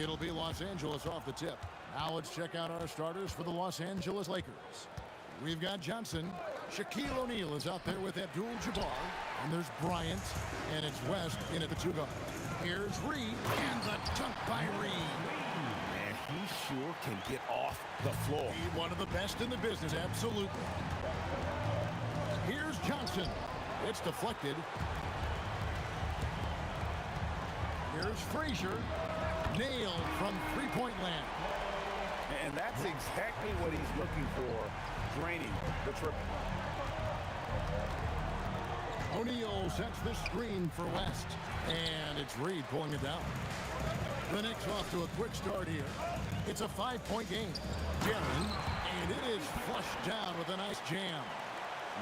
It'll be Los Angeles off the tip. Now let's check out our starters for the Los Angeles Lakers. We've got Johnson. Shaquille O'Neal is out there with Abdul-Jabbar. And there's Bryant. And it's West in at the 2 guard. Here's Reed. And the dunk by Reed. Man, he sure can get off the floor. He's one of the best in the business, absolutely. Here's Johnson. It's deflected. Here's Frazier. Nailed from three-point land. And that's exactly what he's looking for, draining the triple. O'Neal sets the screen for West. And it's Reed pulling it down. The Knicks off to a quick start here. It's a 5-point game. Jalen, and it is flushed down with a nice jam.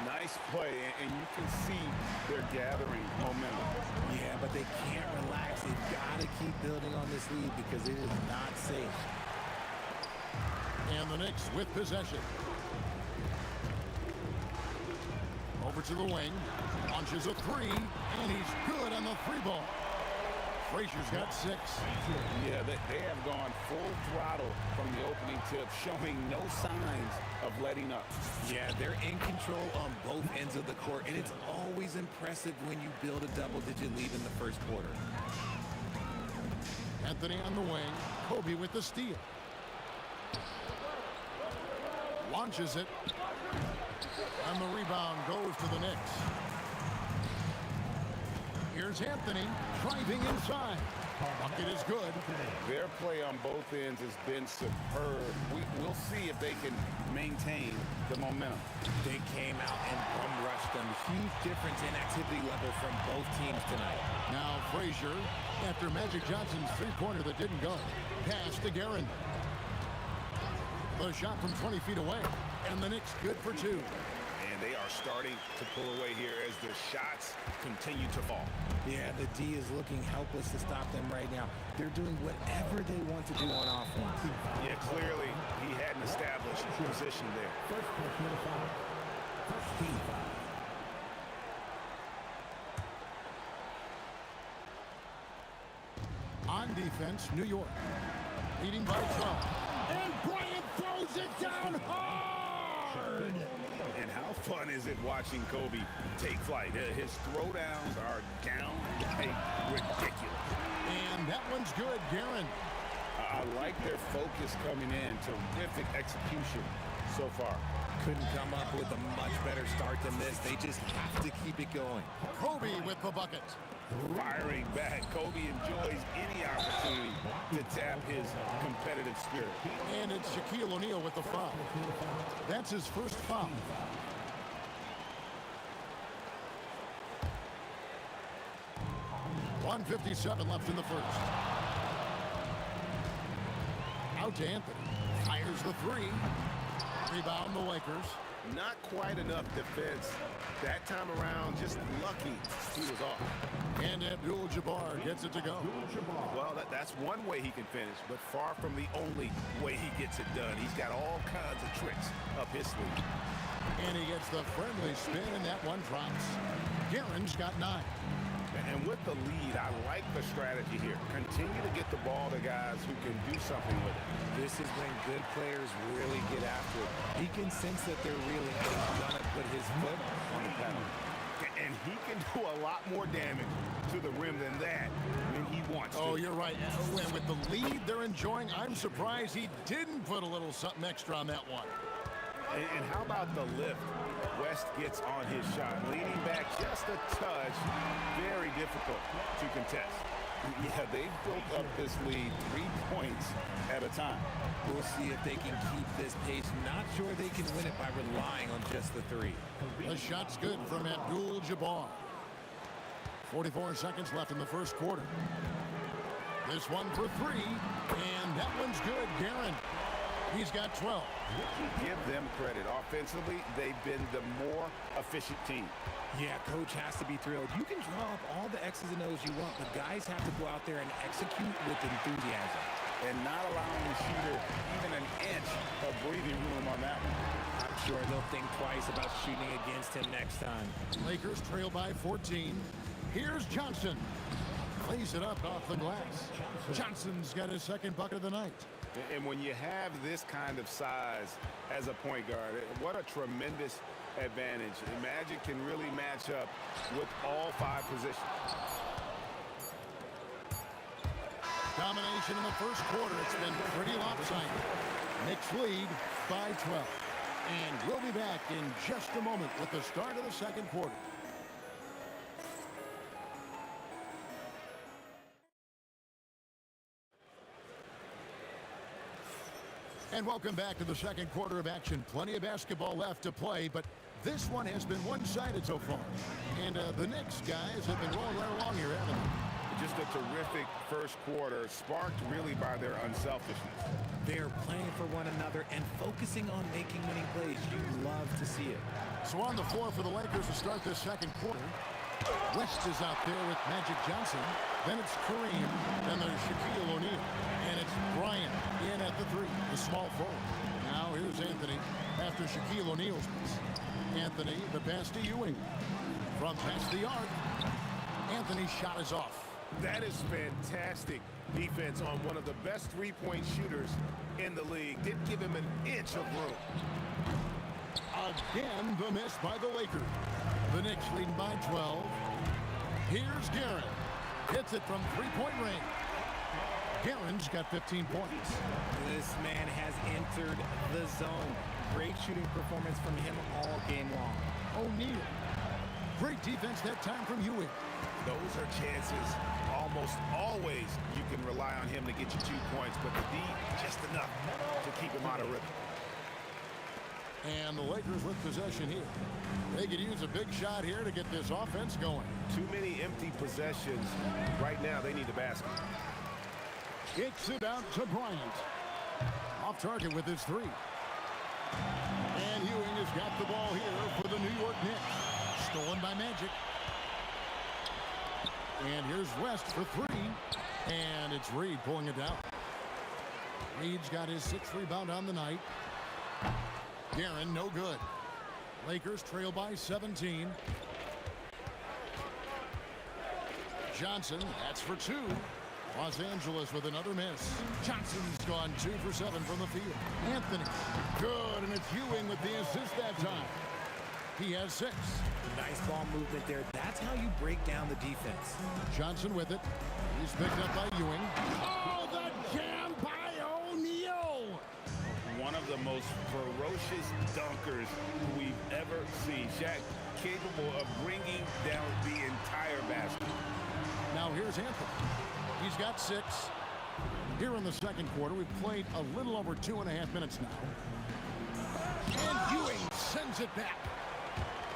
Nice play, and you can see they're gathering momentum. Yeah, but they can't relax. They've got to keep building on this lead because it is not safe. And the Knicks with possession. Over to the wing. Launches a three, and he's good on the 3-ball. Frazier's got 6. Yeah, they have gone full throttle from the opening tip, showing no signs of letting up. Yeah, they're in control on both ends of the court, and it's always impressive when you build a double-digit lead in the first quarter. Anthony on the wing. Kobe with the steal. Launches it. And the rebound goes to the Knicks. Here's Anthony driving inside. Bucket is good. Their play on both ends has been superb. We'll see if they can maintain the momentum. They came out and bum rushed them. Huge difference in activity level from both teams tonight. Now Frazier, after Magic Johnson's three-pointer that didn't go. Pass to Guerin. The shot from 20 feet away. And the Knicks good for two. And they are starting to pull away here as their shots continue to fall. Yeah, the D is looking helpless to stop them right now. They're doing whatever they want to do on offense. Yeah, clearly he hadn't established position there. On defense, New York. Leading by 12. And Bryant throws it down hard! And how fun is it watching Kobe take flight? His throwdowns are downright ridiculous. And that one's good, Guerin. I like their focus coming in. Terrific execution so far. Couldn't come up with a much better start than this. They just have to keep it going. Kobe with the bucket. Firing back. Kobe enjoys any opportunity to tap his competitive spirit. And it's Shaquille O'Neal with the foul. That's his first foul. .157 left in the first. Out to Anthony. Fires the three. Rebound the Lakers. Not quite enough defense that time around. Just lucky he was off. And Abdul-Jabbar gets it to go. Well, that's one way he can finish, but far from the only way he gets it done. He's got all kinds of tricks up his sleeve. And he gets the friendly spin, and that one drops. Guerin's got 9. And with the lead, I like the strategy here. Continue to get the ball to guys who can do something with it. This is when good players really get after it. He can sense that they're reeling and he's gonna put his foot on the pedal. And he can do a lot more damage to the rim than that when he wants to. Oh, you're right. And with the lead they're enjoying, I'm surprised he didn't put a little something extra on that one. And how about the lift West gets on his shot? Leaning back just a touch. Very difficult to contest. Yeah, they've built up this lead 3 points at a time. We'll see if they can keep this pace. Not sure they can win it by relying on just the three. The shot's good from Abdul-Jabbar. 44 seconds left in the first quarter. This one for 3, and that one's good. Guerin. He's got 12. Give them credit. Offensively, they've been the more efficient team. Yeah, coach has to be thrilled. You can draw up all the X's and O's you want, but guys have to go out there and execute with enthusiasm. And not allowing the shooter even an inch of breathing room on that one. I'm sure they'll think twice about shooting against him next time. Lakers trail by 14. Here's Johnson. Plays it up off the glass. Johnson's got his second bucket of the night. And when you have this kind of size as a point guard, what a tremendous advantage. Magic can really match up with all 5 positions. Domination in the first quarter. It's been pretty lopsided. Knicks lead by 12. And we'll be back in just a moment with the start of the second quarter. And welcome back to the second quarter of action. Plenty of basketball left to play, but this one has been one-sided so far. And the Knicks guys have been rolling right along here, haven't they? Just a terrific first quarter, sparked really by their unselfishness. They're playing for one another and focusing on making winning plays. You love to see it. So on the floor for the Lakers to start this second quarter. West is out there with Magic Johnson. Then it's Kareem. Then there's Shaquille O'Neal. And it's Bryant in at the 3, the small forward. Now here's Anthony after Shaquille O'Neal's miss. Anthony, the pass to Ewing. From past the arc. Anthony's shot is off. That is fantastic defense on one of the best three-point shooters in the league. Didn't give him an inch of room. Again, the miss by the Lakers. The Knicks leading by 12. Here's Guerin. Hits it from three-point range. Guerin's got 15 points. This man has entered the zone. Great shooting performance from him all game long. O'Neal. Great defense that time from Ewing. Those are chances. Almost always you can rely on him to get you 2 points, but the D, just enough to keep him out of rhythm. And the Lakers with possession here. They could use a big shot here to get this offense going. Too many empty possessions. Right now, they need the basket. Kicks it out to Bryant. Off target with his three. And Ewing has got the ball here for the New York Knicks. Stolen by Magic. And here's West for three. And it's Reed pulling it down. Reed's got his 6th rebound on the night. Guerin, no good. Lakers trail by 17. Johnson, that's for 2. Los Angeles with another miss. Johnson's gone 2 for 7 from the field. Anthony, good, and it's Ewing with the assist that time. He has 6. Nice ball movement there. That's how you break down the defense. Johnson with it. He's picked up by Ewing. Oh, the jam by O'Neal! One of the most ferocious dunkers we've ever seen. Shaq capable of bringing down the entire basket. Now here's Anthony. He's got 6. Here in the second quarter, we've played a little over 2.5 minutes now. And Ewing sends it back.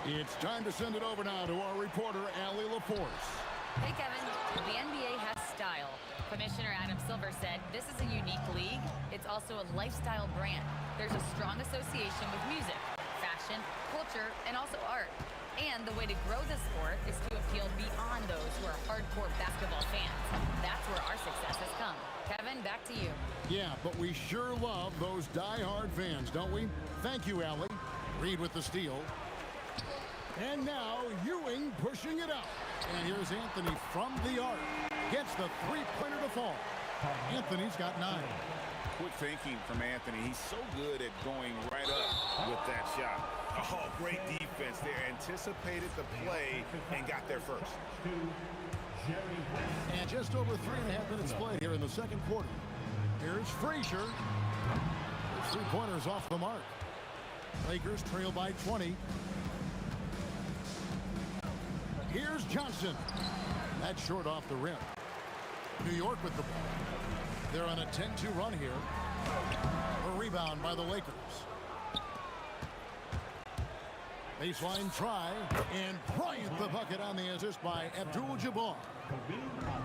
It's time to send it over now to our reporter, Allie LaForce. Hey, Kevin. The NBA has style. Commissioner Adam Silver said this is a unique league. It's also a lifestyle brand. There's a strong association with music, fashion, culture, and also art. And the way to grow the sport is to appeal beyond those who are hardcore basketball fans. That's where our success has come. Kevin, back to you. Yeah, but we sure love those die-hard fans, don't we? Thank you, Allie. Reed with the steal. And now Ewing pushing it up. And here's Anthony from the arc. Gets the three-pointer to fall. Anthony's got 9. Quick thinking from Anthony. He's so good at going right up with that shot. Oh, great defense there. Anticipated the play and got there first. And just over 3.5 minutes played here in the second quarter. Here's Frazier. His three-pointer's off the mark. Lakers trail by 20. Here's Johnson. That's short off the rim. New York with the ball. They're on a 10-2 run here. A rebound by the Lakers. Baseline try, and Bryant the bucket on the assist by Abdul-Jabbar.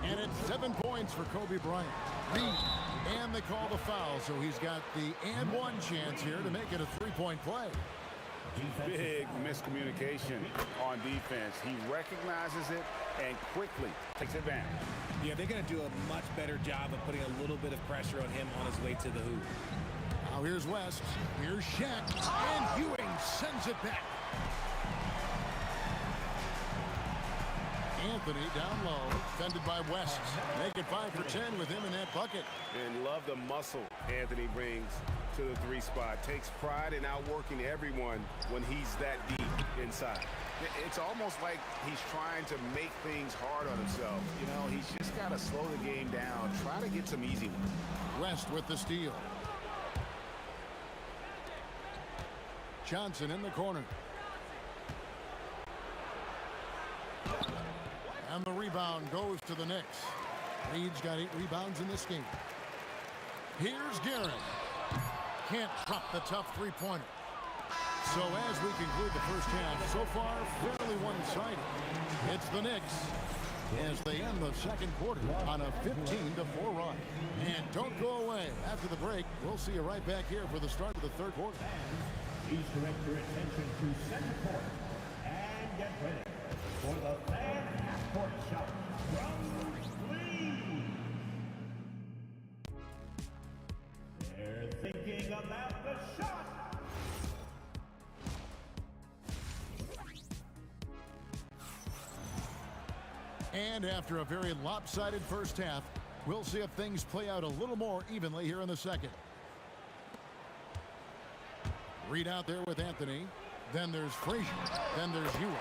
And it's 7 points for Kobe Bryant. Reed, and they call the foul, so he's got the and one chance here to make it a three-point play. Big miscommunication on defense. He recognizes it and quickly takes advantage. Yeah, they're going to do a much better job of putting a little bit of pressure on him on his way to the hoop. Now here's West. Here's Shaq. And Ewing sends it back. Anthony down low, defended by West. Make it 5 for 10 with him in that bucket. And love the muscle Anthony brings to the 3 spot. Takes pride in outworking everyone when he's that deep inside. It's almost like he's trying to make things hard on himself. You know, he's just got to slow the game down. Try to get some easy ones. West with the steal. Johnson in the corner. And the rebound goes to the Knicks. Reed's got 8 rebounds in this game. Here's Guerin. Can't drop the tough three-pointer. So as we conclude the first half, so far fairly one-sided. It's the Knicks as they end the second quarter on a 15-4 run. And don't go away. After the break, we'll see you right back here for the start of the third quarter. Please direct your attention to center court and get ready for the fan half-court shot from Lee. They're thinking about the shot. And after a very lopsided first half, we'll see if things play out a little more evenly here in the second. Reed out there with Anthony. Then there's Frazier. Then there's Ewing.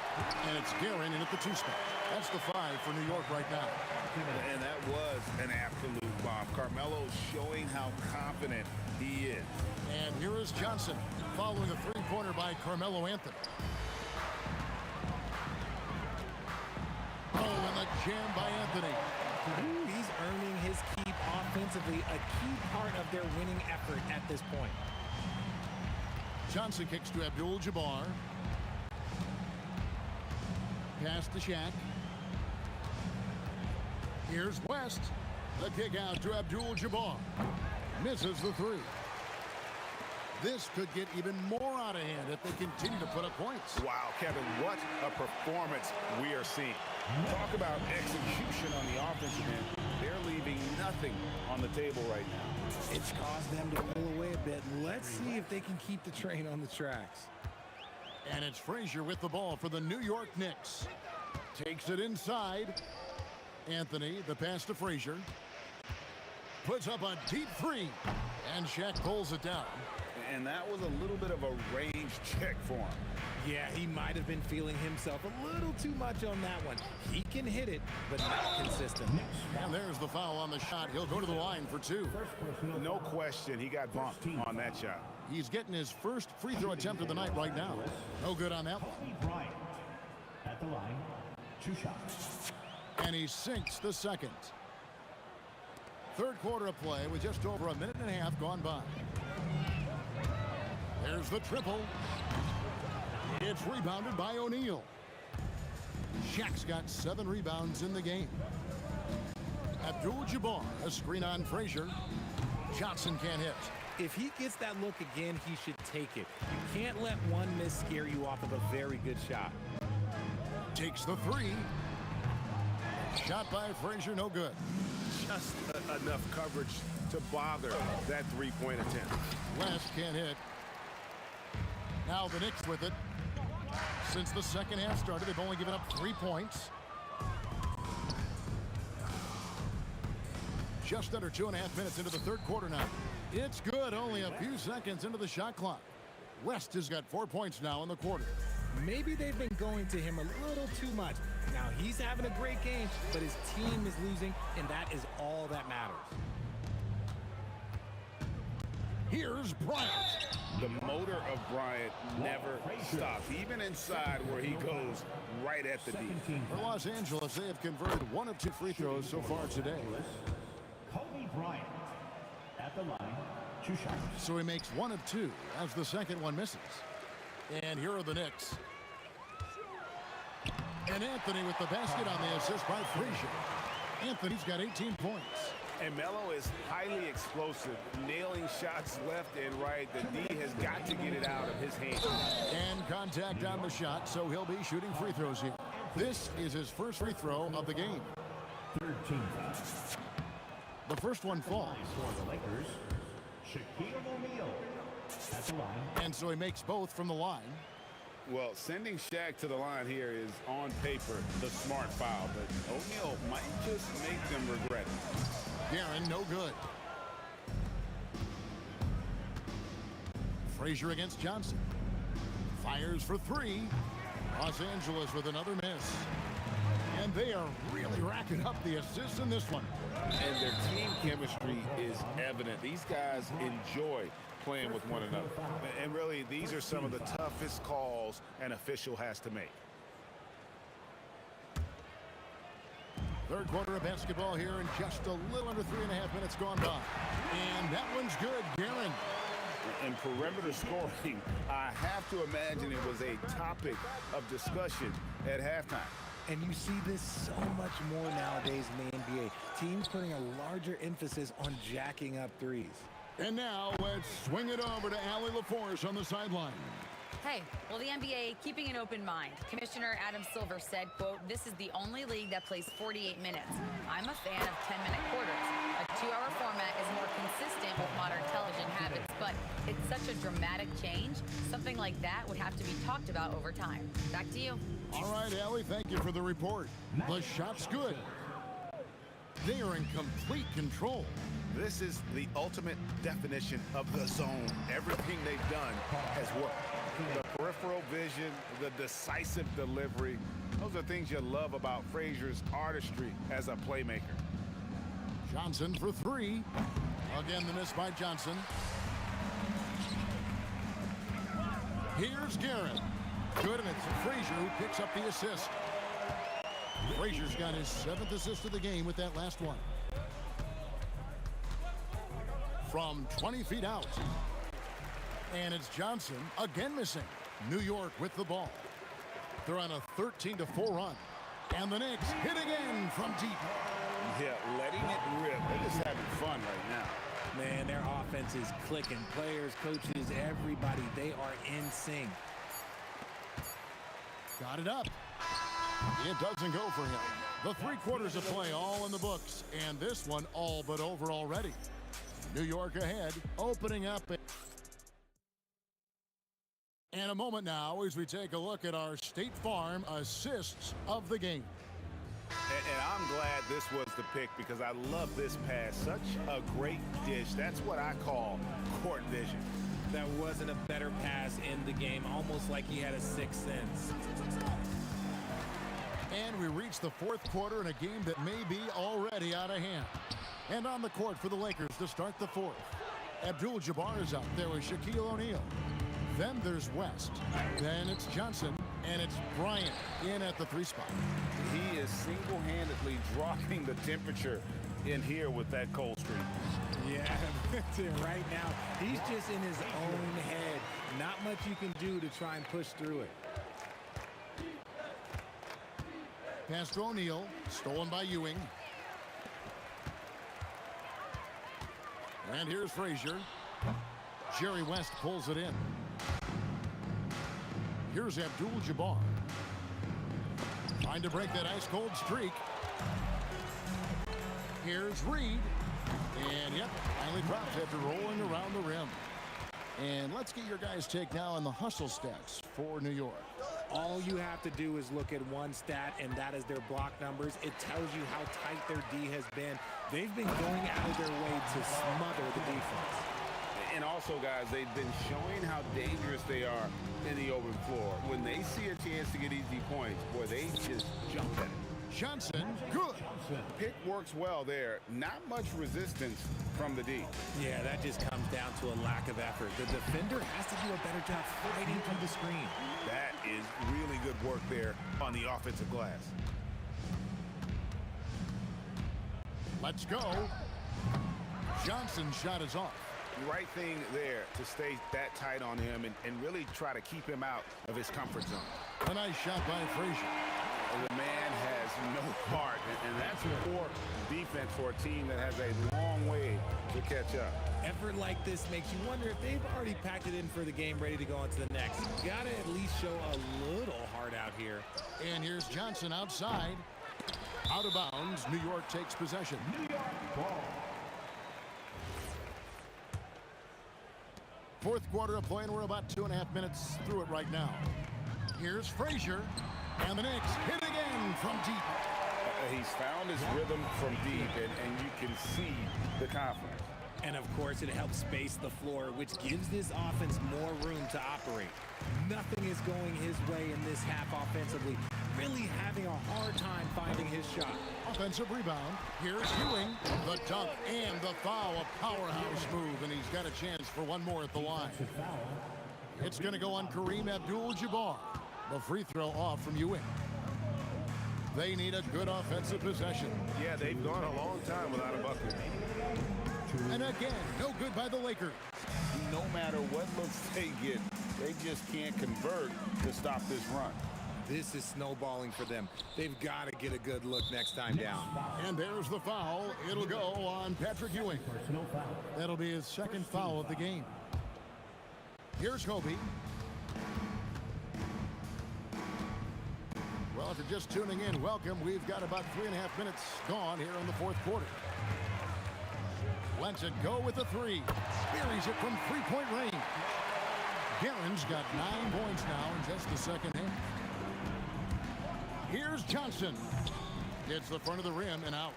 And it's Guerin in at the 2 spot. That's the 5 for New York right now. And that was an absolute bomb. Carmelo's showing how confident he is. And here is Johnson following the three-pointer by Carmelo Anthony. Oh, and the jam by Anthony. Ooh, he's earning his keep offensively, a key part of their winning effort at this point. Johnson kicks to Abdul-Jabbar. Pass to Shaq. Here's West. The kick out to Abdul-Jabbar. Misses the 3. This could get even more out of hand if they continue to put up points. Wow, Kevin, what a performance we are seeing. Talk about execution on the offensive end. They're leaving nothing on the table right now. It's caused them to pull away a bit. Let's see if they can keep the train on the tracks. And it's Frazier with the ball for the New York Knicks. Takes it inside. Anthony, the pass to Frazier. Puts up a deep 3. And Shaq pulls it down. And that was a little bit of a range check for him. Yeah, he might have been feeling himself a little too much on that one. He can hit it, but not consistent. And there's the foul on the shot. He'll go to the line for 2. No question, he got bumped on that shot. He's getting his first free throw attempt of the night right now. No good on that one. Bryant at the line. 2 shots. And he sinks the second. Third quarter of play with just over a minute and a half gone by. There's the triple. It's rebounded by O'Neal. Shaq's got 7 rebounds in the game. Abdul-Jabbar, a screen on Frazier. Johnson can't hit. If he gets that look again, he should take it. You can't let one miss scare you off of a very good shot. Takes the 3. Shot by Frazier, no good. Just enough coverage to bother that three-point attempt. West can't hit. Now the Knicks with it. Since the second half started, they've only given up 3 points. Just under 2.5 minutes into the third quarter now. It's good, only a few seconds into the shot clock. West has got 4 points now in the quarter. Maybe they've been going to him a little too much. Now he's having a great game, but his team is losing, and that is all that matters. Here's Bryant. The motor of Bryant never stops, even inside where he goes right at the D. For Los Angeles, they have converted 1 of 2 free throws so far today. Kobe Bryant at the line. 2 shots. So he makes 1 of 2 as the second one misses. And here are the Knicks. And Anthony with the basket on the assist by Frazier. Anthony's got 18 points. And Melo is highly explosive, nailing shots left and right. The D has got to get it out of his hands. And contact on the shot, so he'll be shooting free throws here. This is his first free throw of the game. 13. The first one falls. For the Lakers, Shaquille O'Neal at the line. And so he makes both from the line. Well, sending Shaq to the line here is on paper the smart foul, but O'Neal might just make them regret it. Guerin, no good. Frazier against Johnson. Fires for 3. Los Angeles with another miss. And they are really racking up the assists in this one. And their team chemistry is evident. These guys enjoy playing with one another. And really, these are some of the toughest calls an official has to make. Third quarter of basketball here in just a little under 3.5 minutes gone by. And that one's good, Guerin. And perimeter scoring, I have to imagine it was a topic of discussion at halftime. And you see this so much more nowadays in the NBA. Teams putting a larger emphasis on jacking up threes. And now let's swing it over to Allie LaForce on the sideline. Hey, well, the NBA keeping an open mind. Commissioner Adam Silver said, quote, "This is the only league that plays 48 minutes. I'm a fan of 10-minute quarters. A 2-hour format is more consistent with modern television habits, but it's such a dramatic change. Something like that would have to be talked about over time." Back to you. All right, Allie, thank you for the report. The shot's good. They are in complete control. This is the ultimate definition of the zone. Everything they've done has worked. The peripheral vision, the decisive delivery, those are things you love about Frazier's artistry as a playmaker. Johnson for three. Again, the miss by Johnson. Here's Garrett. Good, and it's Frazier who picks up the assist. Frazier's got his 7th assist of the game with that last one. From 20 feet out. And it's Johnson again missing. New York with the ball. They're on a 13-4 run. And the Knicks hit again from deep. Yeah, letting it rip. They're just having fun right now. Man, their offense is clicking. Players, coaches, everybody, they are in sync. Got it up. It doesn't go for him. The 3 quarters of play all in the books. And this one all but over already. New York ahead, opening up. And a moment now as we take a look at our State Farm assists of the game. And I'm glad this was the pick because I love this pass. Such a great dish. That's what I call court vision. That wasn't a better pass in the game, almost like he had a sixth sense. And we reach the 4th quarter in a game that may be already out of hand. And on the court for the Lakers to start the 4th. Abdul-Jabbar is out there with Shaquille O'Neal. Then there's West. Then it's Johnson. And it's Bryant in at the 3 spot. He is single-handedly dropping the temperature in here with that cold streak. Yeah, right now, he's just in his own head. Not much you can do to try and push through it. Pass to O'Neal, stolen by Ewing. And here's Frazier. Jerry West pulls it in. Here's Abdul-Jabbar. Trying to break that ice-cold streak. Here's Reed. And, yep, finally drops after rolling around the rim. And let's get your guys' take now on the hustle stats for New York. All you have to do is look at one stat, and that is their block numbers. It tells you how tight their D has been. They've been going out of their way to smother the defense. And also, guys, they've been showing how dangerous they are in the open floor. When they see a chance to get easy points, boy, they just jump at it. Johnson, good. Pick works well there. Not much resistance from the D. Yeah, that just comes down to a lack of effort. The defender has to do a better job fighting through the screen. That is really good work there on the offensive glass. Let's go. Johnson's shot is off. The right thing there to stay that tight on him and really try to keep him out of his comfort zone. A nice shot by Frazier. The man has no heart, and that's poor defense for a team that has a long way to catch up. Effort like this makes you wonder if they've already packed it in for the game, ready to go on to the next. You gotta at least show a little heart out here. And here's Johnson outside. Out of bounds. New York takes possession. New York ball. 4th quarter of play, and we're about 2.5 minutes through it right now. Here's Frazier. And the Knicks hit again from deep. He's found his rhythm from deep, and you can see the confidence. And, of course, it helps space the floor, which gives this offense more room to operate. Nothing is going his way in this half offensively. Really having a hard time finding his shot. Offensive rebound. Here's Ewing. The dunk and the foul. A powerhouse move, and he's got a chance for one more at the line. It's going to go on Kareem Abdul-Jabbar. The free throw off from Ewing. They need a good offensive possession. Yeah, they've gone a long time without a bucket. And again, no good by the Lakers. No matter what looks they get, they just can't convert to stop this run. This is snowballing for them. They've got to get a good look next time down. And there's the foul. It'll go on Patrick Ewing. That'll be his 2nd foul of the game. Here's Kobe. Well, if you're just tuning in, welcome. We've got about 3.5 minutes gone here in the 4th quarter. Lets it go with the 3. Buries it from 3-point range. Guerin's got 9 points now in just the 2nd half. Here's Johnson. Gets the front of the rim and out.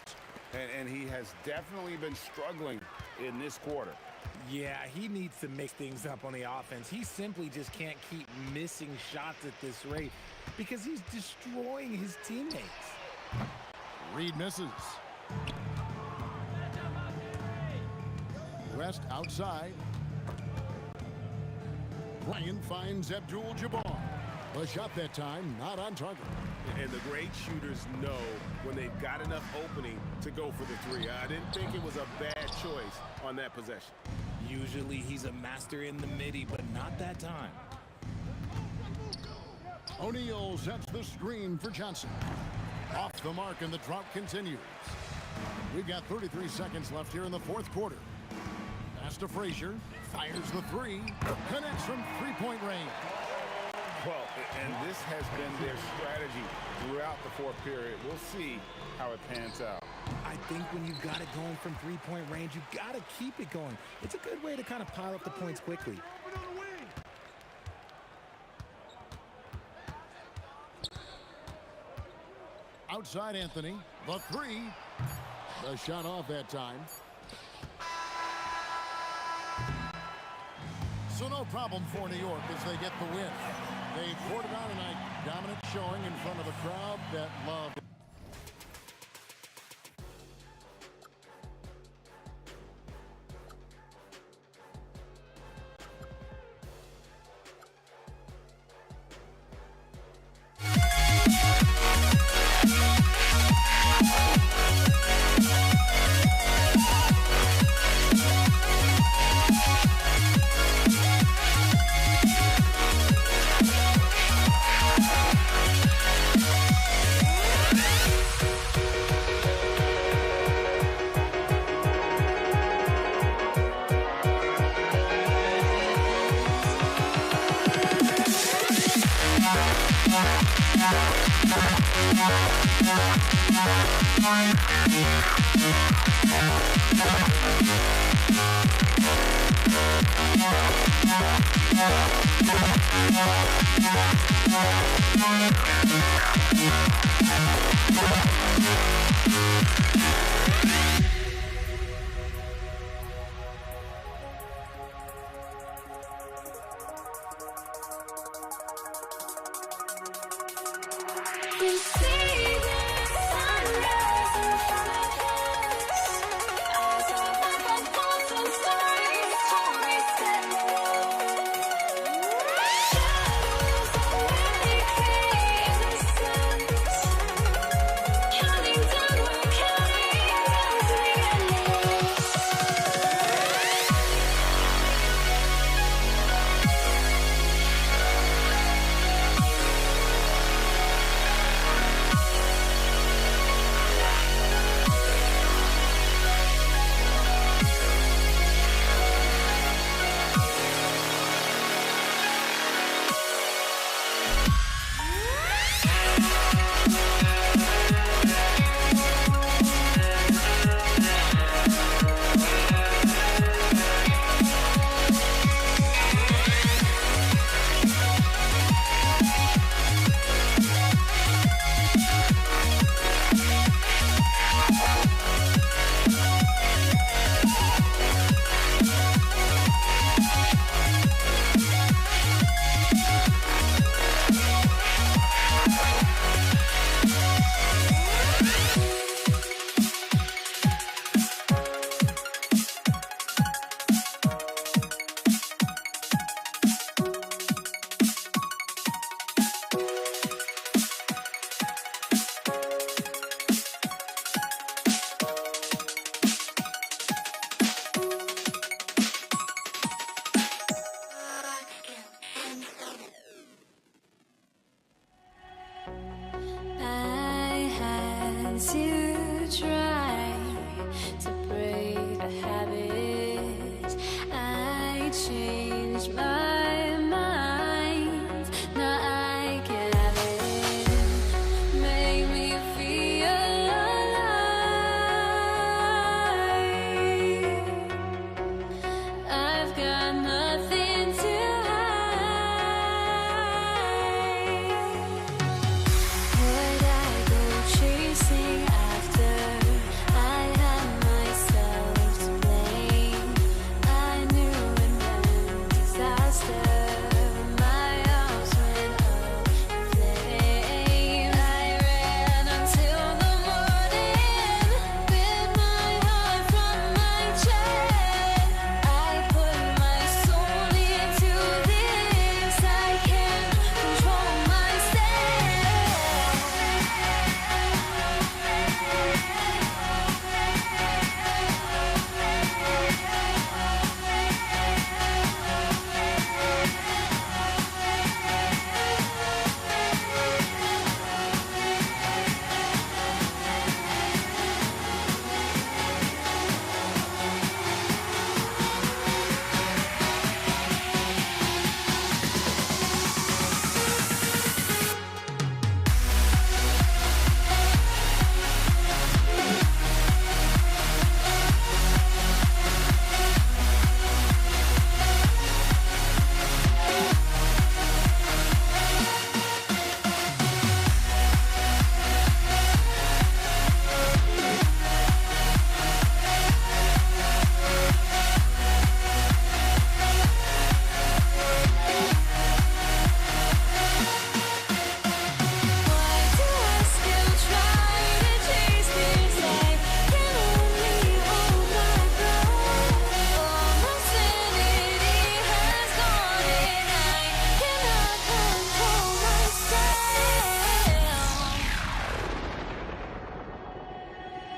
And he has definitely been struggling in this quarter. Yeah, he needs to mix things up on the offense. He simply just can't keep missing shots at this rate because he's destroying his teammates. Reed misses. West outside. Bryant finds Abdul-Jabbar. The shot that time not on target. And the great shooters know when they've got enough opening to go for the three. I didn't think it was a bad choice on that possession. Usually he's a master in the midi, but not that time. O'Neal sets the screen for Johnson. Off the mark, and the drought continues. We've got 33 seconds left here in the fourth quarter. Pass to Frazier. Fires the three. Connects from three-point range. Well, and this has been their strategy throughout the fourth period. We'll see how it pans out. I think when you've got it going from three-point range, you've got to keep it going. It's a good way to kind of pile up the points quickly. Outside Anthony. The three. The shot off that time. So no problem for New York as they get the win. They poured it on tonight. Dominant showing in front of a crowd that loved it.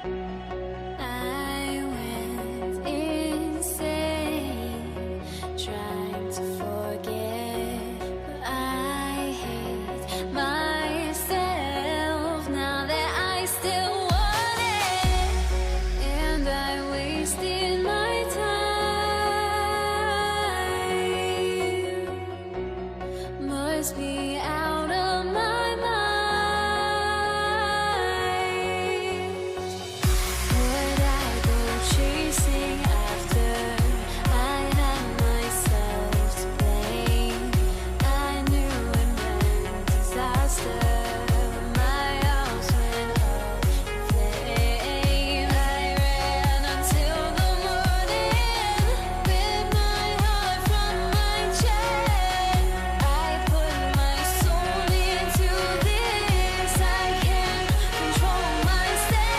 I went insane trying to forget, but I hate myself now that I still want it, and I wasted my time. Must be out of my mind. Would I go chasing after? I had myself to blame. I knew it meant disaster. My house went up in flames. I ran until the morning, ripped my heart from my chest. I put my soul into this. I can't control myself.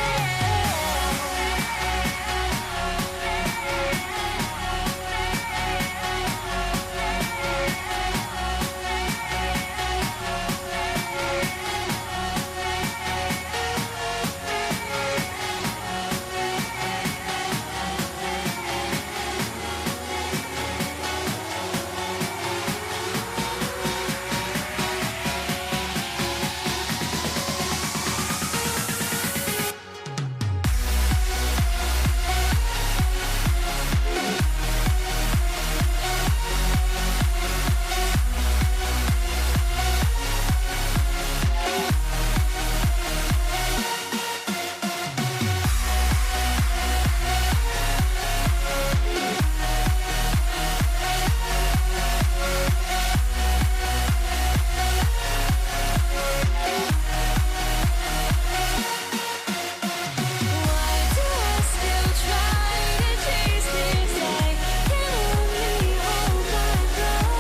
Why do I still try to chase this? I can only hold my breath.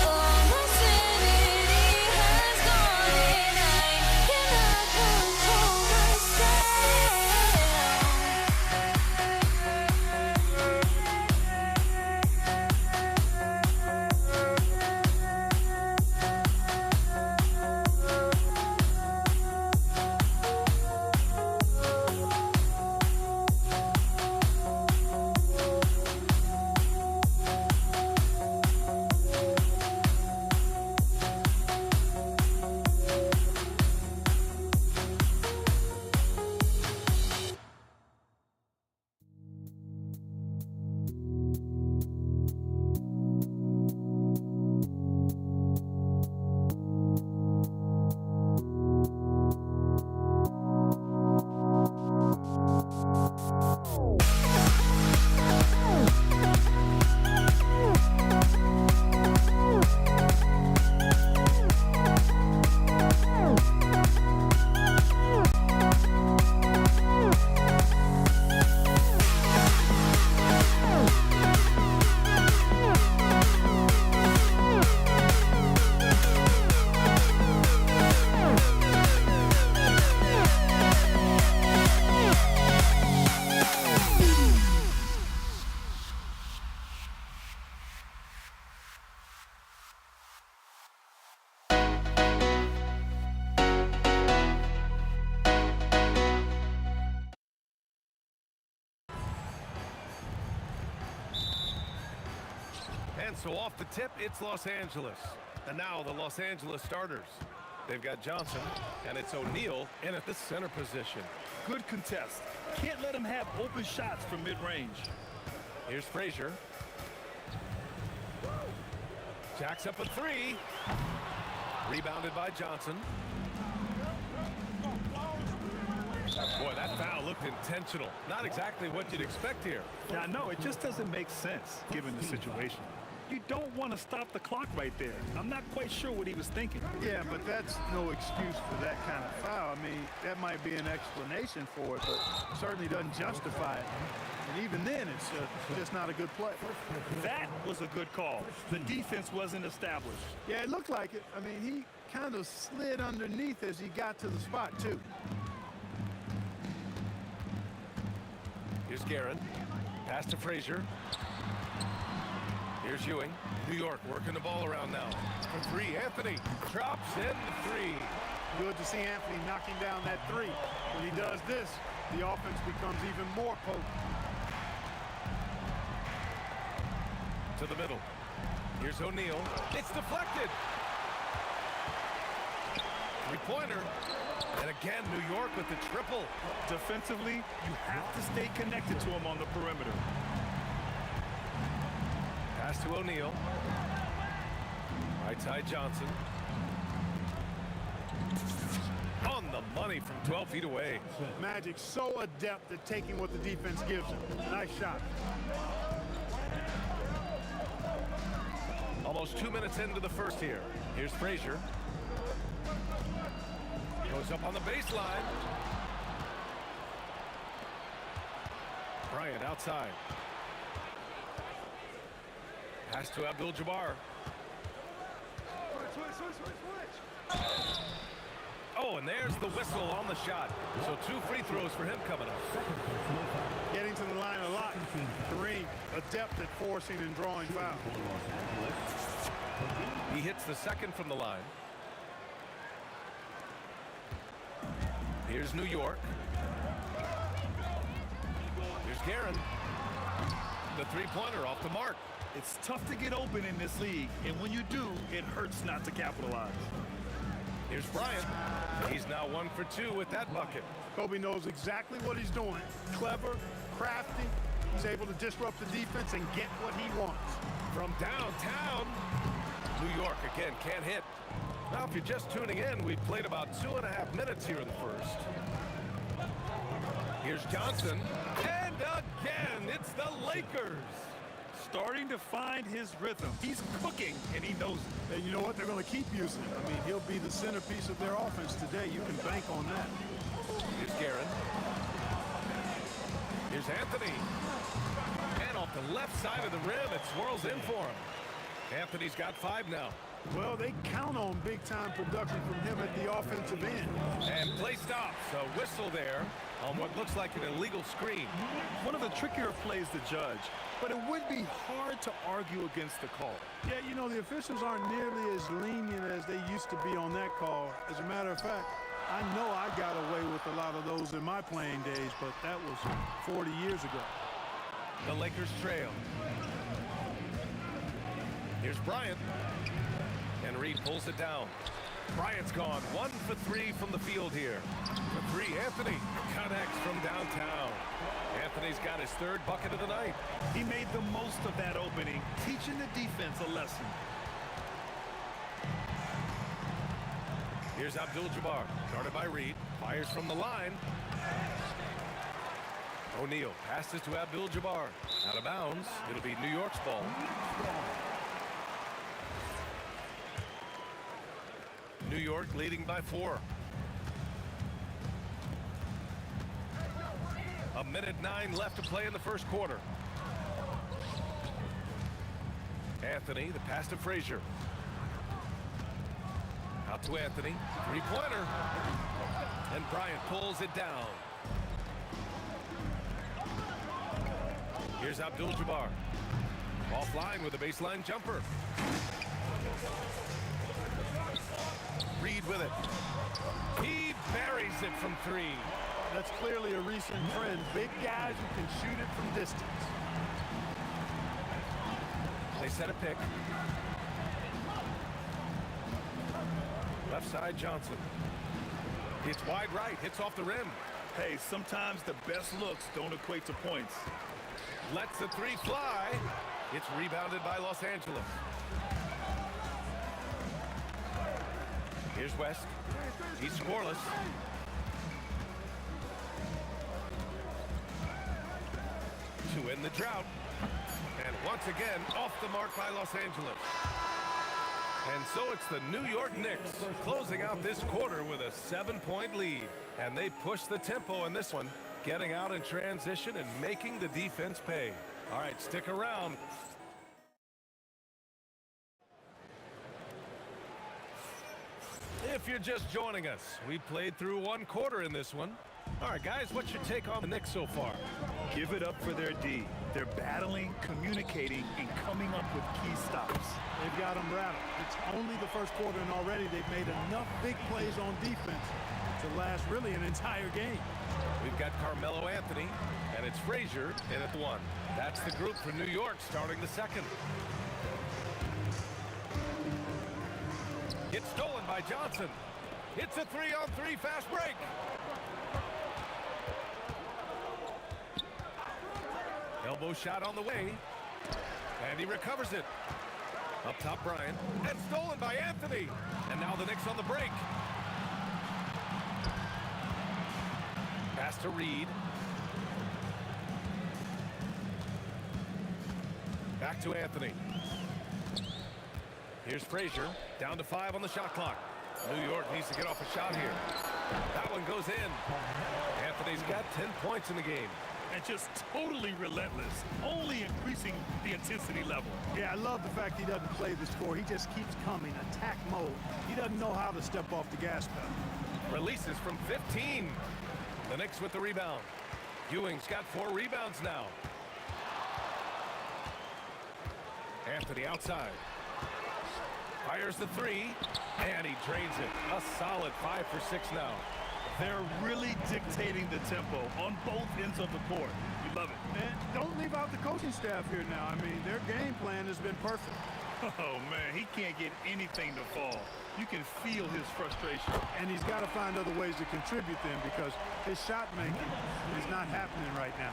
All my sanity has gone, and I cannot control And so off the tip, it's Los Angeles. And now the Los Angeles starters. They've got Johnson, and it's O'Neal in at the center position. Good contest. Can't let him have open shots from mid-range. Here's Frazier. Jacks up a three. Rebounded by Johnson. Boy, that foul looked intentional. Not exactly what you'd expect here. Yeah, no, it just doesn't make sense given the situation. You don't want to stop the clock right there. I'm not quite sure what he was thinking. Yeah, but that's no excuse for that kind of foul. I mean, that might be an explanation for it, but certainly doesn't justify it. And even then, it's just not a good play. That was a good call. The defense wasn't established. Yeah, it looked like it. I mean, he kind of slid underneath as he got to the spot, too. Here's Guerin. Pass to Frazier. Here's Ewing. New York working the ball around now. For three, Anthony drops in the three. Good to see Anthony knocking down that three. When he does this, the offense becomes even more potent. To the middle. Here's O'Neal. It's deflected. Three-pointer. And again, New York with the triple. Defensively, you have to stay connected to him on the perimeter. Pass to O'Neal. Right side Johnson. On the money from 12 feet away. Magic so adept at taking what the defense gives him. Nice shot. Almost 2 minutes into the first here. Here's Frazier. Goes up on the baseline. Bryant outside. Pass to Abdul-Jabbar. Oh, and there's the whistle on the shot. So 2 free throws for him coming up. Getting to the line a lot. Kareem, adept at forcing and drawing fouls. He hits the second from the line. Here's New York. Here's Guerin. The three-pointer off the mark. It's tough to get open in this league, and when you do, it hurts not to capitalize. Here's Bryant. He's now 1 for 2 with that bucket. Kobe knows exactly what he's doing. Clever, crafty. He's able to disrupt the defense and get what he wants. From downtown, New York again can't hit. Now, if you're just tuning in, we've played about 2.5 minutes here in the first. Here's Johnson. And again, it's the Lakers. Starting to find his rhythm. He's cooking, and he knows it. And you know what? They're going to keep using him. I mean, he'll be the centerpiece of their offense today. You can bank on that. Here's Guerin. Here's Anthony. And off the left side of the rim, it swirls in for him. Anthony's got 5 now. Well, they count on big-time production from him at the offensive end. And play stops. A whistle there on what looks like an illegal screen. One of the trickier plays to judge, but it would be hard to argue against the call. Yeah, you know, the officials aren't nearly as lenient as they used to be on that call. As a matter of fact, I know I got away with a lot of those in my playing days, but that was 40 years ago. The Lakers trail. Here's Bryant. And Reed pulls it down. Bryant's gone 1 for 3 from the field here. For 3, Anthony connects from downtown. Anthony's got his 3rd bucket of the night. He made the most of that opening, teaching the defense a lesson. Here's Abdul-Jabbar, guarded by Reed. Fires from the line. O'Neal passes to Abdul-Jabbar. Out of bounds. It'll be New York's ball. New York leading by 4. 1:09 left to play in the first quarter. Anthony, the pass to Frazier. Out to Anthony. Three-pointer. And Bryant pulls it down. Here's Abdul-Jabbar. Offline with a baseline jumper. Reed with it. He buries it from 3. That's clearly a recent trend. Big guys who can shoot it from distance. They set a pick. Left side Johnson. Hits wide right. Hits off the rim. Hey, sometimes the best looks don't equate to points. Lets the 3 fly. It's rebounded by Los Angeles. Here's West. He's scoreless. To end the drought. And once again, off the mark by Los Angeles. And so it's the New York Knicks closing out this quarter with a 7-point lead. And they push the tempo in this one, getting out in transition and making the defense pay. All right, stick around. If you're just joining us, we played through 1 quarter in this one. All right, guys, what's your take on the Knicks so far? Give it up for their D. They're battling, communicating, and coming up with key stops. They've got them rattled. It's only the first quarter, and already they've made enough big plays on defense to last really an entire game. We've got Carmelo Anthony, and it's Frazier in at the 1. That's the group for New York starting the second. It's stolen by Johnson. It's a 3-on-3 fast break. Elbow shot on the way, and he recovers it. Up top, Bryant, and stolen by Anthony. And now the Knicks on the break. Pass to Reed. Back to Anthony. Here's Frazier, down to 5 on the shot clock. New York needs to get off a shot here. That one goes in. Anthony's got 10 points in the game. And just totally relentless, only increasing the intensity level. Yeah, I love the fact he doesn't play the score. He just keeps coming, attack mode. He doesn't know how to step off the gas pedal. Releases from 15. The Knicks with the rebound. Ewing's got 4 rebounds now. Anthony outside. Fires the 3, and he drains it. A solid 5 for 6 now. They're really dictating the tempo on both ends of the court. We love it. And don't leave out the coaching staff here now. I mean, their game plan has been perfect. Oh, man, he can't get anything to fall. You can feel his frustration. And he's got to find other ways to contribute then because his shot making is not happening right now.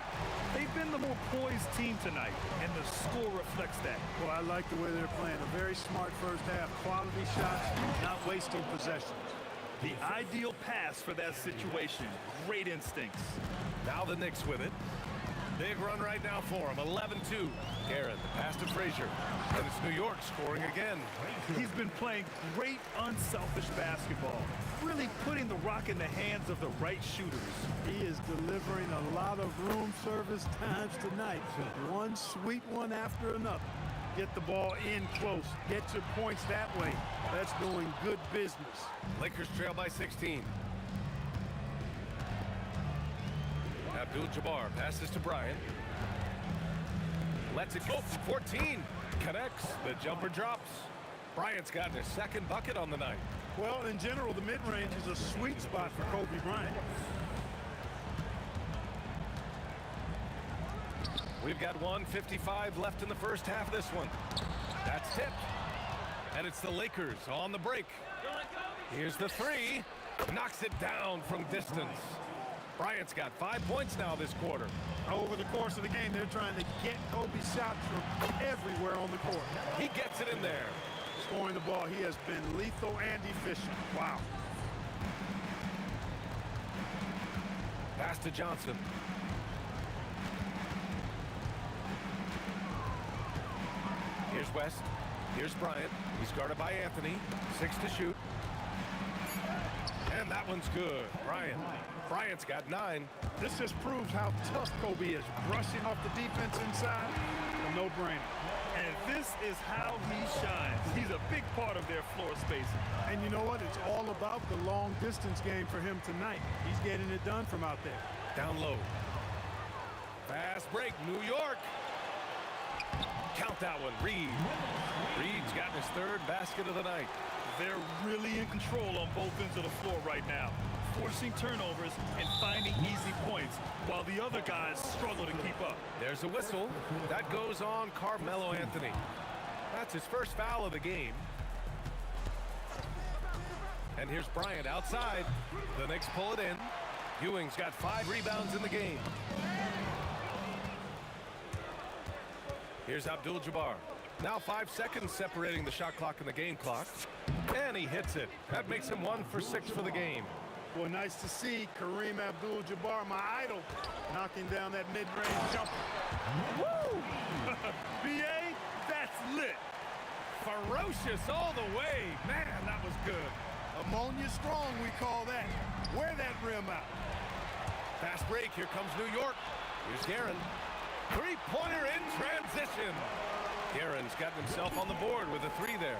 They've been the more poised team tonight, and the score reflects that. Well, I like the way they're playing. A very smart first half. Quality shots, not wasting possessions. The ideal pass for that situation. Great instincts. Now the Knicks with it. Big run right now for him. 11-2. Garrett, the pass to Frazier. And it's New York scoring again. He's been playing great, unselfish basketball. Really putting the rock in the hands of the right shooters. He is delivering a lot of room service times tonight. One sweet one after another. Get the ball in close. Get your points that way. That's doing good business. Lakers trail by 16. Abdul-Jabbar passes to Bryant. Lets it go for 14. Connects. The jumper drops. Bryant's gotten his second bucket on the night. Well, in general, the mid-range is a sweet spot for Kobe Bryant. We've got 1:55 left in the first half of this one. That's tipped. And it's the Lakers on the break. Here's the 3. Knocks it down from distance. Bryant's got 5 points now this quarter. Over the course of the game, they're trying to get Kobe's shots from everywhere on the court. He gets it in there. Scoring the ball, he has been lethal and efficient. Wow. Pass to Johnson. Here's West. Here's Bryant. He's guarded by Anthony. 6 to shoot. And that one's good. Bryant's got 9. This just proves how tough Kobe is. Brushing off the defense inside, a no-brainer. And this is how he shines. He's a big part of their floor spacing. And you know what? It's all about the long-distance game for him tonight. He's getting it done from out there. Down low. Fast break, New York. Count that one, Reed. Reed's gotten his 3rd basket of the night. They're really in control on both ends of the floor right now, forcing turnovers and finding easy points while the other guys struggle to keep up. There's a whistle. That goes on Carmelo Anthony. That's his first foul of the game. And here's Bryant outside. The Knicks pull it in. Ewing's got 5 rebounds in the game. Here's Abdul-Jabbar. Now 5 seconds separating the shot clock and the game clock. And he hits it. That makes him 1 for 6 for the game. Boy, nice to see Kareem Abdul-Jabbar, my idol, knocking down that mid-range jumper. Woo! B.A., that's lit. Ferocious all the way. Man, that was good. Ammonia strong, we call that. Wear that rim out. Fast break. Here comes New York. Here's Guerin. 3-pointer in transition. Guerin's gotten himself on the board with a 3 there.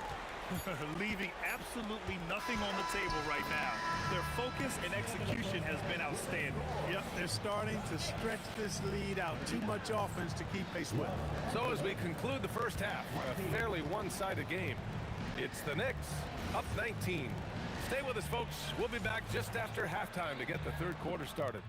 Leaving absolutely nothing on the table right now. Their focus and execution has been outstanding. Yep, they're starting to stretch this lead out. Too much offense to keep pace with. So as we conclude the first half, a fairly one-sided game, it's the Knicks up 19. Stay with us, folks. We'll be back just after halftime to get the 3rd quarter started.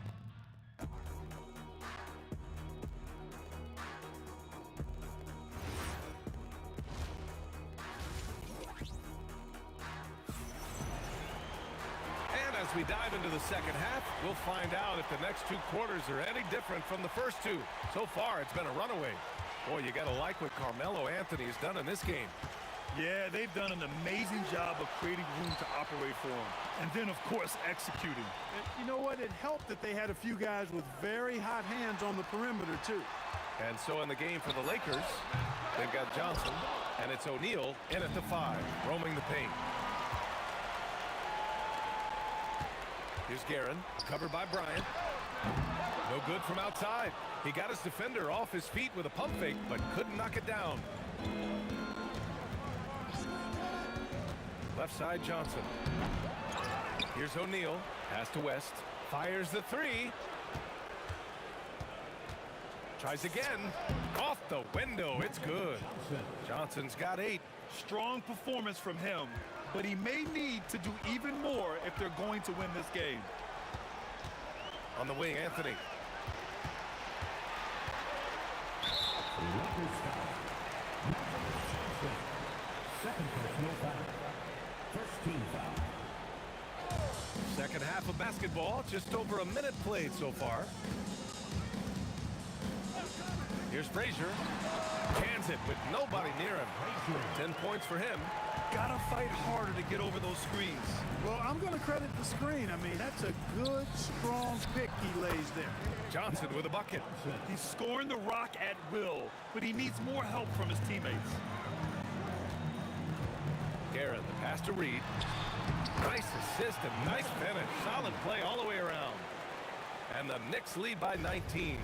As we dive into the second half, we'll find out if the next two quarters are any different from the first two. So far, it's been a runaway. Boy, you got to like what Carmelo Anthony has done in this game. Yeah, they've done an amazing job of creating room to operate for him. And then, of course, executing. And you know what? It helped that they had a few guys with very hot hands on the perimeter, too. And so in the game for the Lakers, they've got Johnson, and it's O'Neal in at the 5, roaming the paint. Here's Guerin, covered by Bryant. No good from outside. He got his defender off his feet with a pump fake, but couldn't knock it down. Left side, Johnson. Here's O'Neal, pass to West, fires the 3. Tries again, off the window, it's good. Johnson's got 8. Strong performance from him, but he may need to do even more if they're going to win this game. On the wing, Anthony. Second personal foul. First team foul. Second half of basketball, just over a minute played so far. Here's Frazier. Cans it with nobody near him. 10 points for him. Gotta fight harder to get over those screens. Well, I'm going to credit the screen. I mean, that's a good, strong pick he lays there. Johnson with a bucket. He's scoring the rock at will, but he needs more help from his teammates. Guerin, the pass to Reed. Nice assist and nice finish. Solid play all the way around. And the Knicks lead by 19.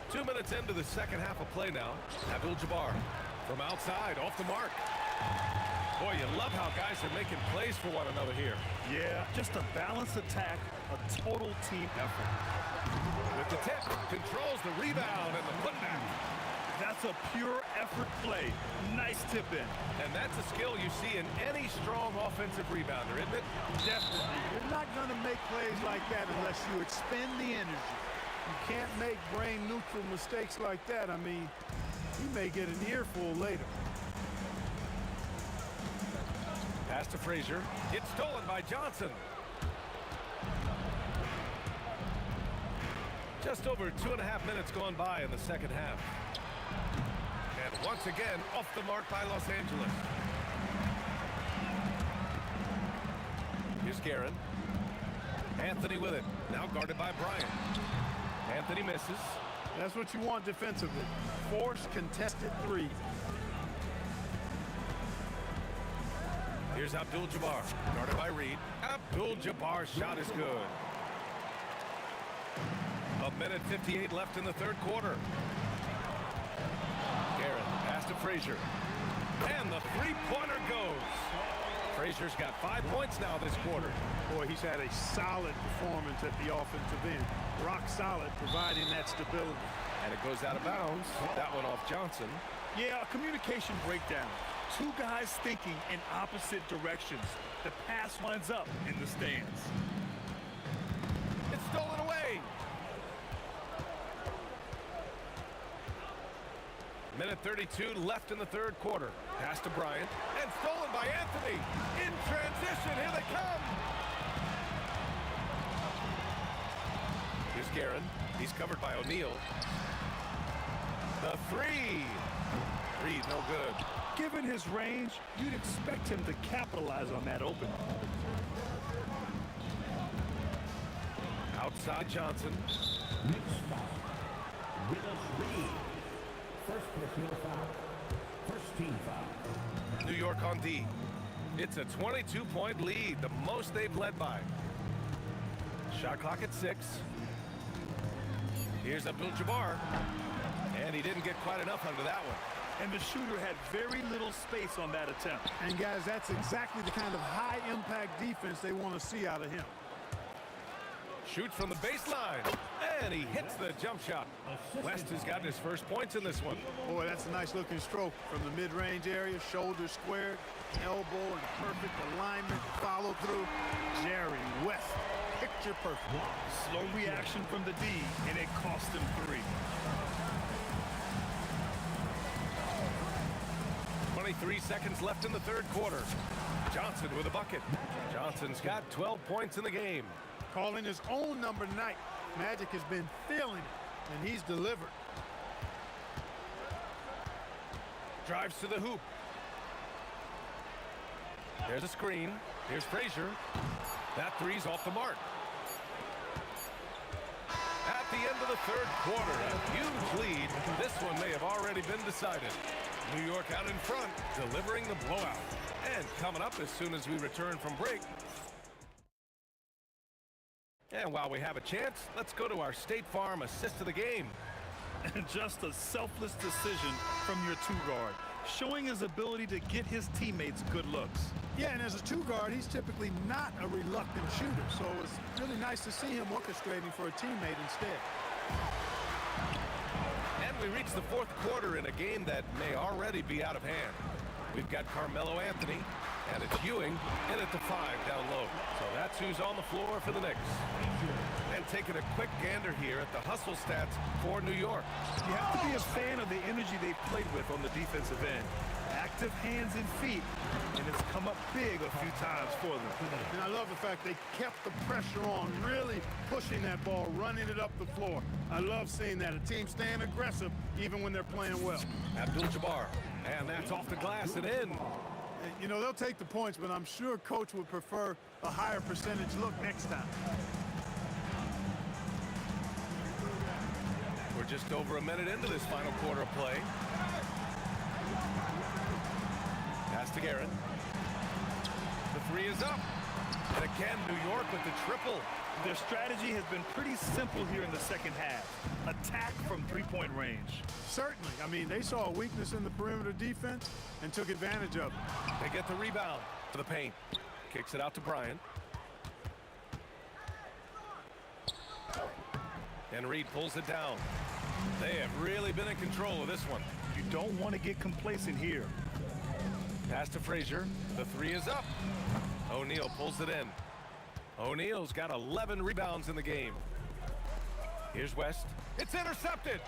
2 minutes into the second half of play now. Abdul-Jabbar from outside, off the mark. Boy, you love how guys are making plays for one another here. Yeah, just a balanced attack, a total team effort. With the tip, controls the rebound and the putback. That's a pure effort play. Nice tip in. And that's a skill you see in any strong offensive rebounder, isn't it? Definitely. You're not going to make plays like that unless you expend the energy. You can't make brain-neutral mistakes like that. I mean, you may get an earful later. Pass to Frazier. It's stolen by Johnson. Just over 2.5 minutes gone by in the second half. And once again, off the mark by Los Angeles. Here's Guerin. Anthony with it. Now guarded by Bryant. Anthony misses. That's what you want defensively. Force contested 3. Here's Abdul-Jabbar, guarded by Reed. Abdul-Jabbar's shot is good. 1:58 left in the third quarter. Guerin, pass to Frazier. And the three-pointer goes. Frazier's got 5 points now this quarter. Boy, he's had a solid performance at the offensive end. Rock solid, providing that stability. And it goes out of bounds. That one off Johnson. Yeah, a communication breakdown. Two guys thinking in opposite directions. The pass winds up in the stands. It's stolen away. 1:32 left in the third quarter. Pass to Bryant. And stolen by Anthony. In transition, here they come. Here's Guerin. He's covered by O'Neal. The 3. Reed, no good. Given his range, you'd expect him to capitalize on that opening. Outside Johnson. Next spot. Willis Reed. First personal foul. First team foul. New York on D. It's a 22-point lead, the most they've led by. Shot clock at 6. Here's Abdul-Jabbar. And he didn't get quite enough under that one. And the shooter had very little space on that attempt. And guys, that's exactly the kind of high-impact defense they want to see out of him. Shoots from the baseline. And he hits the jump shot. West has gotten his first points in this one. Boy, that's a nice-looking stroke from the mid-range area, shoulder squared, elbow in perfect alignment, follow through. Jerry West, picture perfect. Slow reaction from the D, and it cost him 3. 23 seconds left in the third quarter. Johnson with a bucket. Johnson's got 12 points in the game. Calling his own number tonight. Magic has been feeling it, and he's delivered. Drives to the hoop. There's a screen. Here's Frazier. That three's off the mark. At the end of the third quarter, a huge lead. This one may have already been decided. New York out in front, delivering the blowout. And coming up as soon as we return from break. And while we have a chance, let's go to our State Farm assist of the game. And just a selfless decision from your two-guard, showing his ability to get his teammates good looks. Yeah, and as a two-guard, he's typically not a reluctant shooter, so it's really nice to see him orchestrating for a teammate instead. And we reach the fourth quarter in a game that may already be out of hand. We've got Carmelo Anthony, and it's Ewing in at the 5 down low. So that's who's on the floor for the Knicks. And taking a quick gander here at the hustle stats for New York. You have to be a fan of the energy they've played with on the defensive end. Active hands and feet, and it's come up big a few times for them. And I love the fact they kept the pressure on, really pushing that ball, running it up the floor. I love seeing that. A team staying aggressive even when they're playing well. Abdul-Jabbar, and that's off the glass and in. You know, they'll take the points, but I'm sure Coach would prefer a higher percentage look next time. We're just over a minute into this final quarter of play. Pass to Garrett. The three is up. And again, New York with the triple. Their strategy has been pretty simple here in the second half. Attack from three-point range. Certainly. I mean, they saw a weakness in the perimeter defense and took advantage of it. They get the rebound to the paint. Kicks it out to Bryant. And Reed pulls it down. They have really been in control of this one. You don't want to get complacent here. Pass to Frazier. The three is up. O'Neal pulls it in. O'Neal's got 11 rebounds in the game. Here's West. It's intercepted.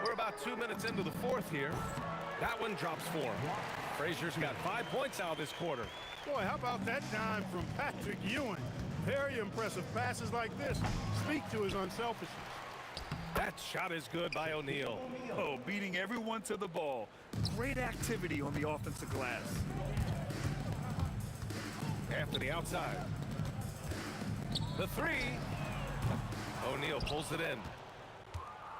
We're about 2 minutes into the fourth here. That one drops for him. Frazier's got 5 points out this quarter. Boy, how about that dime from Patrick Ewing? Very impressive passes like this speak to his unselfishness. That shot is good by O'Neal. Oh, beating everyone to the ball. Great activity on the offensive glass. Anthony outside. The three. O'Neal pulls it in.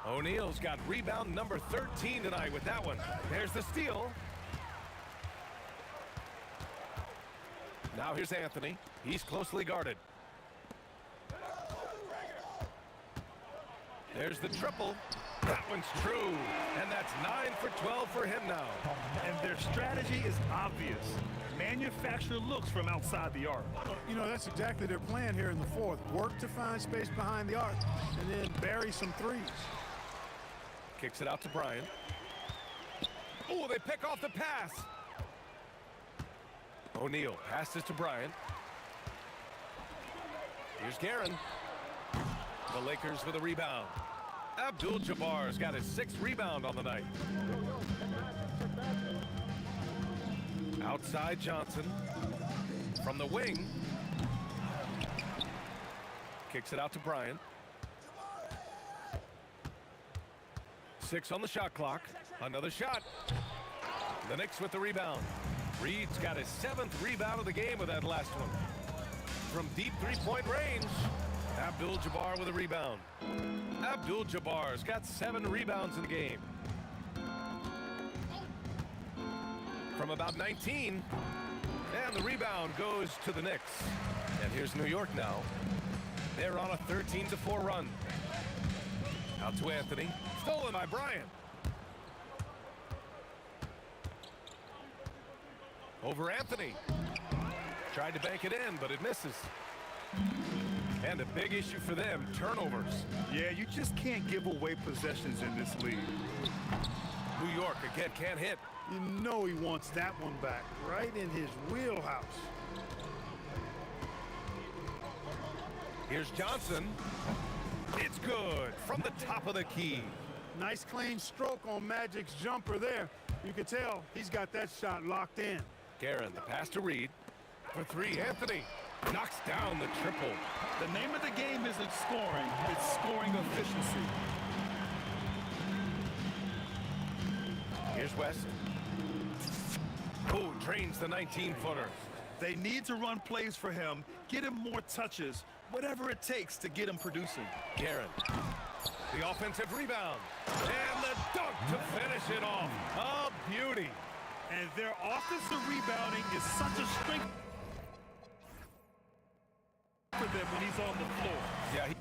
O'Neal's got rebound number 13 tonight with that one. There's the steal. Now here's Anthony. He's closely guarded. There's the triple. That one's true. And that's 9 for 12 for him now. And their strategy is obvious. Manufacture looks from outside the arc. You know, that's exactly their plan here in the fourth. Work to find space behind the arc and then bury some threes. Kicks it out to Bryant. Oh, they pick off the pass. O'Neal passes to Bryant. Here's Guerin. The Lakers with a rebound. Abdul-Jabbar's got his 6th rebound on the night. Outside Johnson. From the wing. Kicks it out to Bryant. 6 on the shot clock. Another shot. The Knicks with the rebound. Reed's got his 7th rebound of the game with that last one. From deep three-point range, Abdul-Jabbar with a rebound. Abdul-Jabbar's got 7 rebounds in the game. From about 19, and the rebound goes to the Knicks. And here's New York now. They're on a 13-4 run. Out to Anthony. Stolen by Bryant. Over Anthony. Tried to bank it in, but it misses. And a big issue for them, turnovers. Yeah, you just can't give away possessions in this league. New York again can't hit. You know he wants that one back, right in his wheelhouse. Here's Johnson. It's good from the top of the key. Nice clean stroke on Magic's jumper there. You can tell he's got that shot locked in. Guerin, the pass to Reed. For three, Anthony knocks down the triple. The name of the game isn't scoring, it's scoring efficiency. Here's West. Oh, drains the 19-footer. They need to run plays for him, get him more touches, whatever it takes to get him producing. Guerin. The offensive rebound. And the dunk to finish it off. A beauty. And their offensive rebounding is such a strength for them when he's on the floor. Yeah,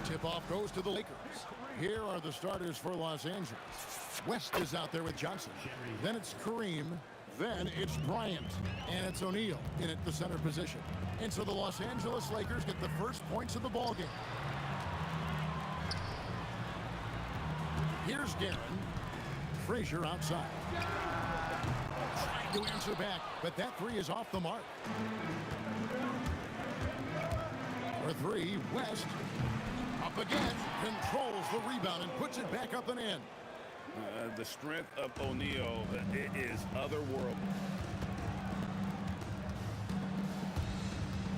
Tip-off goes to the Lakers. Here are the starters for Los Angeles. West is out there with Johnson. Then it's Kareem. Then it's Bryant. And it's O'Neal in at the center position. And so the Los Angeles Lakers get the first points of the ballgame. Here's Guerin. Frazier outside. Trying to answer back, but that three is off the mark. For three, West. Up again, controls the rebound and puts it back up and in. The strength of O'Neal is otherworldly.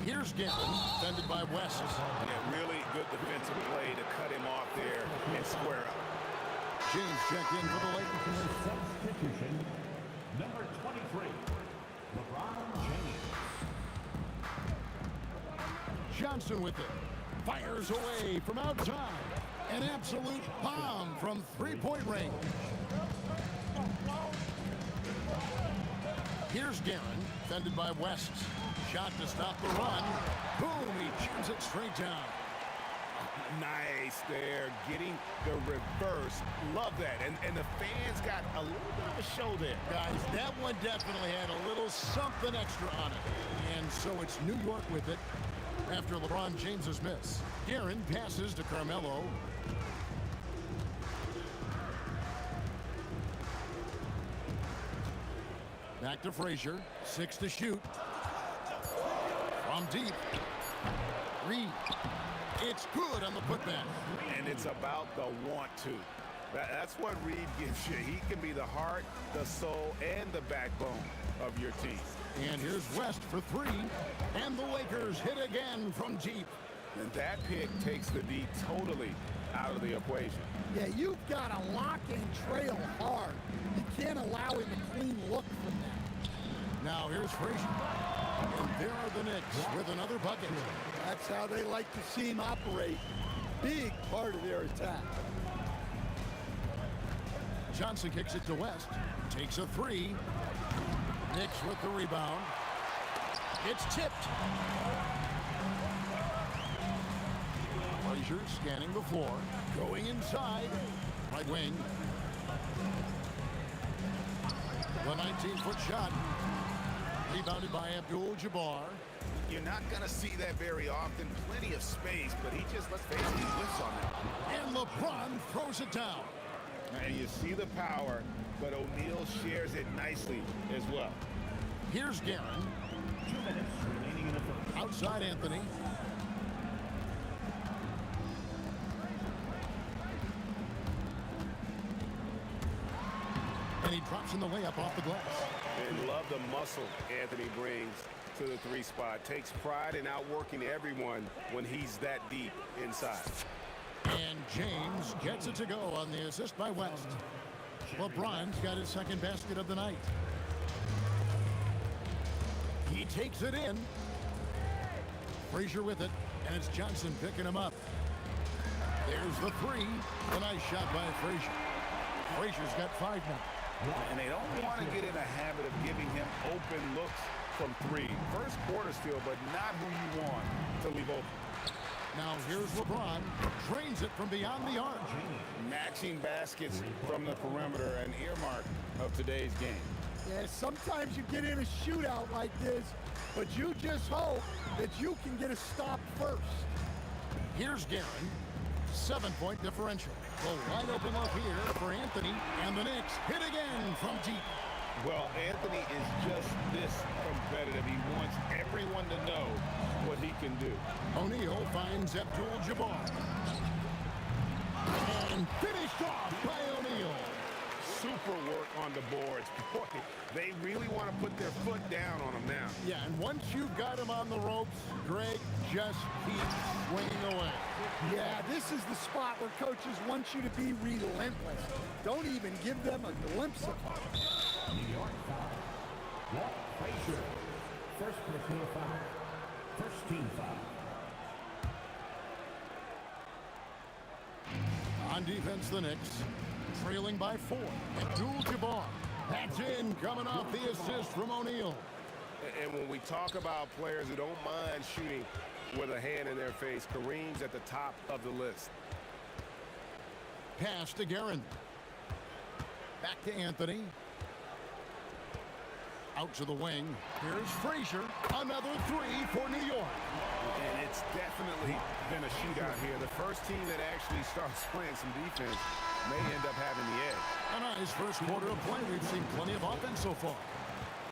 Here's Guerin, defended by West. Yeah, really good defensive play to cut him off there and square up. James checked in for the Lakers. Substitution, number 23, LeBron James. Johnson with it. Fires away from outside. An absolute bomb from three-point range. Here's Guerin, defended by West. Shot to stop the run. Boom, he jams it straight down. Nice there, getting the reverse. Love that. And the fans got a little bit of a show there. Guys, that one definitely had a little something extra on it. And so it's New York with it after LeBron James's miss. Guerin passes to Carmelo. Back to Frazier. 6 to shoot. From deep. Reed. It's good on the putback. And it's about the want to. That's what Reed gives you. He can be the heart, the soul, and the backbone of your team. And here's West for three. And the Lakers hit again from deep. And that pick takes the D totally out of the equation. Yeah, you've got to lock and trail hard. You can't allow him a clean look from that. Now here's Frazier. And there are the Knicks with another bucket. That's how they like to see him operate. Big part of their attack. Johnson kicks it to West. Takes a three. Knicks with the rebound. It's tipped. Frazier scanning the floor. Going inside. Right wing. The 19-foot shot. Rebounded by Abdul-Jabbar. You're not going to see that very often. Plenty of space, but he just, let's face it, he whiffs on that. And LeBron throws it down. And you see the power, but O'Neal shares it nicely as well. Here's Guerin. 2 minutes remaining in the first. Outside Anthony. And he drops in the layup off the glass. And love the muscle Anthony brings to the three spot. Takes pride in outworking everyone when he's that deep inside. And James gets it to go on the assist by West. LeBron's got his second basket of the night. He takes it in. Frazier with it, and it's Johnson picking him up. There's the three. A nice shot by Frazier. Frazier's got 5 now. And they don't want to get in a habit of giving him open looks from three. First quarter still, but not who you want to leave open. Now here's LeBron. Drains it from beyond the arc. Matching baskets from the perimeter, an earmark of today's game. Yeah, sometimes you get in a shootout like this, but you just hope that you can get a stop first. Here's Guerin. 7-point differential. A wide open look here for Anthony, and the Knicks hit again from deep. Well, Anthony is just this competitive. He wants everyone to know what he can do. O'Neal finds Abdul-Jabbar. And finished off by O'Neal. Super work on the boards. Boy, they really want to put their foot down on him now. Yeah, and once you've got him on the ropes, Greg just keeps swinging away. Yeah, this is the spot where coaches want you to be relentless. Don't even give them a glimpse of hope. New York foul. Walt Frazier. First personal foul. First team foul. On defense, the Knicks trailing by 4. Abdul-Jabbar. That's in, coming off the assist from O'Neal. And when we talk about players who don't mind shooting with a hand in their face, Kareem's at the top of the list. Pass to Guerin. Back to Anthony. Out to the wing. Here's Frazier. Another three for New York. And it's definitely been a shootout here. The first team that actually starts playing some defense may end up having the edge. A nice first quarter of play. We've seen plenty of offense so far.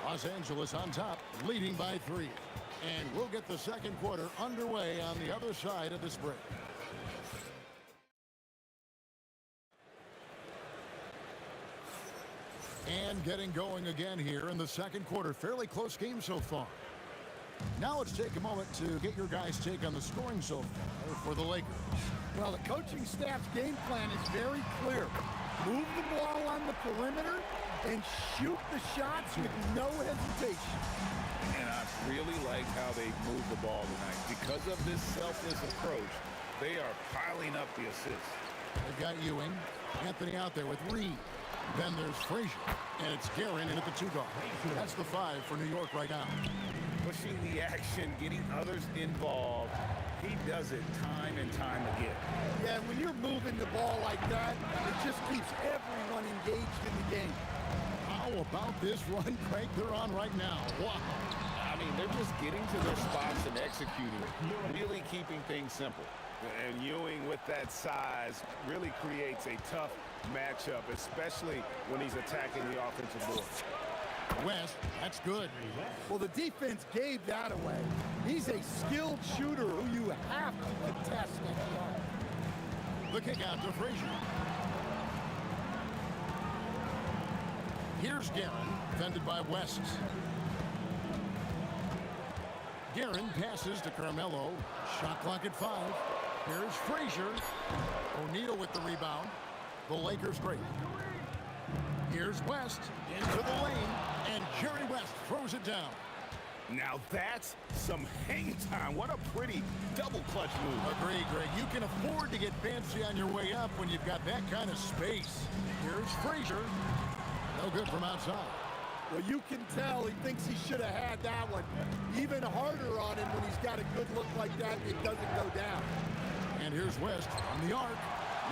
Los Angeles on top, leading by 3. And we'll get the second quarter underway on the other side of this break. And getting going again here in the second quarter. Fairly close game so far. Now let's take a moment to get your guys' take on the scoring so far for the Lakers. Well, the coaching staff's game plan is very clear. Move the ball on the perimeter and shoot the shots with no hesitation. And I really like how they move the ball tonight. Because of this selfless approach, they are piling up the assists. They've got Ewing. Anthony out there with Reed. Then there's Frazier. And it's Guerin in at the 2 guard. That's the 5 for New York right now. Pushing the action, getting others involved. He does it time and time again. Yeah, when you're moving the ball like that, it just keeps everyone engaged in the game. How about this run, Craig, they're on right now? Wow. I mean, they're just getting to their spots and executing, really keeping things simple. And Ewing, with that size, really creates a tough matchup, especially when he's attacking the offensive board. West, that's good. Well, the defense gave that away. He's a skilled shooter who you have to contest at the arc. The kick out to Frazier. Here's Guerin, defended by West. Guerin passes to Carmelo. Shot clock at 5. Here's Frazier. O'Neal with the rebound. The Lakers great. Here's West into the lane, and Jerry West throws it down. Now that's some hang time. What a pretty double clutch move. Agree, Greg. You can afford to get fancy on your way up when you've got that kind of space. Here's Frazier. No good from outside. Well, you can tell he thinks he should have had that one. Even harder on him when he's got a good look like that, it doesn't go down. And here's West on the arc.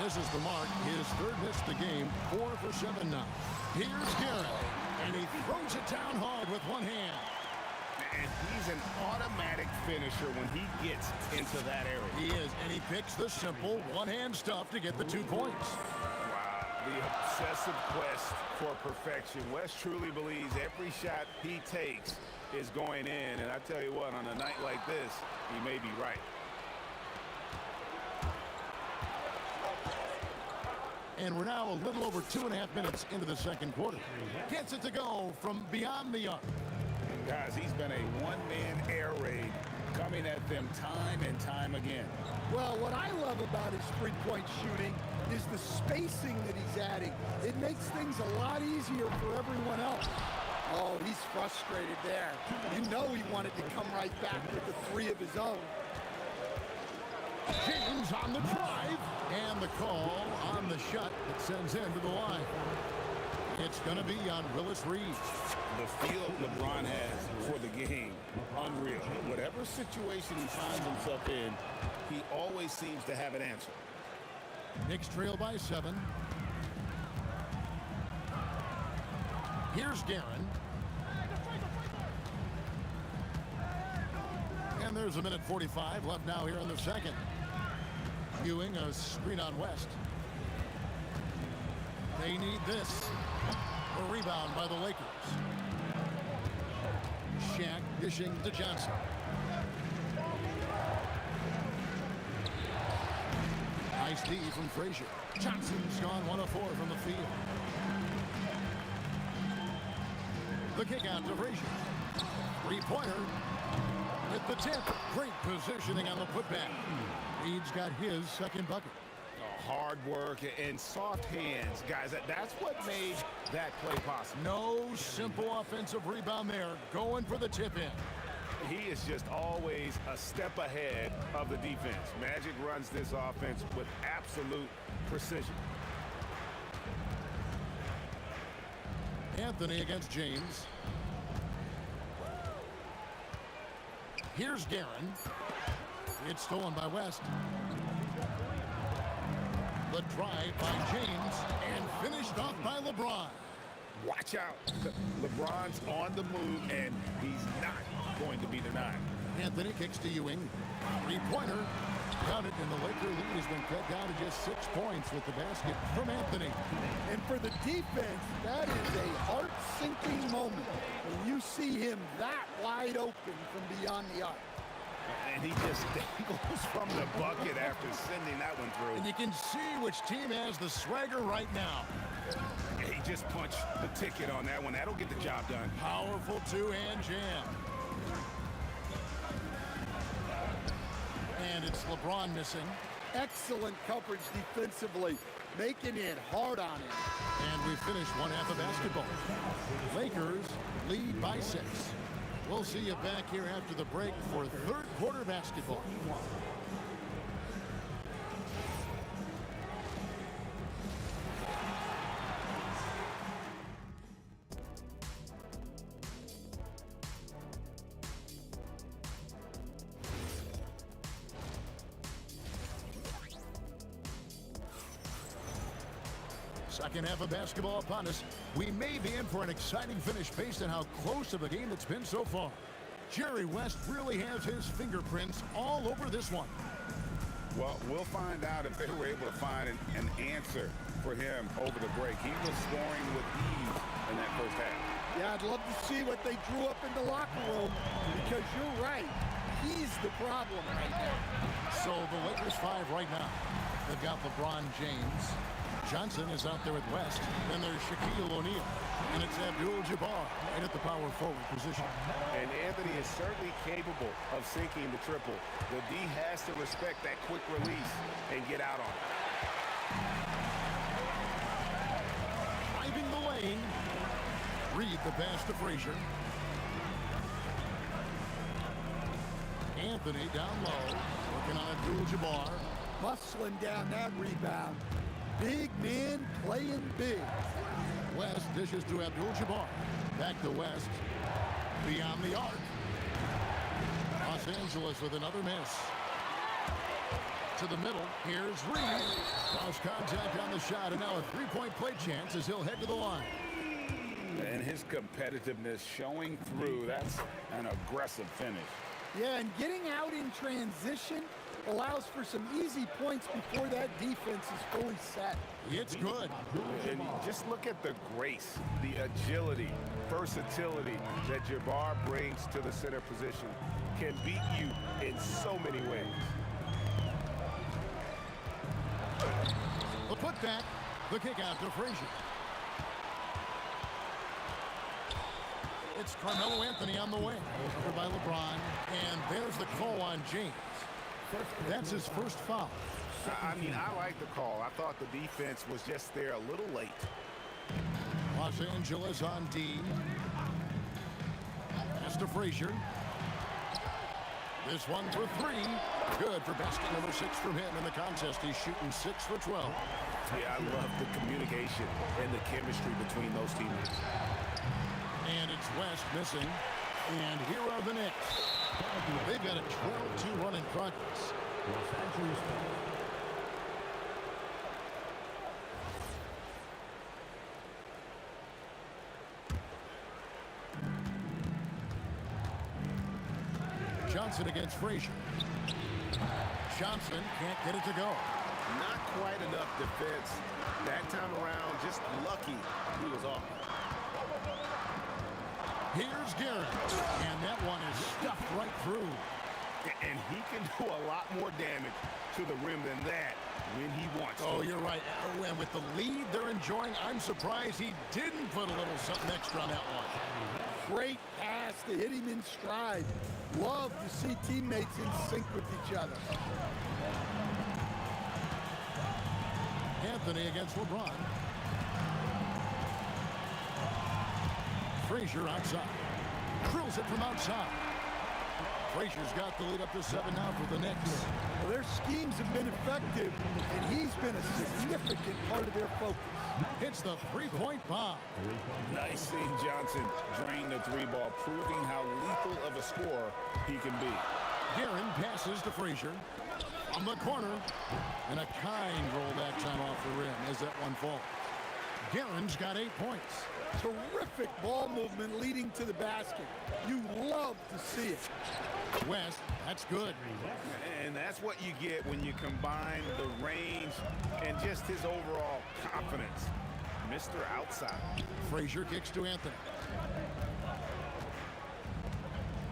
Misses the mark. His third miss of the game. 4 for 7 now. Here's Garrett. And he throws it down hard with one hand. And he's an automatic finisher when he gets into that area. He is, and he picks the simple one-hand stuff to get the 2 points. Wow, the obsessive quest for perfection. West truly believes every shot he takes is going in. And I tell you what, on a night like this, he may be right. And we're now a little over 2.5 minutes into the second quarter. Gets it to go from beyond the arc. Guys, he's been a one-man air raid coming at them time and time again. Well, what I love about his three-point shooting is the spacing that he's adding. It makes things a lot easier for everyone else. Oh, he's frustrated there. You know he wanted to come right back with the 3 of his own. James on the drive, and the call on the shot that sends him to the line. It's going to be on Willis Reed. The feel LeBron has for the game, unreal. Whatever situation he finds himself in, he always seems to have an answer. Knicks trail by 7. Here's Guerin. And there's a minute 45 left now here in the second. Ewing, a screen on West. They need this. A rebound by the Lakers. Shaq dishing to Johnson. Nice D from Frazier. Johnson's gone 1 of 4 from the field. The kick out to Frazier. Three-pointer with the tip. Great positioning on the putback. Reed's got his second bucket. Hard work and soft hands, guys. That's what made that play possible. No simple offensive rebound there. Going for the tip-in. He is just always a step ahead of the defense. Magic runs this offense with absolute precision. Anthony against James. Here's Guerin. It's stolen by West. The drive by James and finished off by LeBron. Watch out. LeBron's on the move, and he's not going to be denied. Anthony kicks to Ewing. Three-pointer. Counted, and the Laker lead has been cut down to just 6 points with the basket from Anthony. And for the defense, that is a heart-sinking moment when you see him that wide open from beyond the arc. And he just dangles from the bucket after sending that one through. And you can see which team has the swagger right now. He just punched the ticket on that one. That'll get the job done. Powerful two-hand jam. And it's LeBron missing. Excellent coverage defensively, making it hard on him. And we finished one half of basketball. Lakers lead by 6. We'll see you back here after the break for third quarter basketball. Second half of basketball upon us. We may be in for an exciting finish based on how close of a game it's been so far. Jerry West really has his fingerprints all over this one. Well, we'll find out if they were able to find an answer for him over the break. He was scoring with ease in that first half. Yeah, I'd love to see what they drew up in the locker room, because you're right. He's the problem right now. So the Lakers 5 right now. They've got LeBron James. Johnson is out there with West. Then there's Shaquille O'Neal. And it's Abdul-Jabbar right at the power forward position. And Anthony is certainly capable of sinking the triple. The D has to respect that quick release and get out on it. Driving the lane. Reed the pass to Frazier. Anthony down low, working on Abdul-Jabbar. Muscling down that rebound. Big man playing big. West dishes to Abdul-Jabbar. Back to West. Beyond the arc. Los Angeles with another miss. To the middle. Here's Reed. Lost contact on the shot, and now a three-point play chance as he'll head to the line. And his competitiveness showing through. That's an aggressive finish. Yeah, and getting out in transition allows for some easy points before that defense is fully set. It's good. And just look at the grace, the agility, versatility that Jabbar brings to the center position. Can beat you in so many ways. The putback, the kick out to Frazier. It's Carmelo Anthony on the wing, over by LeBron, and there's the call on James. That's his first foul. I mean, I like the call. I thought the defense was just there a little late. Los Angeles on D. Pass to Frazier. This one for three. Good for basket number 6 from him in the contest. He's shooting 6 for 12. Yeah, I love the communication and the chemistry between those teammates. And it's West missing. And here are the Knicks. They've got a 12-2 run in progress. Johnson against Frazier. Johnson can't get it to go. Not quite enough defense. That time around, just lucky he was off. Here's Garrett, and that one is stuffed right through. And he can do a lot more damage to the rim than that when he wants to. Oh, you're right. Oh, and with the lead they're enjoying, I'm surprised he didn't put a little something extra on that one. Great pass to hit him in stride. Love to see teammates in sync with each other. Anthony against LeBron. Frazier outside. Drills it from outside. Frazier's got the lead up to 7 now for the Knicks. Well, their schemes have been effective, and he's been a significant part of their focus. Hits the three-point bomb. Nice seeing Johnson drain the three ball, proving how lethal of a scorer he can be. Guerin passes to Frazier. On the corner. And a kind roll that time off the rim as that one falls. Guerin's got 8 points. Terrific ball movement leading to the basket. You love to see it. West, that's good. And that's what you get when you combine the range and just his overall confidence. Mr. Outside. Frazier kicks to Anthony.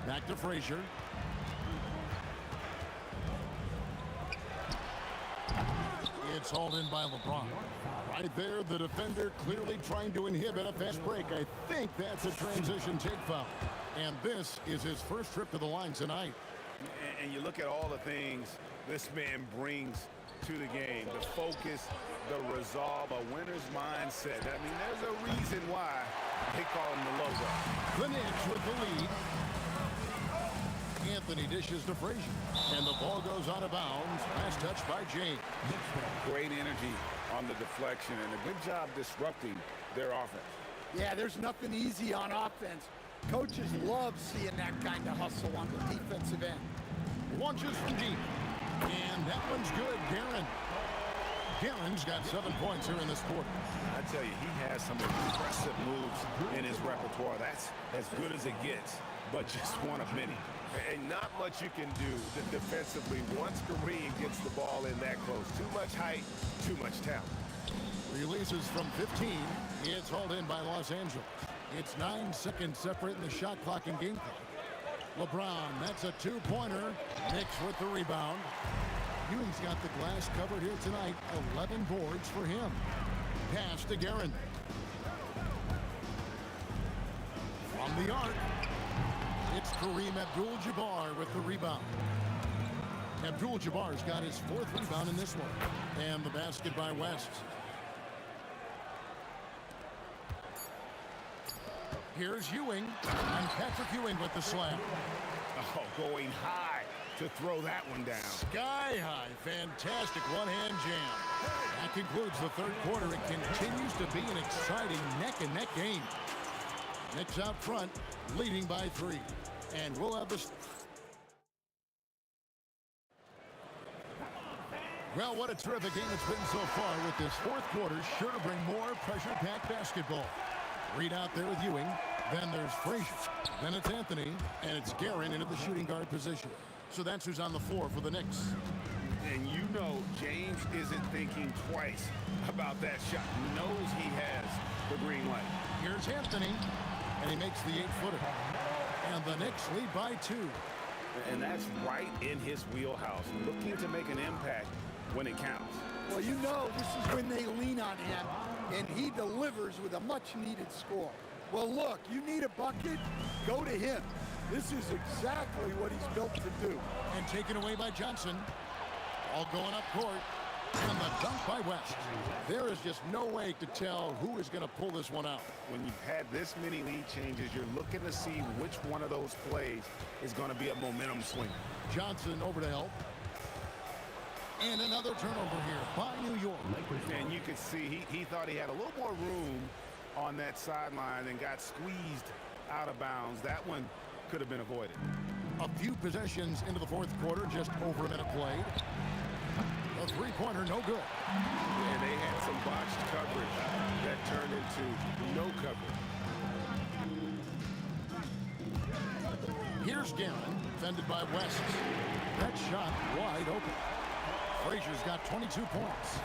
Back to Frazier. It's hauled in by LeBron. Right there, the defender clearly trying to inhibit a fast break. I think that's a transition take foul. And this is his first trip to the line tonight. And you look at all the things this man brings to the game. The focus, the resolve, a winner's mindset. I mean, there's a reason why they call him the logo. The Knicks with the lead. Anthony dishes to Frazier. And the ball goes out of bounds. Last touch by James. Great energy on the deflection and a good job disrupting their offense. Yeah, there's nothing easy on offense. Coaches love seeing that kind of hustle on the defensive end. Launches from deep. And that one's good, Guerin. Guerin's got 7 points here in this quarter. I tell you, he has some impressive moves in his repertoire. That's as good as it gets, but just one of many. And not much you can do defensively once Kareem gets the ball in that close. Too much height, too much talent. Releases from 15. It's hauled in by Los Angeles. It's 9 seconds separating the shot clock and game clock. LeBron, that's a 2-pointer. Knicks with the rebound. Ewing's got the glass covered here tonight. 11 boards for him. Pass to Guerin. From the arc. It's Kareem Abdul-Jabbar with the rebound. Abdul-Jabbar's got his 4th rebound in this one. And the basket by West. Here's Ewing. And Patrick Ewing with the slam. Oh, going high to throw that one down. Sky high, fantastic one-hand jam. That concludes the third quarter. It continues to be an exciting neck-and-neck game. Knicks out front, leading by 3. And we'll have this. Well, what a terrific game it's been so far, with this fourth quarter sure to bring more pressure-packed basketball. Reed out there with Ewing. Then there's Frazier. Then it's Anthony. And it's Guerin into the shooting guard position. So that's who's on the floor for the Knicks. And you know James isn't thinking twice about that shot. He knows he has the green light. Here's Anthony. And he makes the 8-footer. And the Knicks lead by 2. And that's right in his wheelhouse, looking to make an impact when it counts. Well, you know this is when they lean on him, and he delivers with a much-needed score. Well, look, you need a bucket, go to him. This is exactly what he's built to do. And taken away by Johnson. All going up court. And the dunk by West. There is just no way to tell who is going to pull this one out. When you've had this many lead changes, you're looking to see which one of those plays is going to be a momentum swing. Johnson over to help. And another turnover here by New York. And you could see he thought he had a little more room on that sideline and got squeezed out of bounds. That one could have been avoided. A few possessions into the fourth quarter, just over a minute played. A three-pointer, no good. And they had some botched coverage that turned into no coverage. Here's Guerin, defended by West. That shot wide open. Frazier's got 22 points.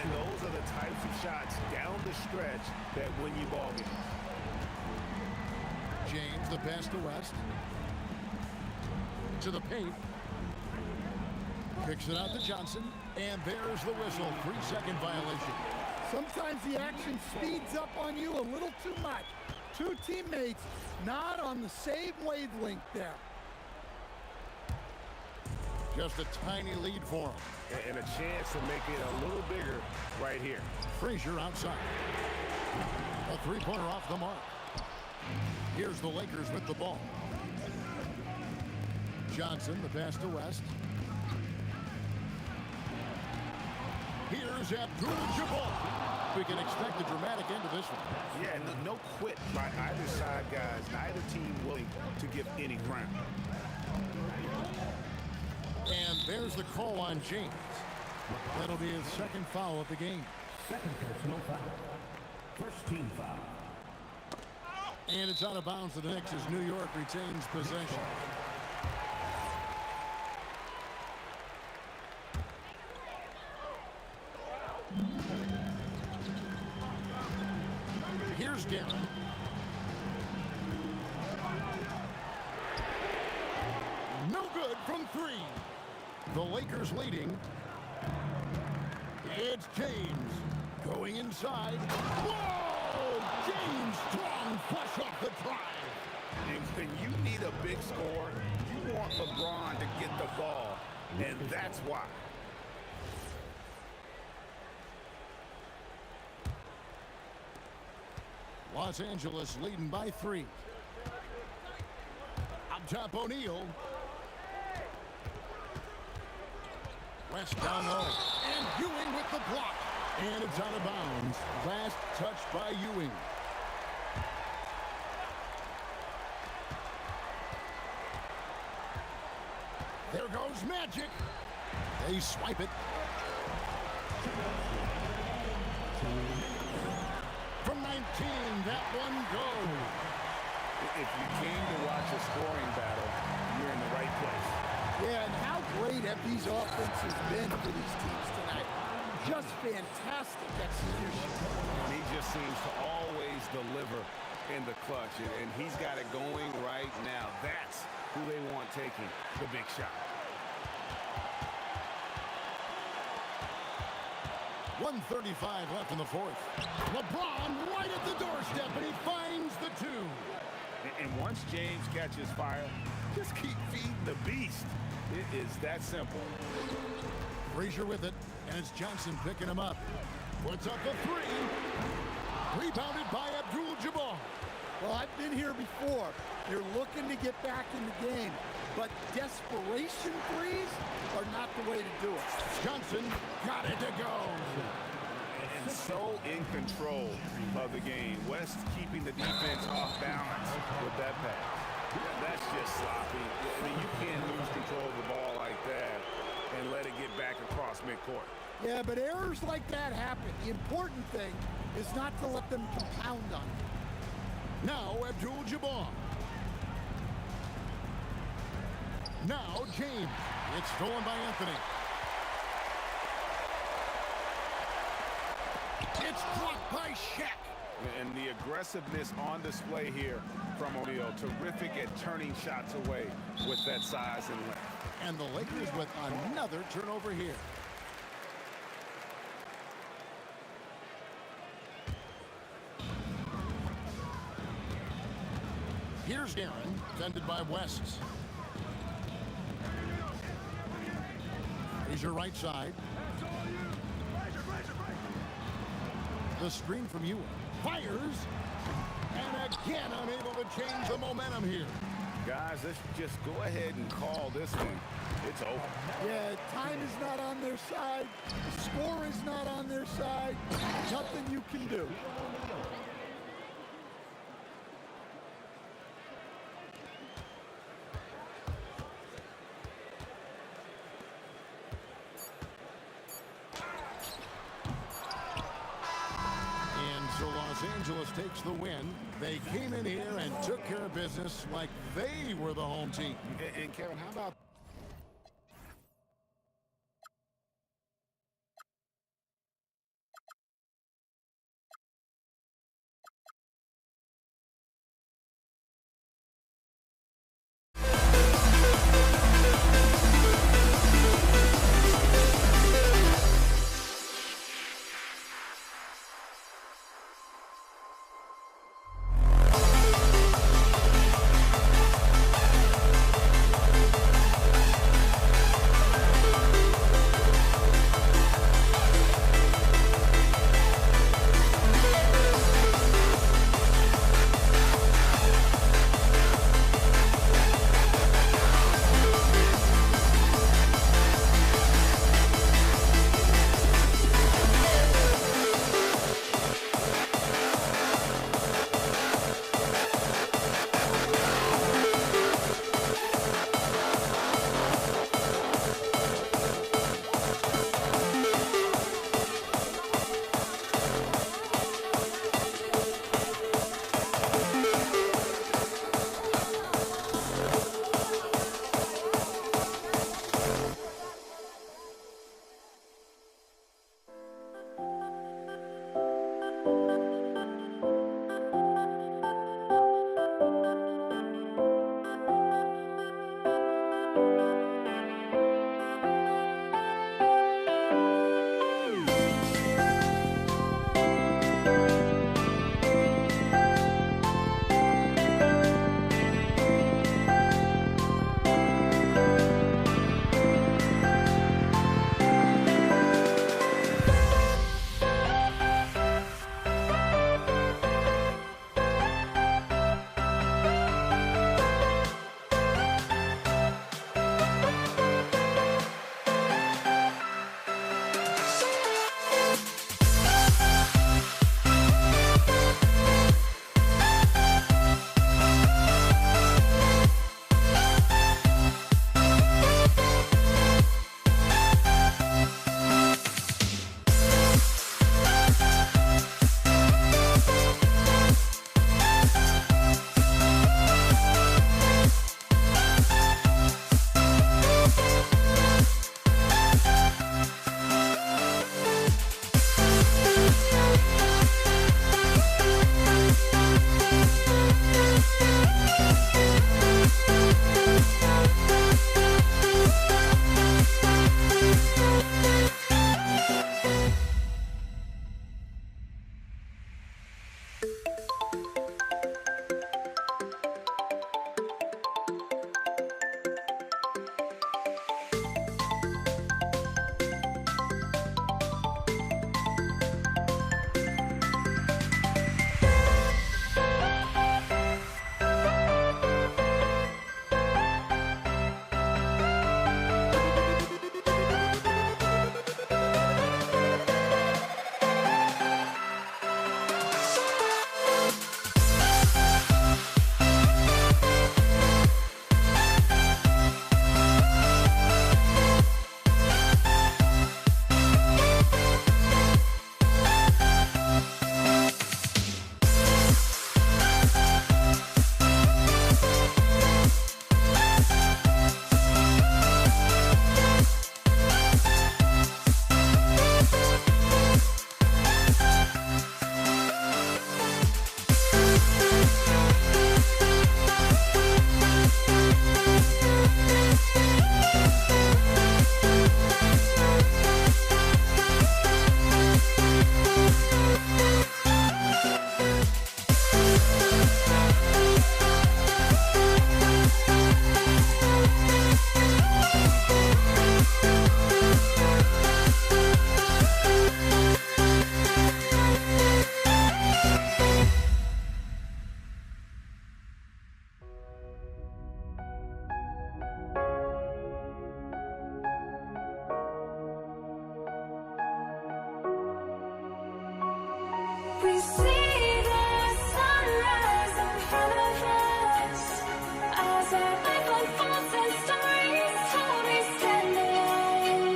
And those are the types of shots down the stretch that win you ball games. James, the pass to West. To the paint. Kicks it out to Johnson. And there's the whistle. 3-second violation. Sometimes the action speeds up on you a little too much. Two teammates not on the same wavelength there. Just a tiny lead for him. And a chance to make it a little bigger right here. Frazier outside. A three-pointer off the mark. Here's the Lakers with the ball. Johnson, the pass to West. Here's Abdul-Jabbar. We can expect a dramatic end to this one. Yeah, no quit by either side, guys. Neither team willing to give any ground. And there's the call on James. That'll be his second foul of the game. Second personal foul. First team foul. And it's out of bounds to the Knicks as New York retains possession. Here's Guerin. No good from 3. The Lakers leading. It's James going inside. Whoa! James strong flush off the drive. And when you need a big score, you want LeBron to get the ball, and that's why. Los Angeles leading by 3. Up top, O'Neal. West down low. And Ewing with the block. And it's out of bounds. Last touch by Ewing. There goes Magic. They swipe it. From 19, that one goes. If you came to watch a scoring battle, you're in the right place. Yeah, and how great have these offenses been for these teams tonight? Just fantastic execution. And he just seems to always deliver in the clutch, and he's got it going right now. That's who they want taking the big shot. 1:35 left in the fourth. LeBron right at the doorstep, and he finds the 2. And once James catches fire, just keep feeding the beast. It is that simple. Frazier with it, and it's Johnson picking him up. Puts up the 3. Rebounded by Abdul-Jabbar. Well, I've been here before. You're looking to get back in the game, but but desperation threes are not the way to do it. Johnson got it to go. And so in control of the game. West keeping the defense off balance with that pass. That's just sloppy. I mean, you can't lose control of the ball like that and let it get back across midcourt. Yeah, but errors like that happen. The important thing is not to let them compound on you. Now Abdul-Jabbar. Now James. It's stolen by Anthony. It's blocked by Shaq. And the aggressiveness on display here from O'Neal. Terrific at turning shots away with that size and length. And the Lakers with another turnover here. Here's Aaron, defended by West. Here's your right side. The screen from Ewing. Fires. And again, unable to change the momentum here. Guys, let's just go ahead and call this one. It's over. Yeah, time is not on their side. The score is not on their side. Nothing you can do. So Los Angeles takes the win. They came in here and took care of business like they were the home team. And Kevin, how about We see the sunrise in front of us as our life unfolds and stories told. We stand alone.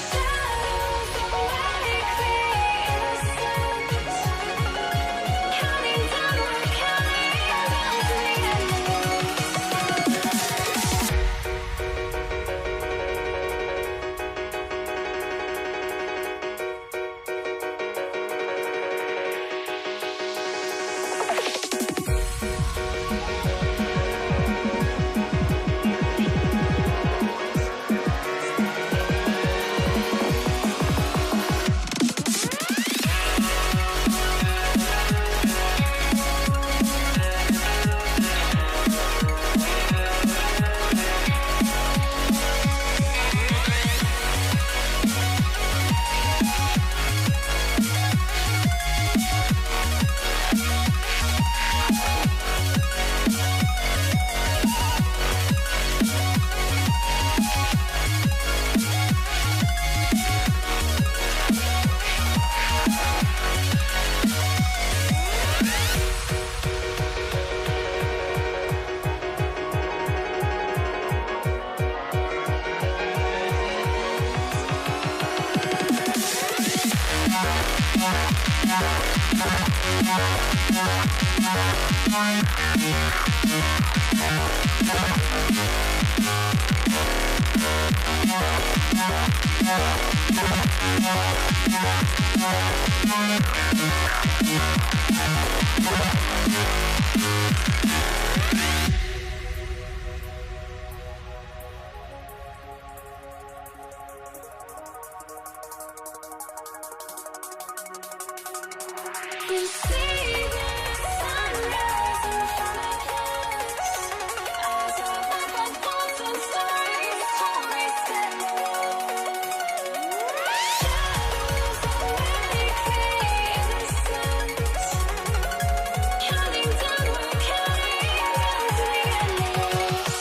Shadows awake the innocent, counting down, we're counting down to the endless. We see the sunrise in front of us as our life unfolds and stories told. We stand alone. Shadows awake the innocent, counting down, we're counting down to the endless.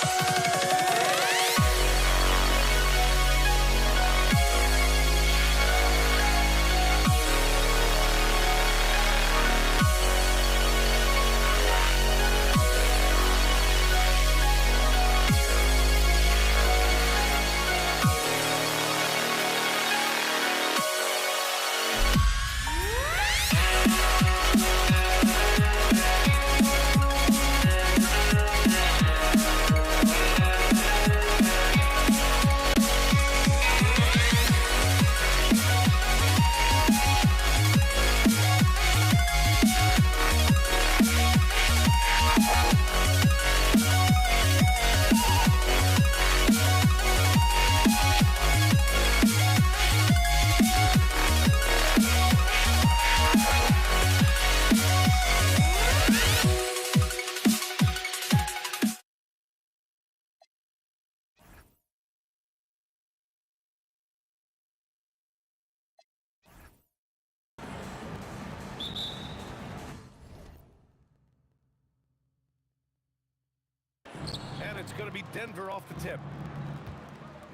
And it's going to be Denver off the tip.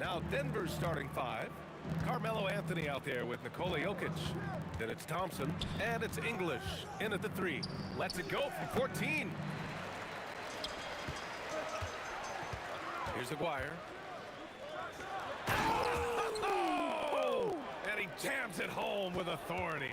Now Denver's starting five. Carmelo Anthony out there with Nikola Jokic. Then it's Thompson, and it's English in at the 3. Lets it go from 14. Here's Aguirre. Oh! And he jams it home with authority.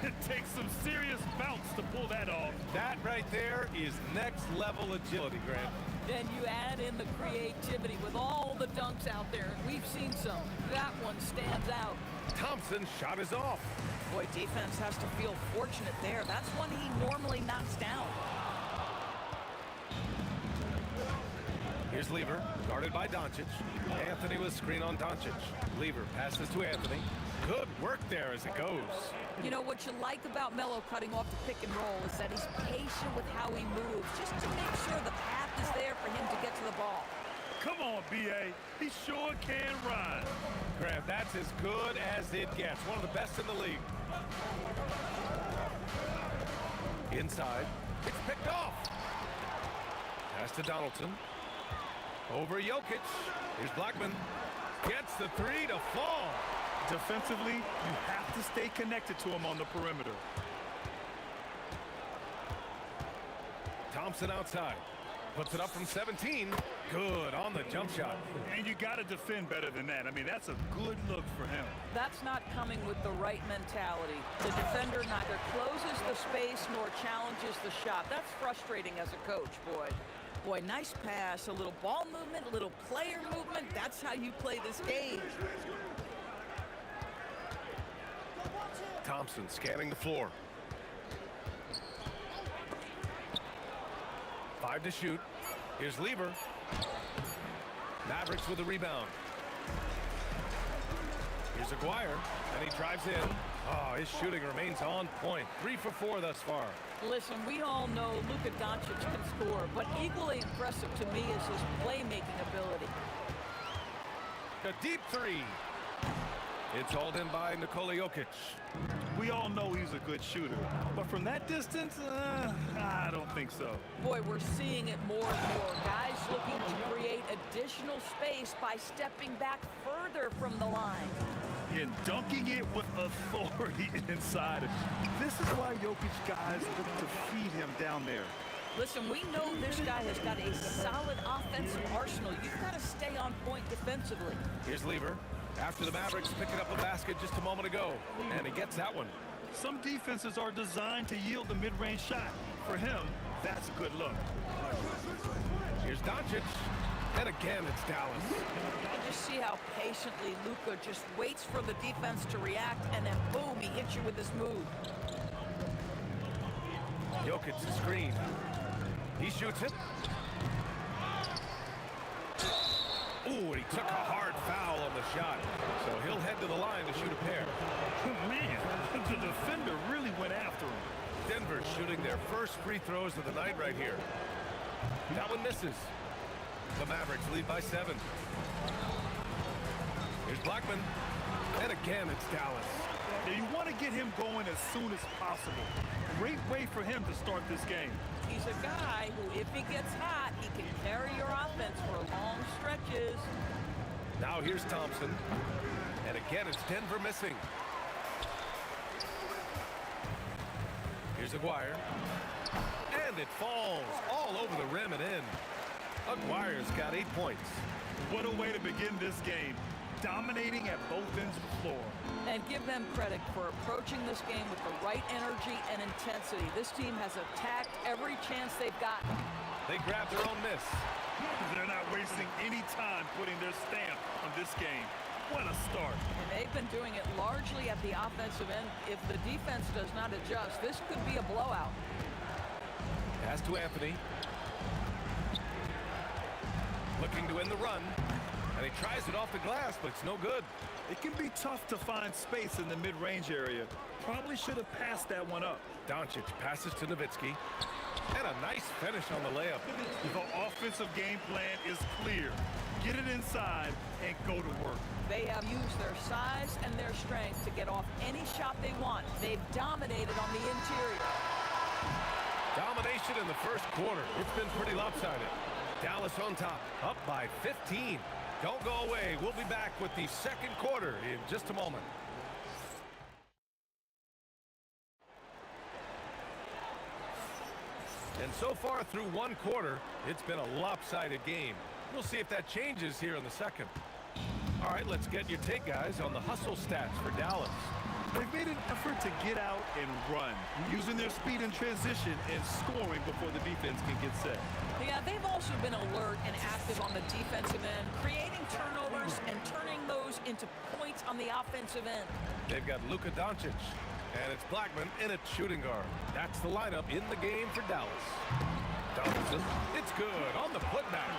It takes some serious bounce to pull that off. That right there is next level agility, Grant. Then you add in the creativity with all the dunks out there, and we've seen some. That one stands out. Thompson's shot is off. Boy, defense has to feel fortunate there. That's one he normally knocks down. Here's Lever, guarded by Doncic. Anthony with screen on Doncic. Lever passes to Anthony. Good work there as it goes. You know, what you like about Melo cutting off the pick and roll is that he's patient with how he moves, just to make sure the path is there for him to get to the ball. Come on, B.A. He sure can run. Grant, that's as good as it gets. One of the best in the league. Inside. It's picked off. Pass to Donaldson. Over Jokic. Here's Blackman. Gets the 3 to fall. Defensively, you have to stay connected to him on the perimeter. Thompson outside. Puts it up from 17. Good on the jump shot. And you got to defend better than that. I mean, that's a good look for him. That's not coming with the right mentality. The defender neither closes the space nor challenges the shot. That's frustrating as a coach, boy. Boy, nice pass, a little ball movement, a little player movement. That's how you play this game. Thompson scanning the floor. 5 to shoot. Here's Lieber. Mavericks with a rebound. Here's Aguirre, and he drives in. Oh, his shooting remains on point. 3 for 4 thus far. Listen, we all know Luka Doncic can score, but equally impressive to me is his playmaking ability. A deep 3. It's hauled in by Nikola Jokic. We all know he's a good shooter, but from that distance, I don't think so. Boy, we're seeing it more and more. Guys looking to create additional space by stepping back further from the line. And dunking it with authority inside. This is why Jokic guys look to feed him down there. Listen, we know this guy has got a solid offensive arsenal. You've got to stay on point defensively. Here's Lieber. After the Mavericks picking up a basket just a moment ago. And he gets that one. Some defenses are designed to yield the mid-range shot. For him, that's a good look. Here's Doncic. And again, it's Dallas. You just see how patiently Luka just waits for the defense to react, and then boom, he hits you with this move. Jokic's screen. He shoots it. Ooh, he took a hard foul on the shot. So he'll head to the line to shoot a pair. Man, the defender really went after him. Denver shooting their first free throws of the night right here. That one misses. The Mavericks lead by 7. Here's Blackman. And again, it's Dallas. Now you want to get him going as soon as possible. Great way for him to start this game. He's a guy who, if he gets hot, he can carry your offense for long stretches. Now here's Thompson. And again, it's Denver missing. Here's Aguirre. And it falls all over the rim and in. Aguirre's got 8 points. What a way to begin this game. Dominating at both ends of the floor. And give them credit for approaching this game with the right energy and intensity. This team has attacked every chance they've gotten. They grabbed their own miss. They're not wasting any time putting their stamp on this game. What a start. And they've been doing it largely at the offensive end. If the defense does not adjust, this could be a blowout. Pass to Anthony. Looking to end the run. And he tries it off the glass, but it's no good. It can be tough to find space in the mid-range area. Probably should have passed that one up. Doncic passes to Nowitzki. And a nice finish on the layup. The offensive game plan is clear. Get it inside and go to work. They have used their size and their strength to get off any shot they want. They've dominated on the interior. Domination in the first quarter. It's been pretty lopsided. Dallas on top, up by 15. Don't go away. We'll be back with the second quarter in just a moment. And so far through one quarter, it's been a lopsided game. We'll see if that changes here in the second. All right, let's get your take, guys, on the hustle stats for Dallas. They've made an effort to get out and run, using their speed in transition and scoring before the defense can get set. Yeah, they've also been alert and active on the defensive end, creating turnovers and turning those into points on the offensive end. They've got Luka Doncic, and it's Blackman in at shooting guard. That's the lineup in the game for Dallas. Donaldson, it's good on the putback.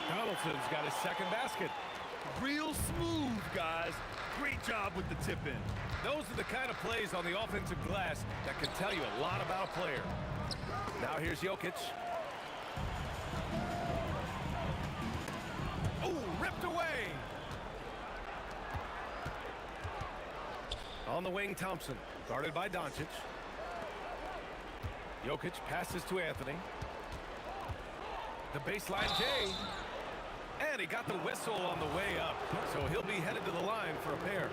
Donaldson's got his second basket. Real smooth, guys. Great job with the tip in. Those are the kind of plays on the offensive glass that can tell you a lot about a player. Now here's Jokic. Oh, ripped away. On the wing, Thompson, guarded by Doncic. Jokic passes to Anthony. The baseline J. And he got the whistle on the way up, so he'll be headed to the line for a pair.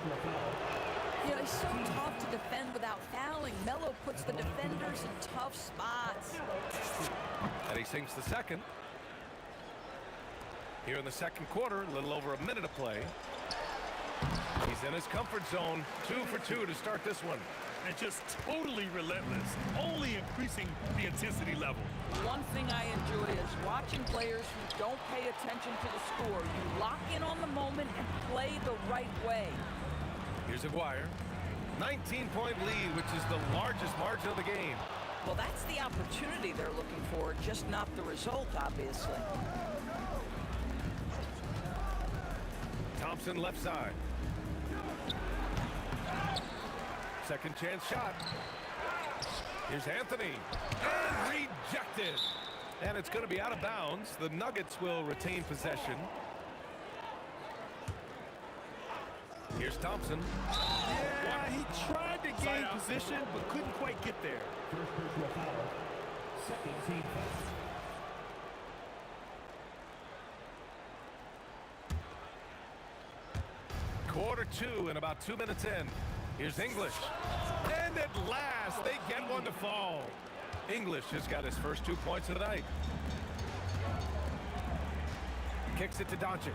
You know, it's so tough to defend without fouling. Melo puts the defenders in tough spots. And he sinks the second. Here in the second quarter, a little over a minute of play. He's in his comfort zone. 2 for 2 to start this one. And just totally relentless, only increasing the intensity level. One thing I enjoy is watching players who don't pay attention to the score. You lock in on the moment and play the right way. Here's Aguirre. 19-point lead, which is the largest margin of the game. Well, that's the opportunity they're looking for, just not the result, obviously. Thompson left side. Second chance shot. Here's Anthony. And rejected. And it's going to be out of bounds. The Nuggets will retain possession. Here's Thompson. Yeah, he tried to gain position, but couldn't quite get there. First personal foul. Second team foul. Quarter 2 and about 2 minutes in. Here's English. And at last, they get one to fall. English has got his first 2 points of the night. Kicks it to Doncic.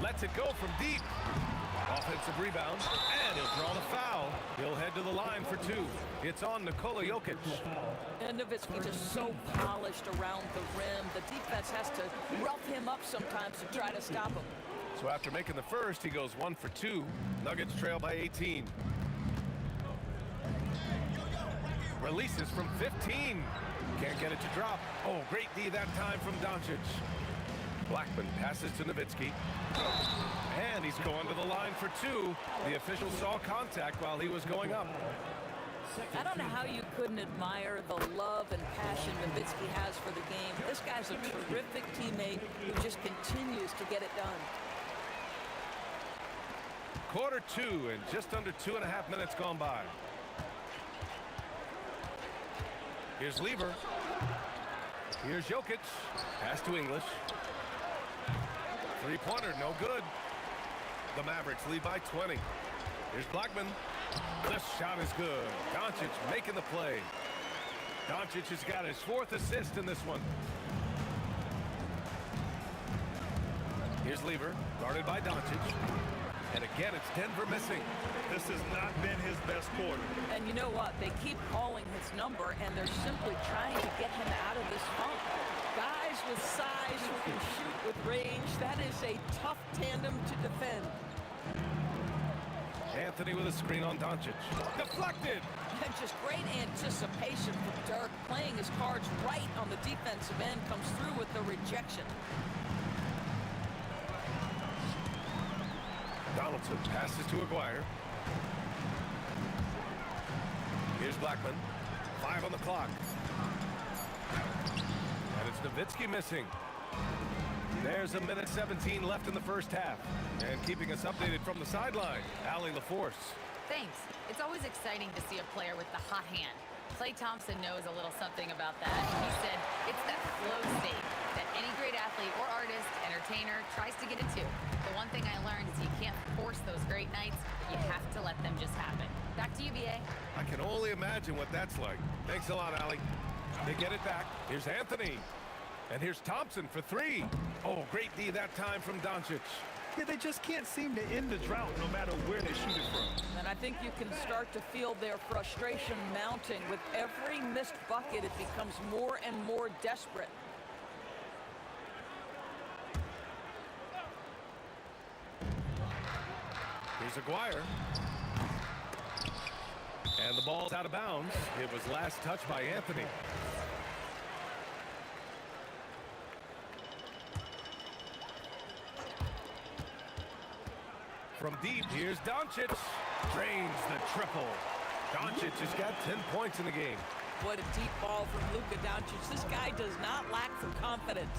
Lets it go from deep. Offensive rebound. And he'll draw the foul. He'll head to the line for 2. It's on Nikola Jokic. And Nowitzki just so polished around the rim. The defense has to rough him up sometimes to try to stop him. So after making the first, he goes 1 for 2. Nuggets trail by 18. Releases from 15. Can't get it to drop. Oh, great D that time from Doncic. Blackman passes to Nowitzki. And he's going to the line for 2. The official saw contact while he was going up. I don't know how you couldn't admire the love and passion Nowitzki has for the game. This guy's a terrific teammate who just continues to get it done. Quarter 2 and just under 2.5 minutes gone by. Here's Lever. Here's Jokic. Pass to English. Three-pointer, no good. The Mavericks lead by 20. Here's Blackman. This shot is good. Doncic making the play. Doncic has got his 4th assist in this one. Here's Lever, guarded by Doncic. And again, it's Denver missing. This has not been his best quarter. And you know what? They keep calling his number, and they're simply trying to get him out of this funk. Guys with size who can shoot with range, that is a tough tandem to defend. Anthony with a screen on Doncic. Deflected! And just great anticipation from Dirk, playing his cards right on the defensive end, comes through with the rejection. Donaldson passes to Aguirre. Here's Blackman. 5 on the clock. And it's Nowitzki missing. There's a minute 17 left in the first half. And keeping us updated from the sideline, Allie LaForce. Thanks. It's always exciting to see a player with the hot hand. Klay Thompson knows a little something about that. He said it's that flow state that any great athlete or artist, entertainer, tries to get into. The one thing I learned is you can't force those great nights. You have to let them just happen. Back to you, BA. I can only imagine what that's like. Thanks a lot, Allie. They get it back. Here's Anthony. And here's Thompson for 3. Oh, great D that time from Doncic. Yeah, they just can't seem to end the drought no matter where they shoot it from. And I think you can start to feel their frustration mounting. With every missed bucket, it becomes more and more desperate. Here's Aguirre. And the ball's out of bounds. It was last touched by Anthony. From deep, here's Doncic. Drains the triple. Doncic has got 10 points in the game. What a deep ball from Luka Doncic. This guy does not lack for confidence.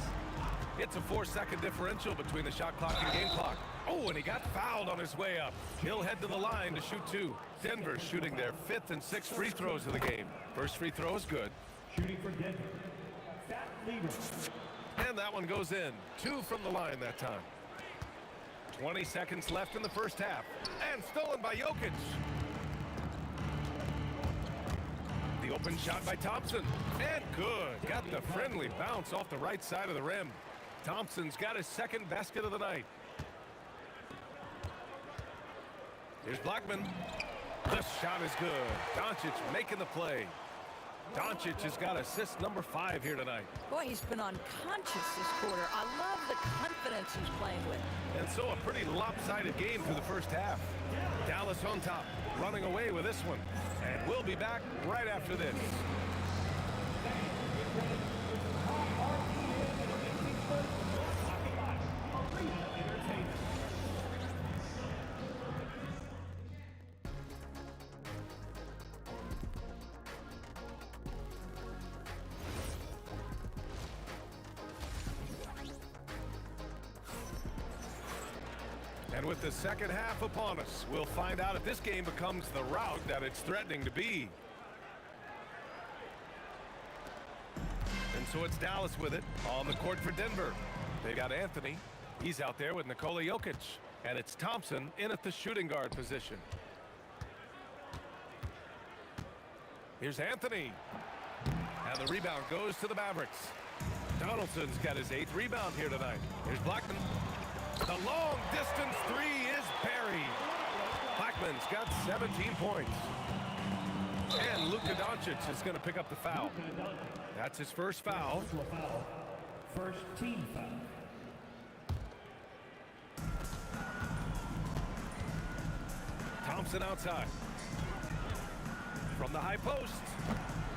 It's a 4-second differential between the shot clock and game clock. Oh, and he got fouled on his way up. He'll head to the line to shoot 2. Denver's shooting their 5th and 6th free throws of the game. First free throw is good. Shooting for Denver. Fat Lever. And that one goes in. 2 from the line that time. 20 seconds left in the first half. And stolen by Jokic. The open shot by Thompson. And good. Got the friendly bounce off the right side of the rim. Thompson's got his second basket of the night. Here's Blackman. The shot is good. Doncic making the play. Doncic has got assist number 5 here tonight. Boy, he's been unconscious this quarter. I love the confidence he's playing with. And so a pretty lopsided game through the first half. Dallas on top, running away with this one. And we'll be back right after this. And with the second half upon us, we'll find out if this game becomes the rout that it's threatening to be. And so it's Dallas with it on the court for Denver. They got Anthony. He's out there with Nikola Jokic. And it's Thompson in at the shooting guard position. Here's Anthony. And the rebound goes to the Mavericks. Donaldson's got his 8th rebound here tonight. Here's Blackman. The long distance 3 is buried. Blackman's got 17 points. And Luka Doncic is going to pick up the foul. That's his first foul. First team foul. Thompson outside. From the high post.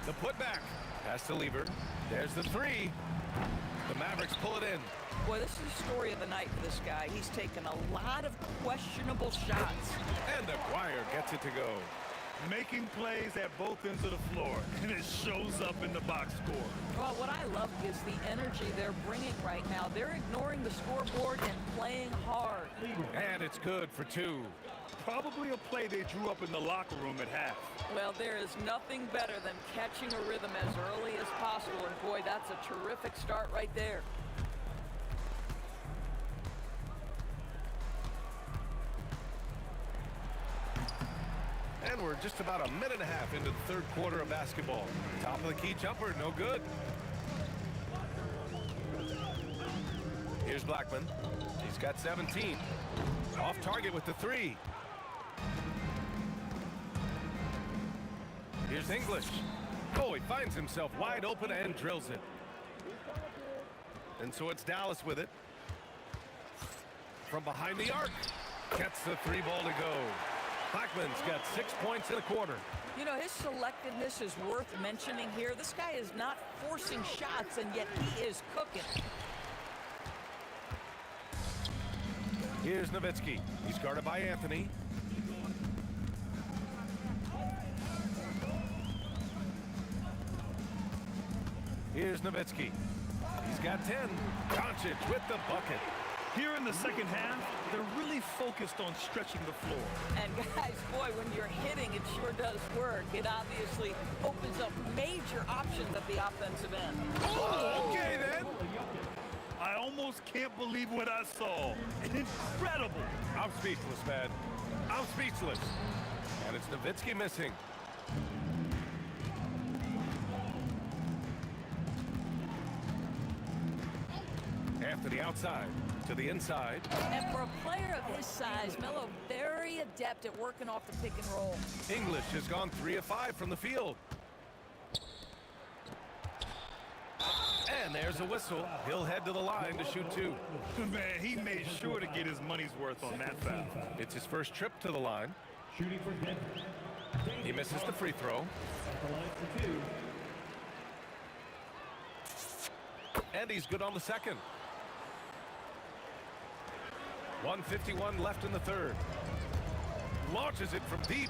The putback. Has to Lever. There's the 3. The Mavericks pull it in. Boy, this is the story of the night for this guy. He's taken a lot of questionable shots. And Aguirre gets it to go. Making plays at both ends of the floor, and it shows up in the box score. Well, what I love is the energy they're bringing right now. They're ignoring the scoreboard and playing hard. And it's good for 2. Probably a play they drew up in the locker room at half. Well, there is nothing better than catching a rhythm as early as possible, and boy, that's a terrific start right there. And we're just about a minute and a half into the third quarter of basketball. Top of the key jumper, no good. Here's Blackman. He's got 17. Off target with the 3. Here's English. Oh, he finds himself wide open and drills it. And so it's Dallas with it. From behind the arc. Gets the 3 ball to go. Blackman's got 6 points in a quarter. You know, his selectiveness is worth mentioning here. This guy is not forcing shots, and yet he is cooking. Here's Nowitzki. He's guarded by Anthony. Here's Nowitzki. He's got 10. Doncic with the bucket. Here in the second half, they're really focused on stretching the floor. And guys, boy, when you're hitting, it sure does work. It obviously opens up major options at the offensive end. Oh, okay then. I almost can't believe what I saw. Incredible. I'm speechless, man. I'm speechless. And it's Nowitzki missing. Anthony outside to the inside. And for a player of his size, Melo very adept at working off the pick and roll. English has gone 3 of 5 from the field. And there's a whistle. He'll head to the line to shoot 2. Man, he made sure to get his money's worth on that foul. It's his first trip to the line. Shooting for Denver. He misses the free throw. At the line for 2. And he's good on the second. 1:51 left in the third. Launches it from deep.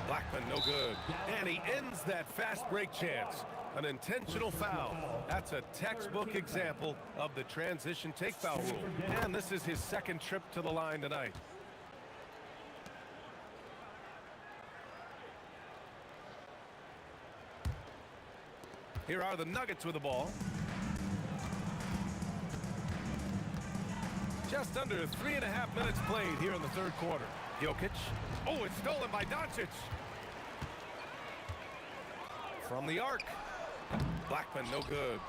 Blackman no good. And he ends that fast break chance. An intentional foul. That's a textbook example of the transition take foul rule. And this is his second trip to the line tonight. Here are the Nuggets with the ball. Just under 3.5 minutes played here in the third quarter. Jokic. Oh, it's stolen by Doncic. From the arc. Blackman, no good.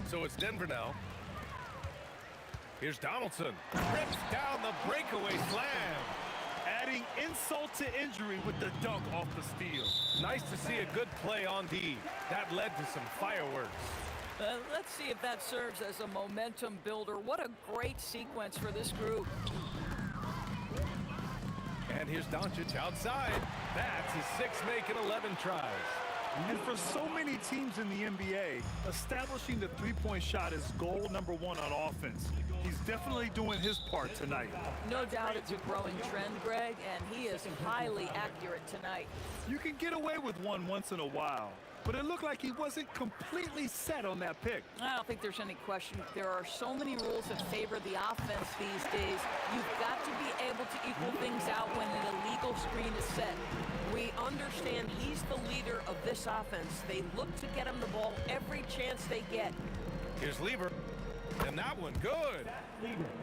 So it's Denver now. Here's Donaldson. Rips down the breakaway slam. Adding insult to injury with the dunk off the steal. Nice to see a good play on D. That led to some fireworks. Let's see if that serves as a momentum builder. What a great sequence for this group. And here's Doncic outside. That's his 6th make in 11 tries. And for so many teams in the NBA, establishing the three-point shot is goal number 1 on offense. He's definitely doing his part tonight. No doubt it's a growing trend, Greg, and he is highly accurate tonight. You can get away with one once in a while, but it looked like he wasn't completely set on that pick. I don't think there's any question. There are so many rules that favor the offense these days. You've got to be able to equal things out when an illegal screen is set. We understand he's the leader of this offense. They look to get him the ball every chance they get. Here's Lever. And that one, good.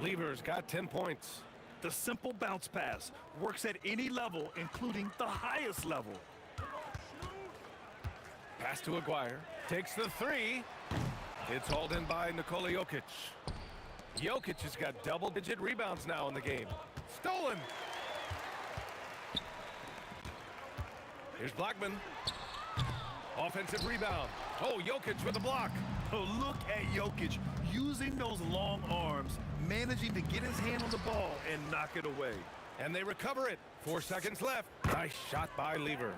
Lever's got 10 points. The simple bounce pass works at any level, including the highest level. Pass to Aguirre. Takes the 3. It's hauled in by Nikola Jokic. Jokic has got double-digit rebounds now in the game. Stolen. Here's Blackman. Offensive rebound. Oh, Jokic with a block. Oh, look at Jokic using those long arms, managing to get his hand on the ball and knock it away. And they recover it. 4 seconds left. Nice shot by Lever.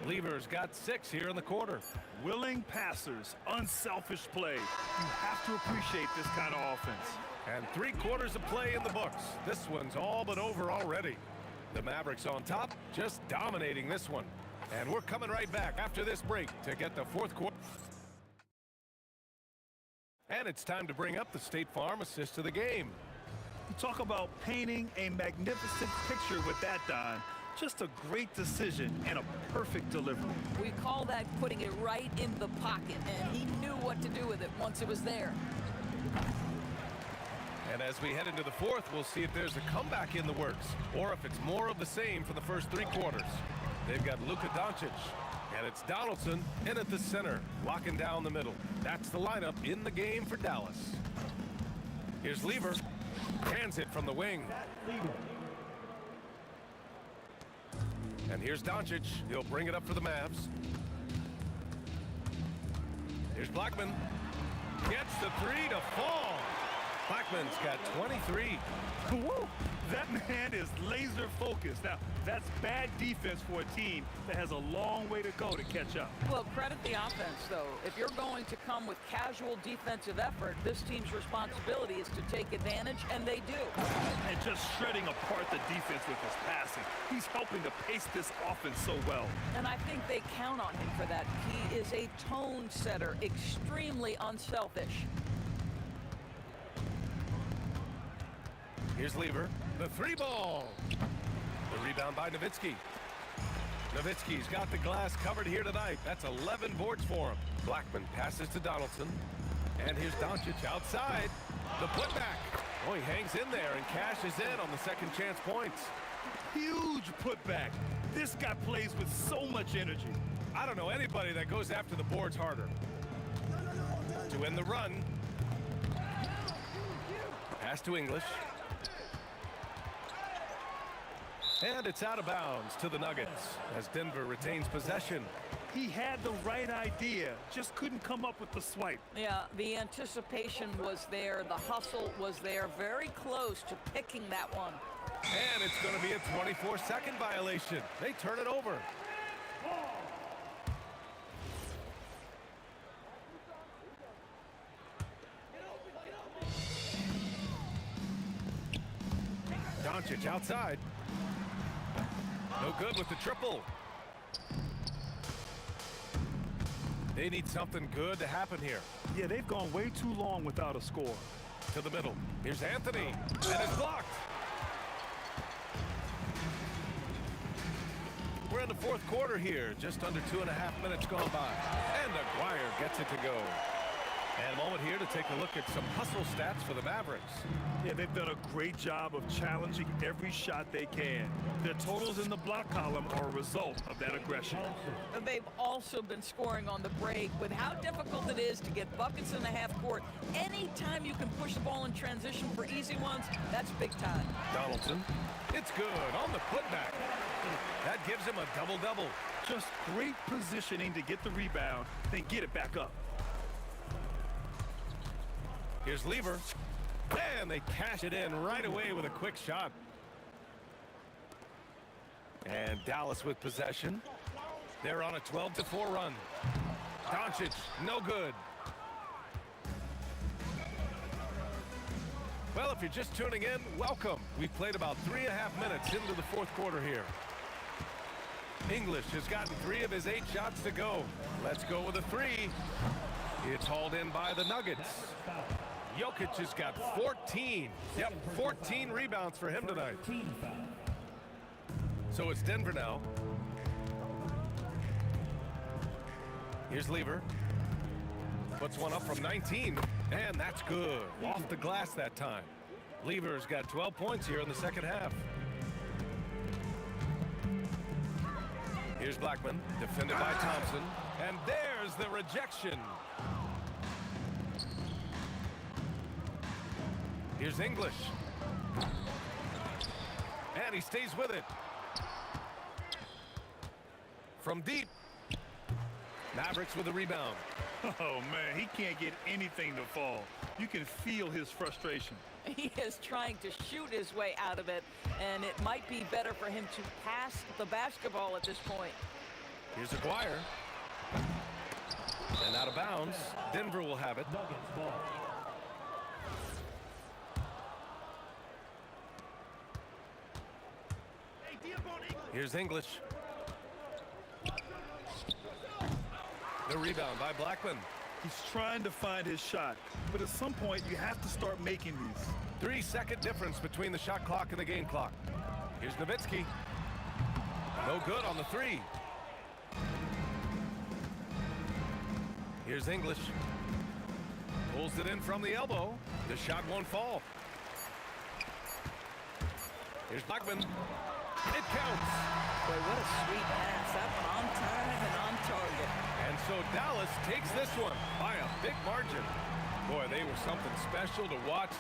Lever's got 6 here in the quarter. Willing passers, unselfish play. You have to appreciate this kind of offense. And 3 quarters of play in the books. This one's all but over already. The Mavericks on top, just dominating this one. And we're coming right back after this break to get the 4th quarter. And it's time to bring up the State Farm assist of the game. You talk about painting a magnificent picture with that, Don. Just a great decision and a perfect delivery. We call that putting it right in the pocket, and he knew what to do with it once it was there. And as we head into the 4th, we'll see if there's a comeback in the works or if it's more of the same for the first 3 quarters. They've got Luka Doncic, and it's Donaldson in at the center, locking down the middle. That's the lineup in the game for Dallas. Here's Lever. Hands it from the wing. And here's Doncic. He'll bring it up for the Mavs. Here's Blackman. Gets the 3 to fall. Blackman's got 23. Woo! That man is laser focused. Now, that's bad defense for a team that has a long way to go to catch up. Well, credit the offense, though. If you're going to come with casual defensive effort, this team's responsibility is to take advantage, and they do. And just shredding apart the defense with his passing. He's helping to pace this offense so well. And I think they count on him for that. He is a tone setter, extremely unselfish. Here's Lever. The 3 ball. The rebound by Nowitzki. Nowitzki's got the glass covered here tonight. That's 11 boards for him. Blackman passes to Donaldson. And here's Doncic outside. The putback. Oh, he hangs in there and cashes in on the second chance points. Huge putback. This guy plays with so much energy. I don't know anybody that goes after the boards harder. To end the run. Pass to English. And it's out of bounds to the Nuggets as Denver retains possession. He had the right idea, just couldn't come up with the swipe. Yeah, the anticipation was there, the hustle was there, very close to picking that one. And it's going to be a 24-second violation. They turn it over. Doncic outside. No good with the triple. They need something good to happen here. Yeah, they've gone way too long without a score. To the middle. Here's Anthony. And it's blocked. We're in the 4th quarter here. Just under 2.5 minutes gone by. And Aguirre gets it to go. And a moment here to take a look at some hustle stats for the Mavericks. Yeah, they've done a great job of challenging every shot they can. Their totals in the block column are a result of that aggression. They've also been scoring on the break. With how difficult it is to get buckets in the half court, anytime you can push the ball in transition for easy ones, that's big time. Donaldson, it's good on the putback. That gives him a double-double. Just great positioning to get the rebound, then get it back up. Here's Lever. And they cash it in right away with a quick shot. And Dallas with possession. They're on a 12-4 run. Doncic, no good. Well, if you're just tuning in, welcome. We've played about 3.5 minutes into the fourth quarter here. English has gotten 3 of his 8 shots to go. Let's go with a 3. It's hauled in by the Nuggets. Jokic has got 14. Yep, 14 rebounds for him tonight. So it's Denver now. Here's Lever. Puts one up from 19, and that's good. Off the glass that time. Lever's got 12 points here in the second half. Here's Blackman, defended by Thompson, and there's the rejection. Here's English. And he stays with it. From deep. Mavericks with a rebound. Oh, man, he can't get anything to fall. You can feel his frustration. He is trying to shoot his way out of it, and it might be better for him to pass the basketball at this point. Here's Aguirre. And out of bounds. Denver will have it. Here's English. The rebound by Blackman. He's trying to find his shot, but at some point you have to start making these. 3-second difference between the shot clock and the game clock. Here's Nowitzki. No good on the 3. Here's English. Pulls it in from the elbow. The shot won't fall. Here's Blackman. It counts. Boy, what a sweet pass. That one on time and on target. And so Dallas takes this one by a big margin. Boy, they were something special to watch.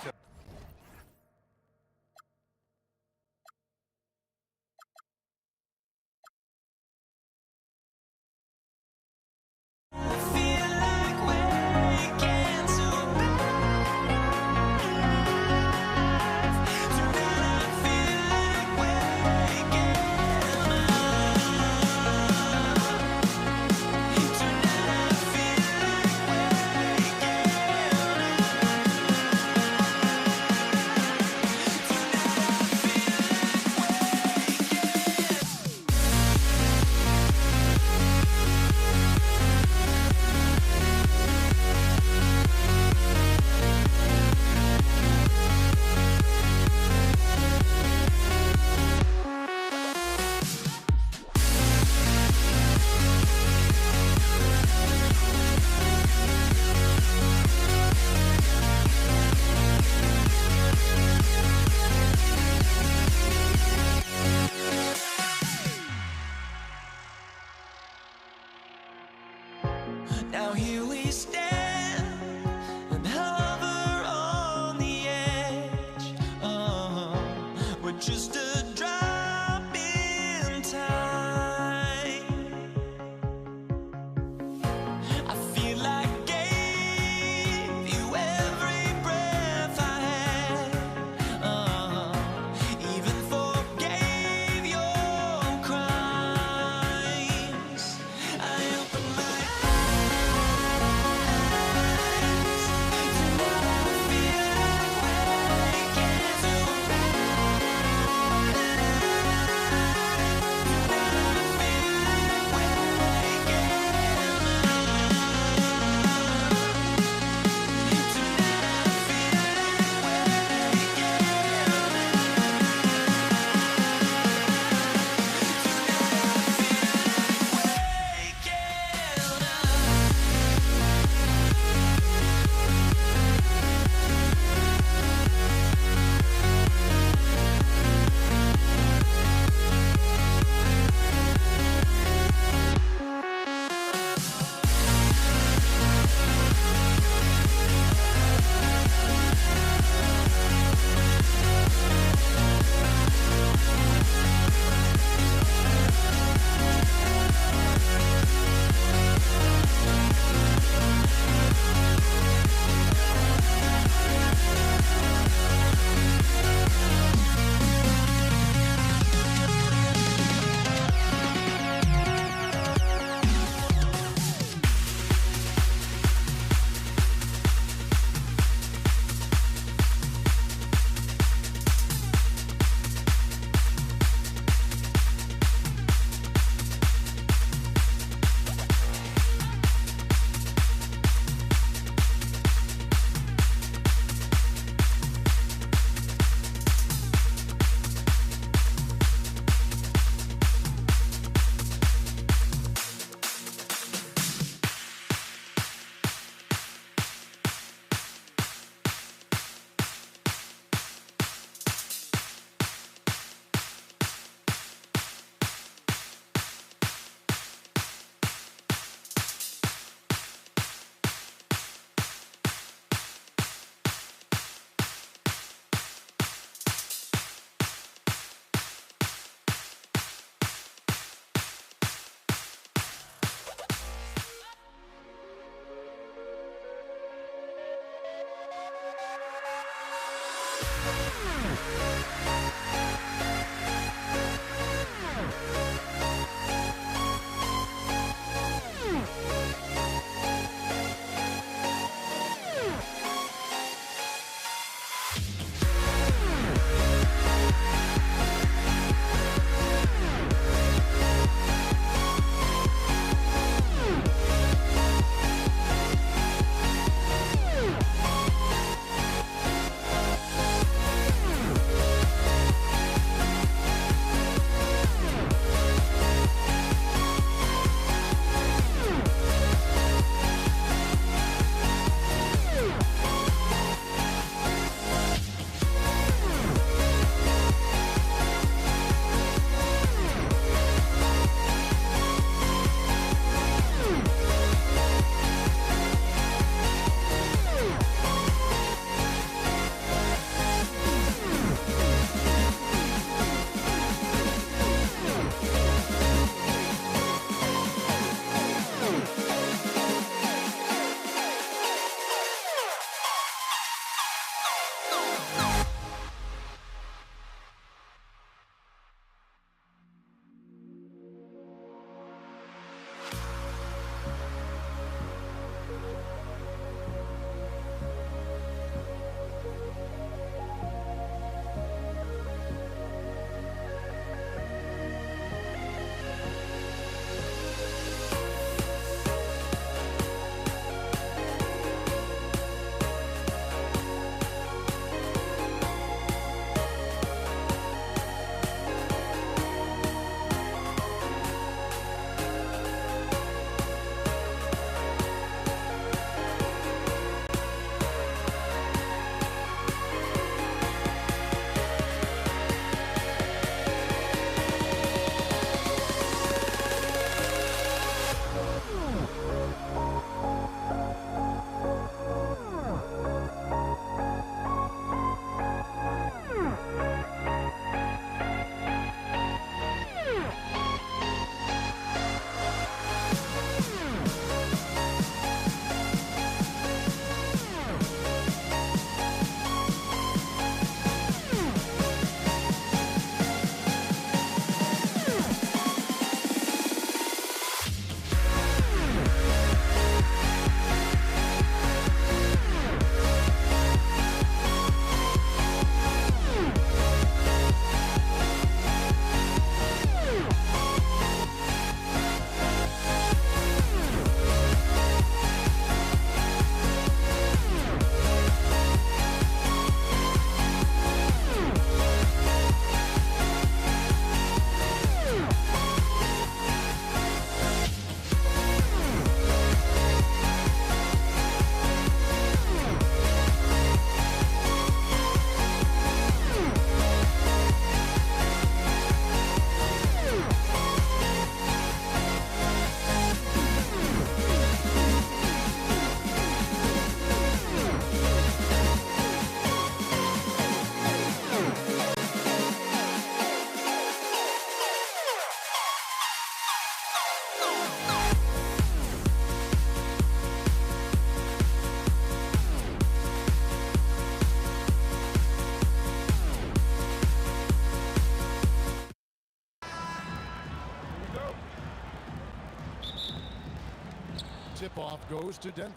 Tip-off goes to Denver.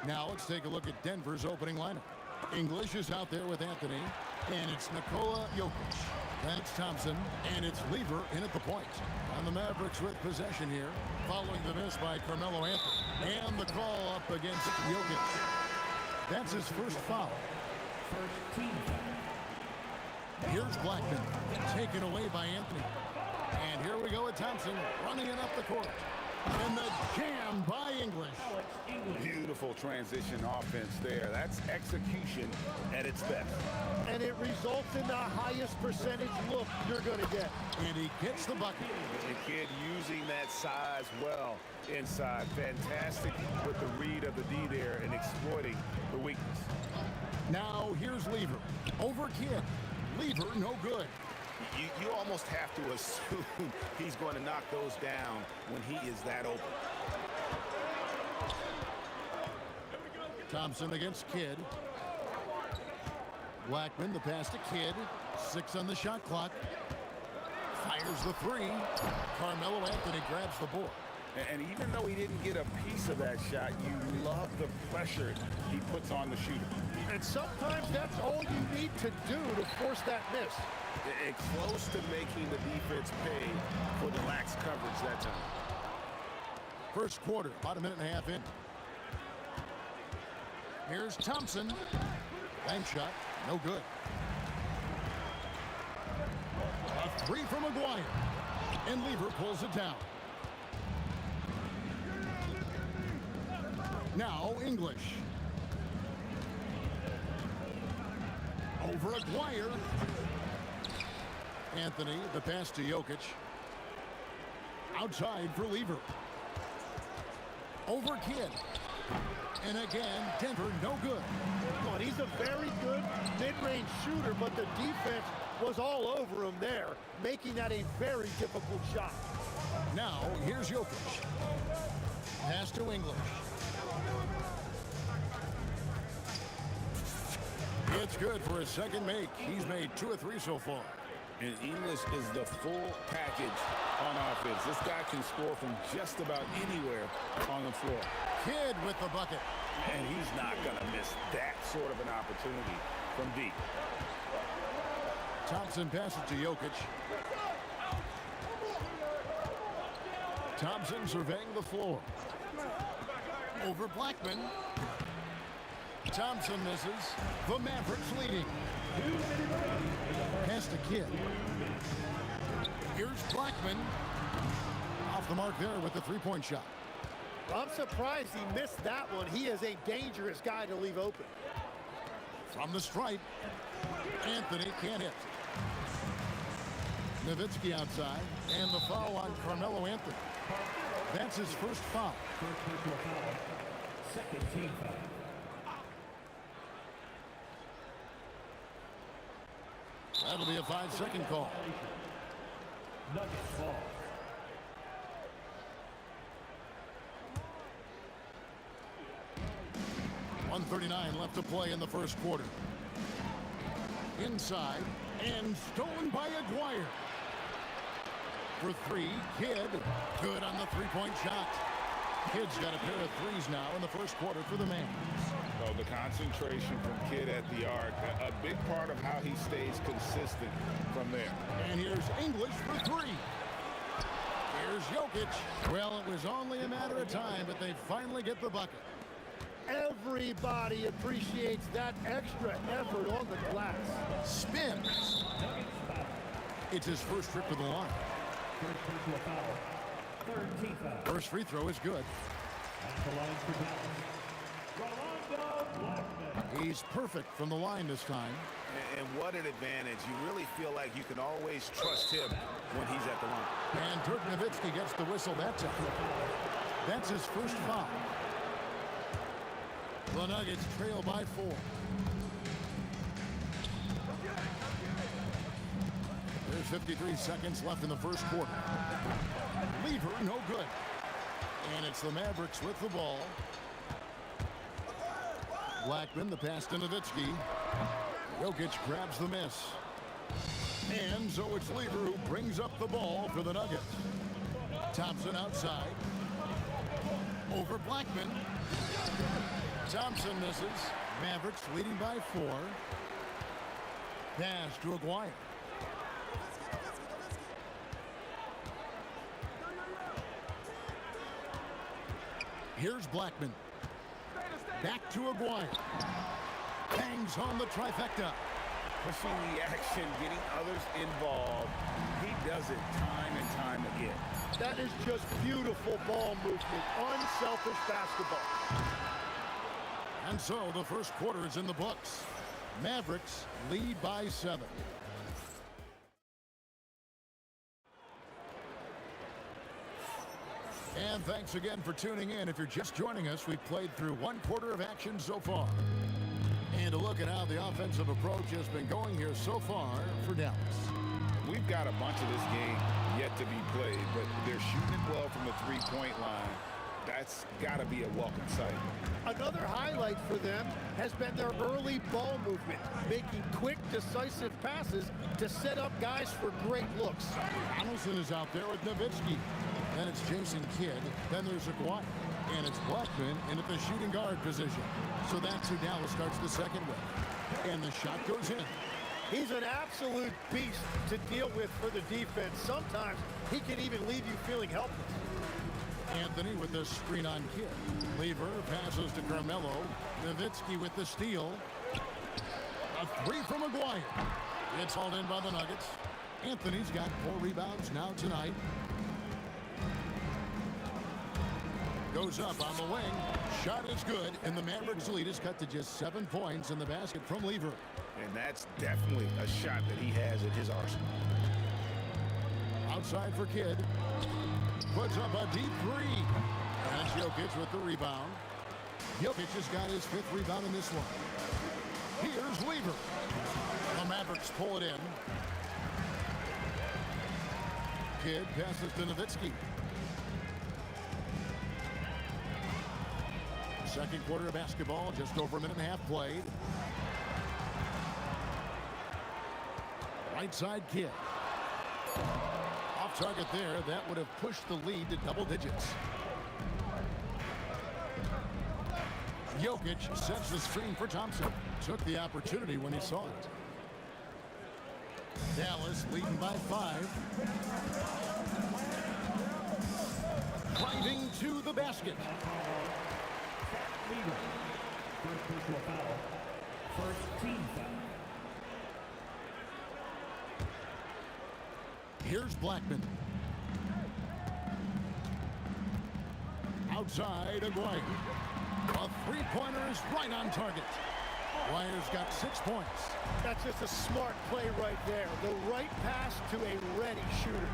Now let's take a look at Denver's opening lineup. English is out there with Anthony, and it's Nikola Jokic. That's Thompson, and it's Lever in at the point. On the Mavericks with possession here, following the miss by Carmelo Anthony. And the call up against Jokic. That's his first foul. Here's Blackman, taken away by Anthony. And here we go with Thompson, running it up the court. And the jam by English. Beautiful transition offense there. That's execution at its best. And it results in the highest percentage look you're going to get. And he gets the bucket. The kid using that size well inside. Fantastic with the read of the D there and exploiting the weakness. Now here's Lever. Over Kidd. Lever no good. You almost have to assume he's going to knock those down when he is that open. Thompson against Kidd. Blackman, the pass to Kidd. 6 on the shot clock. Fires the 3. Carmelo Anthony grabs the board. And even though he didn't get a piece of that shot, you love the pressure he puts on the shooter. And sometimes that's all you need to do to force that miss. It's close to making the defense pay for the lax coverage that time. First quarter, about a minute and a half in. Here's Thompson. Bank shot, no good. A 3 from McGuire. And Lever pulls it down. Now English. Over Aguirre. Anthony, the pass to Jokic. Outside for Lever. Over Kidd. And again, Denver no good. Well, he's a very good mid-range shooter, but the defense was all over him there, making that a very difficult shot. Now, here's Jokic. Pass to English. It's good for his second make. He's made 2 of 3 so far. And English is the full package on offense. This guy can score from just about anywhere on the floor. Kidd with the bucket. And he's not going to miss that sort of an opportunity from deep. Thompson passes to Jokic. Thompson surveying the floor. Over Blackman. Thompson misses. The Mavericks leading. Pass to Kidd. Here's Blackman. Off the mark there with the 3-point shot. I'm surprised he missed that one. He is a dangerous guy to leave open. From the stripe. Anthony can't hit. Nowitzki outside. And the foul on Carmelo Anthony. That's his first foul. Second team foul. That'll be a 5-second call. Nuggets ball. .139 left to play in the first quarter. Inside and stolen by Aguirre. For 3, Kidd. Good on the 3-point shot. Kidd's got a pair of 3s now in the first quarter for the Mavs. So the concentration from Kidd at the arc, a big part of how he stays consistent from there. And here's English for 3. Here's Jokic. Well, it was only a matter of time, but they finally get the bucket. Everybody appreciates that extra effort on the glass. Spins. It's his first trip to the line. First personal foul. Third team foul. First free throw is good. At the line for Dallas. Rolando Blackman. He's perfect from the line this time. And what an advantage. You really feel like you can always trust him when he's at the line. And Dirk Nowitzki gets the whistle that time. That's his first foul. The Nuggets trail by 4. There's 53 seconds left in the first quarter. Lever, no good. And it's the Mavericks with the ball. Blackman, the pass to Nowitzki. Jokic grabs the miss. And so it's Lever who brings up the ball for the Nuggets. Thompson outside. Over Blackman. Thompson misses. Mavericks leading by 4. Pass to Aguirre. Here's Blackman. Back to Aguirre. Bangs on the trifecta. Pushing the action, getting others involved. He does it time and time again. That is just beautiful ball movement. Unselfish basketball. And so the first quarter is in the books. Mavericks lead by 7. And thanks again for tuning in. If you're just joining us, we've played through 1 quarter of action so far. And a look at how the offensive approach has been going here so far for Dallas. We've got a bunch of this game yet to be played, but they're shooting it well from the 3-point line. That's got to be a welcome sight. Another highlight for them has been their early ball movement, making quick, decisive passes to set up guys for great looks. Donaldson is out there with Nowitzki. Then it's Jason Kidd. Then there's Aguayo. And it's Blackman in at the shooting guard position. So that's who Dallas starts the second with. And the shot goes in. He's an absolute beast to deal with for the defense. Sometimes he can even leave you feeling helpless. Anthony with the screen on Kidd. Lever passes to Carmelo. Nowitzki with the steal. A three from Aguayo. It's hauled in by the Nuggets. Anthony's got 4 rebounds now tonight. Goes up on the wing. Shot is good, and the Mavericks lead is cut to just 7 points in the basket from Lever. And that's definitely a shot that he has at his arsenal. Outside for Kidd. Puts up a deep three. And it's Jokic with the rebound. Jokic has got his 5th rebound in this one. Here's Lever. The Mavericks pull it in. Kidd passes to Nowitzki. Second quarter of basketball, just over a minute and a half played. Right side Kidd. Off target there, that would have pushed the lead to double digits. Jokic sets the screen for Thompson. Took the opportunity when he saw it. Dallas leading by 5. Driving to the basket. Leader. First personal foul. First team foul. Here's Blackman. Outside Aguayo. A three-pointer is right on target. Aguayo's got 6 points. That's just a smart play right there. The right pass to a ready shooter.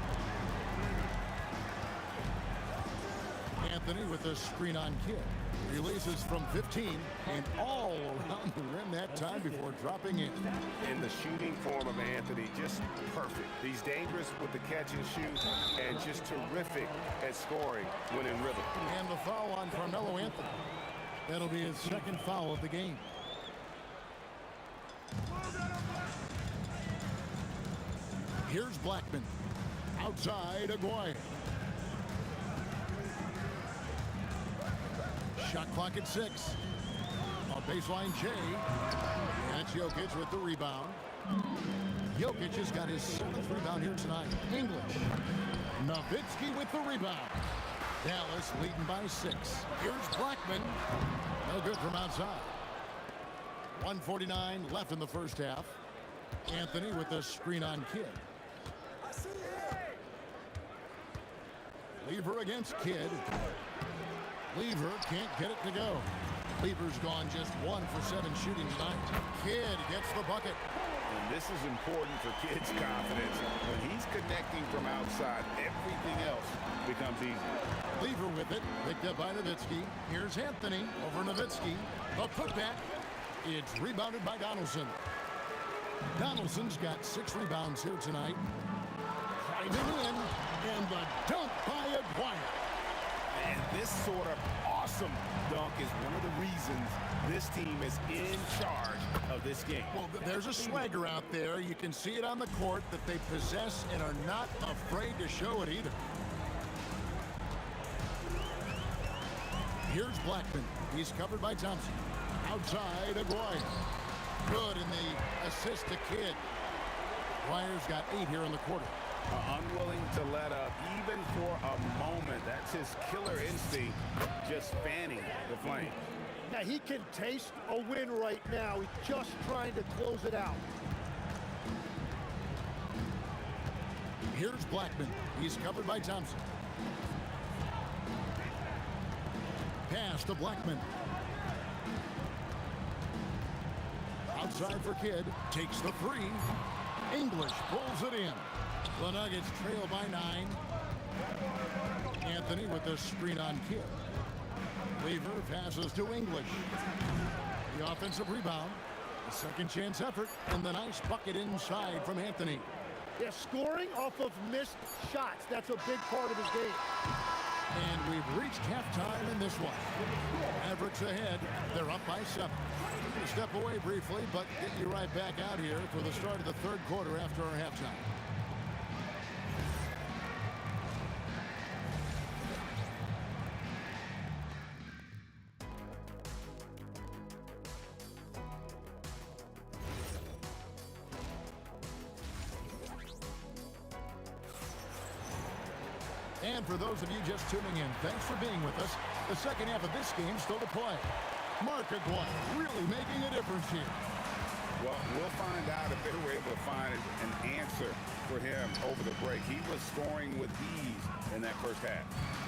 Anthony with the screen on Kidd. Releases from 15 and all around the rim that time before dropping in. And the shooting form of Anthony, just perfect. He's dangerous with the catch and shoot and just terrific at scoring when in rhythm. And the foul on Carmelo Anthony. That'll be his 2nd foul of the game. Here's Blackman. Outside Aguayo. Shot clock at 6. On baseline Jay. And it's Jokic with the rebound. Jokic has got his 7th rebound here tonight. English. Nowitzki with the rebound. Dallas leading by 6. Here's Blackman. No good from outside. 1:49 left in the first half. Anthony with the screen on Kidd. Lever against Kidd. Lever can't get it to go. Lever's gone just 1 for 7 shooting tonight. Kidd gets the bucket. And this is important for Kidd's confidence. When he's connecting from outside, everything else becomes easy. Lever with it, picked up by Nowitzki. Here's Anthony over Nowitzki. The putback. It's rebounded by Donaldson. Donaldson's got 6 rebounds here tonight. Driving in, and the dunk by Aguayo. And this sort of awesome dunk is one of the reasons this team is in charge of this game. Well, there's a swagger out there. You can see it on the court that they possess and are not afraid to show it either. Here's Blackman. He's covered by Thompson. Outside, Aguayo. Good in the assist to Kidd. Aguayo's got 8 here in the quarter. Unwilling to let up, even for a moment. That's his killer instinct, just fanning the flame. Now, he can taste a win right now. He's just trying to close it out. Here's Blackman. He's covered by Thompson. Pass to Blackman. Outside for Kidd. Takes the 3. English pulls it in. The Nuggets trail by 9. Anthony with the screen on Kidd. Lever passes to English. The offensive rebound. A second chance effort. And the nice bucket inside from Anthony. Yeah, scoring off of missed shots. That's a big part of his game. And we've reached halftime in this one. Mavericks ahead. They're up by 7. We'll step away briefly, but get you right back out here for the start of the third quarter after our halftime. And for those of you just tuning in, thanks for being with us. The second half of this game still to play. Mark Aguirre really making a difference here. Well, we'll find out if they were able to find an answer for him over the break. He was scoring with ease in that first half.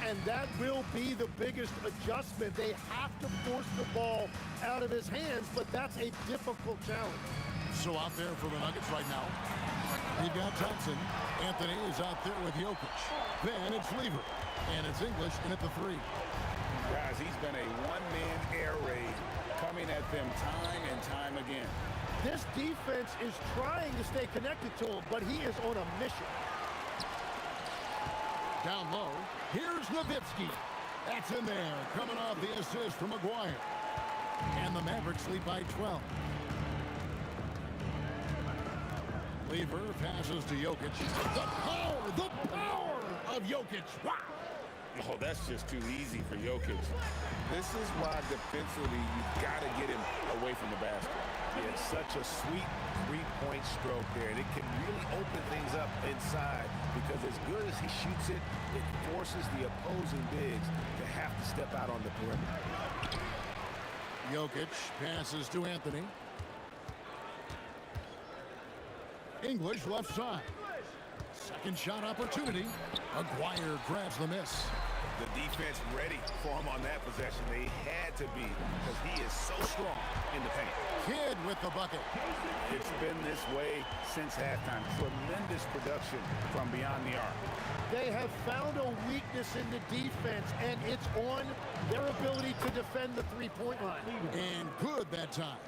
And that will be the biggest adjustment. They have to force the ball out of his hands, but that's a difficult challenge. So out there for the Nuggets right now, we've got Thompson. Anthony is out there with Jokic. Then it's Lever. And it's English in at the 3. Guys, he's been a one-man air raid coming at them time and time again. This defense is trying to stay connected to him, but he is on a mission. Down low, here's Nowitzki. That's in there, coming off the assist from Aguirre. And the Mavericks lead by 12. Lever passes to Jokic. The power of Jokic. Wow. Oh, that's just too easy for Jokic. This is why defensively you've got to get him away from the basket. Yeah, it's such a sweet three-point stroke there, and it can really open things up inside because as good as he shoots it, it forces the opposing bigs to have to step out on the perimeter. Jokic passes to Anthony. English left side. Second shot opportunity. Aguirre grabs the miss. The defense ready for him on that possession. They had to be because he is so strong in the paint. Kidd with the bucket. It's been this way since halftime. Tremendous production from beyond the arc. They have found a weakness in the defense, and it's on their ability to defend the three-point line. And good that time.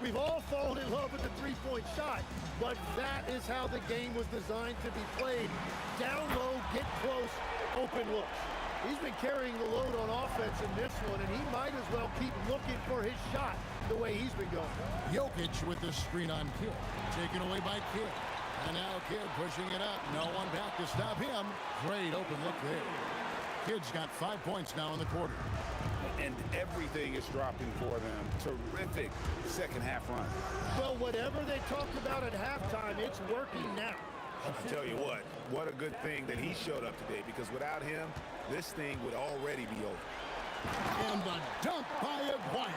We've all fallen in love with the three-point shot, but that is how the game was designed to be played. Down low, get close, open looks. He's been carrying the load on offense in this one, and he might as well keep looking for his shot the way he's been going. Jokic with the screen on Kidd. Taken away by Kidd. And now Kidd pushing it up. No one back to stop him. Great open look there. Kidd's got 5 points now in the quarter. And everything is dropping for them. Terrific second half run. Well, whatever they talked about at halftime, it's working now. I tell you what a good thing that he showed up today, because without him, this thing would already be over. And the dunk by Aguirre.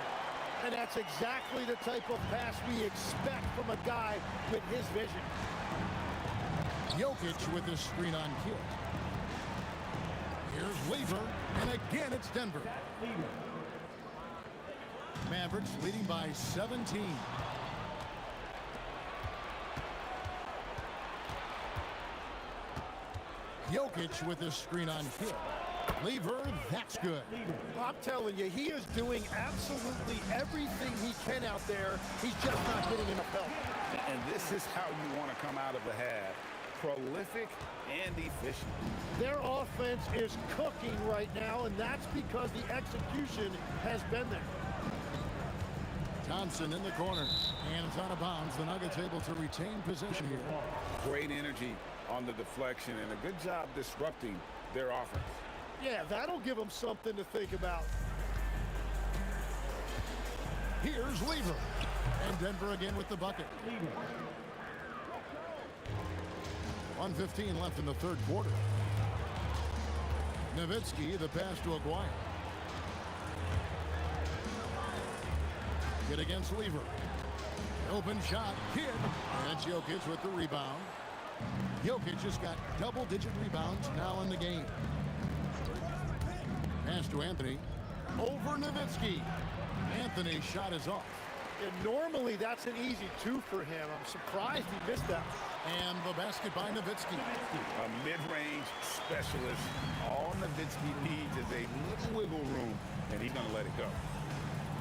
And that's exactly the type of pass we expect from a guy with his vision. Jokic with the screen on Kidd. Here's Lever, and again it's Denver. Mavericks leading by 17. Jokic with the screen on Kidd. Lever, that's good. I'm telling you, he is doing absolutely everything he can out there. He's just not getting enough help. And this is how you want to come out of the half. Prolific and efficient. Their offense is cooking right now, and that's because the execution has been there. Thompson in the corner, and it's out of bounds. The Nuggets able to retain possession here. Great energy on the deflection, and a good job disrupting their offense. Yeah, that'll give them something to think about. Here's Lever, and Denver again with the bucket. 1:15 left in the third quarter. Nowitzki, the pass to Aguirre. Kidd against Lever. Open shot, Kidd. And it's Jokic with the rebound. Jokic has got double-digit rebounds now in the game. Pass to Anthony. Over Nowitzki. Anthony's shot is off. And normally that's an easy two for him. I'm surprised he missed that. And the basket by Nowitzki. A mid-range specialist. All Nowitzki needs is a little wiggle room, and he's going to let it go.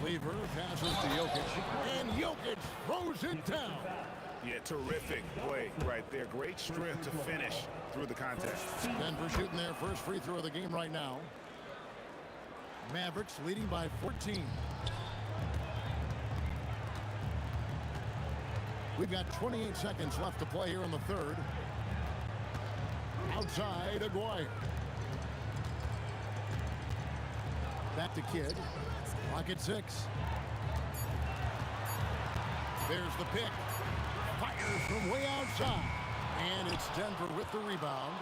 Lever passes to Jokic, and Jokic throws it down. Yeah, terrific play right there. Great strength to finish through the contest. Denver shooting their first free throw of the game right now. Mavericks leading by 14. We've got 28 seconds left to play here in the third. Outside, Aguirre. Back to Kidd. Clock at 6. There's the pick. Fires from way outside. And it's Denver with the rebound.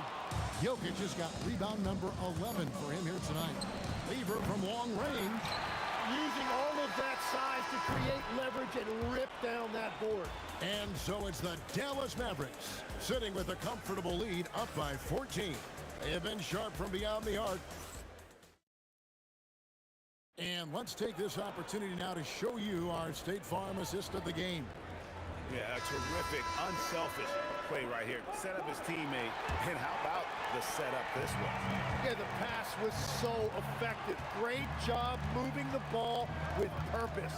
Jokic has got rebound number 11 for him here tonight. Lever from long range. Using all of that size to create leverage and rip down that board. And so it's the Dallas Mavericks sitting with a comfortable lead up by 14. They have been sharp from beyond the arc. And let's take this opportunity now to show you our State Farm assist of the game. Yeah, a terrific, unselfish play right here. Set up his teammate. And how about the setup this was? Yeah, the pass was so effective. Great job moving the ball with purpose.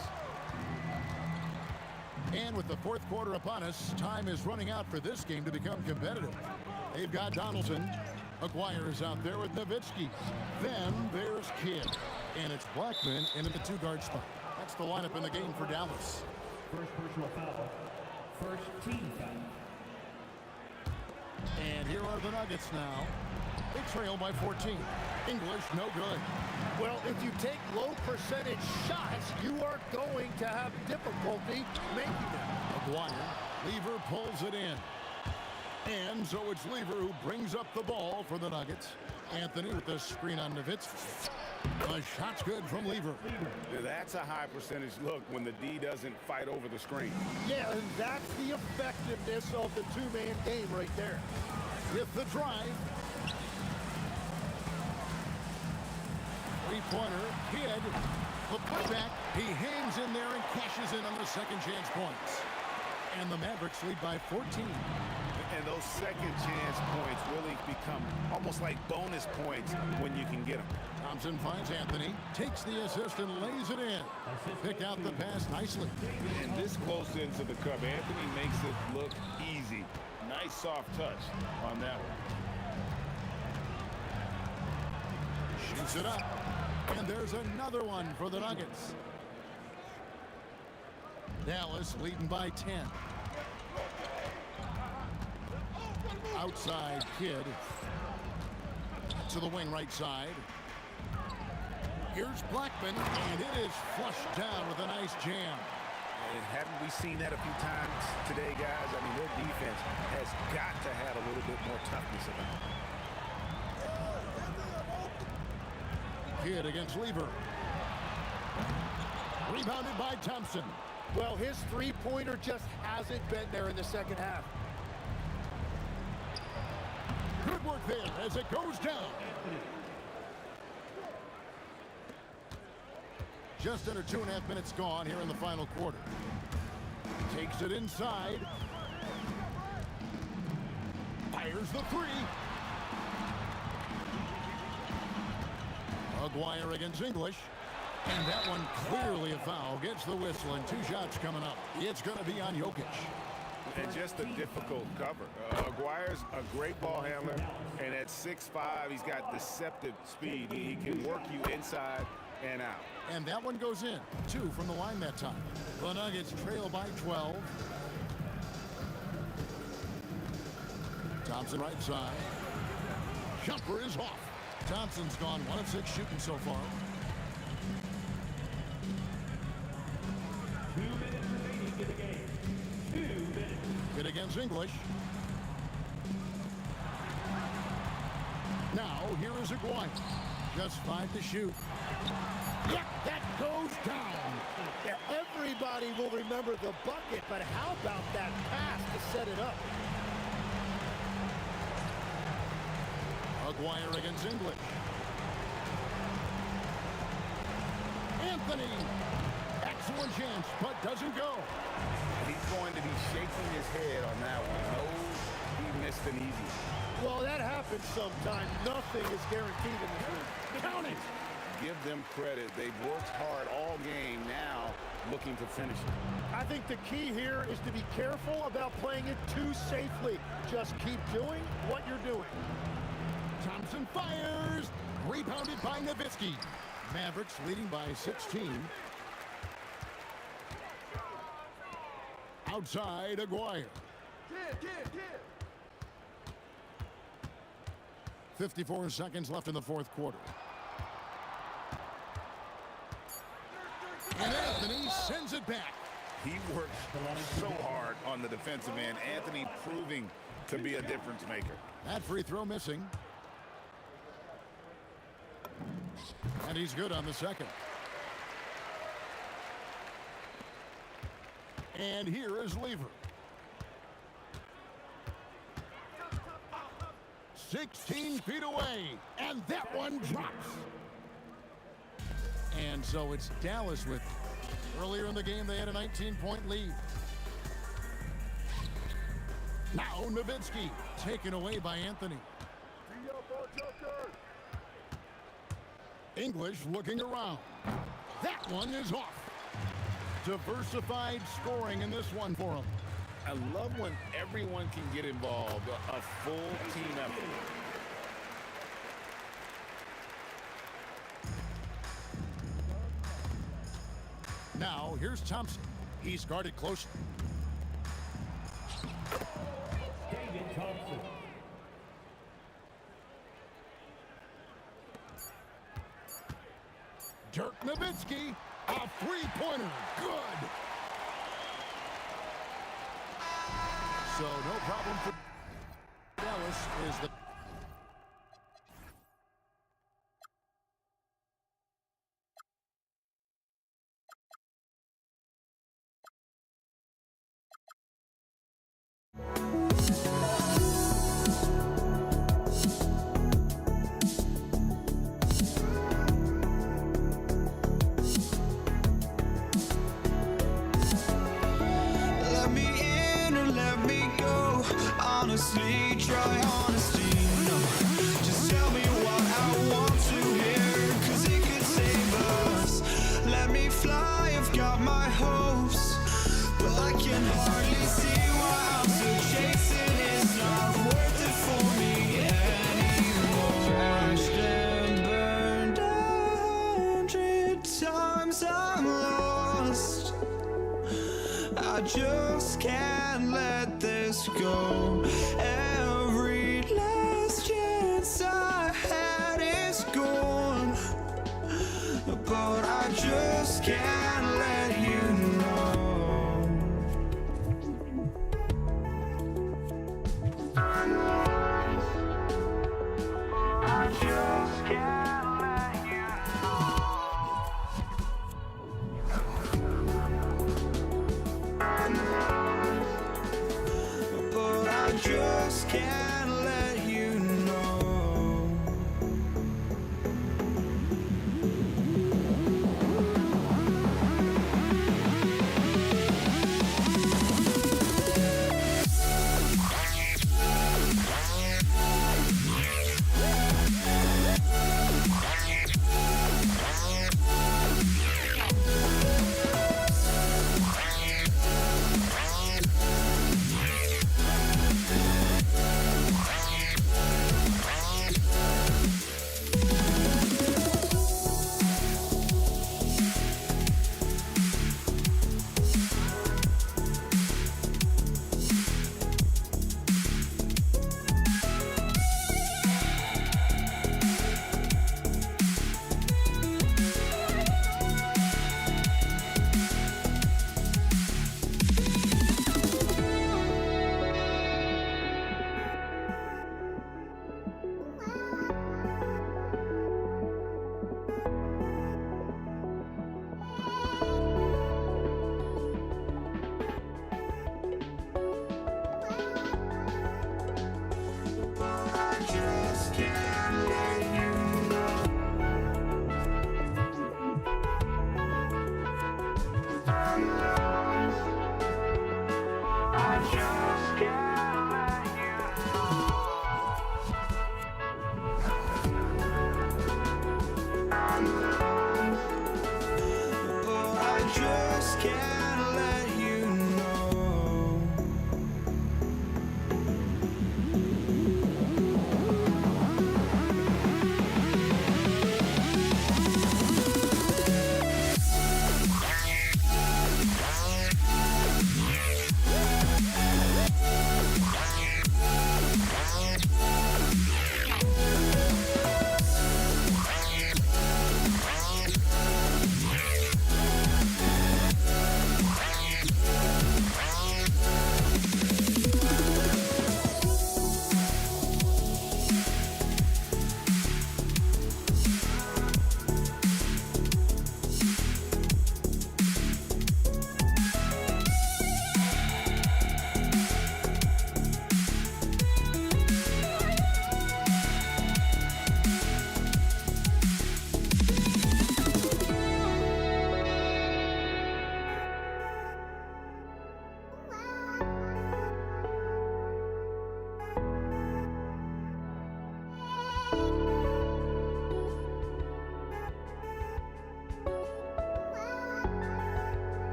And with the fourth quarter upon us, time is running out for this game to become competitive. They've got Donaldson. Aguirre is out there with Nowitzki. Then there's Kidd. And it's Blackman into the two-guard spot. That's the lineup in the game for Dallas. First personal foul. First team foul. And here are the Nuggets now. They trail by 14. English, no good. Well, if you take low percentage shots, you are going to have difficulty making them. Aguirre, Lever pulls it in. And so it's Lever who brings up the ball for the Nuggets. Anthony with the screen on Nowitzki. The shot's good from Lever. That's a high percentage look when the D doesn't fight over the screen. Yeah, and that's the effectiveness of the two-man game right there. With the drive. Three-pointer, Kidd. The putback, he hangs in there and cashes in on the second chance points. And the Mavericks lead by 14. And those second chance points really become almost like bonus points when you can get them. Thompson finds Anthony, takes the assist and lays it in. Picked out the pass nicely. And this close into the cup, Anthony makes it look easy. Nice soft touch on that one. Shoots it up. And there's another one for the Nuggets. Dallas leading by 10. Outside Kidd to the wing right side. Here's Blackman, and it is flushed down with a nice jam. And haven't we seen that a few times today, guys? I mean, their defense has got to have a little bit more toughness about it. Kidd against Lever. Rebounded by Thompson. Well, his three-pointer just hasn't been there in the second half. Good work there as it goes down. Just under 2.5 minutes gone here in the final quarter. Takes it inside. Fires the three. Aguirre against English. And that one clearly a foul. Gets the whistle and 2 shots coming up. It's going to be on Jokic. And just a difficult cover. Aguirre's a great ball handler, and at 6'5", he's got deceptive speed. He can work you inside and out. And that one goes in. 2 from the line that time. The Nuggets trail by 12. Thompson right side. Jumper is off. Thompson's gone 1 of 6 shooting so far. 2 minutes remaining in the game. 2 minutes. Good against English. Now, here is Aguirre. Just 5 to shoot. Yep, that goes down. Yeah, everybody will remember the bucket, but how about that pass to set it up? Aguirre against English. Anthony. Excellent chance, but doesn't go. He's going to be shaking his head on that one. No, he missed an easy. Well, that happens sometimes. Nothing is guaranteed in this league. Count it. Give them credit. They've worked hard all game, now looking to finish it. I think the key here is to be careful about playing it too safely. Just keep doing what you're doing. Thompson fires. Rebounded by Nowitzki. Mavericks leading by 16. Outside, Aguirre. 54 seconds left in the fourth quarter. And Anthony sends it back. He works so hard on the defensive end. Anthony proving to be a difference maker. That free throw missing. And he's good on the second. And here is Lever. 16 feet away, and that one drops. And so it's Dallas with it. Earlier in the game, they had a 19-point lead. Now Nowitzki, taken away by Anthony. English looking around. That one is off. Diversified scoring in this one for him. I love when everyone can get involved, a full team effort. Now, here's Thompson. He's guarded closely. David Thompson. Dirk Nowitzki, a three-pointer. Good. So no problem for Dallas is the Let me in or let me go. Honestly, try honesty. No, just tell me what I want to hear, 'cause it could save us. Let me fly, I've got my hopes, but I can hardly see why I'm still chasing. It's not worth it for me anymore. Crashed and burned 100 times, I'm lost. I just can't let this go. Every last chance I had is gone, but I just can't let you know. I just can't let you but I just can't let you know.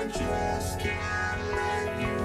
I just can't let you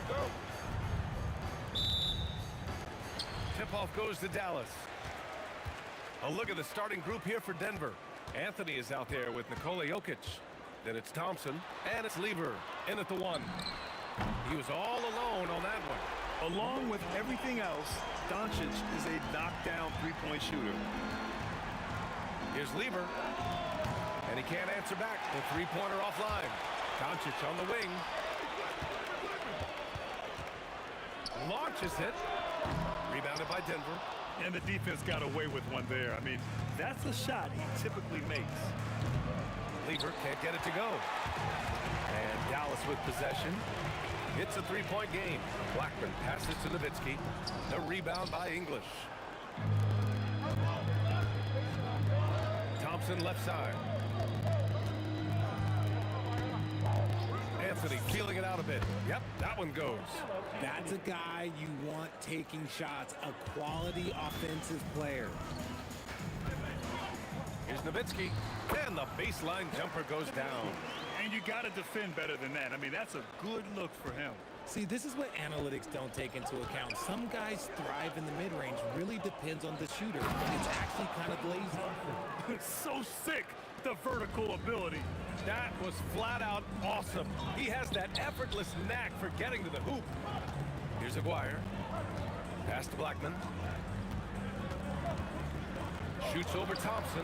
go. Tip-off goes to Dallas. A look at the starting group here for Denver. Anthony is out there with Nikola Jokic. Then it's Thompson, and it's Lever in at the 1. He was all alone on that one. Along with everything else, Doncic is a knockdown three-point shooter. Here's Lever, and he can't answer back. The three-pointer offline. Doncic on the wing. Launches it. Rebounded by Denver. And the defense got away with one there. I mean, that's a shot he typically makes. Lever can't get it to go. And Dallas with possession. It's a three-point game. Blackman passes to Nowitzki. The rebound by English. Thompson left side. Anthony feeling it out a bit. Yep, that one goes. That's a guy you want taking shots, a quality offensive player. Here's Nowitzki, and the baseline jumper goes down. And you got to defend better than that. I mean, that's a good look for him. See, this is what analytics don't take into account. Some guys thrive in the mid-range. Really depends on the shooter. It's actually kind of lazy. It's so sick, the vertical ability. That was flat out awesome. He has that effortless knack for getting to the hoop. Here's Aguirre. Pass to Blackman. Shoots over Thompson.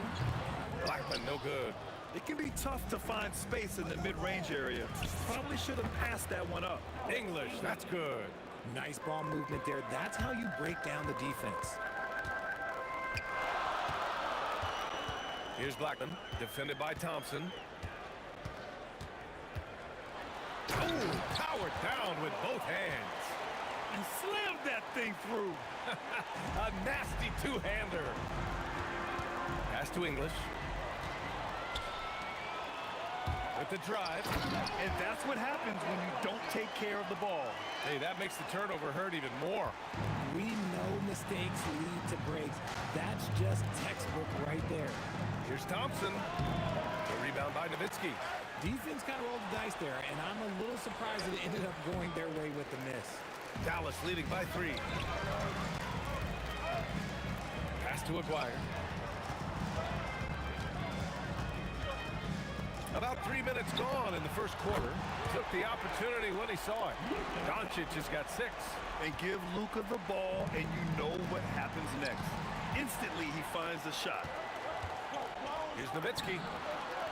Blackman, no good. It can be tough to find space in the mid-range area. Probably should have passed that one up. English, that's good. Nice ball movement there. That's how you break down the defense. Here's Blackman, defended by Thompson. Oh, powered down with both hands. And slammed that thing through. A nasty two-hander. Pass to English. With the drive. And that's what happens when you don't take care of the ball. Hey, that makes the turnover hurt even more. We know mistakes lead to breaks. That's just textbook right there. Here's Thompson. The rebound by Nowitzki. Defense kind of rolled the dice there, and I'm a little surprised that it ended up going their way with the miss. Dallas leading by 3. Pass to Aguirre. About 3 minutes gone in the first quarter. Took the opportunity when he saw it. Doncic has got 6. And give Luka the ball, and you know what happens next. Instantly, he finds the shot. Here's Nowitzki.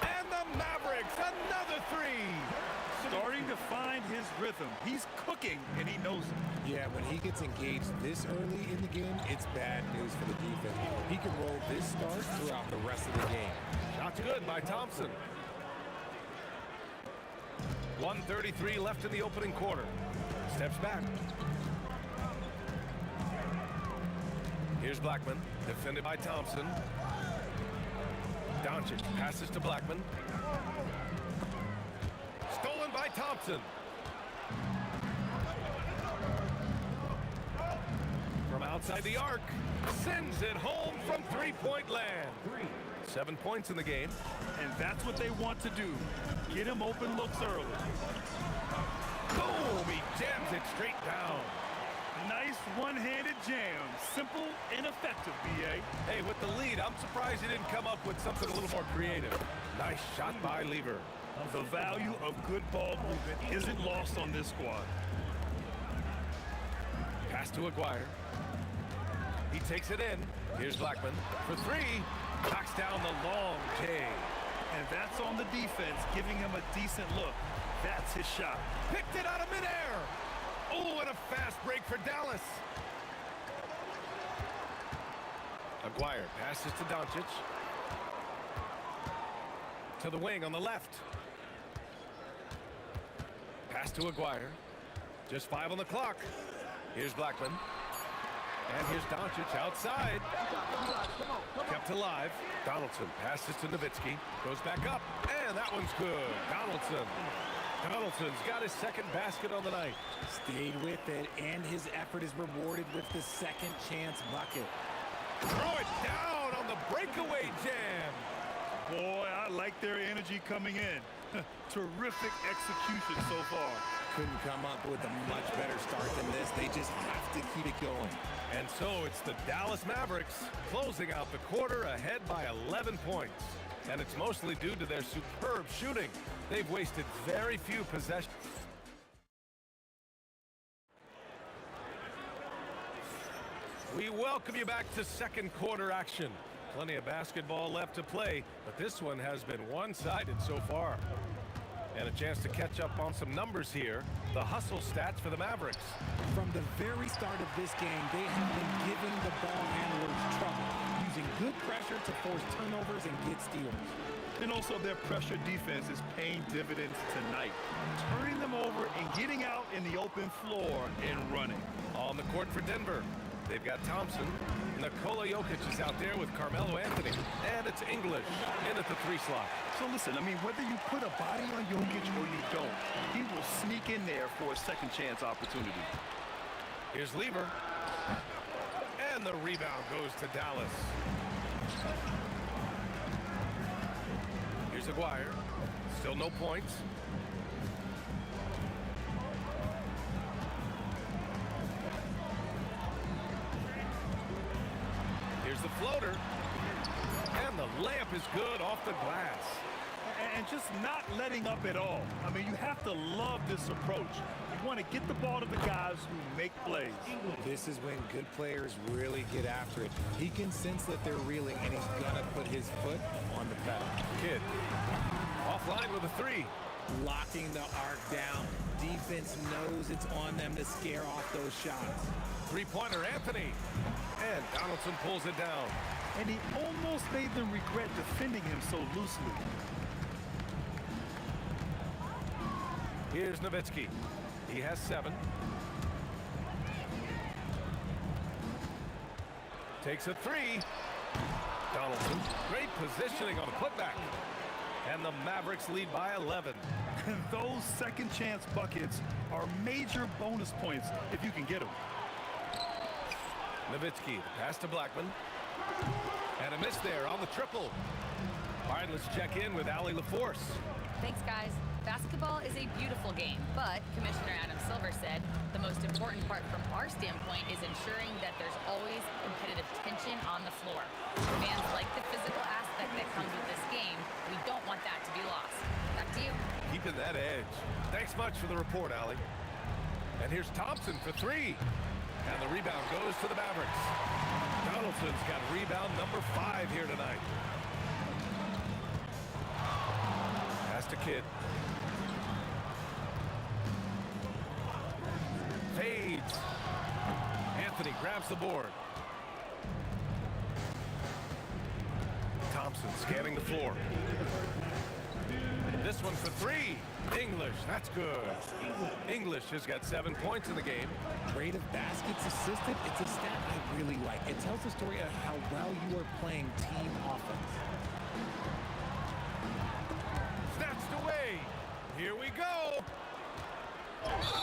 And the Mavericks, another 3. Starting to find his rhythm. He's cooking, and he knows it. Yeah, when he gets engaged this early in the game, it's bad news for the defense. He can roll this start throughout the rest of the game. Shot's good by Thompson. 1:33 left in the opening quarter. Steps back. Here's Blackman, defended by Thompson. Doncic passes to Blackman. Stolen by Thompson. From outside the arc, sends it home from three-point land. 7 points in the game. And that's what they want to do. Get him open looks early. Boom! He jams it straight down. Nice one-handed jam. Simple and effective, B.A. Hey, with the lead, I'm surprised he didn't come up with something a little more creative. Nice shot by Lever. The value of good ball movement isn't lost on this squad. Pass to Aguirre. He takes it in. Here's Blackman for 3. Knocks down the long J. And that's on the defense, giving him a decent look. That's his shot. Picked it out of midair. Oh, and a fast break for Dallas. Aguirre passes to Doncic. To the wing on the left. Pass to Aguirre. Just 5 on the clock. Here's Blackman. And here's Doncic outside. Kept alive. Donaldson passes to Nowitzki. Goes back up. And that one's good. Donaldson's got his second basket on the night. Stayed with it, and his effort is rewarded with the second chance bucket. Throw it down on the breakaway jam. Boy, I like their energy coming in. Terrific execution so far. Couldn't come up with a much better start than this. They just have to keep it going. And so it's the Dallas Mavericks closing out the quarter ahead by 11 points. And it's mostly due to their superb shooting. They've wasted very few possessions. We welcome you back to second quarter action. Plenty of basketball left to play, but this one has been one-sided so far. And a chance to catch up on some numbers here. The hustle stats for the Mavericks. From the very start of this game, they have been giving the ball handlers trouble, using good pressure to force turnovers and get steals. And also their pressure defense is paying dividends tonight, turning them over and getting out in the open floor and running. On the court for Denver, they've got Thompson. Nikola Jokic is out there with Carmelo Anthony. And it's English in at the 3 slot. So listen, I mean, whether you put a body on Jokic or you don't, he will sneak in there for a second chance opportunity. Here's Lever. And the rebound goes to Dallas. Here's Aguirre. Still no points. Here's the floater. And the layup is good off the glass. And just not letting up at all. I mean, you have to love this approach. You want to get the ball to the guys who make plays. This is when good players really get after it. He can sense that they're reeling, and he's going to put his foot on the pedal. Kidd offline with a 3. Locking the arc down. Defense knows it's on them to scare off those shots. Three-pointer, Anthony. And Donaldson pulls it down. And he almost made them regret defending him so loosely. Here's Nowitzki. He has 7. Takes a 3. Donaldson, great positioning on the putback. And the Mavericks lead by 11. And those second chance buckets are major bonus points if you can get them. Nowitzki, pass to Blackman. And a miss there on the triple. All right, let's check in with Allie LaForce. Thanks, guys. Basketball is a beautiful game, but Commissioner Adam Silver said the most important part from our standpoint is ensuring that there's always competitive tension on the floor. Fans like the physical aspect that comes with this game. We don't want that to be lost. Back to you. Keeping that edge. Thanks much for the report, Allie. And here's Thompson for 3. And the rebound goes to the Mavericks. Donaldson's got rebound number 5 here tonight. Pass to Kidd. Fades. Anthony grabs the board. Thompson scanning the floor. This one for 3. English, that's good. English has got 7 points in the game. Rate of baskets assisted, it's a stat I really like. It tells the story of how well you are playing team offense. Snatched away. Here we go.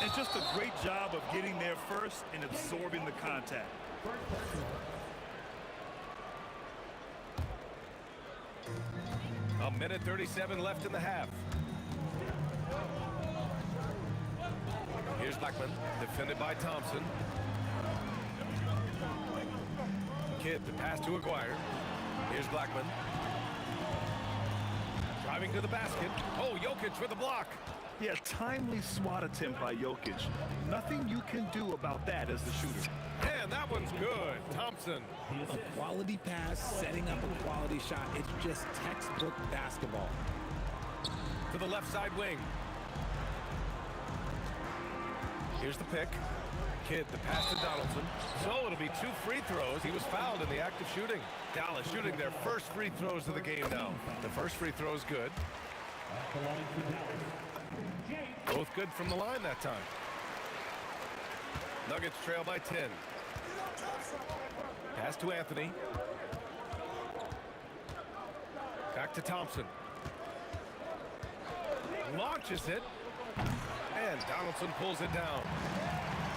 And just a great job of getting there first and absorbing the contact. A minute 37 left in the half. Here's Blackman, defended by Thompson. Kidd, the pass to Aguirre. Here's Blackman. Driving to the basket. Oh, Jokic for the block. Yeah, timely swat attempt by Jokic. Nothing you can do about that as the shooter. And that one's good. Thompson. A quality pass, setting up a quality shot. It's just textbook basketball. To the left side wing. Here's the pick. Kidd, the pass to Donaldson. So it'll be 2 free throws. He was fouled in the act of shooting. Dallas shooting their first free throws of the game now. The first free throw is good. Both good from the line that time. Nuggets trail by 10. Pass to Anthony. Back to Thompson. Launches it. And Donaldson pulls it down.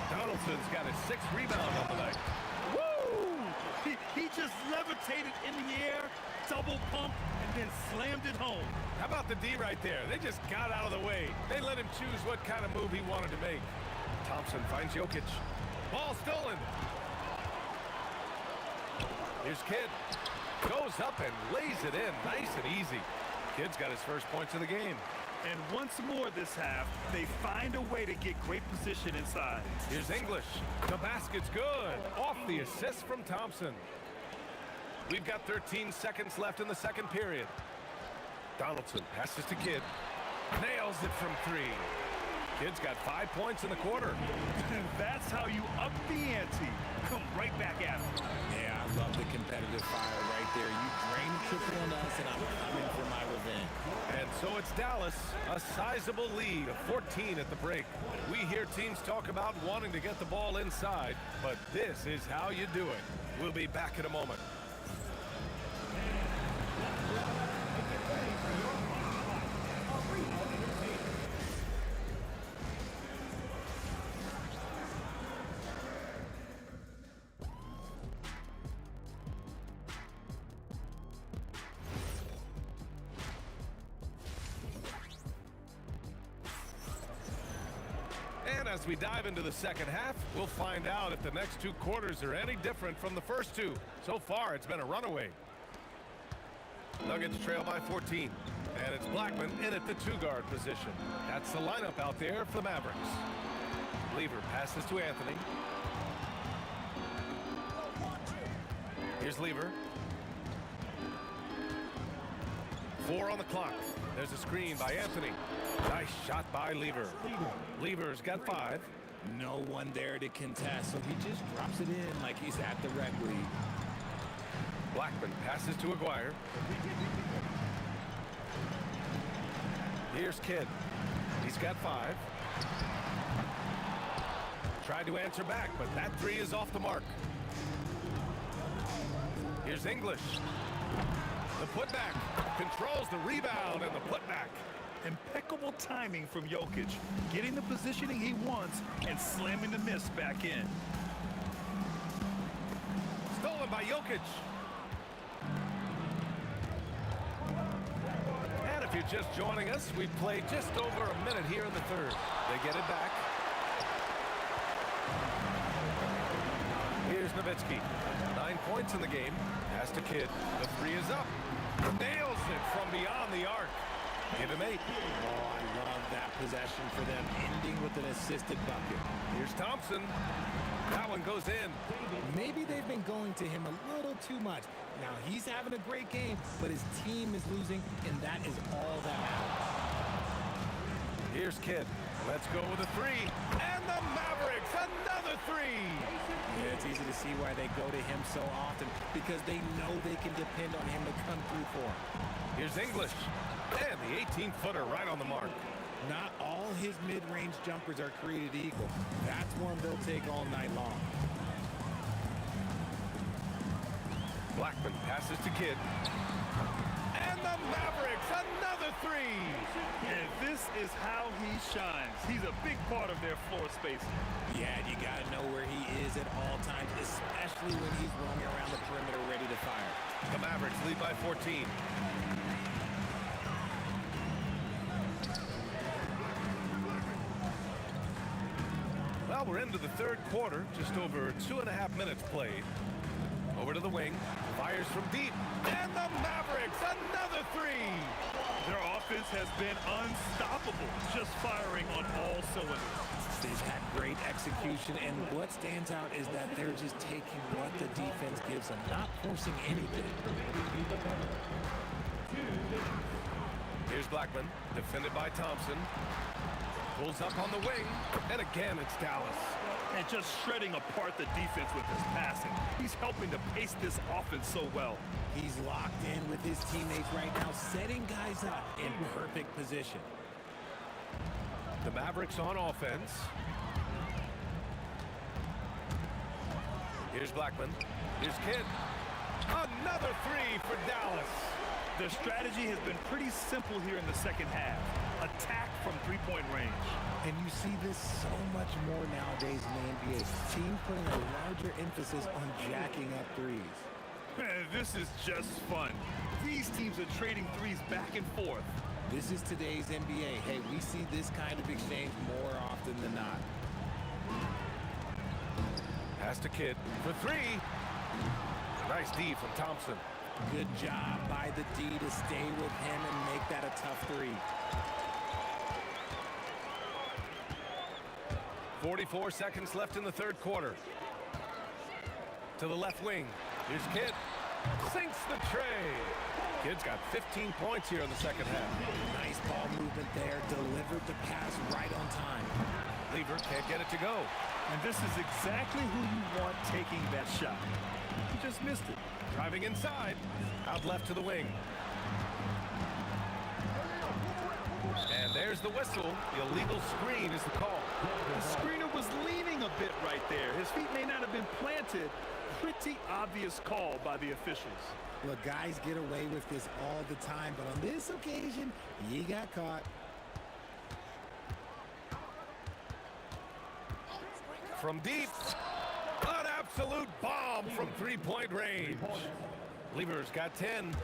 Donaldson's got his 6th rebound on the night. Woo! He just levitated in the air, double pump, and and slammed it home. How about the D right there? They just got out of the way. They let him choose what kind of move he wanted to make. Thompson finds Jokic. Ball stolen. Here's Kidd. Goes up and lays it in. Nice and easy. Kidd's got his first points of the game. And once more this half, they find a way to get great position inside. Here's English. The basket's good. Off the assist from Thompson. We've got 13 seconds left in the second period. Donaldson passes to Kidd. Nails it from 3. Kidd's got 5 points in the quarter. That's how you up the ante. Come right back at him. Yeah, I love the competitive fire right there. You drain the triple on us, and I'm coming for my revenge. And so it's Dallas, a sizable lead of 14 at the break. We hear teams talk about wanting to get the ball inside, but this is how you do it. We'll be back in a moment. And as we dive into the second half, we'll find out if the next 2 quarters are any different from the first 2. So far, it's been a runaway. Nuggets trail by 14. And it's Blackman in at the 2-guard position. That's the lineup out there for the Mavericks. Lever passes to Anthony. Here's Lever. 4 on the clock. There's a screen by Anthony. Nice shot by Lever. Lever's got 5. No one there to contest, so he just drops it in like he's at the rec league. Blackman passes to Aguirre. Here's Kidd. He's got 5. Tried to answer back, but that 3 is off the mark. Here's English. The putback. Controls the rebound and the putback. Impeccable timing from Jokic, getting the positioning he wants and slamming the miss back in. Stolen by Jokic. And if you're just joining us, we've played just over a minute here in the third. They get it back. Here's Nowitzki. 9 points in the game. Pass to Kidd. The 3 is up. Nails it from beyond the arc. Give him 8. Oh, I love that possession for them, ending with an assisted bucket. Here's Thompson. That one goes in. Maybe they've been going to him a little too much. Now, he's having a great game, but his team is losing, and that is all that matters. Here's Kidd. Let's go with a 3. And the Mavericks, another 3. Yeah, it's easy to see why they go to him so often, because they know they can depend on him to come through for them. Here's English. And the 18-footer right on the mark. Not all his mid-range jumpers are created equal. That's one they'll take all night long. Blackman passes to Kidd. And the Mavericks, another 3. And this is how he shines. He's a big part of their floor space. Yeah, you got to know where he is at all times, especially when he's roaming around the perimeter ready to fire. The Mavericks lead by 14. Well, we're into the third quarter, just over 2.5 minutes played. Over to the wing, fires from deep, and the Mavericks, another 3! Their offense has been unstoppable, just firing on all cylinders. They've had great execution, and what stands out is that they're just taking what the defense gives them, not forcing anything. Here's Blackman, defended by Thompson. Pulls up on the wing, and again it's Dallas. And just shredding apart the defense with his passing. He's helping to pace this offense so well. He's locked in with his teammates right now, setting guys up in perfect position. The Mavericks on offense. Here's Blackman. Here's Kidd. Another 3 for Dallas. Their strategy has been pretty simple here in the second half. Attack from three-point range. And you see this so much more nowadays in the NBA. Teams putting a larger emphasis on jacking up threes. This is just fun. These teams are trading threes back and forth. This is today's NBA. Hey, we see this kind of exchange more often than not. Pass to Kidd for three. Nice D from Thompson. Good job by the D to stay with him and make that a tough three. 44 seconds left in the third quarter. To the left wing. Here's Kidd. Sinks the tray. Kidd's got 15 points here in the second half. Nice ball movement there. Delivered the pass right on time. Lever can't get it to go. And this is exactly who you want taking that shot. He just missed it. Driving inside. Out left to the wing. And there's the whistle. The illegal screen is the call. The screener was leaning a bit right there. His feet may not have been planted. Pretty obvious call by the officials. Look, guys get away with this all the time, but on this occasion, he got caught. From deep. An absolute bomb from three-point range. Lever's got 10.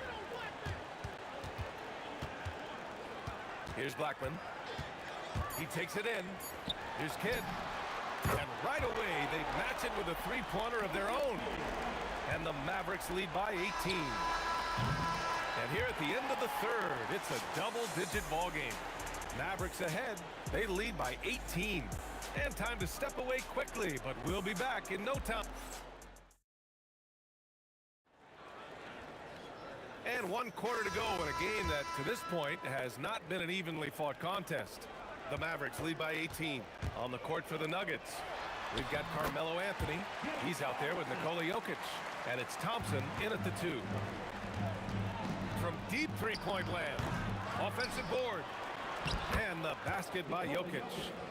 Here's Blackman. He takes it in. Here's Kidd. And right away, they match it with a three-pointer of their own. And the Mavericks lead by 18. And here at the end of the third, it's a double-digit ball game. Mavericks ahead. They lead by 18. And time to step away quickly, but we'll be back in no time. And 1 quarter to go in a game that, to this point, has not been an evenly fought contest. The Mavericks lead by 18. On the court for the Nuggets, we've got Carmelo Anthony. He's out there with Nikola Jokic. And it's Thompson in at the 2. From deep three-point land. Offensive board. And the basket by Jokic.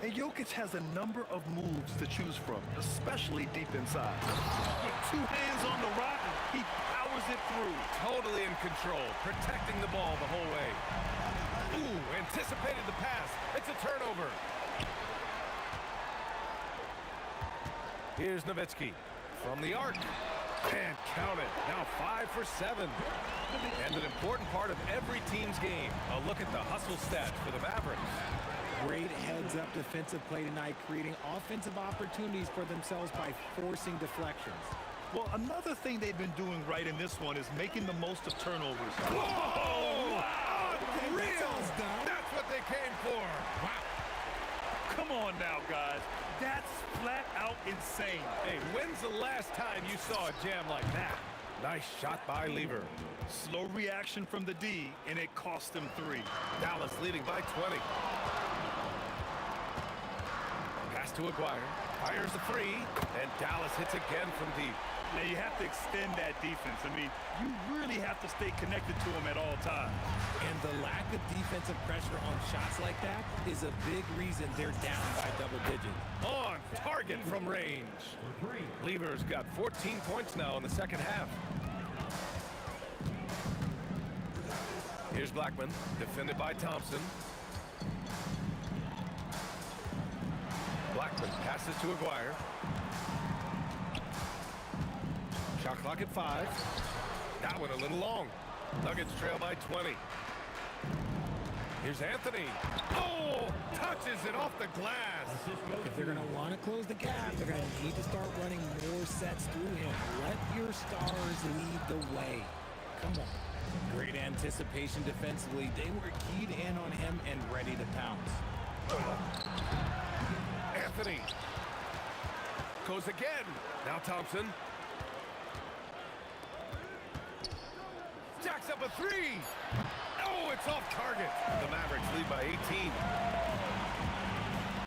And Jokic has a number of moves to choose from, especially deep inside. With 2 hands on the rock, he powers it through. Totally in control, protecting the ball the whole way. Ooh, anticipated the pass. It's a turnover. Here's Nowitzki from the arc. And count it. Now 5 for 7. And an important part of every team's game. A look at the hustle stats for the Mavericks. Great heads-up defensive play tonight, creating offensive opportunities for themselves by forcing deflections. Well, another thing they've been doing right in this one is making the most of turnovers. Whoa! Unreal! That's what they came for. Wow. Come on now, guys. That's flat out insane. Hey, when's the last time you saw a jam like that? Nice shot by Lever. Slow reaction from the D, and it cost them 3. Dallas leading by 20. Pass to Aguirre. Fires the 3, and Dallas hits again from deep. Now, you have to extend that defense. I mean, you really have to stay connected to them at all times. And the lack of defensive pressure on shots like that is a big reason they're down by double digits. On target from range. Lever's got 14 points now in the second half. Here's Blackman, defended by Thompson. Blackman passes to Aguirre. Shot clock at 5. That one a little long. Nuggets trail by 20. Here's Anthony. Oh, touches it off the glass. If they're going to want to close the gap, they're going to need to start running more sets through him. Let your stars lead the way. Come on. Great anticipation defensively. They were keyed in on him and ready to pounce. Anthony goes again. Now Thompson. Jacks up a 3. Oh, it's off target. The Mavericks lead by 18.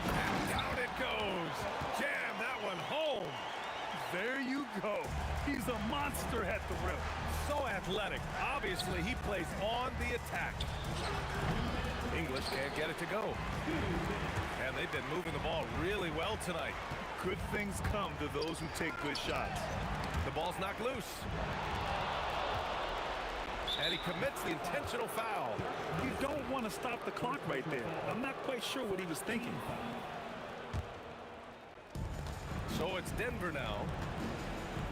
And down it goes. Jam that one home. There you go. He's a monster at the rim. So athletic. Obviously, he plays on the attack. English can't get it to go. And they've been moving the ball really well tonight. Good things come to those who take good shots. The ball's knocked loose. And he commits the intentional foul. You don't want to stop the clock right there. I'm not quite sure what he was thinking. So it's Denver now.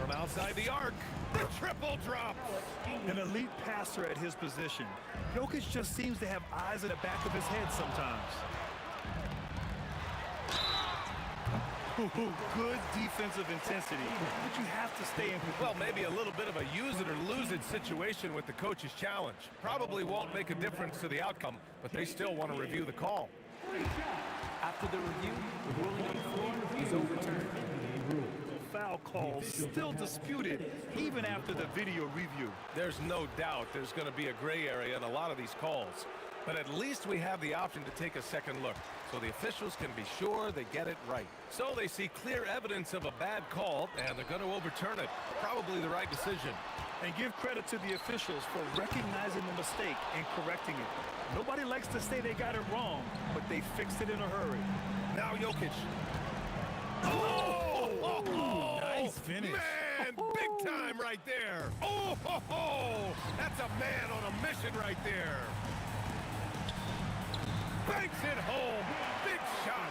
From outside the arc, the triple drop. An elite passer at his position. Jokic just seems to have eyes in the back of his head sometimes. Good defensive intensity, but you have to stay in. Well, maybe a little bit of a use it or lose it situation with the coach's challenge. Probably won't make a difference to the outcome, but they still want to review the call. After the review, the ruling on the floor is overturned. Foul call still disputed even after the video review. There's no doubt there's going to be a gray area in a lot of these calls. But at least we have the option to take a second look, so the officials can be sure they get it right. So they see clear evidence of a bad call, and they're going to overturn it. Probably the right decision. And give credit to the officials for recognizing the mistake and correcting it. Nobody likes to say they got it wrong, but they fixed it in a hurry. Now Jokic. Nice finish. Man, big time right there. That's a man on a mission right there. Banks it home. Big shot.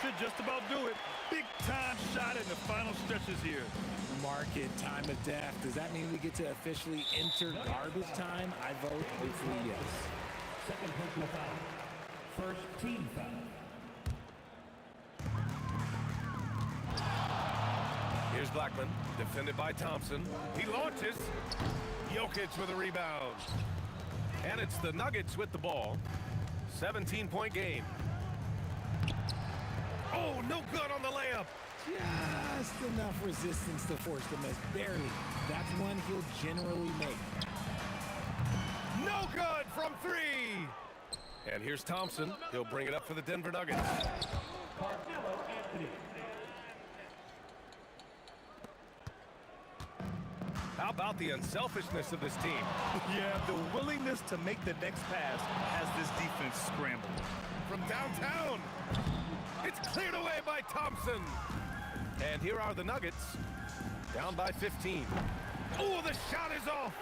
Should just about do it. Big time shot in the final stretches here. Market time of death. Does that mean we get to officially enter garbage time? I vote hopefully yes. Second personal foul. First team foul. Here's Blackman, defended by Thompson. He launches. Jokic with a rebound. And it's the Nuggets with the ball. 17-point game. Oh, no good on the layup. Just enough resistance to force the miss. Barely. That's one he'll generally make. No good from three. And here's Thompson. He'll bring it up for the Denver Nuggets. Carmelo Anthony. How about the unselfishness of this team? Yeah, the willingness to make the next pass has this defense scrambled. From downtown. It's cleared away by Thompson. And here are the Nuggets. Down by 15. Oh, the shot is off.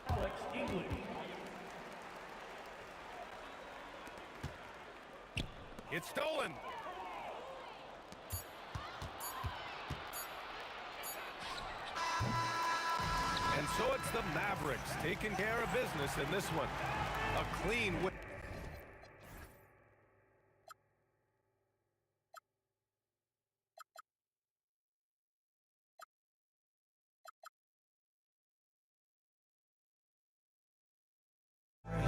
Alex English. It's stolen. And so it's the Mavericks taking care of business in this one. A clean win.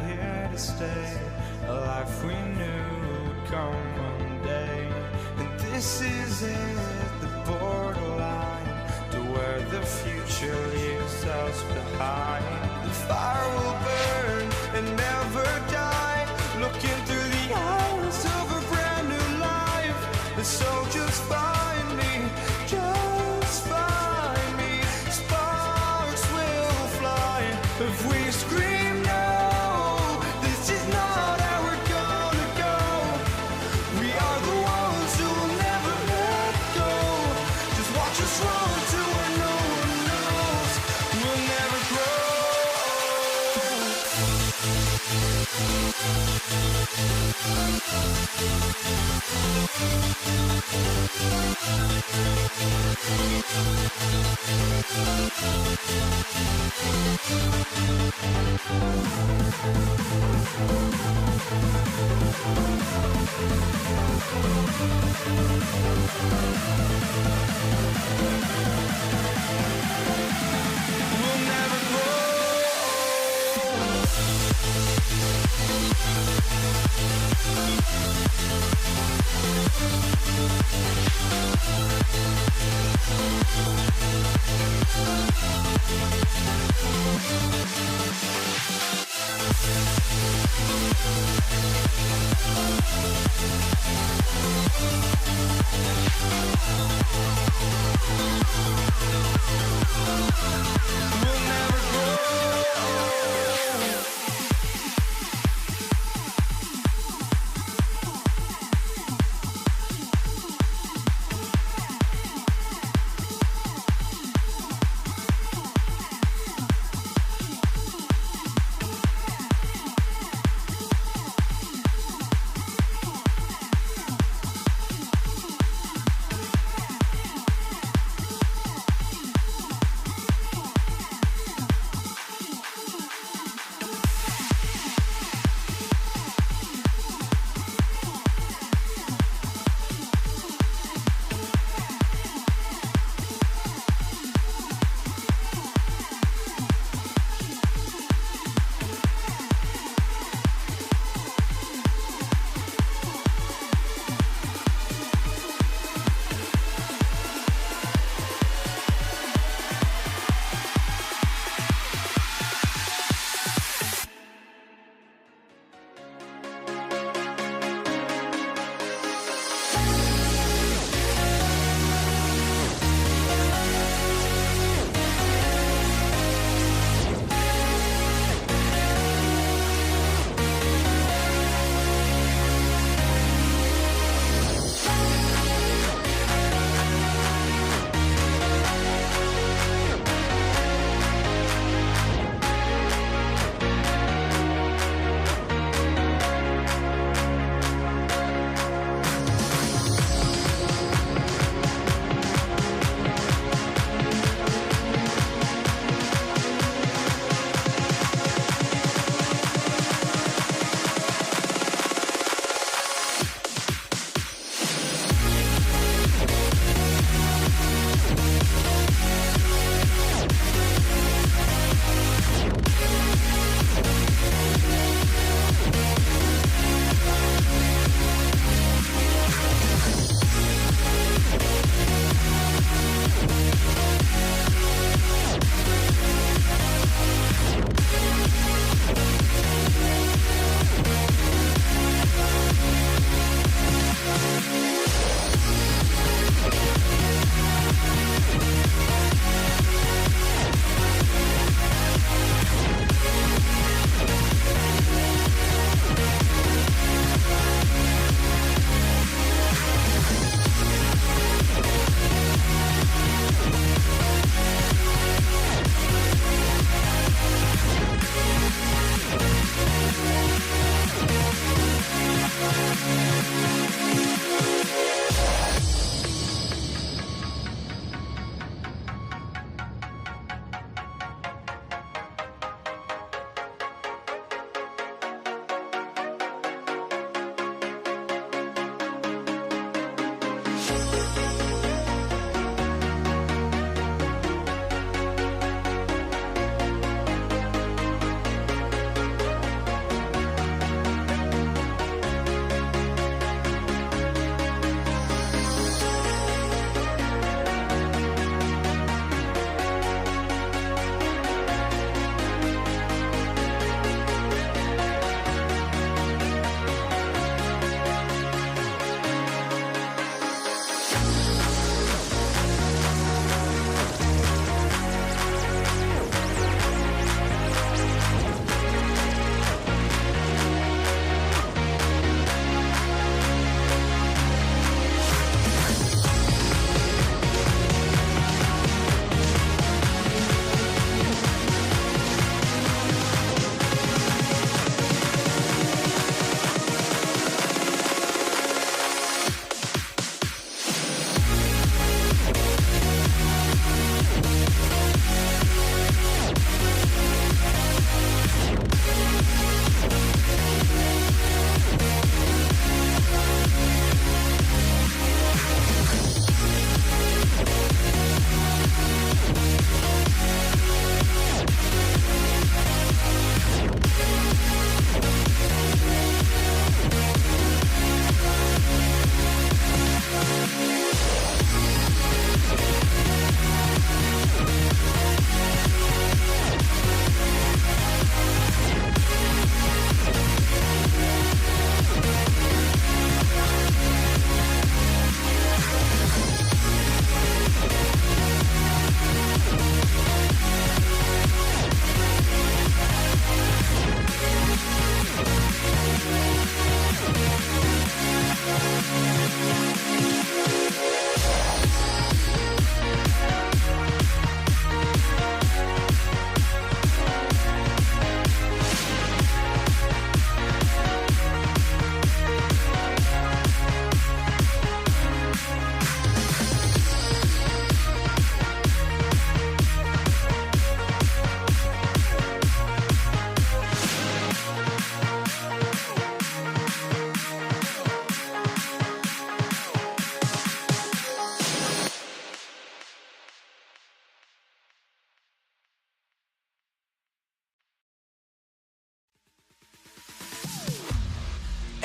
Here to stay, a life we knew would come one day. And this is it, the borderline to where the future leaves us behind. The fire will burn and never die, looking through the eyes of a brand new life. And so just find me, just find me. Sparks will fly if we scream no. This is not how we're gonna go. We are the ones who will never let go. Just watch us run to where no one knows. We'll never grow. We'll never grow. We'll never grow.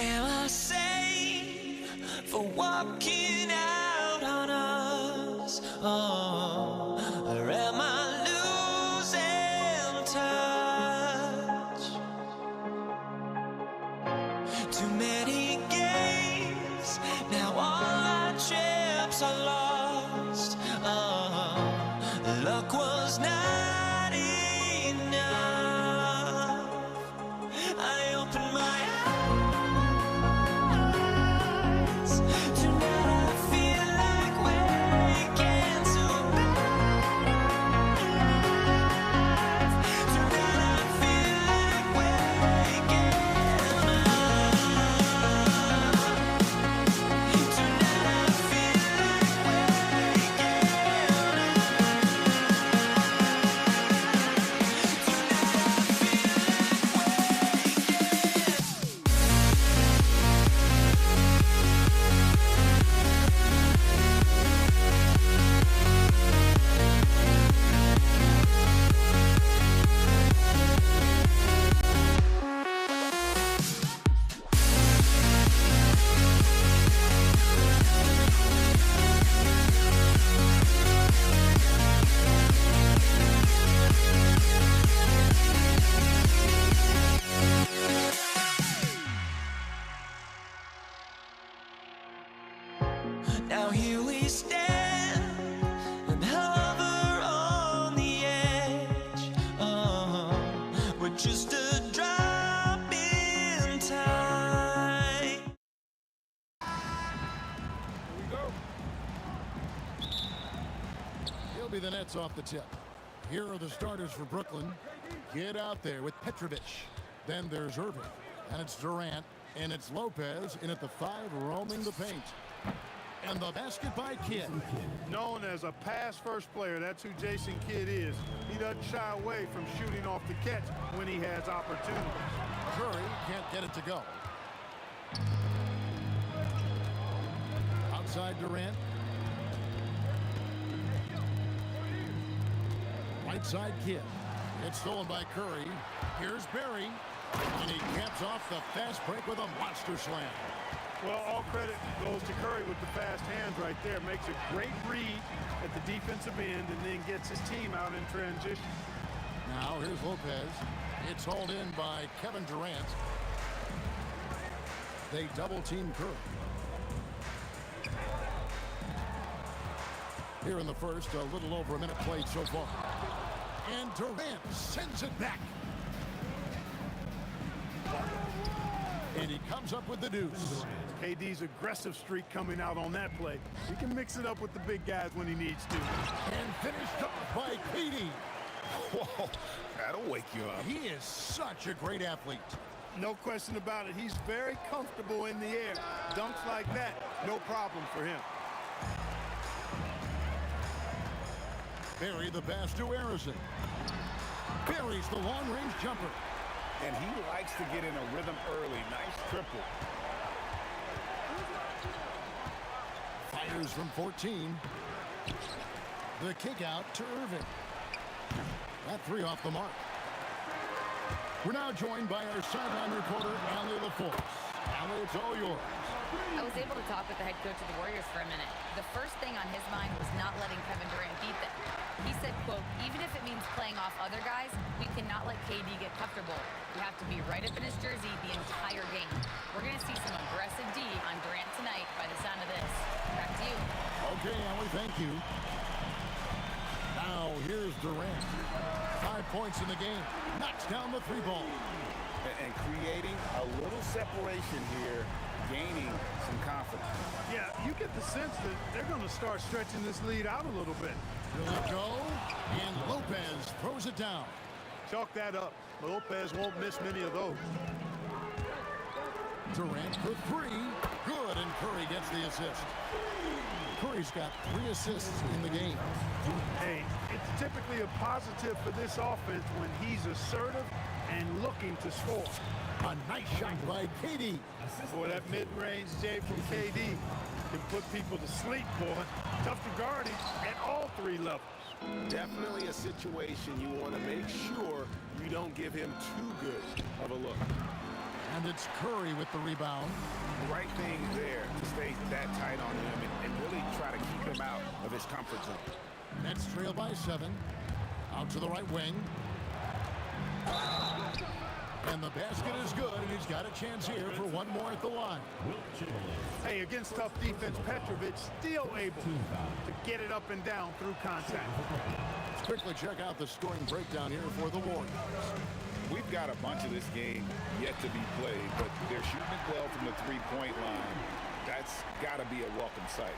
Am I sane for walking out on us? Oh, or am I losing touch? Too many games, now all our chips are lost. Oh, luck was not enough. I opened my eyes. Now here we stand and hover on the edge. We're just a drop in time. Here we go. He'll be the Nets off the tip. Here are the starters for Brooklyn. Get out there with Petrovic. Then there's Irving. And it's Durant. And it's Lopez. And at the 5, roaming the paint. And the basket by Kidd. Known as a pass-first player, that's who Jason Kidd is. He doesn't shy away from shooting off the catch when he has opportunities. Curry can't get it to go. side, Durant. Right side, Kidd. It's stolen by Curry. Here's Barry. And he caps off the fast break with a monster slam. Well, all credit goes to Curry with the fast hands right there. Makes a great read at the defensive end and then gets his team out in transition. Now here's Lopez. It's hauled in by Kevin Durant. They double team Curry. Here in the first, a little over a minute played so far. And Durant sends it back. And he comes up with the deuce. KD's aggressive streak coming out on that play. He can mix it up with the big guys when he needs to. And finished off by KD. Whoa, that'll wake you up. He is such a great athlete. No question about it. He's very comfortable in the air. Dunks like that, no problem for him. Barry the pass to Harrison. Barry's the long-range jumper. And he likes to get in a rhythm early. Nice triple. Fires from 14. The kick out to Irving. That three off the mark. We're now joined by our sideline reporter, Allie LaForce. Allie, it's all yours. I was able to talk with the head coach of the Warriors for a minute. The first thing on his mind was not letting Kevin Durant beat them. He said, quote, even if it means playing off other guys, we cannot let KD get comfortable. We have to be right up in his jersey the entire game. We're going to see some aggressive D on Durant tonight by the sound of this. Back to you. Okay, Allie, thank you. Now, here's Durant. 5 points in the game. Knocks down the three ball. And creating a little separation here, gaining some confidence. Yeah, you get the sense that they're going to start stretching this lead out a little bit. Will it go? And Lopez throws it down. Chalk that up. Lopez won't miss many of those. Durant for three. Good, and Curry gets the assist. Curry's got 3 assists in the game. Hey, it's typically a positive for this offense when he's assertive and looking to score. A nice shot by KD. Boy, that mid-range J from KD can put people to sleep, boy. Tough to guard him at all 3 levels. Definitely a situation you want to make sure you don't give him too good of a look. And it's Curry with the rebound. The right thing there to stay that tight on him and really try to keep him out of his comfort zone. Nets trail by 7. Out to the right wing. And the basket is good, and he's got a chance here for one more at the line. Hey, against tough defense, Petrovic still able to get it up and down through contact. Let's quickly check out the scoring breakdown here for the Warriors. We've got a bunch of this game yet to be played, but they're shooting it well from the three-point line. That's got to be a welcome sight.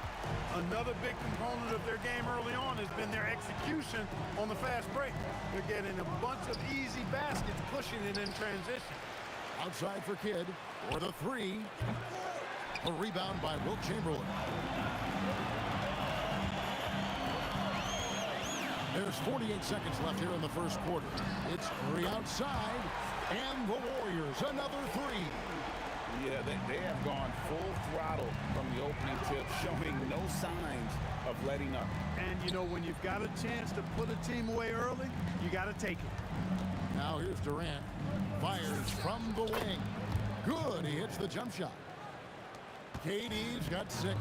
Another big component of their game early on has been their execution on the fast break. They're getting a bunch of easy baskets, pushing it in transition. Outside for Kidd, or the three. A rebound by Wilt Chamberlain. There's 48 seconds left here in the first quarter. It's Curry outside, and the Warriors another three. Yeah, they have gone full throttle from the opening tip, showing no signs of letting up. And, you know, when you've got a chance to put a team away early, you got to take it. Now here's Durant. Fires from the wing. Good, he hits the jump shot. KD's got 6.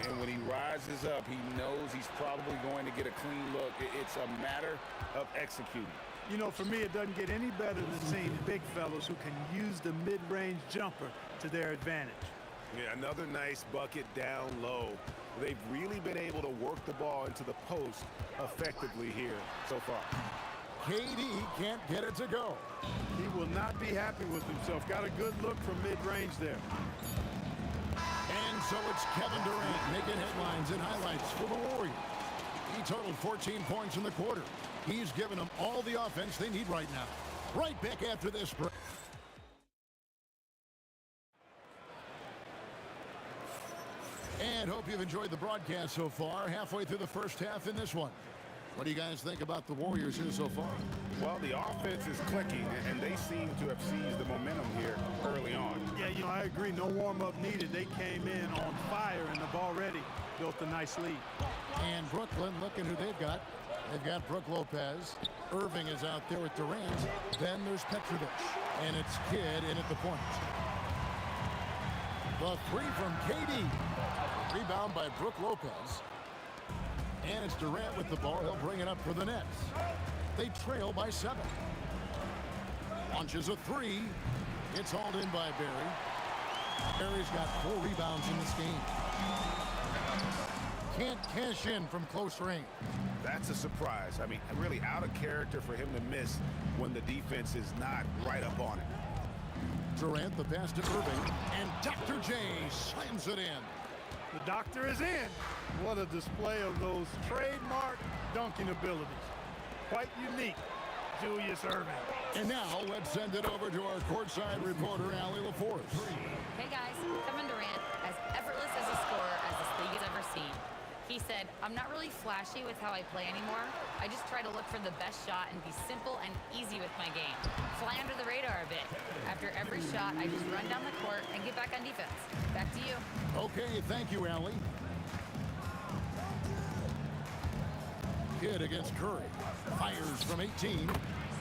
And when he rises up, he knows he's probably going to get a clean look. It's a matter of executing. You know, for me, it doesn't get any better than seeing big fellas who can use the mid-range jumper to their advantage. Yeah, another nice bucket down low. They've really been able to work the ball into the post effectively here so far. KD can't get it to go. He will not be happy with himself. Got a good look from mid-range there. And so it's Kevin Durant making headlines and highlights for the Warriors. He totaled 14 points in the quarter. He's given them all the offense they need right now. Right back after this break. And hope you've enjoyed the broadcast so far. Halfway through the first half in this one. What do you guys think about the Warriors here so far? Well, the offense is clicking, and they seem to have seized the momentum here early on. Yeah, You know, I agree. No warm-up needed. They came in on fire and have already built a nice lead. And Brooklyn, looking who they've got. They've got Brook Lopez. Irving is out there with Durant. Then there's Petrovic. And it's Kidd in at the point. The three from KD. Rebound by Brook Lopez. And it's Durant with the ball. He'll bring it up for the Nets. They trail by 7. Launches a three. It's hauled in by Barry. Barry's got 4 rebounds in this game. Can't cash in from close range. That's a surprise. I mean, really out of character for him to miss when the defense is not right up on it. Durant, the pass to Irving, and Dr. J slams it in. The doctor is in. What a display of those trademark dunking abilities. Quite unique, Julius Irving. And now let's send it over to our courtside reporter, Allie LaForce. Hey guys, Kevin Durant, as effortless as a scorer as this league has ever seen. He said, I'm not really flashy with how I play anymore. I just try to look for the best shot and be simple and easy with my game. Fly under the radar a bit. After every shot, I just run down the court and get back on defense. Back to you. Okay, thank you, Allie. Kidd against Curry. Fires from 18.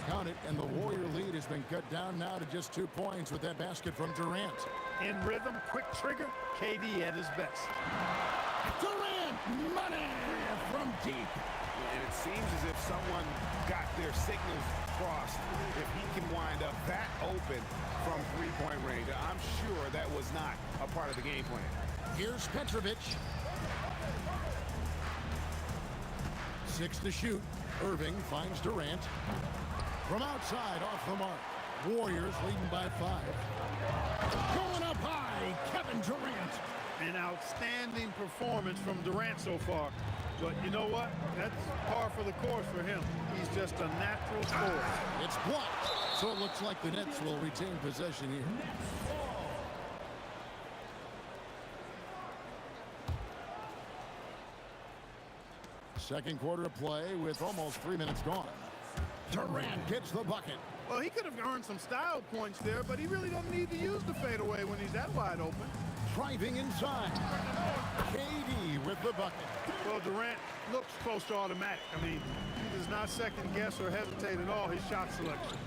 Count it, and the Warrior lead has been cut down now to just 2 points with that basket from Durant. In rhythm, quick trigger, KD at his best. Durant, money from deep. And it seems as if someone got their signals crossed. If he can wind up that open from three-point range, I'm sure that was not a part of the game plan. Here's Petrovic. 6 to shoot. Irving finds Durant. From outside, off the mark. Warriors leading by 5. Going up high, Kevin Durant. An outstanding performance from Durant so far. But you know what? That's par for the course for him. He's just a natural scorer. It's blocked. So it looks like the Nets will retain possession here. Second quarter of play with almost 3 minutes gone. Durant gets the bucket. Well, he could have earned some style points there, but he really doesn't need to use the fadeaway when he's that wide open. Driving inside. KD with the bucket. Well, Durant looks close to automatic. I mean, he does not second guess or hesitate at all his shot selection.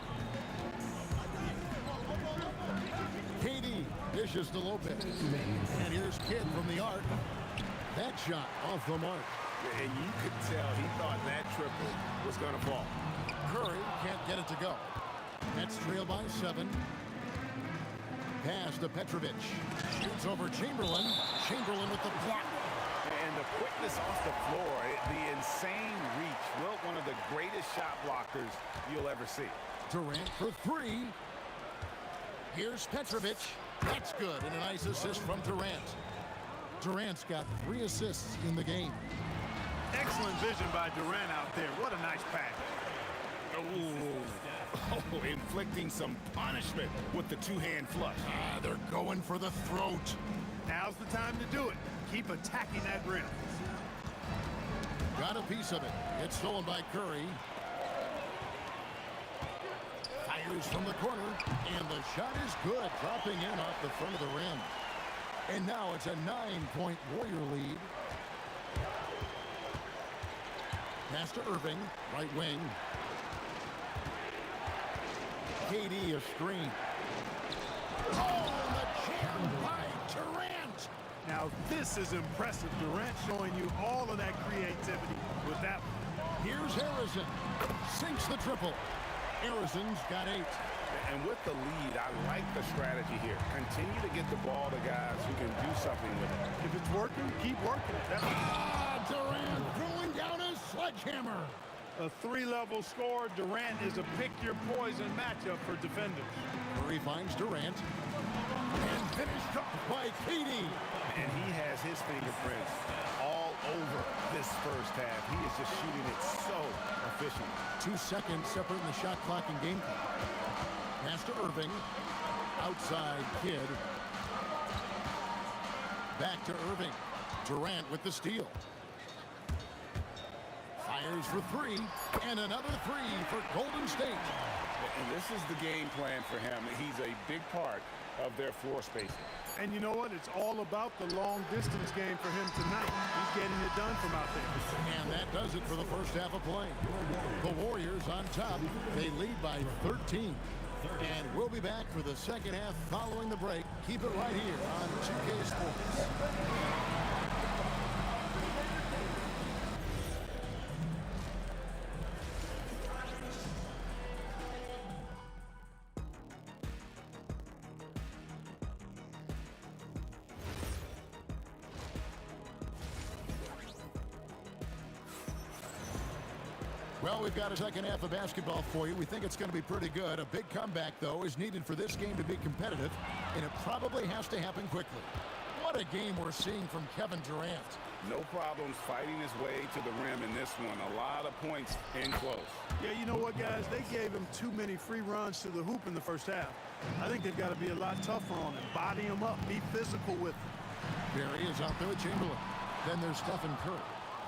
KD dishes to Lopez. And here's Kidd from the arc. That shot off the mark. And you could tell he thought that triple was going to fall. Curry can't get it to go. Nets trail by 7. Pass to Petrovic. Shoots over Chamberlain. Chamberlain with the block. And the quickness off the floor, the insane reach. Wilt, one of the greatest shot blockers you'll ever see. Durant for 3. Here's Petrovic. That's good. And a nice assist from Durant. Durant's got 3 assists in the game. Excellent vision by Durant out there. What a nice pass. Oh, inflicting some punishment with the two-hand flush. They're going for the throat. Now's the time to do it. Keep attacking that rim. Got a piece of it. It's stolen by Curry. Fires from the corner, and the shot is good, dropping in off the front of the rim. And now it's a 9-point Warrior lead. Pass to Irving, right wing. KD a screen. Oh, the jam by Durant. Now this is impressive. Durant showing you all of that creativity with that one. Here's Harrison. Sinks the triple. Harrison's got 8. And with the lead, I like the strategy here. Continue to get the ball to guys who can do something with it. If it's working, keep working it. Durant throwing down a sledgehammer. A 3-level score. Durant is a pick-your-poison matchup for defenders. Curry finds Durant. And finished off by KD. And he has his fingerprints all over this first half. He is just shooting it so efficient. 2 seconds separating the shot clock and game clock. Pass to Irving. Outside Kidd. Back to Irving. Durant with the steal. Fires for 3. And another 3 for Golden State. And this is the game plan for him. He's a big part of their floor spacing. And you know what? It's all about the long distance game for him tonight. He's getting it done from out there. And that does it for the first half of play. The Warriors on top. They lead by 13. And we'll be back for the second half following the break. Keep it right here on 2K Sports. Well, we've got a second half of basketball for you. We think it's going to be pretty good. A big comeback, though, is needed for this game to be competitive, and it probably has to happen quickly. What a game we're seeing from Kevin Durant. No problems fighting his way to the rim in this one. A lot of points in close. Yeah, you know what, guys? They gave him too many free runs to the hoop in the first half. I think they've got to be a lot tougher on him. Body him up. Be physical with him. Barry is out there with Chamberlain. Then there's Stephen Curry.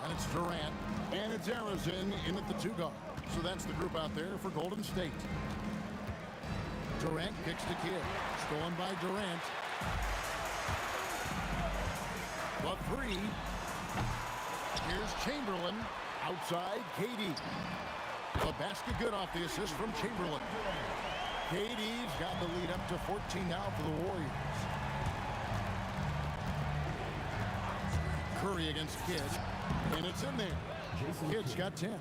And it's Durant. And it's Arizona in at the 2 guard. So that's the group out there for Golden State. Durant kicks to Kidd. Stolen by Durant. The 3. Here's Chamberlain. Outside, KD. The basket good off the assist from Chamberlain. KD's got the lead up to 14 now for the Warriors. Curry against Kidd. And it's in there. Kidd's got 10.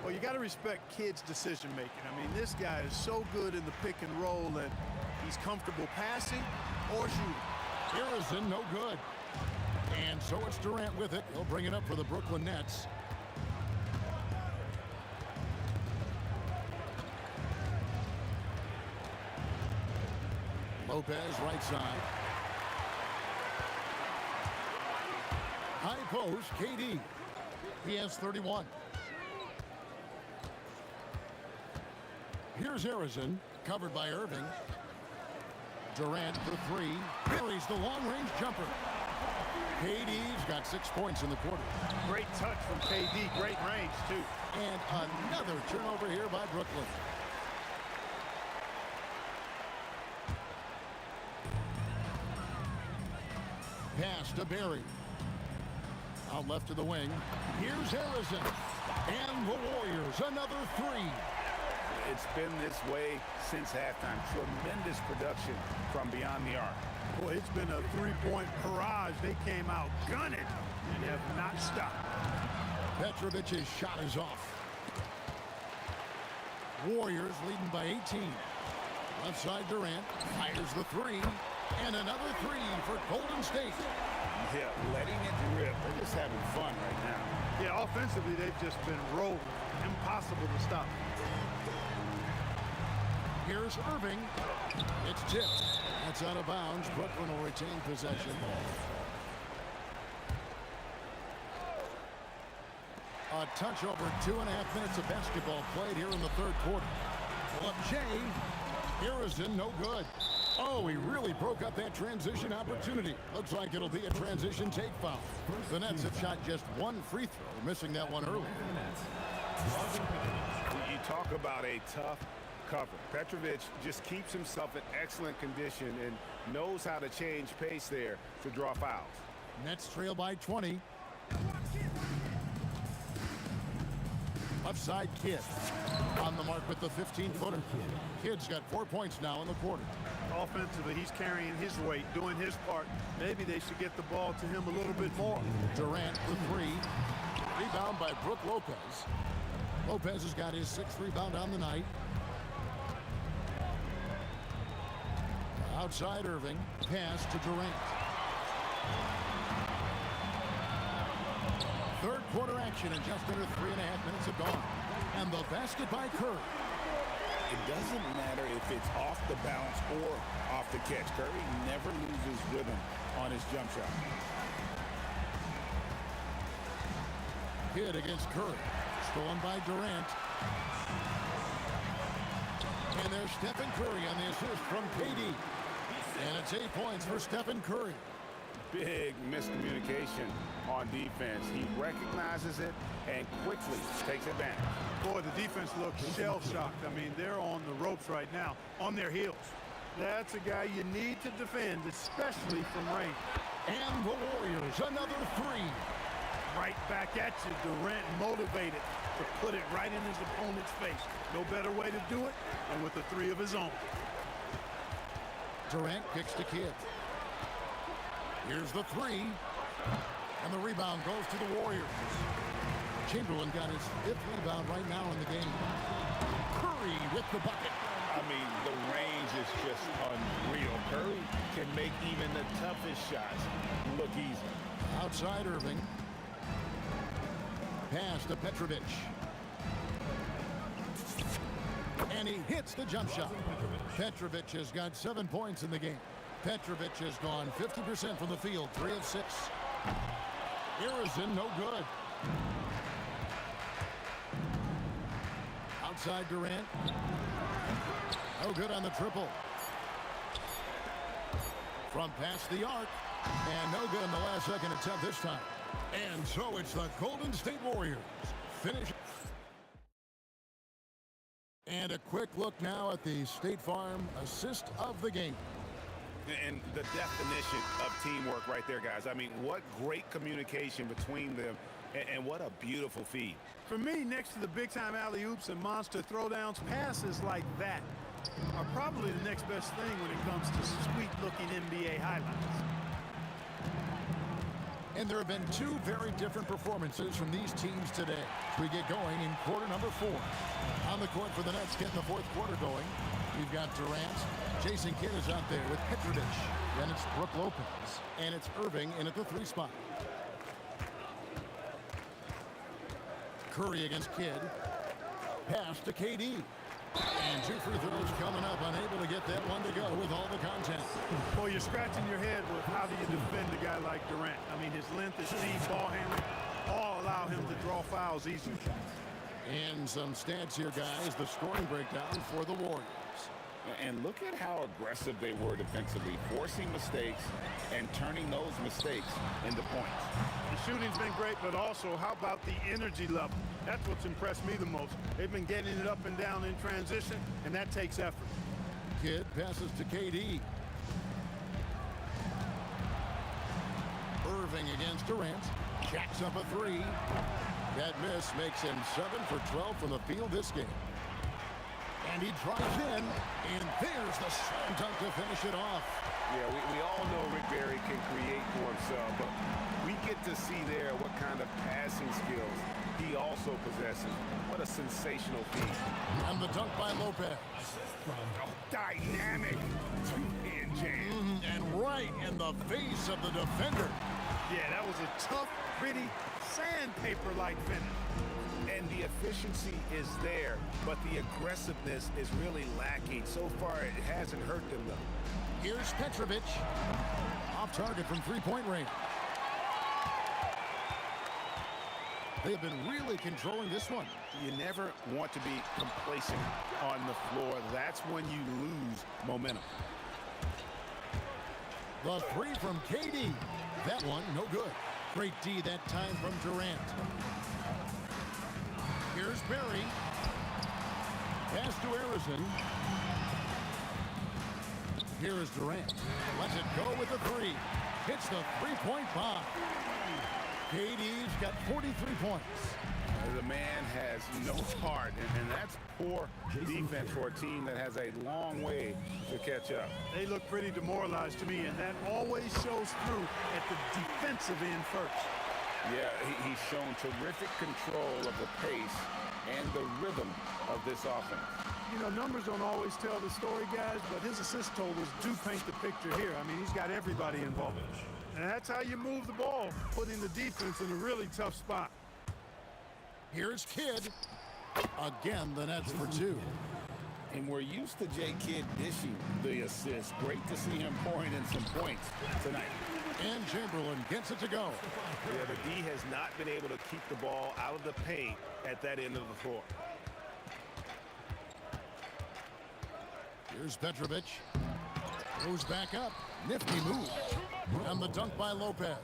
Well, you got to respect Kidd's decision making. I mean, this guy is so good in the pick and roll that he's comfortable passing or shooting. Harrison, no good. And so it's Durant with it. He'll bring it up for the Brooklyn Nets. Lopez, right side. High post, KD. He has 31. Here's Harrison, covered by Irving. Durant for 3. Carries the long-range jumper. KD's got 6 points in the quarter. Great touch from KD. Great range, too. And another turnover here by Brooklyn. Pass to Barry. Out left to the wing. Here's Harrison. And the Warriors, another 3. It's been this way since halftime. Tremendous production from beyond the arc. Boy, it's been a three-point barrage. They came out gunning and have not stopped. Petrovic's shot is off. Warriors leading by 18. Left side Durant fires the 3. And another 3 for Golden State. Yeah, letting it rip. They're just having fun right now. Yeah, offensively, they've just been rolling. Impossible to stop. Here's Irving. It's tipped. That's out of bounds. Brooklyn will retain possession. A touch over 2.5 minutes of basketball played here in the third quarter. Well, Jay, Harrison, no good. Oh, he really broke up that transition opportunity. Looks like it'll be a transition take foul. The Nets have shot just 1 free throw, missing that one early. You talk about a tough cover. Petrovic just keeps himself in excellent condition and knows how to change pace there to draw fouls. Nets trail by 20. Left side Kidd. On the mark with the 15-footer. Kidd's got 4 points now in the quarter. Offensively, he's carrying his weight, doing his part. Maybe they should get the ball to him a little bit more. Durant for 3. Rebound by Brook Lopez. Lopez has got his 6th rebound on the night. Outside Irving. Pass to Durant. Third quarter action and just under 3.5 minutes have gone. And the basket by Curry. It doesn't matter if it's off the bounce or off the catch. Curry never loses rhythm on his jump shot. Kidd against Curry. Stolen by Durant. And there's Stephen Curry on the assist from KD. And it's 8 points for Stephen Curry. Big miscommunication on defense. He recognizes it and quickly takes advantage. Boy, the defense looks shell-shocked. I mean, they're on the ropes right now, on their heels. That's a guy you need to defend, especially from range. And the Warriors, another three. Right back at you, Durant motivated to put it right in his opponent's face. No better way to do it than with a three of his own. Durant kicks to Kidd. Here's the three. And the rebound goes to the Warriors. Chamberlain got his 5th rebound right now in the game. Curry with the bucket. I mean, the range is just unreal. Curry can make even the toughest shots look easy. Outside Irving. Pass to Petrovic. And he hits the jump shot. Petrovic has got 7 points in the game. Petrovic has gone 50% from the field, 3 of 6. Harrison, no good. Outside Durant. No good on the triple. From past the arc. And no good in the last second attempt this time. And so it's the Golden State Warriors. Finish. And a quick look now at the State Farm assist of the game. And the definition of teamwork right there, guys. I mean, what great communication between them, and what a beautiful feed. For me, next to the big-time alley-oops and monster throwdowns, passes like that are probably the next best thing when it comes to sweet-looking NBA highlights. And there have been 2 very different performances from these teams today. As we get going in quarter number 4. On the court for the Nets, getting the 4th quarter going. We've got Durant. Jason Kidd is out there with Petrovic. Then it's Brook Lopez. And it's Irving in at the 3 spot. Curry against Kidd. Pass to KD. And 2 free throws coming up. Unable to get that one to go with all the content. Boy, you're scratching your head with how do you defend a guy like Durant. I mean, his length, his speed, ball handling, all allow him to draw fouls easily. And some stats here, guys. The scoring breakdown for the Warriors. And look at how aggressive they were defensively, forcing mistakes and turning those mistakes into points. The shooting's been great, but also how about the energy level? That's what's impressed me the most. They've been getting it up and down in transition, and that takes effort. Kidd passes to KD. Irving against Durant. Jacks up a 3. That miss makes him 7 for 12 from the field this game. And he drives in, and there's the slam dunk to finish it off. Yeah, we all know Rick Barry can create for himself, but we get to see there what kind of passing skills he also possesses. What a sensational feat. And the dunk by Lopez. Oh, dynamic two-hand jam. And right in the face of the defender. Yeah, that was a tough, pretty, sandpaper-like finish. And the efficiency is there, but the aggressiveness is really lacking. So far, it hasn't hurt them, though. Here's Petrovic. Off target from 3-point range. They've been really controlling this one. You never want to be complacent on the floor. That's when you lose momentum. The 3 from KD. That one, no good. Great D that time from Durant. Here's Barry. Pass to Harrison. Here is Durant. Lets it go with the 3. Hits the 3-point bomb. KD's got 43 points. The man has no heart, and that's poor defense for a team that has a long way to catch up. They look pretty demoralized to me, and that always shows through at the defensive end first. Yeah, he's shown terrific control of the pace and the rhythm of this offense. You know, numbers don't always tell the story, guys, but his assist totals do paint the picture here. I mean, he's got everybody involved. And that's how you move the ball, putting the defense in a really tough spot. Here's Kidd. Again, the Nets for 2. And we're used to J. Kidd dishing the assist. Great to see him pouring in some points tonight. And Chamberlain gets it to go. Yeah, the D has not been able to keep the ball out of the paint at that end of the floor. Here's Petrovic. Goes back up. Nifty move. And the dunk by Lopez.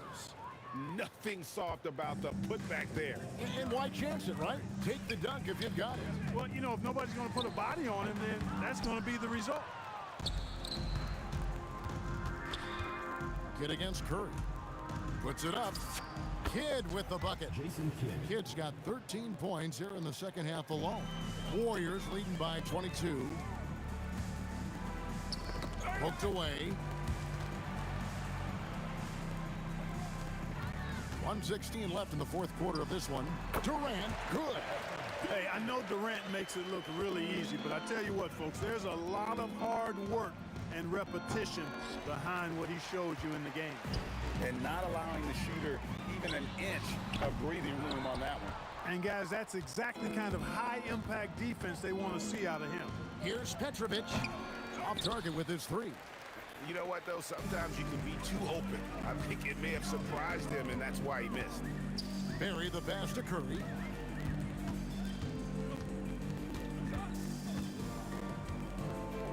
Nothing soft about the putback there. And why chance it, right? Take the dunk if you've got it. Well, you know, if nobody's going to put a body on him, then that's going to be the result. Kid against Curry. Puts it up. Kidd with the bucket. Jason Kidd. Kidd's got 13 points here in the second half alone. Warriors leading by 22. Poked away. 1:16 left in the fourth quarter of this one. Durant, good. Hey, I know Durant makes it look really easy, but I tell you what, folks, there's a lot of hard work and repetition behind what he shows you in the game. And not allowing the shooter even an inch of breathing room on that one. And guys, that's exactly the kind of high-impact defense they want to see out of him. Here's Petrovic. Off target with his three. You know what, though? Sometimes you can be too open. I think it may have surprised him, and that's why he missed. Barry the pass to Curry.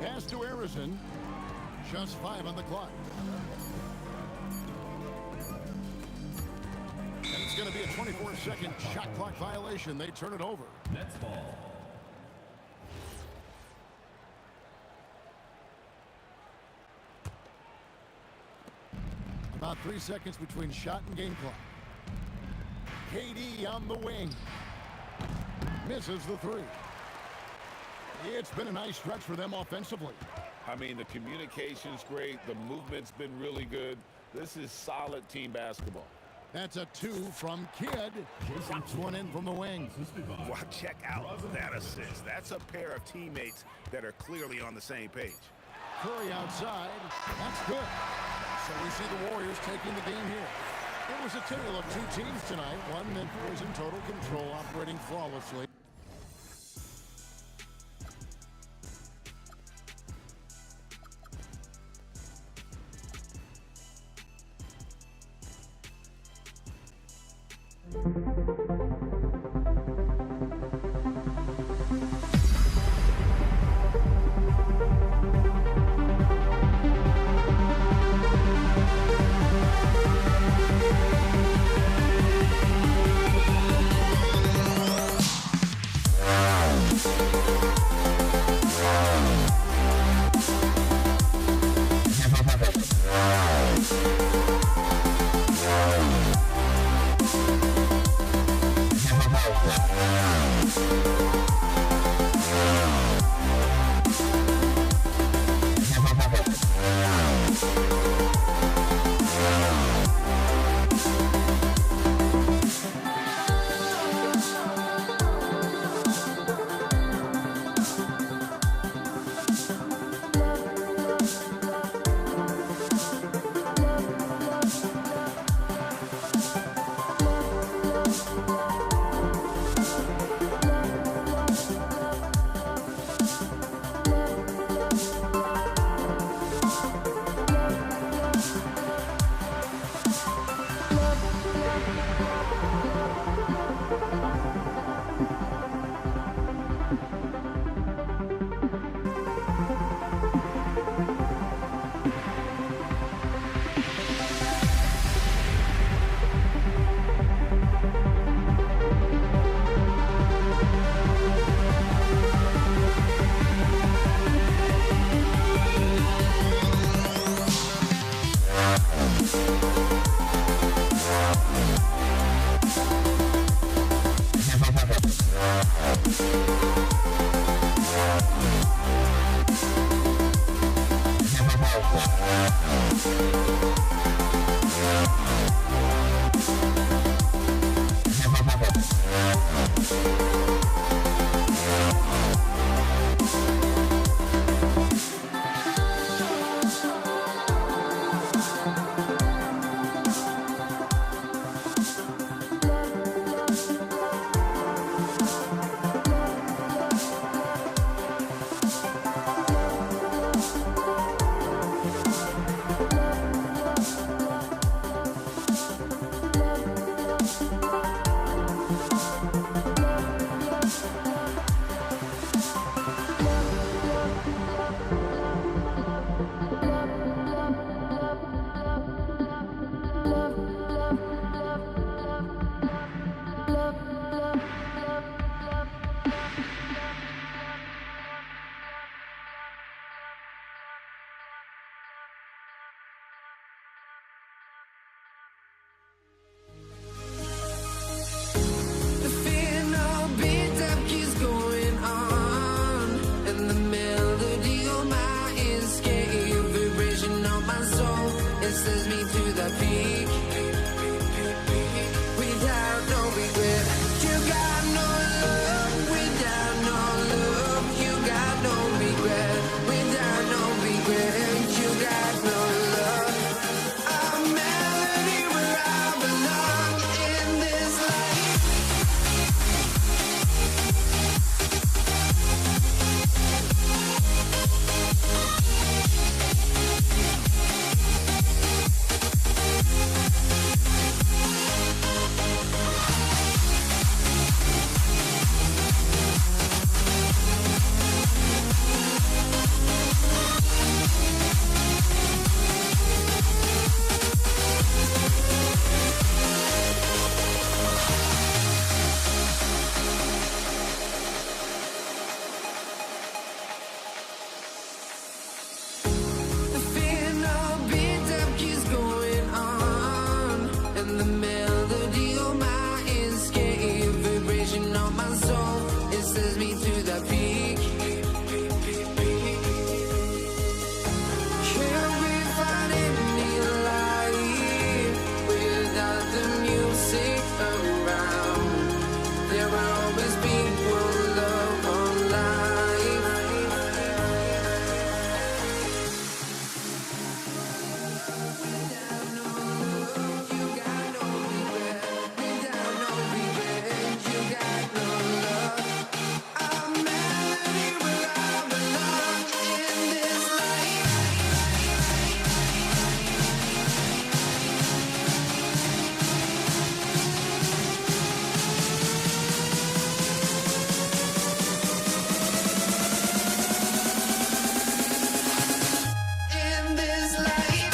Pass to Harrison. Just 5 on the clock. And it's going to be a 24-second shot clock violation. They turn it over. Nets ball. About 3 seconds between shot and game clock. KD on the wing. Misses the three. It's been a nice stretch for them offensively. I mean, the communication's great. The movement's been really good. This is solid team basketball. That's a 2 from Kidd. Drops one in from the wing. Well, check out that assist. That's a pair of teammates that are clearly on the same page. Curry outside. That's good. So we see the Warriors taking the game here. It was a tale of two teams tonight. One that was in total control, operating flawlessly. sends me to the peak. Without no regret, you got no love. Without no love, you got no regret. Without no regret, you got no love. A melody where I belong in this life. The final beat up keeps going on, and the melody on my escape, vibration on my soul, it sends me to the peak. Can't we find any light without the music around? There will always be one love on life. Without no love, you got no regret. Without no regret, you got no love. A melody where I belong in this life. In this life.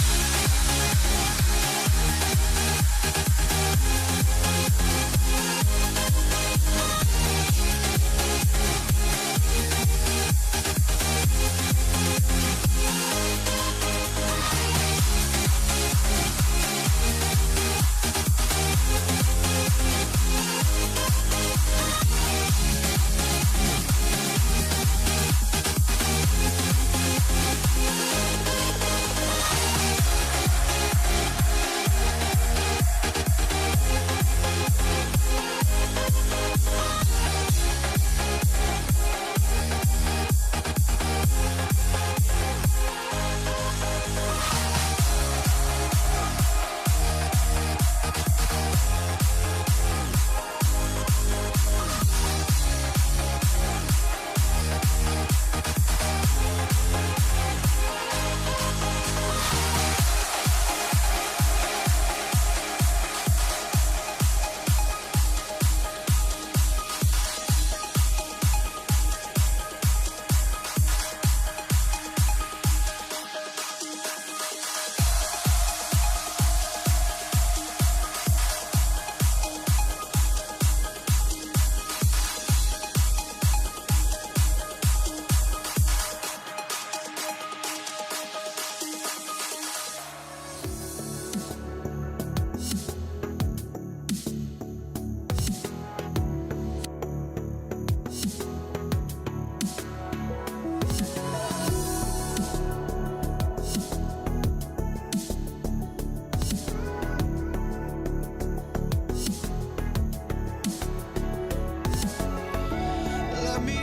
Let me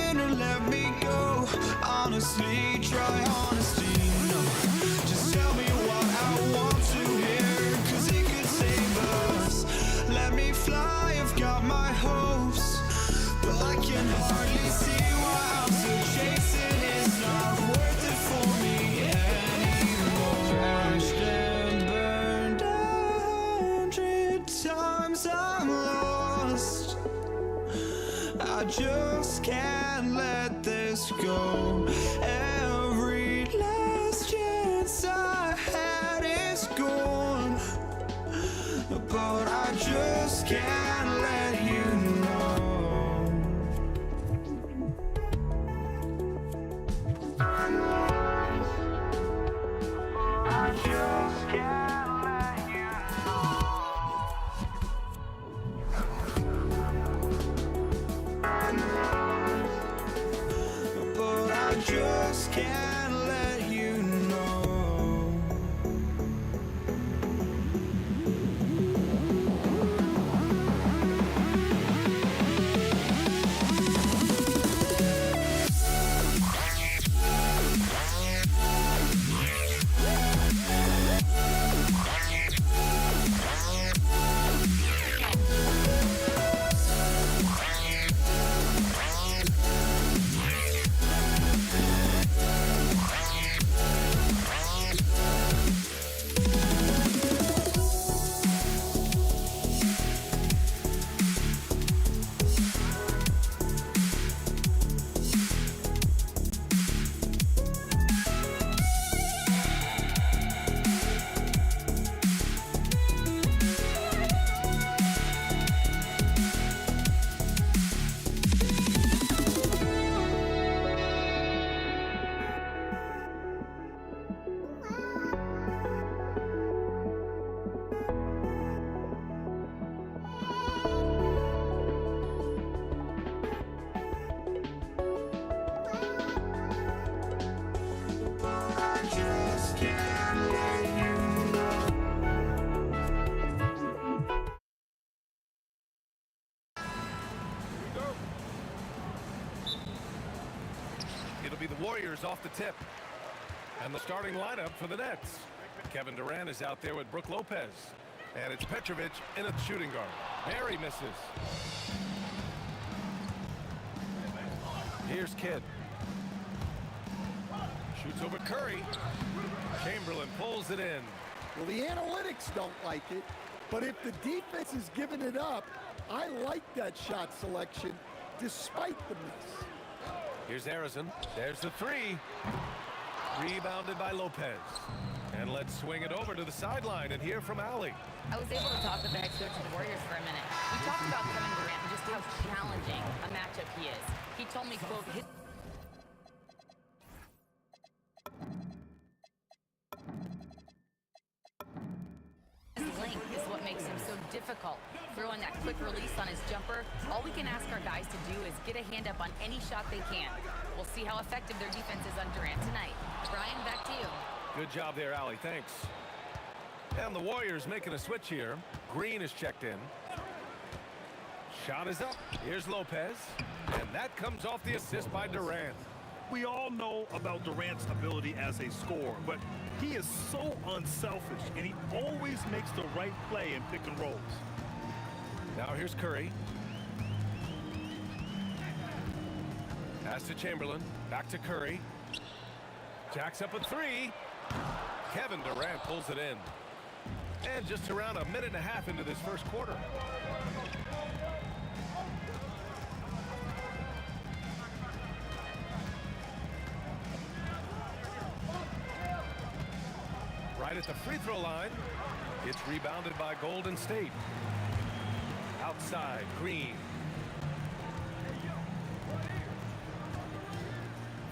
in or let me go. Honestly, try honesty. No, just tell me what I want to hear, 'cause it could save us. Let me fly, I've got my hopes, but I can hardly see why I'm still chasing. It's not worth it for me anymore. Crashed and burned 100 times, I'm lost. I just can't let this go. Every last chance I had is gone, but I just can't let you know. I just can't let you but I just can't let you know. Warriors off the tip. And the starting lineup for the Nets. Kevin Durant is out there with Brook Lopez. And it's Petrovic in a shooting guard. There he misses. Here's Kidd. Shoots over Curry. Chamberlain pulls it in. Well, the analytics don't like it, but if the defense is giving it up, I like that shot selection despite the miss. Here's Harrison. There's the three. Rebounded by Lopez. And let's swing it over to the sideline and hear from Allie. I was able to talk with the head coach of the Warriors for a minute. We talked about Kevin Durant and just how challenging a matchup he is. He told me, quote, his length is what makes him so difficult. Throwing that quick release on his jumper, all we can ask our guys to do is get a hand up on any shot they can. We'll see how effective their defense is on Durant tonight. Brian, back to you. Good job there, Allie. Thanks. And the Warriors making a switch here. Green is checked in. Shot is up. Here's Lopez. And that comes off the assist by Durant. We all know about Durant's ability as a scorer, but he is so unselfish, and he always makes the right play in pick and rolls. Now here's Curry. Pass to Chamberlain. Back to Curry. Jacks up a three. Kevin Durant pulls it in. And just around a minute and a half into this first quarter. Right at the free throw line. It's rebounded by Golden State. Outside, Green.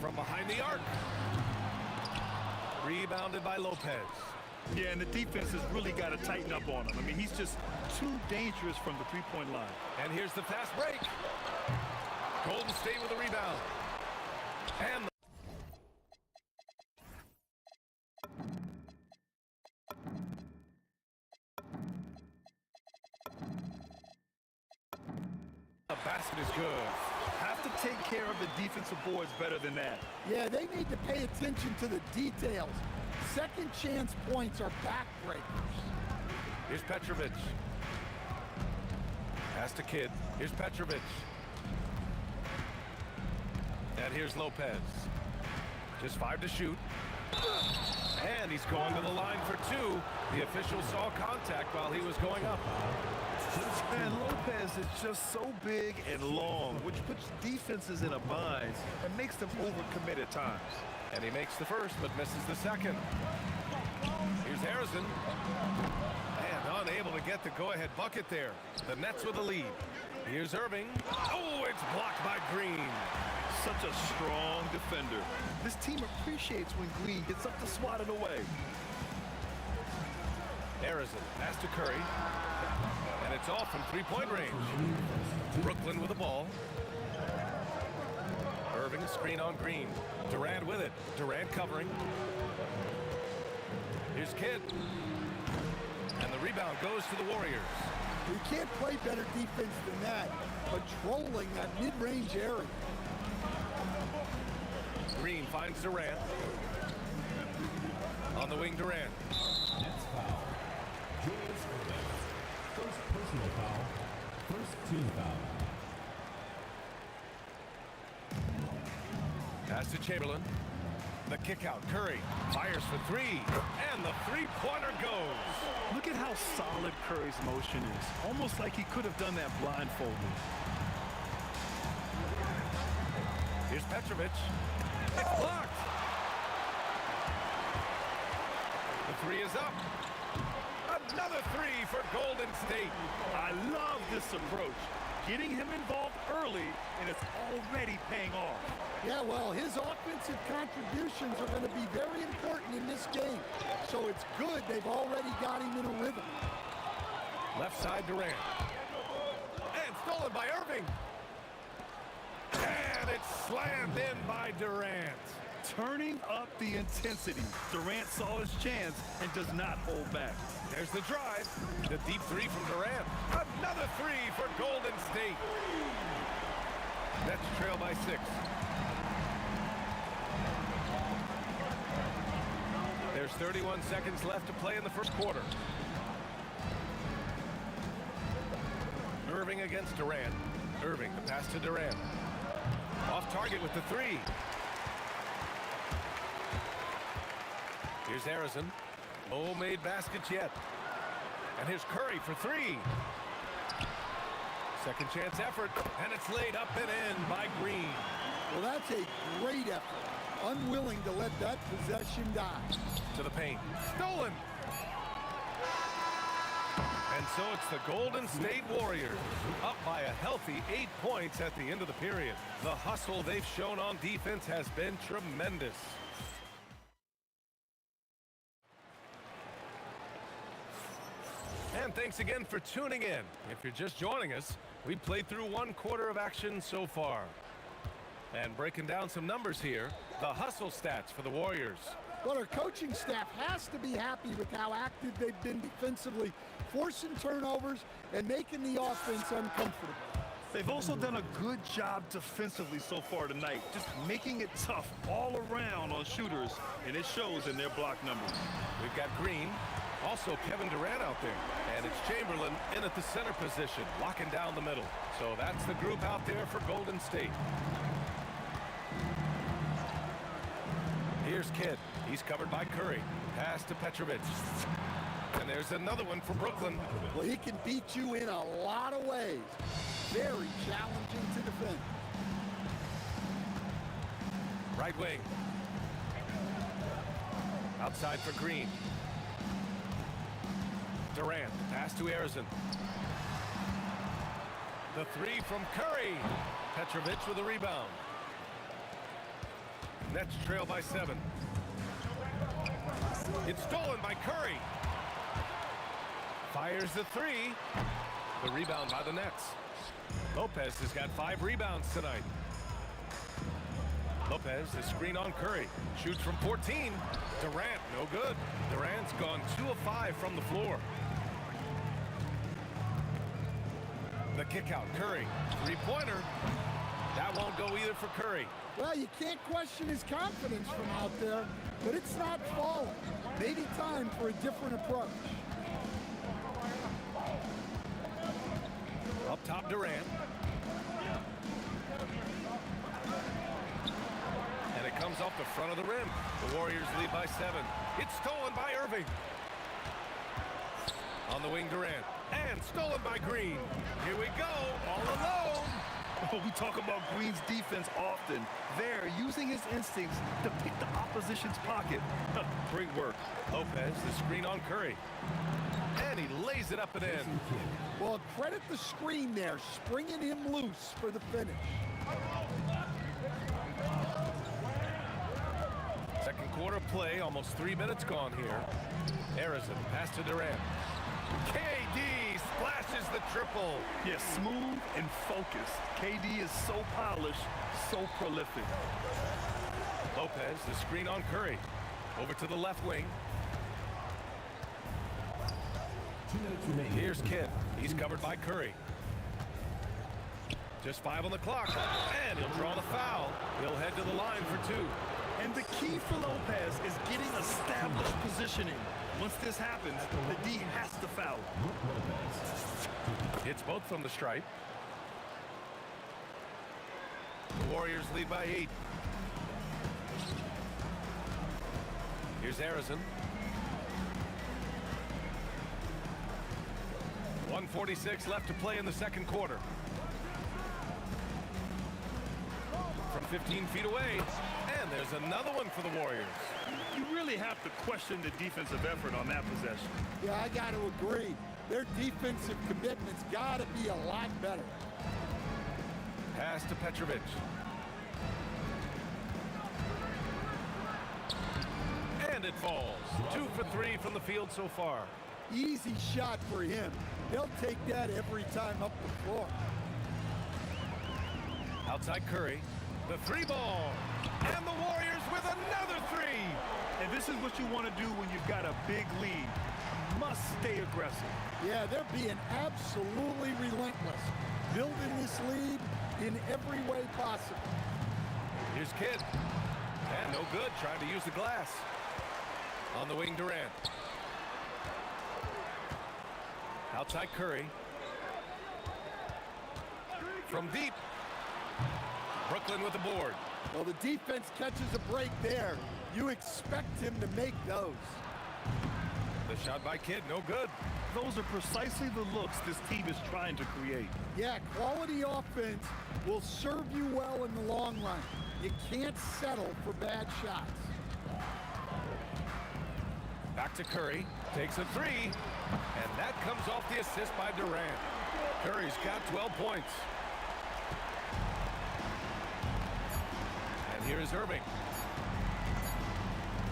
From behind the arc. Rebounded by Lopez. Yeah, and the defense has really got to tighten up on him. I mean, he's just too dangerous from the three-point line. And here's the fast break. Golden State with a rebound. And the basket is good. Have to take care of the defensive boards better than that. Yeah, they need to pay attention to the details. Second chance points are backbreakers. Here's Petrovic. Pass to Kidd. Here's Petrovic. And here's Lopez. Just 5 to shoot. And he's going to the line for 2. The official saw contact while he was going up. And Lopez is just so big and long, which puts defenses in a bind and makes them overcommit at times. And he makes the first, but misses the second. Here's Harrison. And unable to get the go-ahead bucket there. The Nets with the lead. Here's Irving. Oh, it's blocked by Green. Such a strong defender. This team appreciates when Green gets up to swat it away. Harrison, pass to Curry. And it's off from three-point range. Brooklyn with the ball. Irving, screen on Green. Durant with it. Durant covering. Here's Kidd. And the rebound goes to the Warriors. You can't play better defense than that, patrolling that mid-range area. Green finds Durant. On the wing, Durant. Nets foul. Julius Erving. First personal foul. First team foul. Pass to Chamberlain. The kick out. Curry fires for 3. And the three-pointer goes. Look at how solid Curry's motion is. Almost like he could have done that blindfolded. Here's Petrovic. It's blocked. The 3 is up. Another 3 for Golden State. I love this approach. Getting him involved early, and it's already paying off. Yeah, well, his offensive contributions are going to be very important in this game. So it's good they've already got him in a rhythm. Left side, Durant. And stolen by Irving. And it's slammed in by Durant. Turning up the intensity. Durant saw his chance and does not hold back. There's the drive. The deep 3 from Durant. Another 3 for Golden State. Nets trail by 6. 31 seconds left to play in the first quarter. Irving against Durant. Irving, the pass to Durant. Off target with the three. Here's Harrison. No made baskets yet. And here's Curry for three. Second chance effort, and it's laid up and in by Green. Well, that's a great effort. Unwilling to let that possession die. To the paint. Stolen! And so it's the Golden State Warriors, up by a healthy 8 points at the end of the period. The hustle they've shown on defense has been tremendous. And thanks again for tuning in. If you're just joining us, we played through one quarter of action so far. And breaking down some numbers here, the hustle stats for the Warriors. Well, our coaching staff has to be happy with how active they've been defensively, forcing turnovers and making the offense uncomfortable. They've also done a good job defensively so far tonight, just making it tough all around on shooters, and it shows in their block numbers. We've got Green, also Kevin Durant out there, and it's Chamberlain in at the center position, locking down the middle. So that's the group out there for Golden State. Here's Kidd. He's covered by Curry. Pass to Petrovic. And there's another one for Brooklyn. Well, he can beat you in a lot of ways. Very challenging to defend. Right wing. Outside for Green. Durant. Pass to Harrison. The three from Curry. Petrovic with a rebound. Nets trail by 7. It's stolen by Curry. Fires the three. The rebound by the Nets. Lopez has got 5 rebounds tonight. Lopez, the screen on Curry. Shoots from 14. Durant, no good. Durant's gone 2 of 5 from the floor. The kick out, Curry. Three-pointer. That won't go either for Curry. Well, you can't question his confidence from out there, but it's not falling. Maybe time for a different approach. Up top, Durant. And it comes off the front of the rim. The Warriors lead by 7. It's stolen by Irving. On the wing, Durant. And stolen by Green. Here we go, all alone. We talk about Green's defense often. There, using his instincts to pick the opposition's pocket. Great work. Lopez, the screen on Curry. And he lays it up and in. Well, credit the screen there, springing him loose for the finish. Second quarter play, almost 3 minutes gone here. Harrison, pass to Durant. KD splashes the triple. Yeah, smooth and focused. KD is so polished, so prolific. Lopez, the screen on Curry. Over to the left wing. Here's Kidd. He's covered by Curry. Just 5 on the clock. And he'll draw the foul. He'll head to the line for 2. And the key for Lopez is getting established positioning. Once this happens, the D has to foul. Hits both from the stripe. The Warriors lead by 8. Here's Harrison. 1:46 left to play in the second quarter. From 15 feet away, and there's another one for the Warriors. You really have to question the defensive effort on that possession. Yeah, I got to agree. Their defensive commitment's got to be a lot better. Pass to Petrovic. And it falls. 2 for 3 from the field so far. Easy shot for him. He'll take that every time up the floor. Outside Curry. The 3-ball. And the Warriors with another 3. And this is what you want to do when you've got a big lead. You must stay aggressive. Yeah, they're being absolutely relentless. Building this lead in every way possible. Here's Kidd. And no good, trying to use the glass. On the wing, Durant. Outside Curry. From deep. Brooklyn with the board. Well, the defense catches a break there. You expect him to make those. The shot by Kidd, no good. Those are precisely the looks this team is trying to create. Yeah, quality offense will serve you well in the long run. You can't settle for bad shots. Back to Curry. Takes a three. And that comes off the assist by Durant. Curry's got 12 points. And here is Irving.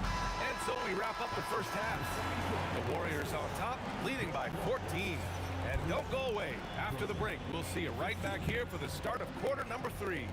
And so we wrap up the first half. The Warriors on top, leading by 14. And don't go away. After the break, we'll see you right back here for the start of quarter number 3.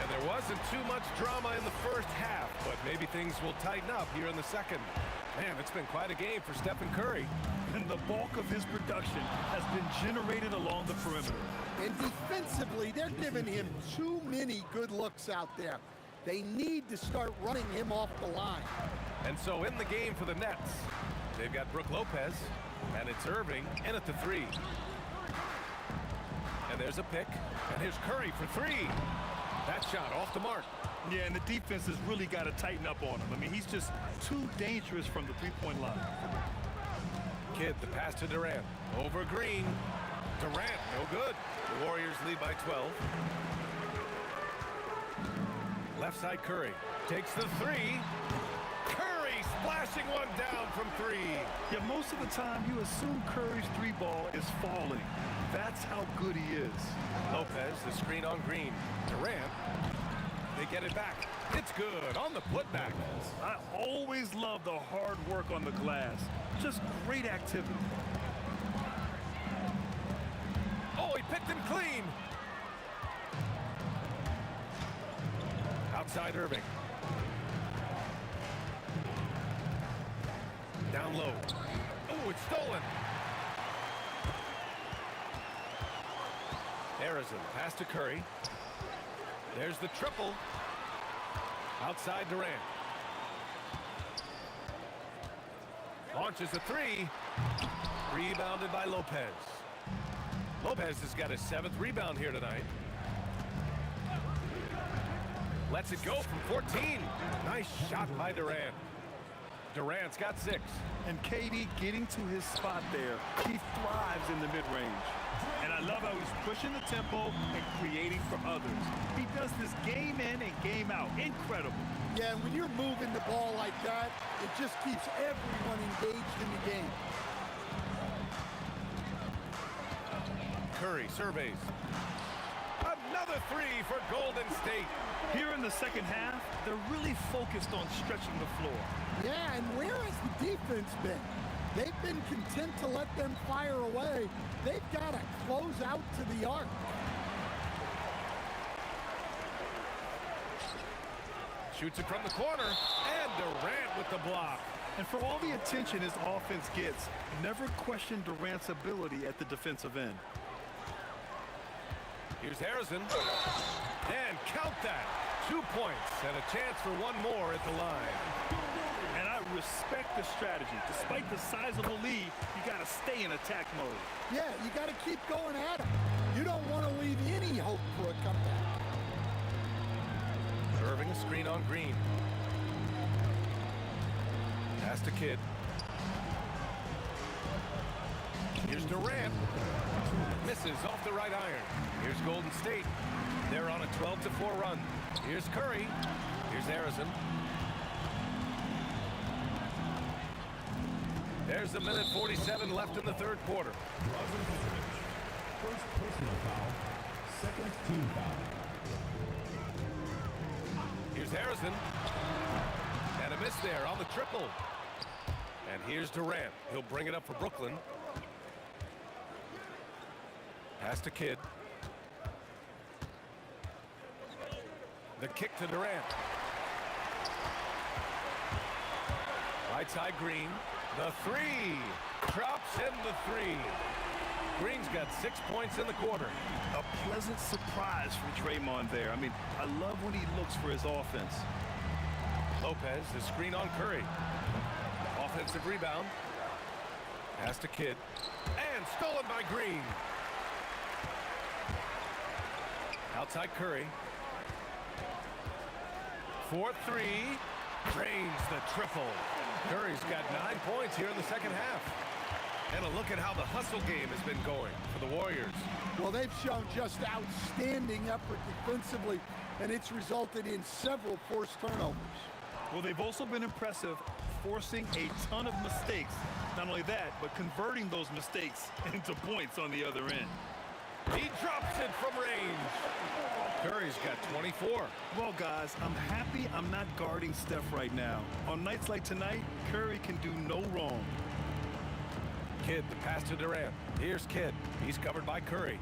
There wasn't too much drama in the first half, but maybe things will tighten up here in the second. Man, it's been quite a game for Stephen Curry. And the bulk of his production has been generated along the perimeter. And defensively, they're giving him too many good looks out there. They need to start running him off the line. And so in the game for the Nets, they've got Brook Lopez, and it's Irving in at the 3. And there's a pick, and here's Curry for 3. That shot off the mark. Yeah, and the defense has really got to tighten up on him. I mean, he's just too dangerous from the three-point line. Kidd, the pass to Durant. Over Green. Durant, no good. The Warriors lead by 12. Left side Curry. Takes the 3. Curry splashing one down from 3. Yeah, most of the time you assume Curry's 3-ball is falling. That's how good he is. Lopez, the screen on Green. Durant, they get it back. It's good on the putback. I always love the hard work on the glass. Just great activity. Oh, he picked him clean. Outside Irving. Down low. Oh, it's stolen. Harrison, pass to Curry. There's the triple. Outside Durant. Launches a 3. Rebounded by Lopez. Lopez has got his 7th rebound here tonight. Lets it go from 14. Nice shot by Durant. Durant's got 6. And KD getting to his spot there. He thrives in the mid-range. And I love how he's pushing the tempo and creating for others. He does this game in and game out. Incredible. Yeah, and when you're moving the ball like that, it just keeps everyone engaged in the game. Curry surveys. Another 3 for Golden State. Here in the second half, they're really focused on stretching the floor. Yeah, and where has the defense been? They've been content to let them fire away. They've got to close out to the arc. Shoots it from the corner, and Durant with the block. And for all the attention his offense gets, never question Durant's ability at the defensive end. Here's Harrison. And count that. 2 points and a chance for one more at the line. And I respect the strategy. Despite the sizable lead, you got to stay in attack mode. Yeah, you got to keep going at it. You don't want to leave any hope for a comeback. Irving, a screen on Green. Pass to Kidd. Here's Durant. Misses off the right iron. Here's Golden State. They're on a 12-4 run. Here's Curry. Here's Harrison. There's a minute 47 left in the third quarter. First personal foul, second team foul. Here's Harrison. And a miss there on the triple. And here's Durant. He'll bring it up for Brooklyn. Pass to Kidd. The kick to Durant. Right side Green. The three. Drops in the three. Green's got 6 points in the quarter. A pleasant surprise from Draymond there. I mean, I love when he looks for his offense. Lopez, the screen on Curry. Offensive rebound. Pass to Kidd. And stolen by Green. Outside Curry. 4-3. Drains the triple. Curry's got 9 points here in the second half. And a look at how the hustle game has been going for the Warriors. Well, they've shown just outstanding effort defensively, and it's resulted in several forced turnovers. Well, they've also been impressive, forcing a ton of mistakes. Not only that, but converting those mistakes into points on the other end. He drops it from range. Curry's got 24. Well, guys, I'm happy I'm not guarding Steph right now. On nights like tonight, Curry can do no wrong. Kidd, the pass to Durant. Here's Kidd. He's covered by Curry.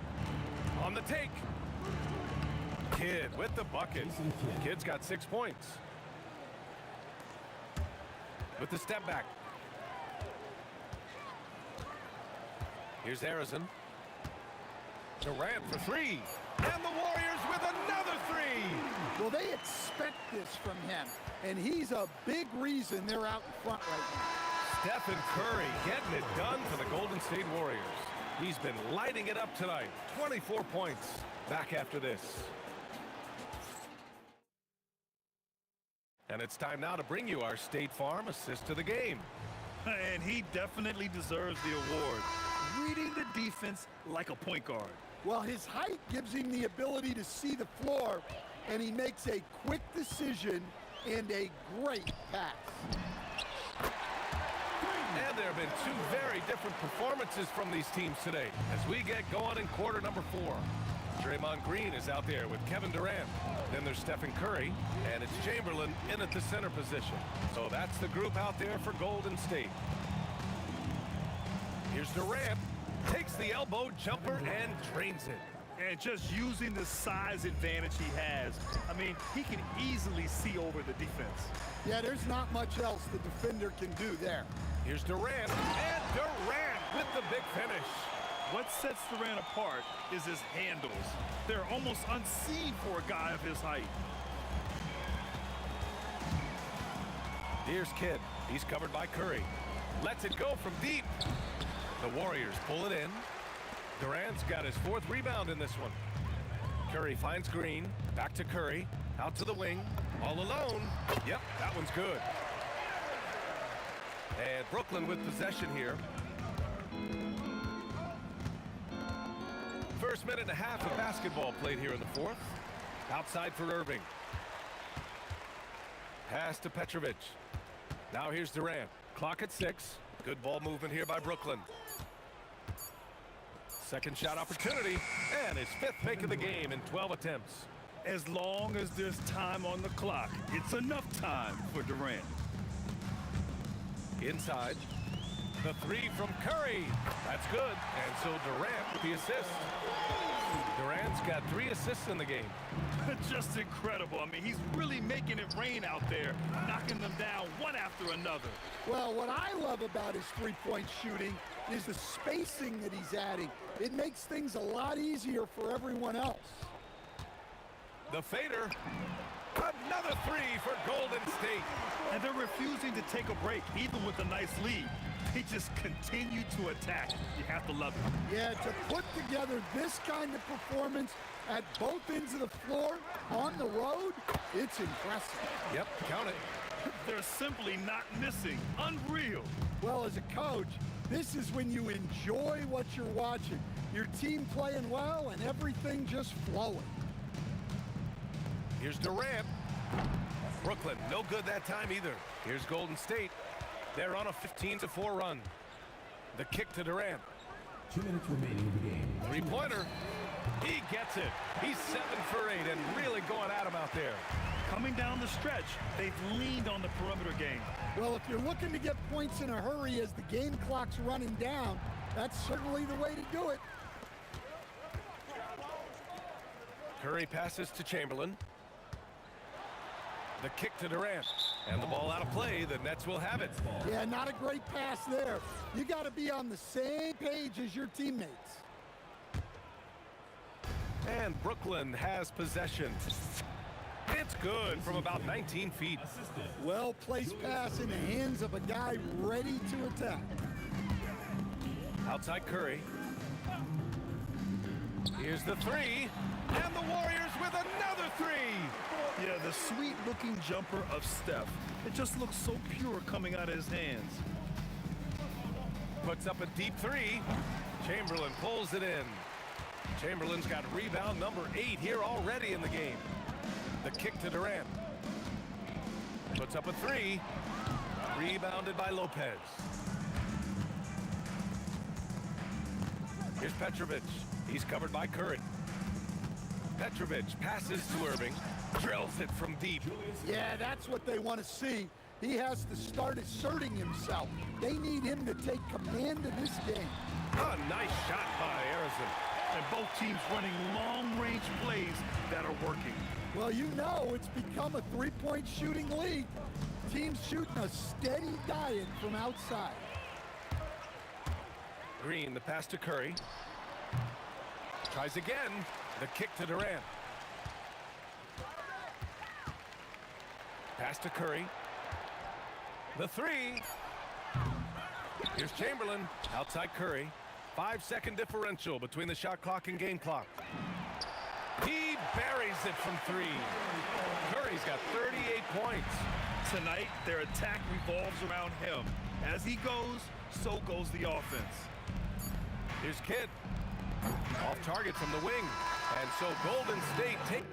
On the take. Kidd with the bucket. Kidd's got 6 points. With the step back. Here's Harrison. Durant for three. And the Warriors with another three. Well, they expect this from him, and he's a big reason they're out in front right now. Stephen Curry getting it done for the Golden State Warriors. He's been lighting it up tonight. 24 points. Back after this. And it's time now to bring you our State Farm assist to the game. And he definitely deserves the award. Reading the defense like a point guard. Well, his height gives him the ability to see the floor, and he makes a quick decision and a great pass. And there have been two very different performances from these teams today as we get going in quarter number 4. Draymond Green is out there with Kevin Durant. Then there's Stephen Curry, and it's Chamberlain in at the center position. So that's the group out there for Golden State. Here's Durant. Takes the elbow jumper and drains it. And just using the size advantage he has. I mean, he can easily see over the defense. Yeah, there's not much else the defender can do there. Here's Durant, and Durant with the big finish. What sets Durant apart is his handles. They're almost unseen for a guy of his height. Here's Kidd. He's covered by Curry. Lets it go from deep. The Warriors pull it in. Durant's got his 4th rebound in this one. Curry finds Green. Back to Curry. Out to the wing. All alone. Yep, that one's good. And Brooklyn with possession here. First minute and a half of basketball played here in the 4th. Outside for Irving. Pass to Petrovic. Now here's Durant. Clock at 6. Good ball movement here by Brooklyn. Second shot opportunity, and his 5th make of the game in 12 attempts. As long as there's time on the clock, it's enough time for Durant. Inside. The 3 from Curry. That's good. And so Durant with the assist. Durant's got 3 assists in the game. Just incredible. I mean, he's really making it rain out there, knocking them down one after another. Well, what I love about his three-point shooting is the spacing that he's adding. It makes things a lot easier for everyone else. The fader. Another 3 for Golden State. And they're refusing to take a break, even with a nice lead. They just continue to attack. You have to love it. Yeah, to put together this kind of performance at both ends of the floor on the road, it's impressive. Yep, count it. They're simply not missing. Unreal. Well, as a coach, this is when you enjoy what you're watching. Your team playing well and everything just flowing. Here's Durant. Brooklyn, no good that time either. Here's Golden State. They're on a 15-4 run. The kick to Durant. 2 minutes remaining in the game. Three-pointer. He gets it. He's 7 for 8 and really going at him out there. Coming down the stretch, they've leaned on the perimeter game. Well, if you're looking to get points in a hurry as the game clock's running down, that's certainly the way to do it. Curry passes to Chamberlain. The kick to Durant. And the ball out of play. The Nets will have it. Yeah, not a great pass there. You got to be on the same page as your teammates. And Brooklyn has possession. It's good from about 19 feet. Well-placed pass in the hands of a guy ready to attack. Outside Curry. Here's the three. And the Warriors with another three. Yeah, the sweet-looking jumper of Steph. It just looks so pure coming out of his hands. Puts up a deep three. Chamberlain pulls it in. Chamberlain's got rebound number 8 here already in the game. The kick to Durant. Puts up a three. Rebounded by Lopez. Here's Petrovic. He's covered by Curry. Petrovic passes to Irving. Drills it from deep. Yeah, that's what they want to see. He has to start asserting himself. They need him to take command of this game. A nice shot by Harrison. And both teams running long-range plays that are working. Well, you know it's become a three-point shooting league. Teams shooting a steady diet from outside. Green, the pass to Curry. Tries again. The kick to Durant. Pass to Curry. The three. Here's Chamberlain. Outside Curry. 5-second differential between the shot clock and game clock. He buries it from three. Curry's got 38 points. Tonight, their attack revolves around him. As he goes, so goes the offense. Here's Kidd. Off target from the wing. And so Golden State take...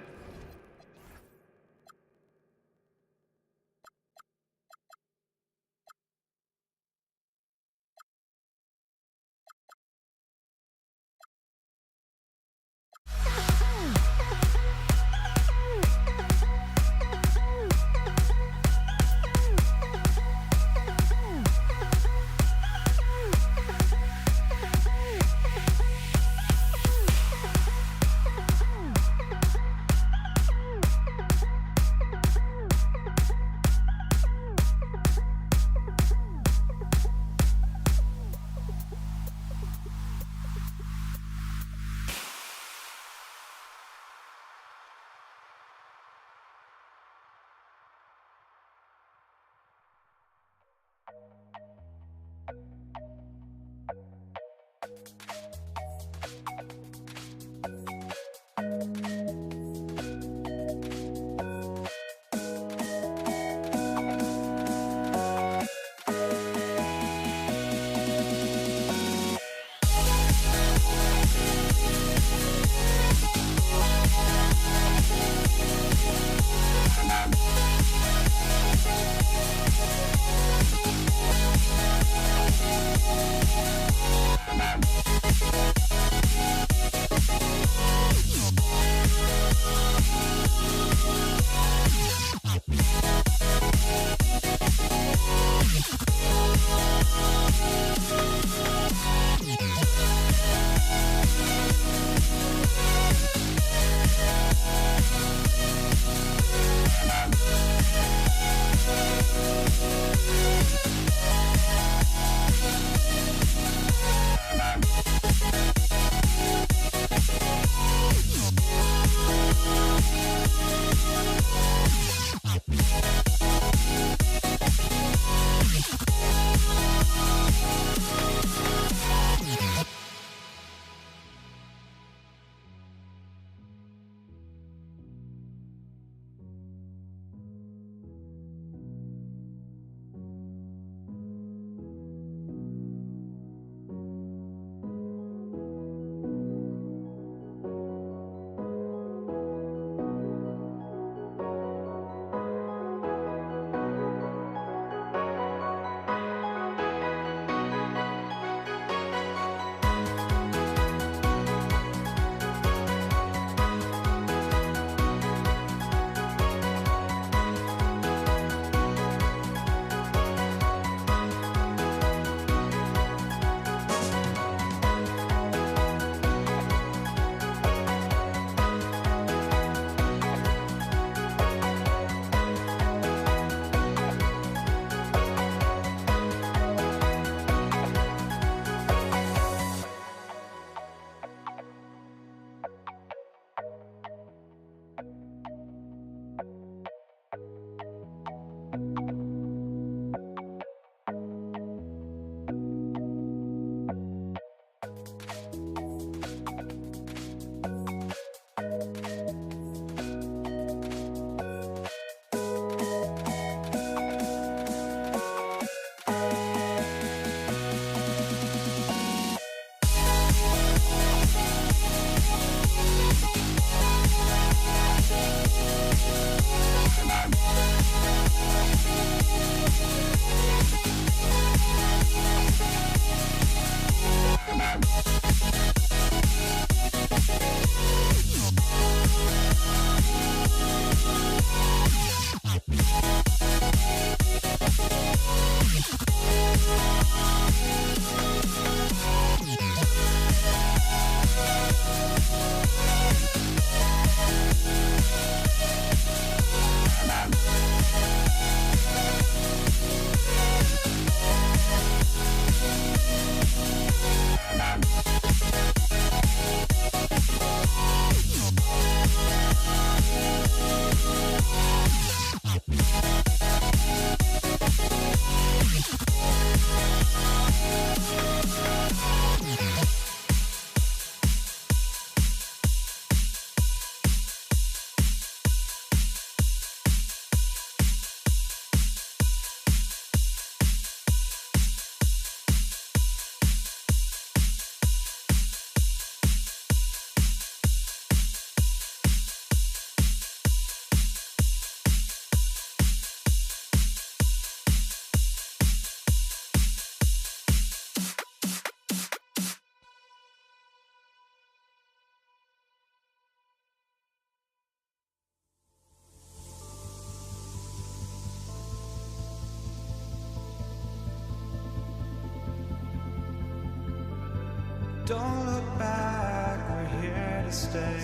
Don't look back, we're here to stay.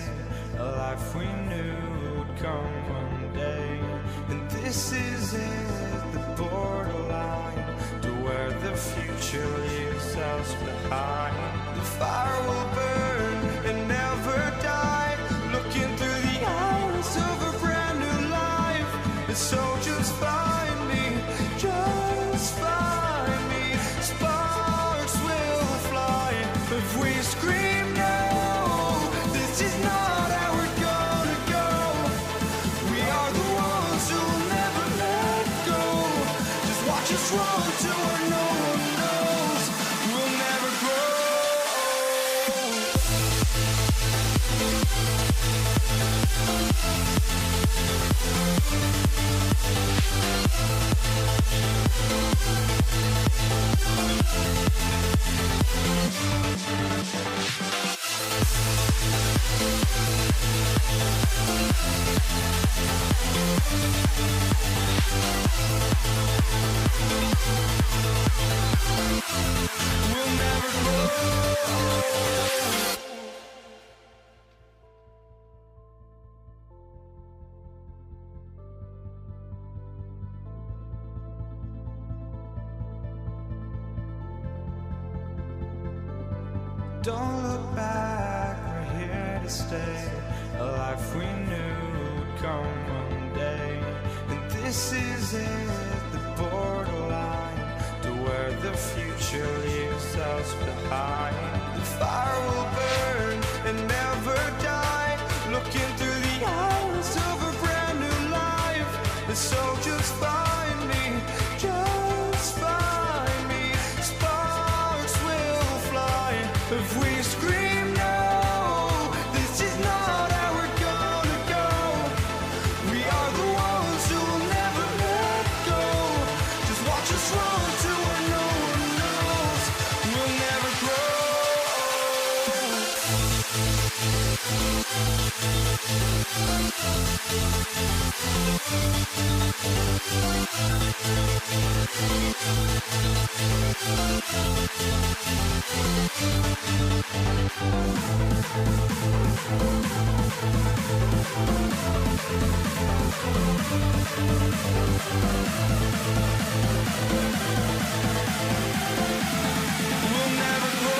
A life we knew would come one day. And this is it, the borderline to where the future leaves us behind. The fire will burn and never die, looking through the eyes of a brand new life. And so just find me, just find me. Sparks will fly if we scream no. This is not how we're gonna go. We are the ones who'll never let go. Just watch us run to where no one knows. We'll never grow. We'll never grow. Don't look back, we're here to stay. A life we knew would come one day. And this is it, the borderline to where the future leaves us behind. The fire will burn and never die, looking through the eyes of a brand new life. And so just find me, just find me. Sparks will fly if we scream no. This is not how we're gonna go. We are the ones who'll never let go. Just watch us run to where no one knows. We'll never grow. We'll never grow. We'll never grow.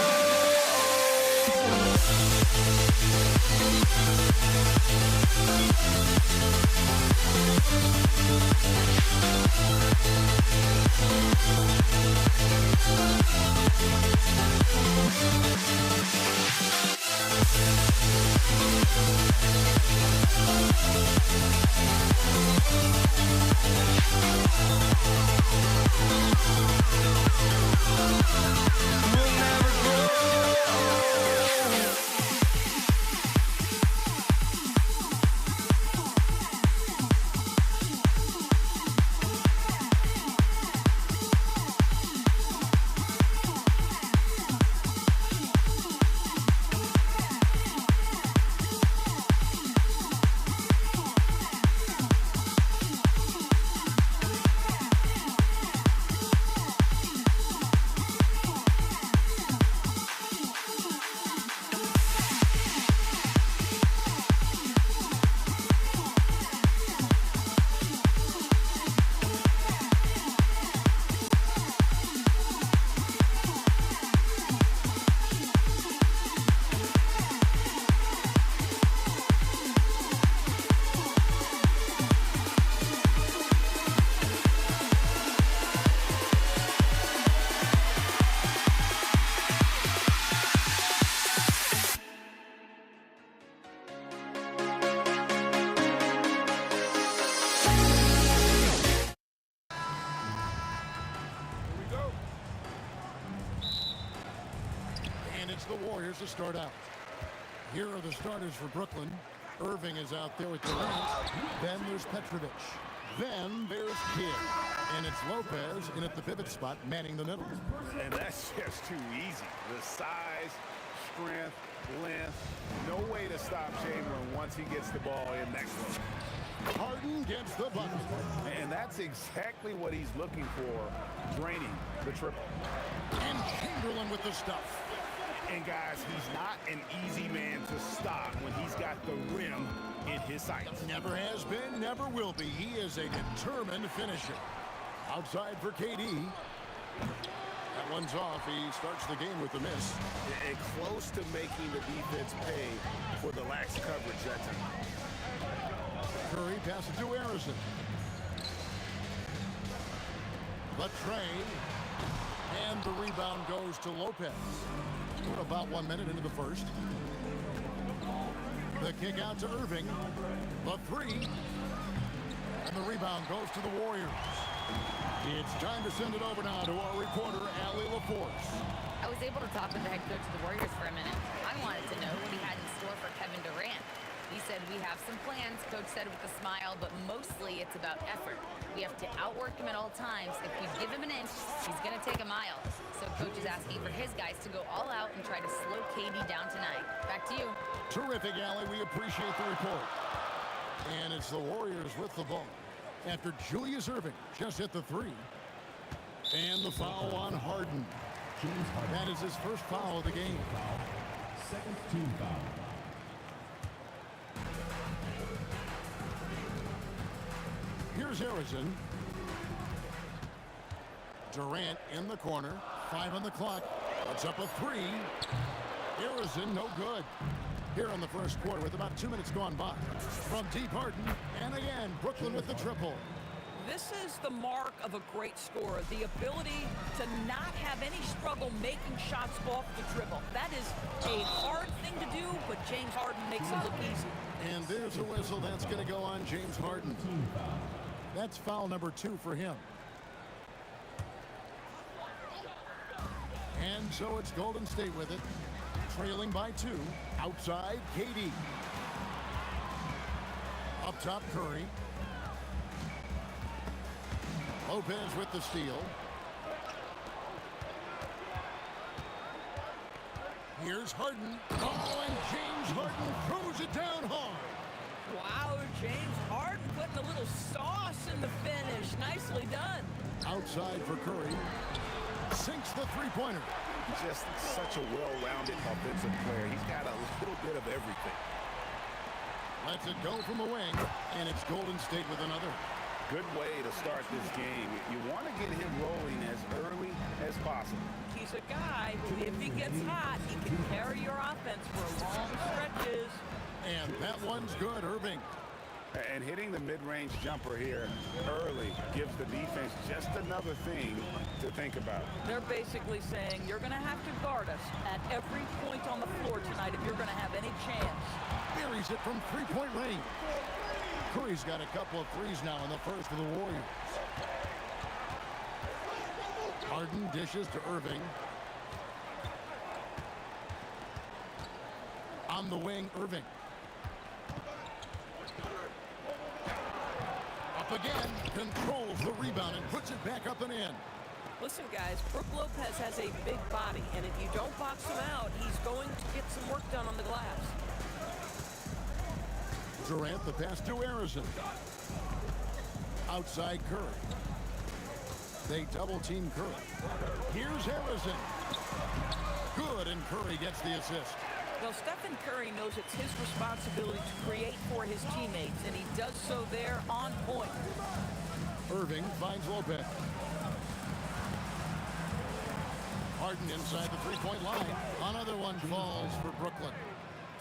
The Warriors to start out. Here are the starters for Brooklyn. Irving is out there with Durant. Then there's Petrovic. Then there's Kidd. And it's Lopez in at the pivot spot, manning the middle. And that's just too easy. The size, strength, length. No way to stop Chamberlain once he gets the ball in next one. Harden gets the bucket. And that's exactly what he's looking for, draining the triple. And Chamberlain with the stuff. And guys, he's not an easy man to stop when he's got the rim in his sights. Never has been, never will be. He is a determined finisher. Outside for KD. That one's off. He starts the game with a miss. And close to making the defense pay for the lax coverage that time. Curry passes to Harrison. The trade. And the rebound goes to Lopez. We're about 1 minute into the first. The kick out to Irving. The three. And the rebound goes to the Warriors. It's time to send it over now to our reporter, Allie LaForce. I was able to talk with the head coach of the Warriors for a minute. I wanted to know what he had in store for Kevin Durant. He said, we have some plans, Coach said with a smile, but mostly it's about effort. We have to outwork him at all times. If we give him an inch, he's going to take a mile. So Coach is asking for his guys to go all out and try to slow KD down tonight. Back to you. Terrific, Allie. We appreciate the report. And it's the Warriors with the ball after Julius Irving just hit the three. And the foul on Harden. That is his first foul of the game. Second team foul. Here's Harrison. Durant in the corner. 5 on the clock. Puts up a three. Harrison, no good. Here in the first quarter with about 2 minutes gone by. From deep Harden. And again, Brooklyn with the triple. This is the mark of a great scorer, the ability to not have any struggle making shots off the dribble. That is a hard thing to do, but James Harden makes it look easy. And there's a whistle. That's going to go on James Harden. That's foul number 2 for him. And so it's Golden State with it, trailing by 2. Outside, KD. Up top, Curry. Lopez with the steal. Here's Harden. Oh, and James Harden throws it down hard. Wow, James Harden putting a little sauce in the finish. Nicely done. Outside for Curry. Sinks the three-pointer. Just such a well-rounded offensive player. He's got a little bit of everything. Lets it go from the wing, and it's Golden State with another. Good way to start this game. You want to get him rolling as early as possible. He's a guy who, if he gets hot, he can carry your offense for long stretches. And that one's good, Irving. And hitting the mid-range jumper here early gives the defense just another thing to think about. They're basically saying you're going to have to guard us at every point on the floor tonight if you're going to have any chance. Buries it from three-point range. Curry's got a couple of threes now in the first for the Warriors. Harden dishes to Irving. On the wing, Irving. Up again, controls the rebound and puts it back up and in. Listen, guys, Brook Lopez has a big body, and if you don't box him out, he's going to get some work done on the glass. Durant, the pass to Harrison. Outside Curry. They double-team Curry. Here's Harrison. Good, and Curry gets the assist. Well, Stephen Curry knows it's his responsibility to create for his teammates, and he does so there on point. Irving finds Lopez. Harden inside the three-point line. Another one falls for Brooklyn.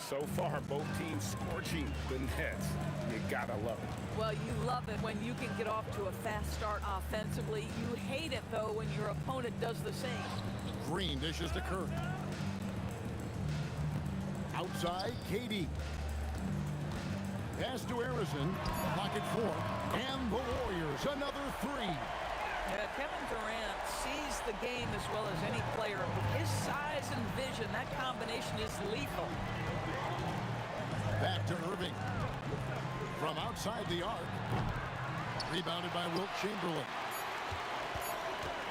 So far, both teams scorching the nets. You gotta love it. Well, you love it when you can get off to a fast start offensively. You hate it, though, when your opponent does the same. Green dishes to Curry. Outside, KD. Pass to Harrison. Pocket 4. And the Warriors, another three. Yeah, Kevin Durant sees the game as well as any player. His size and vision, that combination is lethal. Back to Irving. From outside the arc. Rebounded by Wilt Chamberlain.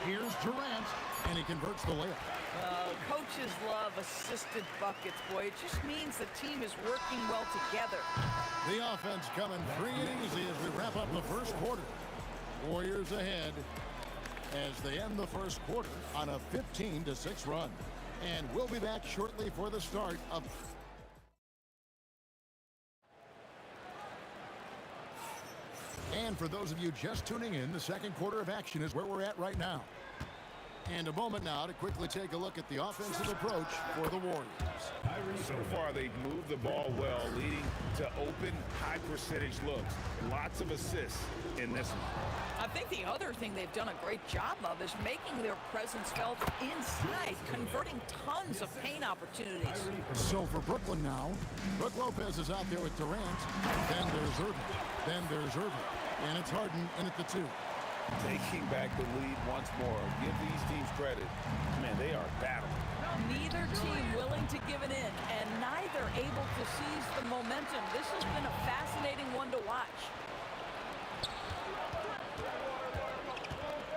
Here's Durant, and he converts the layup. Coaches love assisted buckets, boy. It just means the team is working well together. The offense coming free and easy as we wrap up the first quarter. Warriors ahead as they end the first quarter on a 15-6 run. And we'll be back shortly for the start of... And for those of you just tuning in, the second quarter of action is where we're at right now. And a moment now to quickly take a look at the offensive approach for the Warriors. So far, they've moved the ball well, leading to open, high-percentage looks. Lots of assists in this one. I think the other thing they've done a great job of is making their presence felt inside, converting tons of paint opportunities. So for Brooklyn now, Brook Lopez is out there with Durant. Then there's Irving. Then there's Irving. And it's Harden in at the 2. Taking back the lead once more. Give these teams credit. Man, they are battling. Neither team willing to give it in, and neither able to seize the momentum. This has been a fascinating one to watch.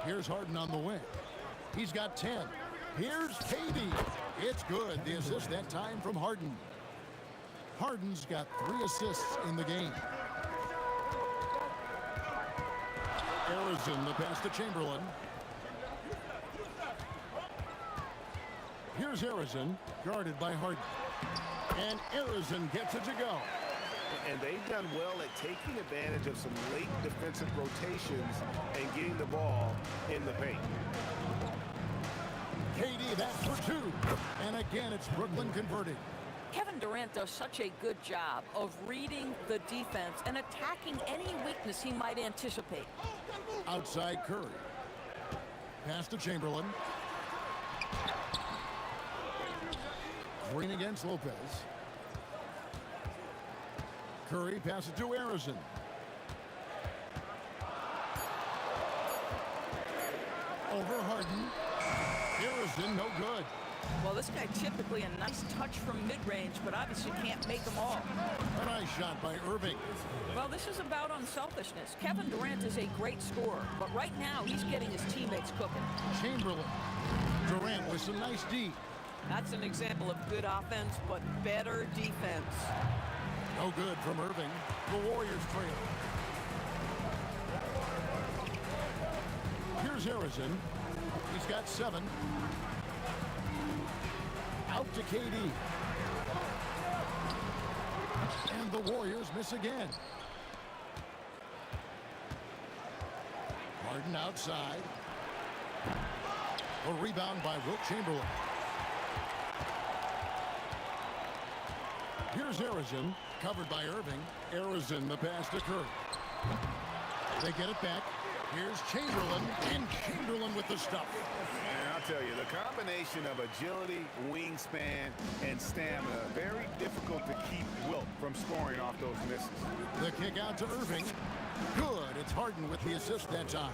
Here's Harden on the wing. He's got 10. Here's KD. It's good. The assist that time from Harden. Harden's got 3 assists in the game. Arizon, the pass to Chamberlain. Here's Arizon, guarded by Harden. And Arizon gets it to go. And they've done well at taking advantage of some late defensive rotations and getting the ball in the paint. KD, that's for 2. And again, it's Brooklyn converting. Kevin Durant does such a good job of reading the defense and attacking any weakness he might anticipate. Outside Curry. Pass to Chamberlain. Green against Lopez. Curry passes to Arizon. Over Harden. Arizon, no good. Well, this guy typically a nice touch from mid-range, but obviously can't make them all. A nice shot by Irving. Well, this is about unselfishness. Kevin Durant is a great scorer, but right now he's getting his teammates cooking. Chamberlain. Durant with some nice D. That's an example of good offense, but better defense. No good from Irving. The Warriors trail. Here's Arizon. He's got 7. Out to KD. And the Warriors miss again. Harden outside. A rebound by Wilt Chamberlain. Here's Arizon, covered by Irving. Arizon, the pass to Curry. They get it back. Here's Chamberlain, and Chamberlain with the stuff. And I'll tell you, the combination of agility, wingspan, and stamina, very difficult to keep Wilt from scoring off those misses. The kick out to Irving. Good. It's Harden with the assist that time.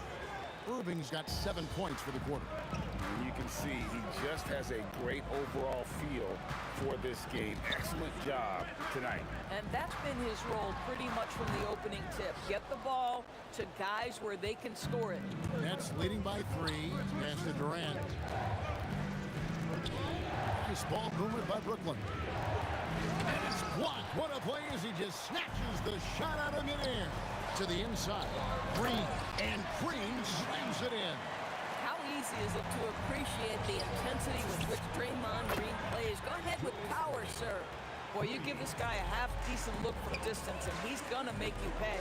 Irving's got 7 points for the quarter. And you can see he just has a great overall feel for this game. Excellent job tonight. And that's been his role pretty much from the opening tip. Get the ball to guys where they can score it. Nets leading by 3. Pass to Durant. Nice ball movement by Brooklyn. And it's blocked. What a play as he just snatches the shot out of midair. To the inside. Green. And Green slams it in. How easy is it to appreciate the intensity with which Draymond Green plays? Go ahead with power, sir. Boy, you give this guy a half-decent look from distance, and he's gonna make you pay.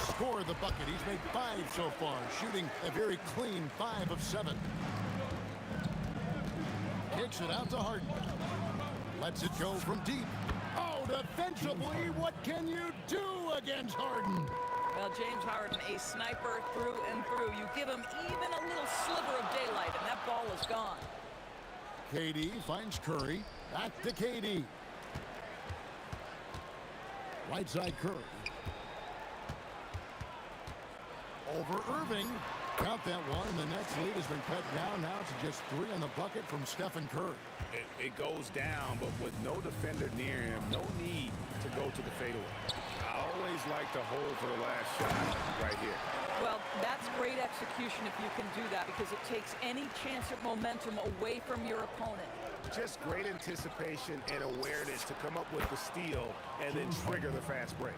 Score the bucket. He's made 5 so far, shooting a very clean 5 of 7. Kicks it out to Harden. Lets it go from deep. Oh, defensively, what can you do against Harden? Well, James Harden, a sniper through and through. You give him even a little sliver of daylight, and that ball is gone. KD finds Curry. Back to KD. Right side Curry. Over Irving. Count that one, and the Nets lead has been cut down now to just 3 on the bucket from Stephen Curry. It goes down, but with no defender near him, no need to go to the fadeaway. I always like to hold for the last shot right here. Well, that's great execution if you can do that, because it takes any chance of momentum away from your opponent. Just great anticipation and awareness to come up with the steal and then trigger the fast break.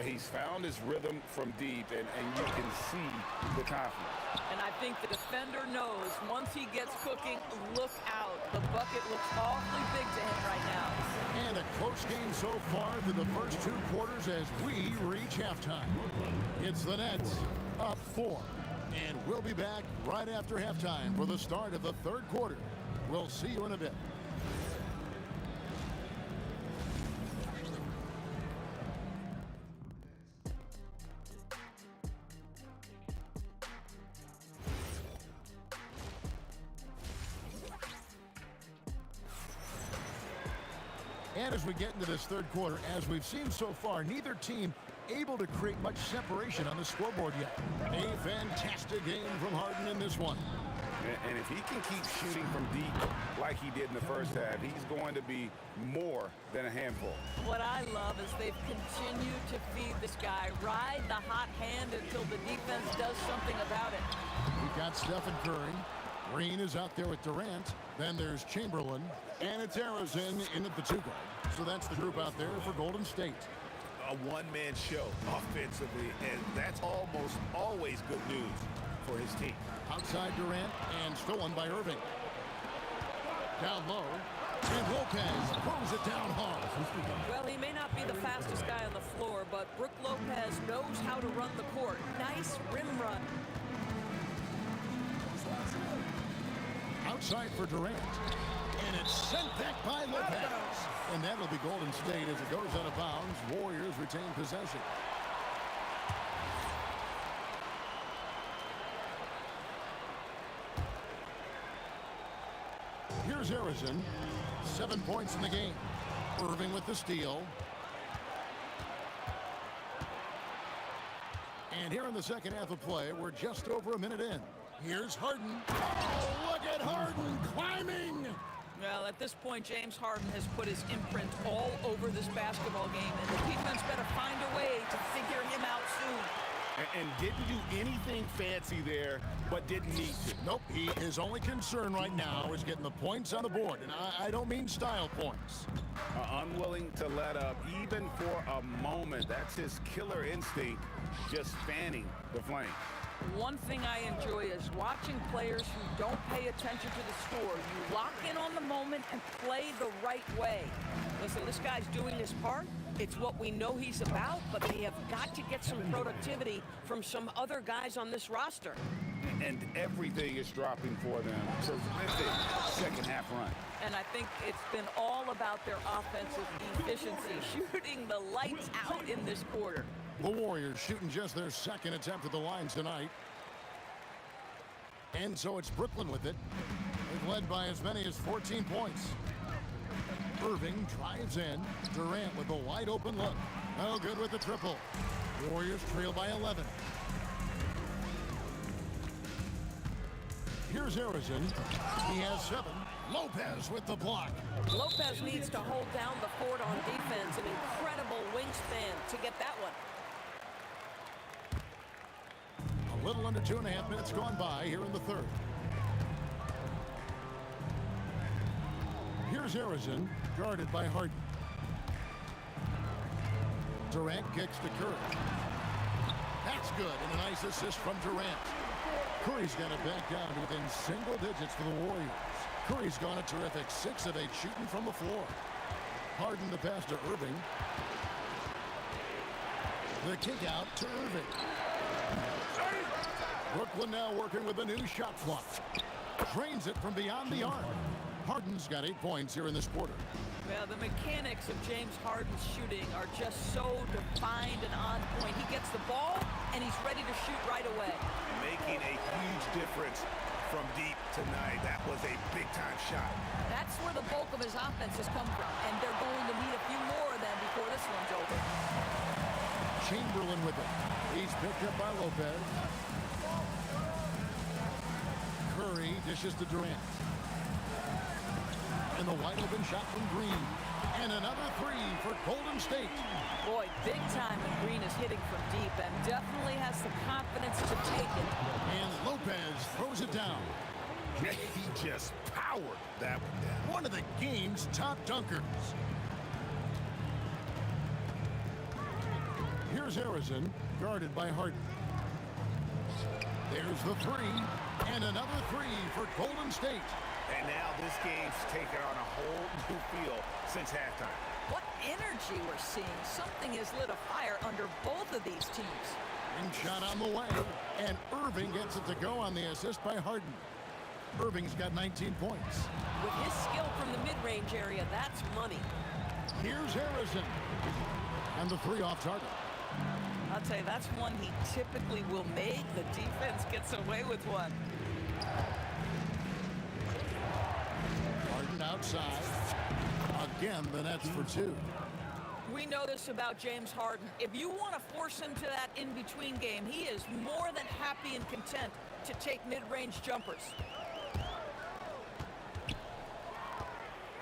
He's found his rhythm from deep, and you can see the confidence. And I think the defender knows once he gets cooking, look out. The bucket looks awfully big to him right now. And a close game so far through the first 2 quarters as we reach halftime. It's the Nets up 4. And we'll be back right after halftime for the start of the 3rd quarter. We'll see you in a bit. And as we get into this 3rd quarter, as we've seen so far, neither team able to create much separation on the scoreboard yet. A fantastic game from Harden in this one. And if he can keep shooting from deep like he did in the first half, he's going to be more than a handful. What I love is they've continued to feed this guy, ride the hot hand until the defense does something about it. We've got Stephen Curry. Green is out there with Durant. Then there's Chamberlain. And it's Arizona in at the 2 guard. So that's the group out there for Golden State. A one-man show offensively, and that's almost always good news for his team. Outside Durant, and stolen by Irving. Down low, and Lopez throws it down hard. Well, he may not be the fastest guy on the floor, but Brook Lopez knows how to run the court. Nice rim run. Outside for Durant, and it's sent back by Lopez. And that'll be Golden State as it goes out of bounds. Warriors retain possession. Here's Arizona, 7 points in the game. Irving with the steal. And here in the second half of play, we're just over a minute in. Here's Harden. Oh, look at Harden climbing! Well, at this point, James Harden has put his imprint all over this basketball game, and the defense better find a way to figure him out soon. And didn't do anything fancy there, but didn't need to. Nope, his only concern right now is getting the points on the board, and I don't mean style points. Unwilling to let up, even for a moment. That's his killer instinct, just fanning the flame. One thing I enjoy is watching players who don't pay attention to the score. You lock in on the moment and play the right way. Listen, this guy's doing his part. It's what we know he's about, but they have got to get some productivity from some other guys on this roster. And everything is dropping for them. Terrific second half run. And I think it's been all about their offensive efficiency, shooting the lights out in this quarter. The Warriors shooting just their second attempt at the line tonight. And so it's Brooklyn with it. They've led by as many as 14 points. Irving drives in. Durant with a wide open look. No good with the triple. Warriors trail by 11. Here's Arizona. He has 7. Lopez with the block. Lopez needs to hold down the fort on defense. An incredible wingspan to get that one. A little under 2.5 minutes gone by here in the 3rd. Here's Arizona, guarded by Harden. Durant kicks to Curry. That's good, and a nice assist from Durant. Curry's got it back down to within single digits for the Warriors. Curry's gone a terrific 6 of 8 shooting from the floor. Harden the pass to Irving. The kick out to Irving. Brooklyn now working with a new shot clock. Drains it from beyond the arc. Harden's got 8 points here in this quarter. Well, the mechanics of James Harden's shooting are just so defined and on point. He gets the ball, and he's ready to shoot right away. Making a huge difference from deep tonight. That was a big-time shot. That's where the bulk of his offense has come from, and they're going to need a few more of them before this one's over. Chamberlain with it. He's picked up by Lopez. Curry dishes to Durant. And the wide open shot from Green. And another 3 for Golden State. Boy, big time when Green is hitting from deep and definitely has the confidence to take it. And Lopez throws it down. He just powered that one down. One of the game's top dunkers. Here's Harrison, guarded by Harden. There's the three, and another three for Golden State. And now this game's taken on a whole new feel since halftime. What energy we're seeing. Something has lit a fire under both of these teams. Ring shot on the way, and Irving gets it to go on the assist by Harden. Irving's got 19 points. With his skill from the mid-range area, that's money. Here's Harrison, and the three off target. I'll tell you, that's one he typically will make. The defense gets away with one. Harden outside. Again, the Nets for two. We know this about James Harden. If you want to force him to that in-between game, he is more than happy and content to take mid-range jumpers.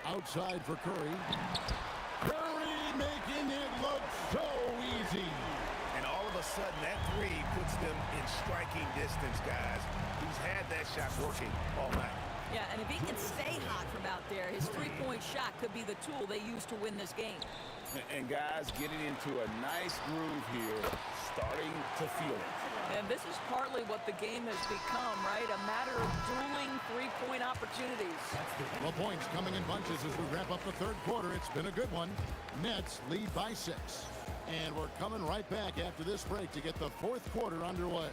Outside for Curry. Curry making it look so easy. And all of a sudden, that three puts them in striking distance, guys. He's had that shot working all night. Yeah, and if he can stay hot from out there, his three-point shot could be the tool they use to win this game. And guys, getting into a nice groove here, starting to feel it. And this is partly what the game has become, right? A matter of dueling three-point opportunities. Well, points coming in bunches as we wrap up the third quarter. It's been a good one. Nets lead by 6. And we're coming right back after this break to get the fourth quarter underway.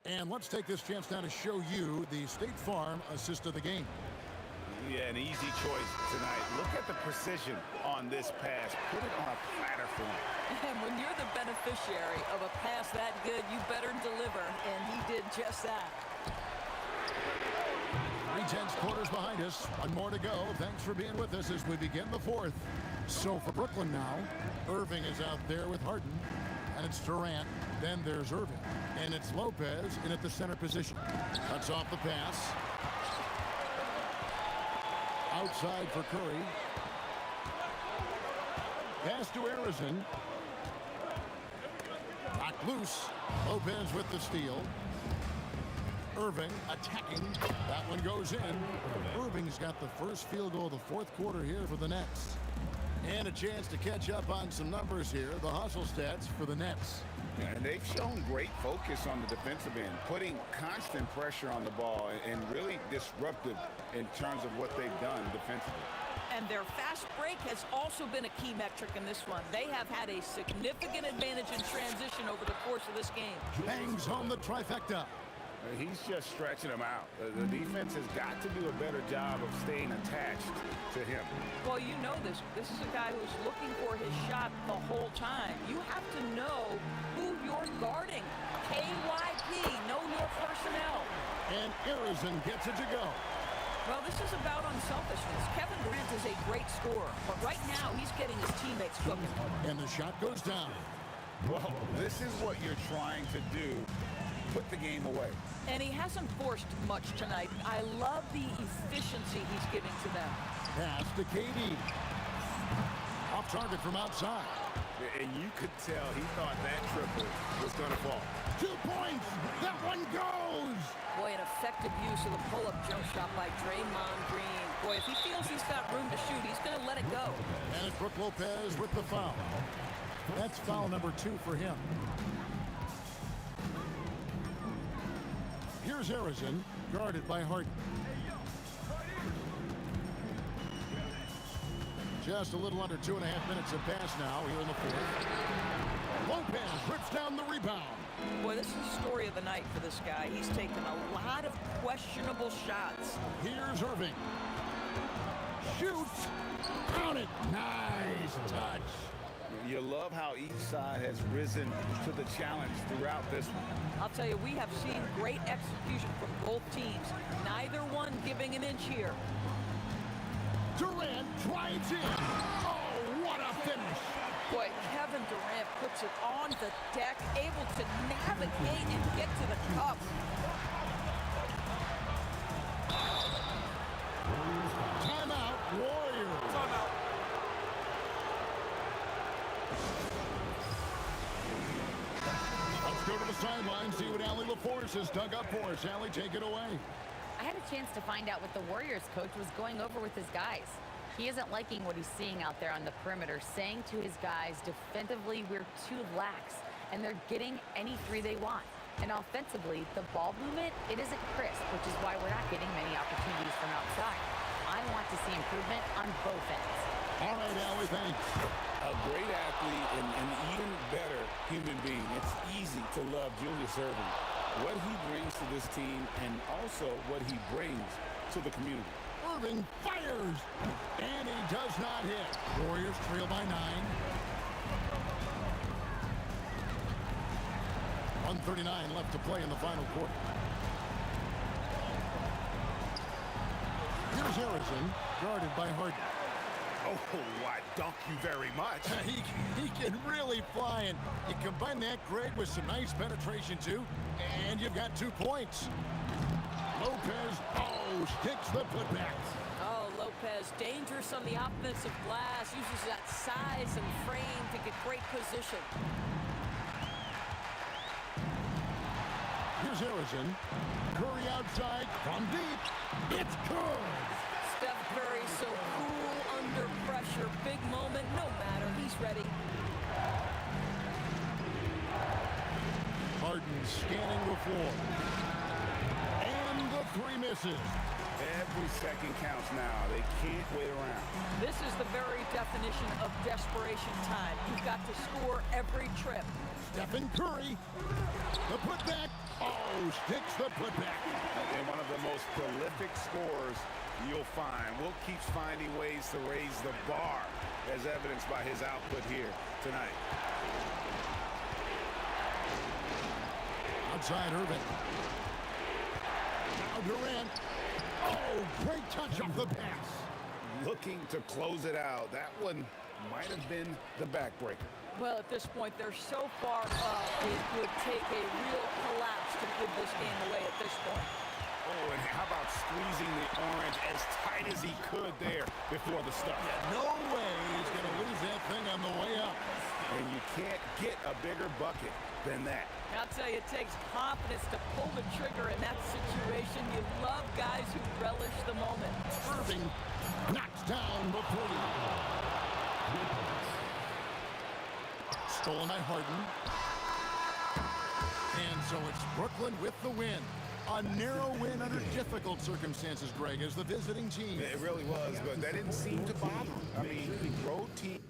And let's take this chance now to show you the State Farm assist of the game. Yeah, an easy choice tonight. Look at the precision on this pass. Put it on a platter for him. And when you're the beneficiary of a pass that good, you better deliver, and he did just that. 3/10 quarters behind us. One more to go. Thanks for being with us as we begin the fourth. So for Brooklyn now, Irving is out there with Harden, and it's Durant. Then there's Irving, and it's Lopez in at the center position. Cuts off the pass. Outside for Curry. Pass to Harrison. Knocked loose. Lopez with the steal. Irving attacking. That one goes in. Irving's got the first field goal of the fourth quarter here for the Nets. And a chance to catch up on some numbers here. The hustle stats for the Nets. And they've shown great focus on the defensive end, putting constant pressure on the ball and really disruptive in terms of what they've done defensively. And their fast break has also been a key metric in this one. They have had a significant advantage in transition over the course of this game. Bangs home the trifecta. He's just stretching them out. The defense has got to do a better job of staying attached to him. Well, you know this. This is a guy who's looking for his shot the whole time. You have to know who you're guarding. KYP, know your personnel. And Harrison gets it to go. Well, this is about unselfishness. Kevin Durant is a great scorer, but right now he's getting his teammates cooking. And the shot goes down. Well, this is what you're trying to do. Put the game away. And he hasn't forced much tonight. I love the efficiency he's giving to them. Pass to KD. Off target from outside. And you could tell he thought that triple was going to fall. 2 points. That one goes. Boy, an effective use of the pull-up jump shot by Draymond Green. Boy, if he feels he's got room to shoot, he's going to let it go. And it's Brook Lopez with the foul. That's foul number 2 for him. Here's Harrison, guarded by Harden. Just a little under 2.5 minutes have passed now here in the fourth. Lopez rips down the rebound. Boy, this is the story of the night for this guy. He's taken a lot of questionable shots. Here's Irving. Shoots. Count it. Nice touch. You love how each side has risen to the challenge throughout this one. I'll tell you, we have seen great execution from both teams. Neither one giving an inch here. Durant drives in. Oh, what a finish. Boy, Kevin Durant puts it on the deck, able to navigate and get to the cup. Timeout, Warriors. Timeout. Let's go to the sideline, see what Allie LaForce has dug up for us. Allie, take it away. I had a chance to find out what the Warriors coach was going over with his guys. He isn't liking what he's seeing out there on the perimeter, saying to his guys, defensively, we're too lax, and they're getting any three they want. And offensively, the ball movement, it isn't crisp, which is why we're not getting many opportunities from outside. I want to see improvement on both ends. All right, Allie, thanks. A great athlete and an even better human being. It's easy to love Julius Erving. What he brings to this team and also what he brings to the community. Erving fires, and he does not hit. Warriors trail by 9. 1:39 left to play in the final quarter. Here's Harrison, guarded by Harden. Oh, I dunk you very much. He can really fly, and you combine that, Greg, with some nice penetration, too, and you've got 2 points. Lopez, sticks the putbacks. Oh, Lopez, dangerous on the offensive glass, uses that size and frame to get great position. Here's Harrison. Curry outside from deep. It's good. Steph Curry so cool under pressure. Big moment, no matter. He's ready. Harden scanning the floor. And the 3 misses. Every second counts now. They can't wait around. This is the very definition of desperation time. You've got to score every trip. Stephen Curry. The putback. Sticks the putback. And one of the most prolific scorers you'll find. Will keeps finding ways to raise the bar, as evidenced by his output here tonight. Outside Irving. Now Durant. Great touch off the pass. Looking to close it out. That one might have been the backbreaker. Well, at this point, they're so far up, it would take a real collapse to give this game away at this point. Oh, and how about squeezing the orange as tight as he could there before the start? No way he's going to lose that thing on the way up. And you can't get a bigger bucket than that. I'll tell you, it takes confidence to pull the trigger in that situation. You love guys who relish the moment. Irving knocks down before you. Stolen by Harden. And so it's Brooklyn with the win. A narrow win under difficult circumstances, Greg, as the visiting team. It really was, but that didn't seem to bother him. I mean, the road team.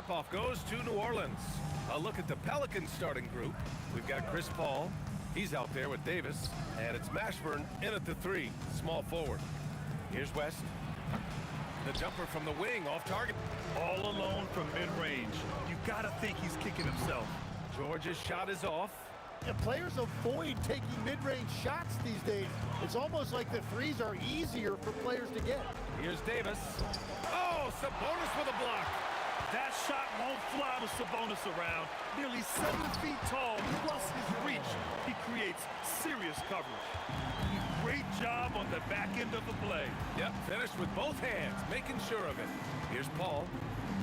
tip-off goes to New Orleans. A look at the Pelicans starting group. We've got Chris Paul. He's out there with Davis. And it's Mashburn in at the 3, small forward. Here's West. The jumper from the wing, off target. All alone from mid-range. You gotta think he's kicking himself. George's shot is off. And players avoid taking mid-range shots these days. It's almost like the threes are easier for players to get. Here's Davis. Oh, Sabonis with a block. That shot won't fly with Sabonis around. Nearly 7 feet tall, plus his reach. He creates serious coverage. Great job on the back end of the play. Yep, finished with both hands, making sure of it. Here's Paul.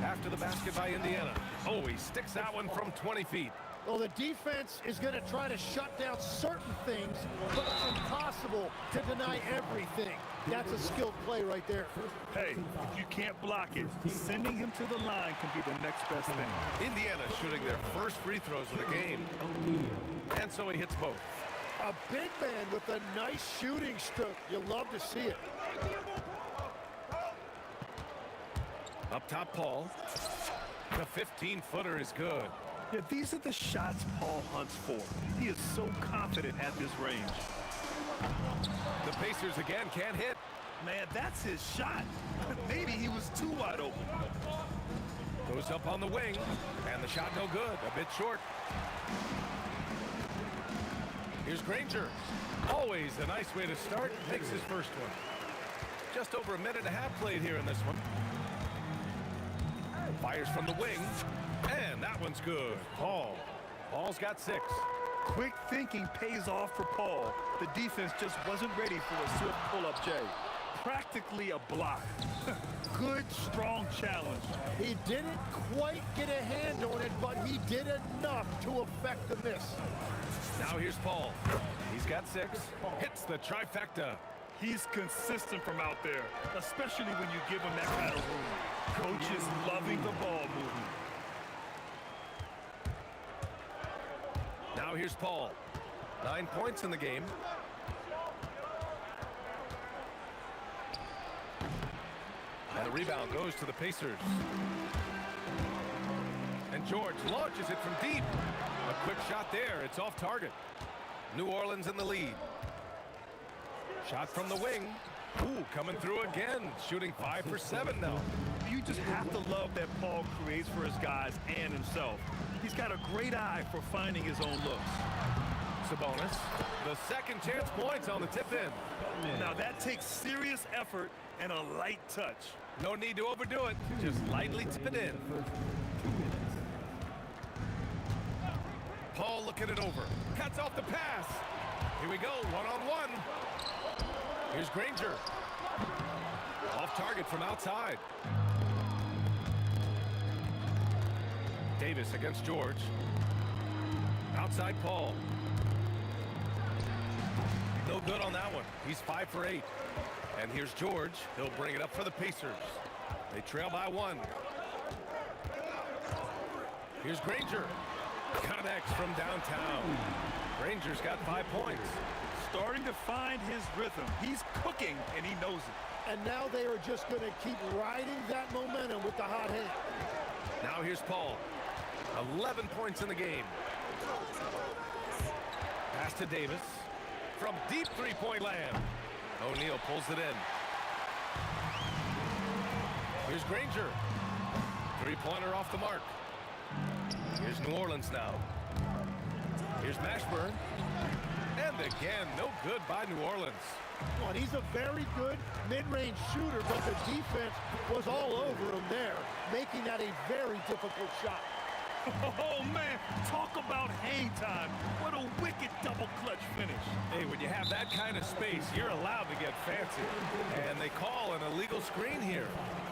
After the basket by Indiana. Oh, he sticks that one from 20 feet. Well, the defense is going to try to shut down certain things, but it's impossible to deny everything. That's a skilled play right there. Hey, if you can't block it, sending him to the line can be the next best thing. Indiana shooting their first free throws of the game. And so he hits both. A big man with a nice shooting stroke. You love to see it. Up top, Paul. The 15-footer is good. Yeah, these are the shots Paul hunts for. He is so confident at this range. The Pacers again can't hit. Man, that's his shot. Maybe he was too wide open. Goes up on the wing, and the shot no good, a bit short. Here's Granger. Always a nice way to start. Makes his first one. Just over a minute and a half played here in this one. Fires from the wing, and that one's good. Paul's got 6. Quick thinking pays off for Paul. The defense just wasn't ready for a swift pull-up J. Practically a block. Good, strong challenge. He didn't quite get a hand on it, but he did enough to affect the miss. Now here's Paul. He's got 6. Hits the trifecta. He's consistent from out there, especially when you give him that kind of room. Coach is loving the ball movement. Now here's Paul. 9 points in the game. And the rebound goes to the Pacers. And George launches it from deep. A quick shot there. It's off target. New Orleans in the lead. Shot from the wing. Ooh, coming through again. Shooting 5 for 7 now. You just have to love that Paul creates for his guys and himself. He's got a great eye for finding his own looks. Sabonis. The second chance points on the tip in. Now that takes serious effort and a light touch. No need to overdo it. Just lightly tip it in. Paul looking it over. Cuts off the pass. Here we go, one-on-one. Here's Granger. Off target from outside. Davis against George. Outside Paul. No good on that one. He's 5 for 8. And here's George. He'll bring it up for the Pacers. They trail by 1. Here's Granger. Connects from downtown. Granger's got 5 points. Starting to find his rhythm. He's cooking, and he knows it. And now they are just going to keep riding that momentum with the hot hand. Now here's Paul. 11 points in the game. Pass to Davis. From deep three-point land. O'Neal pulls it in. Here's Granger. Three-pointer off the mark. Here's New Orleans now. Here's Mashburn. And again, no good by New Orleans. Well, he's a very good mid-range shooter, but the defense was all over him there, making that a very difficult shot. Oh, man, talk about hang time. What a wicked double clutch finish. Hey, when you have that kind of space, you're allowed to get fancy. And they call an illegal screen here.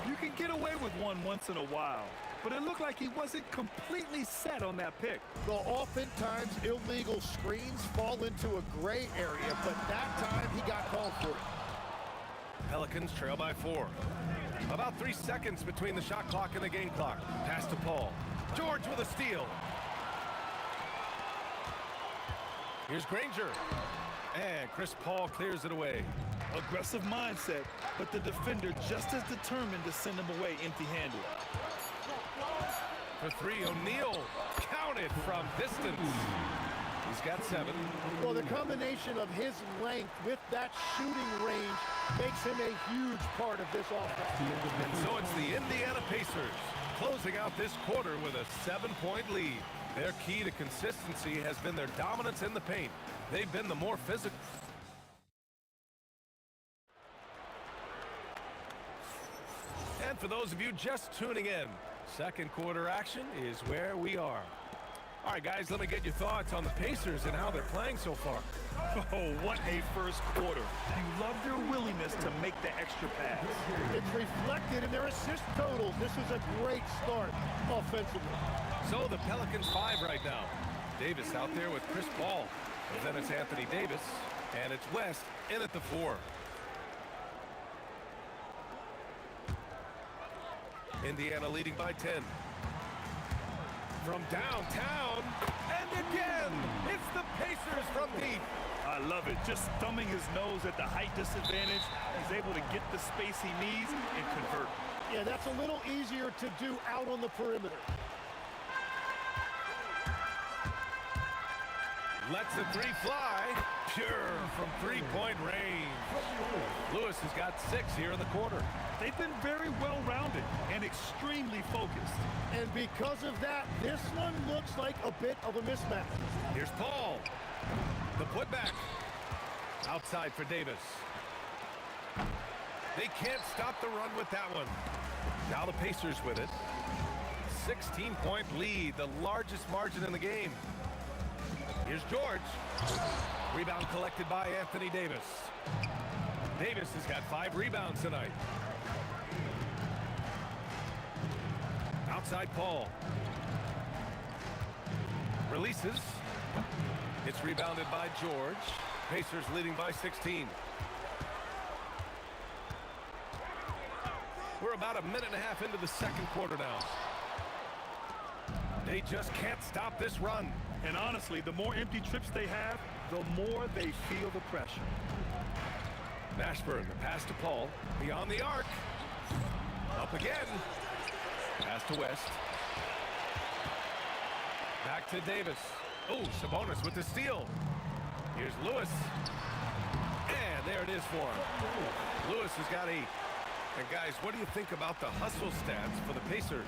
You can get away with one once in a while, but it looked like he wasn't completely set on that pick. Well, oftentimes illegal screens fall into a gray area, but that time he got called for it. Pelicans trail by 4. About 3 seconds between the shot clock and the game clock. Pass to Paul. George with a steal. Here's Granger. And Chris Paul clears it away. Aggressive mindset, but the defender just as determined to send him away empty-handed. for three. O'Neal counted from distance. He's got 7. Well, the combination of his length with that shooting range makes him a huge part of this offense. And so it's the Indiana Pacers closing out this quarter with a 7-point lead. Their key to consistency has been their dominance in the paint. They've been the more physical. And for those of you just tuning in, second quarter action is where we are. All right, guys, let me get your thoughts on the Pacers and how they're playing so far. Oh, what a first quarter. You love their willingness to make the extra pass. It's reflected in their assist totals. This is a great start offensively. So the Pelicans 5 right now. Davis out there with Chris Paul. And then it's Anthony Davis, and it's West in at the 4. Indiana leading by 10. From downtown, and again, it's the Pacers from deep. I love it. Just thumbing his nose at the height disadvantage. He's able to get the space he needs and convert. Yeah, that's a little easier to do out on the perimeter. Lets the 3 fly. Pure from three-point range. Lewis has got 6 here in the quarter. They've been very well-rounded and extremely focused. And because of that, this one looks like a bit of a mismatch. Here's Paul. The putback. Outside for Davis. They can't stop the run with that one. Now the Pacers with it. 16-point lead, the largest margin in the game. Here's George. Rebound collected by Anthony Davis. Davis has got 5 rebounds tonight. Outside Paul. Releases. It's rebounded by George. Pacers leading by 16. We're about a minute and a half into the second quarter now. They just can't stop this run. And honestly, the more empty trips they have, the more they feel the pressure. Mashburn, the pass to Paul. Beyond the arc. Up again. Pass to West. Back to Davis. Oh, Sabonis with the steal. Here's Lewis. And there it is for him. Lewis has got 8. And guys, what do you think about the hustle stats for the Pacers?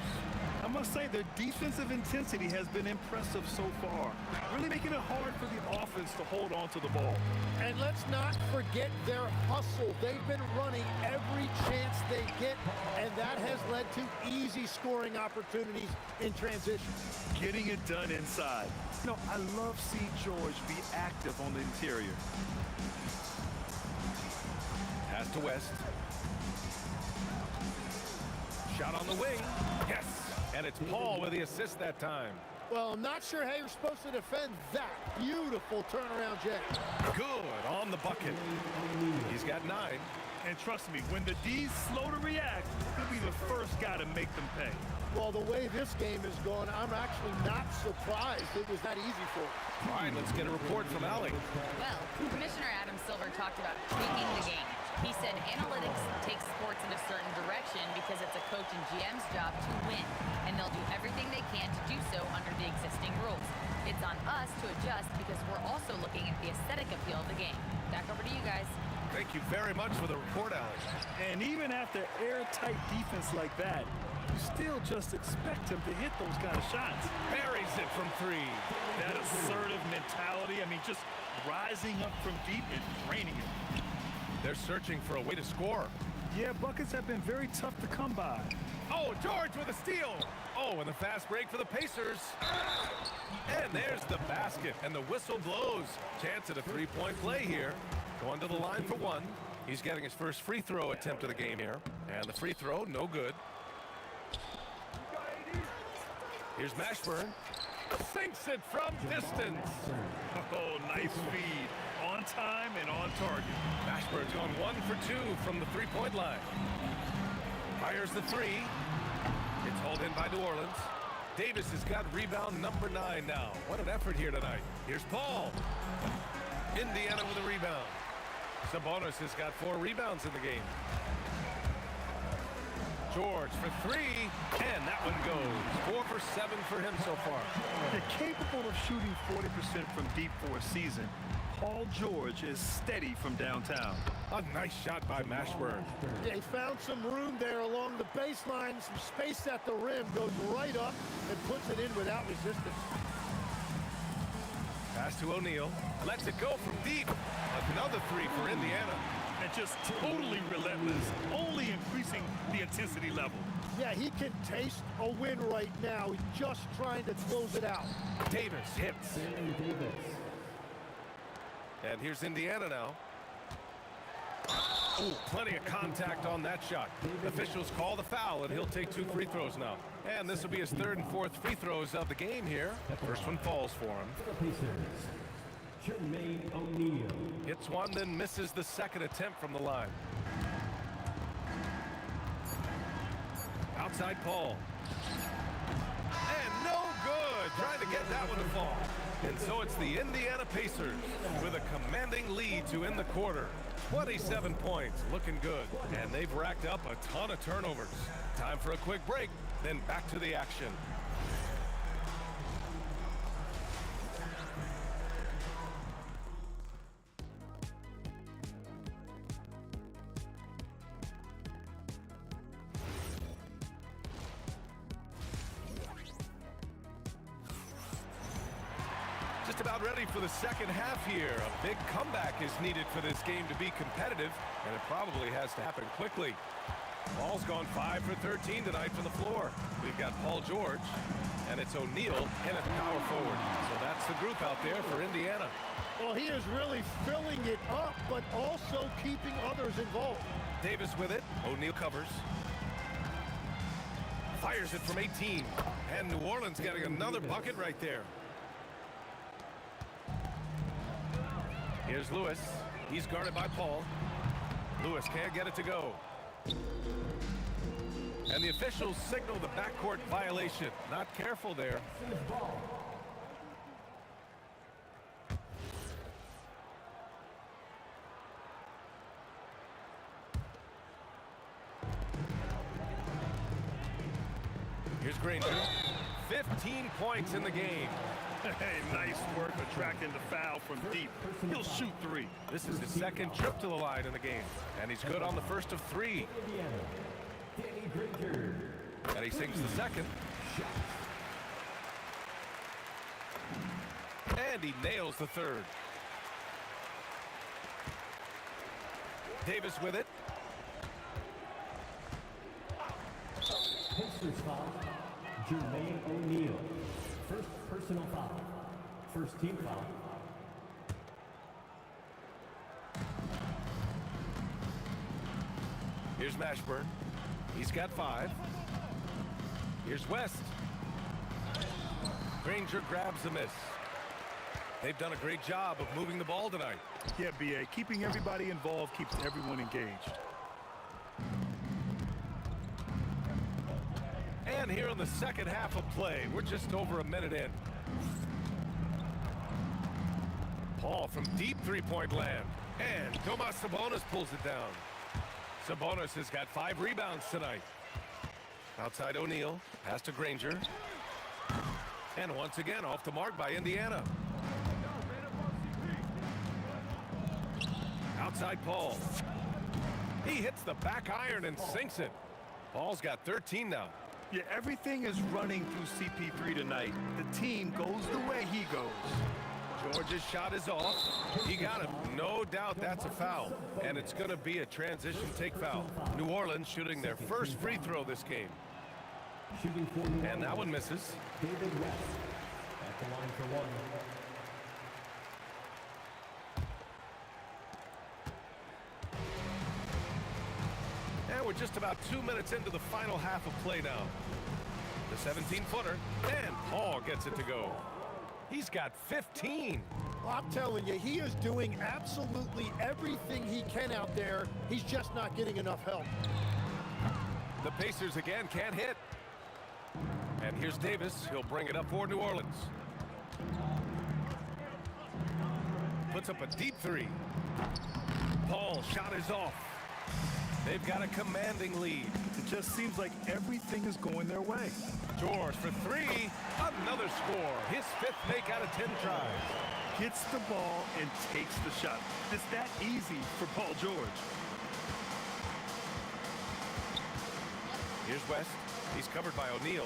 I must say their defensive intensity has been impressive so far. Really making it hard for the offense to hold on to the ball. And let's not forget their hustle. They've been running every chance they get, and that has led to easy scoring opportunities in transition. Getting it done inside. You know, I love seeing George be active on the interior. Pass to West. Shot on the wing. Yes. And it's Paul with the assist that time. Well, I'm not sure how you're supposed to defend that. Beautiful turnaround, Jay. Good on the bucket. He's got 9. And trust me, when the D's slow to react, he'll be the first guy to make them pay. Well, the way this game is going, I'm actually not surprised it was that easy for him. All right, let's get a report from Allie. Well, Commissioner Adam Silver talked about tweaking the game. He said analytics takes sports in a certain direction because it's a coach and GM's job to win, and they'll do everything they can to do so under the existing rules. It's on us to adjust because we're also looking at the aesthetic appeal of the game. Back over to you guys. Thank you very much for the report, Alex. And even after airtight defense like that, you still just expect him to hit those kind of shots. Buries it from 3. That assertive mentality, I mean, just rising up from deep and draining it. They're searching for a way to score. Yeah, buckets have been very tough to come by. Oh, George with a steal. Oh, and the fast break for the Pacers. And there's the basket, and the whistle blows. Chance at a 3-point play here. Going to the line for 1. He's getting his first free throw attempt of the game here. And the free throw, no good. Here's Mashburn. Sinks it from distance. Oh, nice feed. On time and on target. Mashburn's going 1 for 2 from the 3-point line. Fires the 3. It's hauled in by New Orleans. Davis has got rebound number 9 now. What an effort here tonight. Here's Paul. Indiana with a rebound. Sabonis has got 4 rebounds in the game. George for three, and that one goes. 4 for 7 for him so far. They're capable of shooting 40% from deep for a season. Paul George is steady from downtown. A nice shot by Mashburn. Yeah, he found some room there along the baseline, some space at the rim, goes right up and puts it in without resistance. Pass to O'Neal. Lets it go from deep. Another three for Indiana. And just totally relentless, only increasing the intensity level. Yeah, he can taste a win right now. He's just trying to close it out. Davis hits. And here's Indiana now. Ooh, plenty of contact on that shot. Officials call the foul, and he'll take 2 free throws now. And this will be his 3rd and 4th free throws of the game here. First one falls for him. Hits one, then misses the 2nd attempt from the line. Outside Paul. And no good. Trying to get that one to fall. And so it's the Indiana Pacers with a commanding lead to end the quarter. 27 points, looking good. And they've racked up a ton of turnovers. Time for a quick break, then back to the action. Just about ready for the second half here. A big comeback is needed for this game to be competitive, and it probably has to happen quickly. Paul's gone 5 for 13 tonight from the floor. We've got Paul George, and it's O'Neal and a power forward. So that's the group out there for Indiana. Well, he is really filling it up, but also keeping others involved. Davis with it. O'Neal covers. Fires it from 18. And New Orleans getting another bucket right there. Here's Lewis. He's guarded by Paul. Lewis can't get it to go. And the officials signal the backcourt violation. Not careful there. Here's Granger. 15 points in the game. Hey, nice work attracting the foul from deep. He'll shoot 3. This is his 2nd trip to the line in the game. And he's good on the 1st of 3. And he sinks the 2nd. And he nails the 3rd. Davis with it. Pacers foul, Jermaine O'Neal. First personal foul. First team foul. Here's Mashburn. He's got 5. Here's West. Granger grabs the miss. They've done a great job of moving the ball tonight. Yeah, B.A. Keeping everybody involved keeps everyone engaged. And here in the second half of play, we're just over a minute in. Paul from deep three-point land. And Domas Sabonis pulls it down. Sabonis has got 5 rebounds tonight. Outside O'Neal, pass to Granger. And once again, off the mark by Indiana. Outside Paul. He hits the back iron and sinks it. Paul's got 13 now. Yeah, everything is running through CP3 tonight. The team goes the way he goes. George's shot is off. He got him. No doubt that's a foul. And it's going to be a transition take foul. New Orleans shooting their first free throw this game. And that one misses. David West at the line for 1. And we're just about 2 minutes into the final half of play now. The 17-footer, and Paul gets it to go. He's got 15. Well, I'm telling you, he is doing absolutely everything he can out there. He's just not getting enough help. The Pacers again can't hit. And here's Davis. He'll bring it up for New Orleans. Puts up a deep 3. Paul's shot is off. They've got a commanding lead. It just seems like everything is going their way. George for three. Another score. His fifth make out of 10 tries. Gets the ball and takes the shot. It's that easy for Paul George. Here's West. He's covered by O'Neal.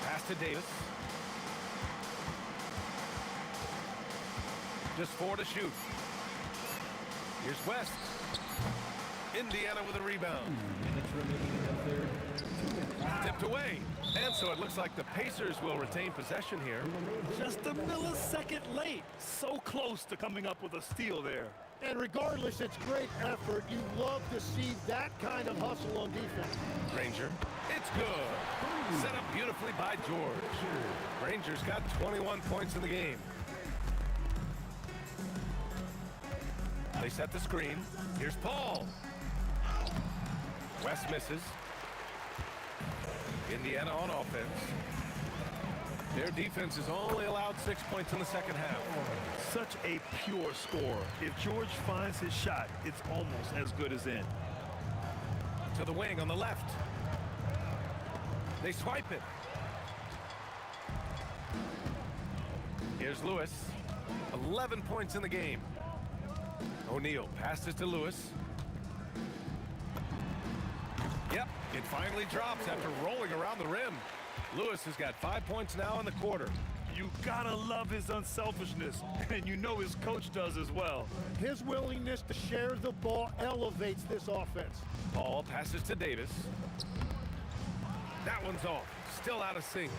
Pass to Davis. Just 4 to shoot. Here's West. Indiana with a rebound. Tipped away. And so it looks like the Pacers will retain possession here. Just a millisecond late. So close to coming up with a steal there. And regardless, it's great effort. You love to see that kind of hustle on defense. Granger. It's good. Set up beautifully by George. Granger's got 21 points in the game. They set the screen. Here's Paul. West misses. Indiana on offense. Their defense has only allowed 6 points in the second half. Such a pure score. If George finds his shot, it's almost as good as in. To the wing on the left. They swipe it. Here's Lewis. 11 points in the game. O'Neal passes to Lewis. Yep, it finally drops after rolling around the rim. Lewis has got 5 points now in the quarter. You gotta love his unselfishness, and you know his coach does as well. His willingness to share the ball elevates this offense. Paul passes to Davis. That one's off. Still out of sync.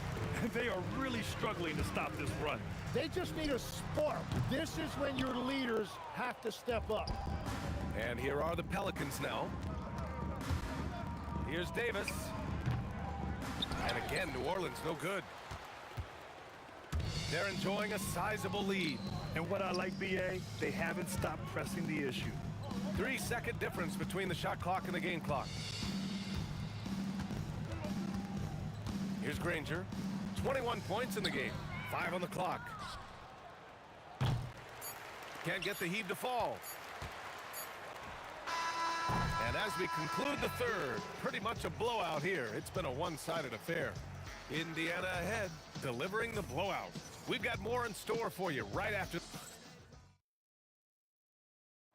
They are really struggling to stop this run. They just need a spark. This is when your leaders have to step up. And here are the Pelicans now. Here's Davis. And again, New Orleans no good. They're enjoying a sizable lead. And what I like, BA, they haven't stopped pressing the issue. 3-second difference between the shot clock and the game clock. Here's Granger. 21 points in the game. 5 on the clock. Can't get the heave to fall. And as we conclude the third, pretty much a blowout here. It's been a one-sided affair. Indiana ahead, delivering the blowout. We've got more in store for you right after.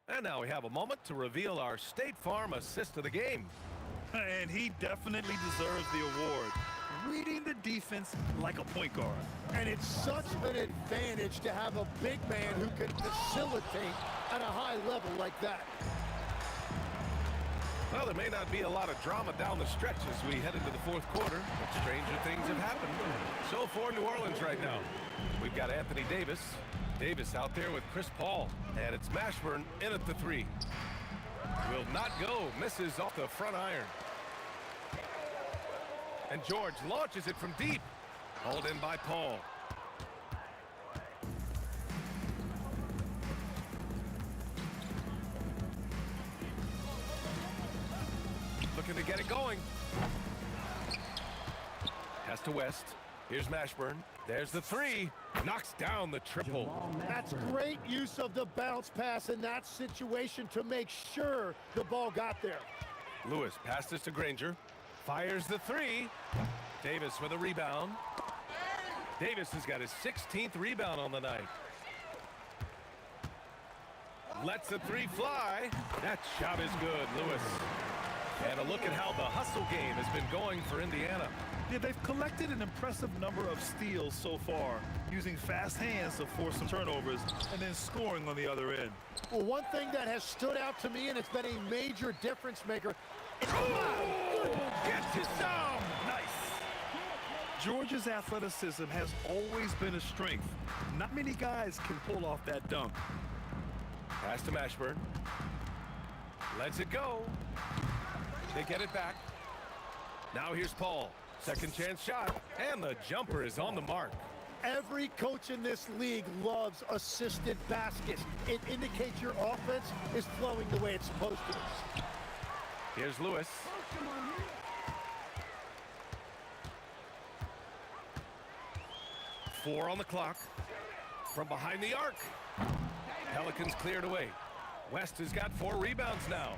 And now we have a moment to reveal our State Farm assist of the game. And he definitely deserves the award. Reading the defense like a point guard. And it's such an advantage to have a big man who can facilitate at a high level like that. Well, there may not be a lot of drama down the stretch as we head into the fourth quarter, but stranger things have happened. So for New Orleans right now, we've got Anthony Davis. Davis out there with Chris Paul. And it's Mashburn in at the three. Will not go. Misses off the front iron. And George launches it from deep. Hauled in by Paul. Looking to get it going. Pass to West. Here's Mashburn. There's the three. Knocks down the triple. That's great use of the bounce pass in that situation to make sure the ball got there. Lewis passes to Granger. Fires the three. Davis with a rebound. Davis has got his 16th rebound on the night. Lets the three fly. That shot is good, Lewis. And a look at how the hustle game has been going for Indiana. Yeah, they've collected an impressive number of steals so far, using fast hands to force some turnovers and then scoring on the other end. Well, one thing that has stood out to me, and it's been a major difference maker. Gets it down! Nice! Georgia's athleticism has always been a strength. Not many guys can pull off that dunk. Pass to Mashburn. Lets it go. They get it back. Now here's Paul. Second chance shot. And the jumper is on the mark. Every coach in this league loves assisted baskets. It indicates your offense is flowing the way it's supposed to. Here's Lewis. Four on the clock. From behind the arc. Pelicans cleared away. West has got 4 rebounds now.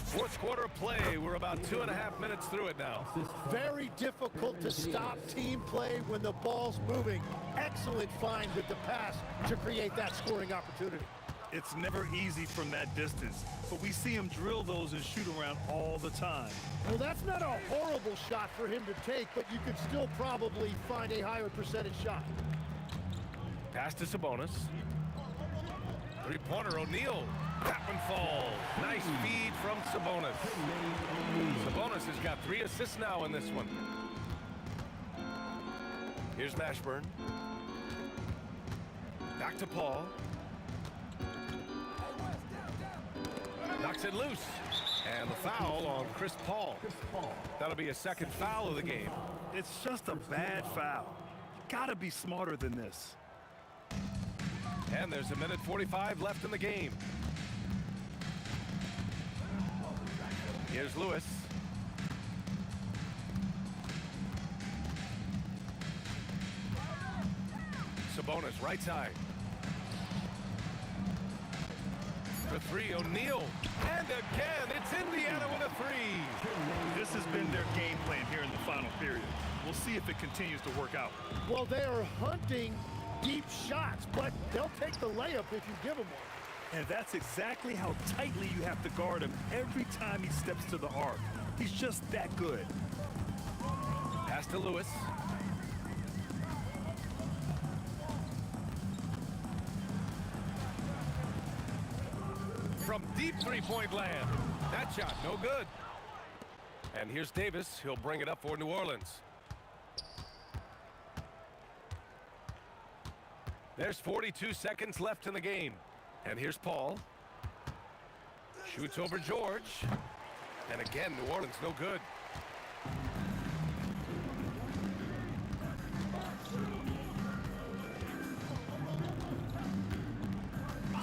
Fourth quarter of play. We're about 2.5 minutes through it now. Very difficult to stop team play when the ball's moving. Excellent find with the pass to create that scoring opportunity. It's never easy from that distance, but we see him drill those and shoot around all the time. Well, that's not a horrible shot for him to take, but you could still probably find a higher percentage shot. Pass to Sabonis. Three-pointer, O'Neal. That one falls. Nice feed from Sabonis. Sabonis has got 3 assists now in this one. Here's Mashburn. Back to Paul. Knocks it loose. And the foul on Chris Paul. That'll be a second foul of the game. It's just a bad foul. Gotta be smarter than this. And there's 1:45 left in the game. Here's Lewis. Sabonis, right side. For 3, O'Neal. And again, it's Indiana with a 3. This has been their game plan here in the final period. We'll see if it continues to work out. Well, they are hunting deep shots, but they'll take the layup if you give them one. And that's exactly how tightly you have to guard him every time he steps to the arc. He's just that good. Pass to Lewis. From deep three-point land. That shot, no good. And here's Davis. He'll bring it up for New Orleans. There's 42 seconds left in the game. And here's Paul. Shoots over George. And again, New Orleans no good.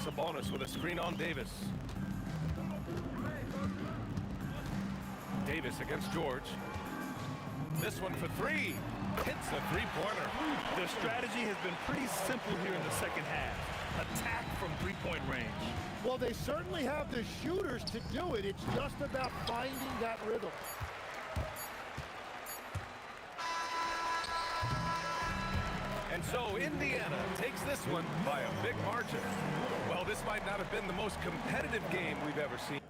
Sabonis with a screen on Davis. Davis against George. This one for 3. Hits a three-pointer. Their strategy has been pretty simple here in the second half. Attack from three-point range. Well, they certainly have the shooters to do it. It's just about finding that rhythm. And so Indiana takes this one by a big margin. Well, this might not have been the most competitive game we've ever seen.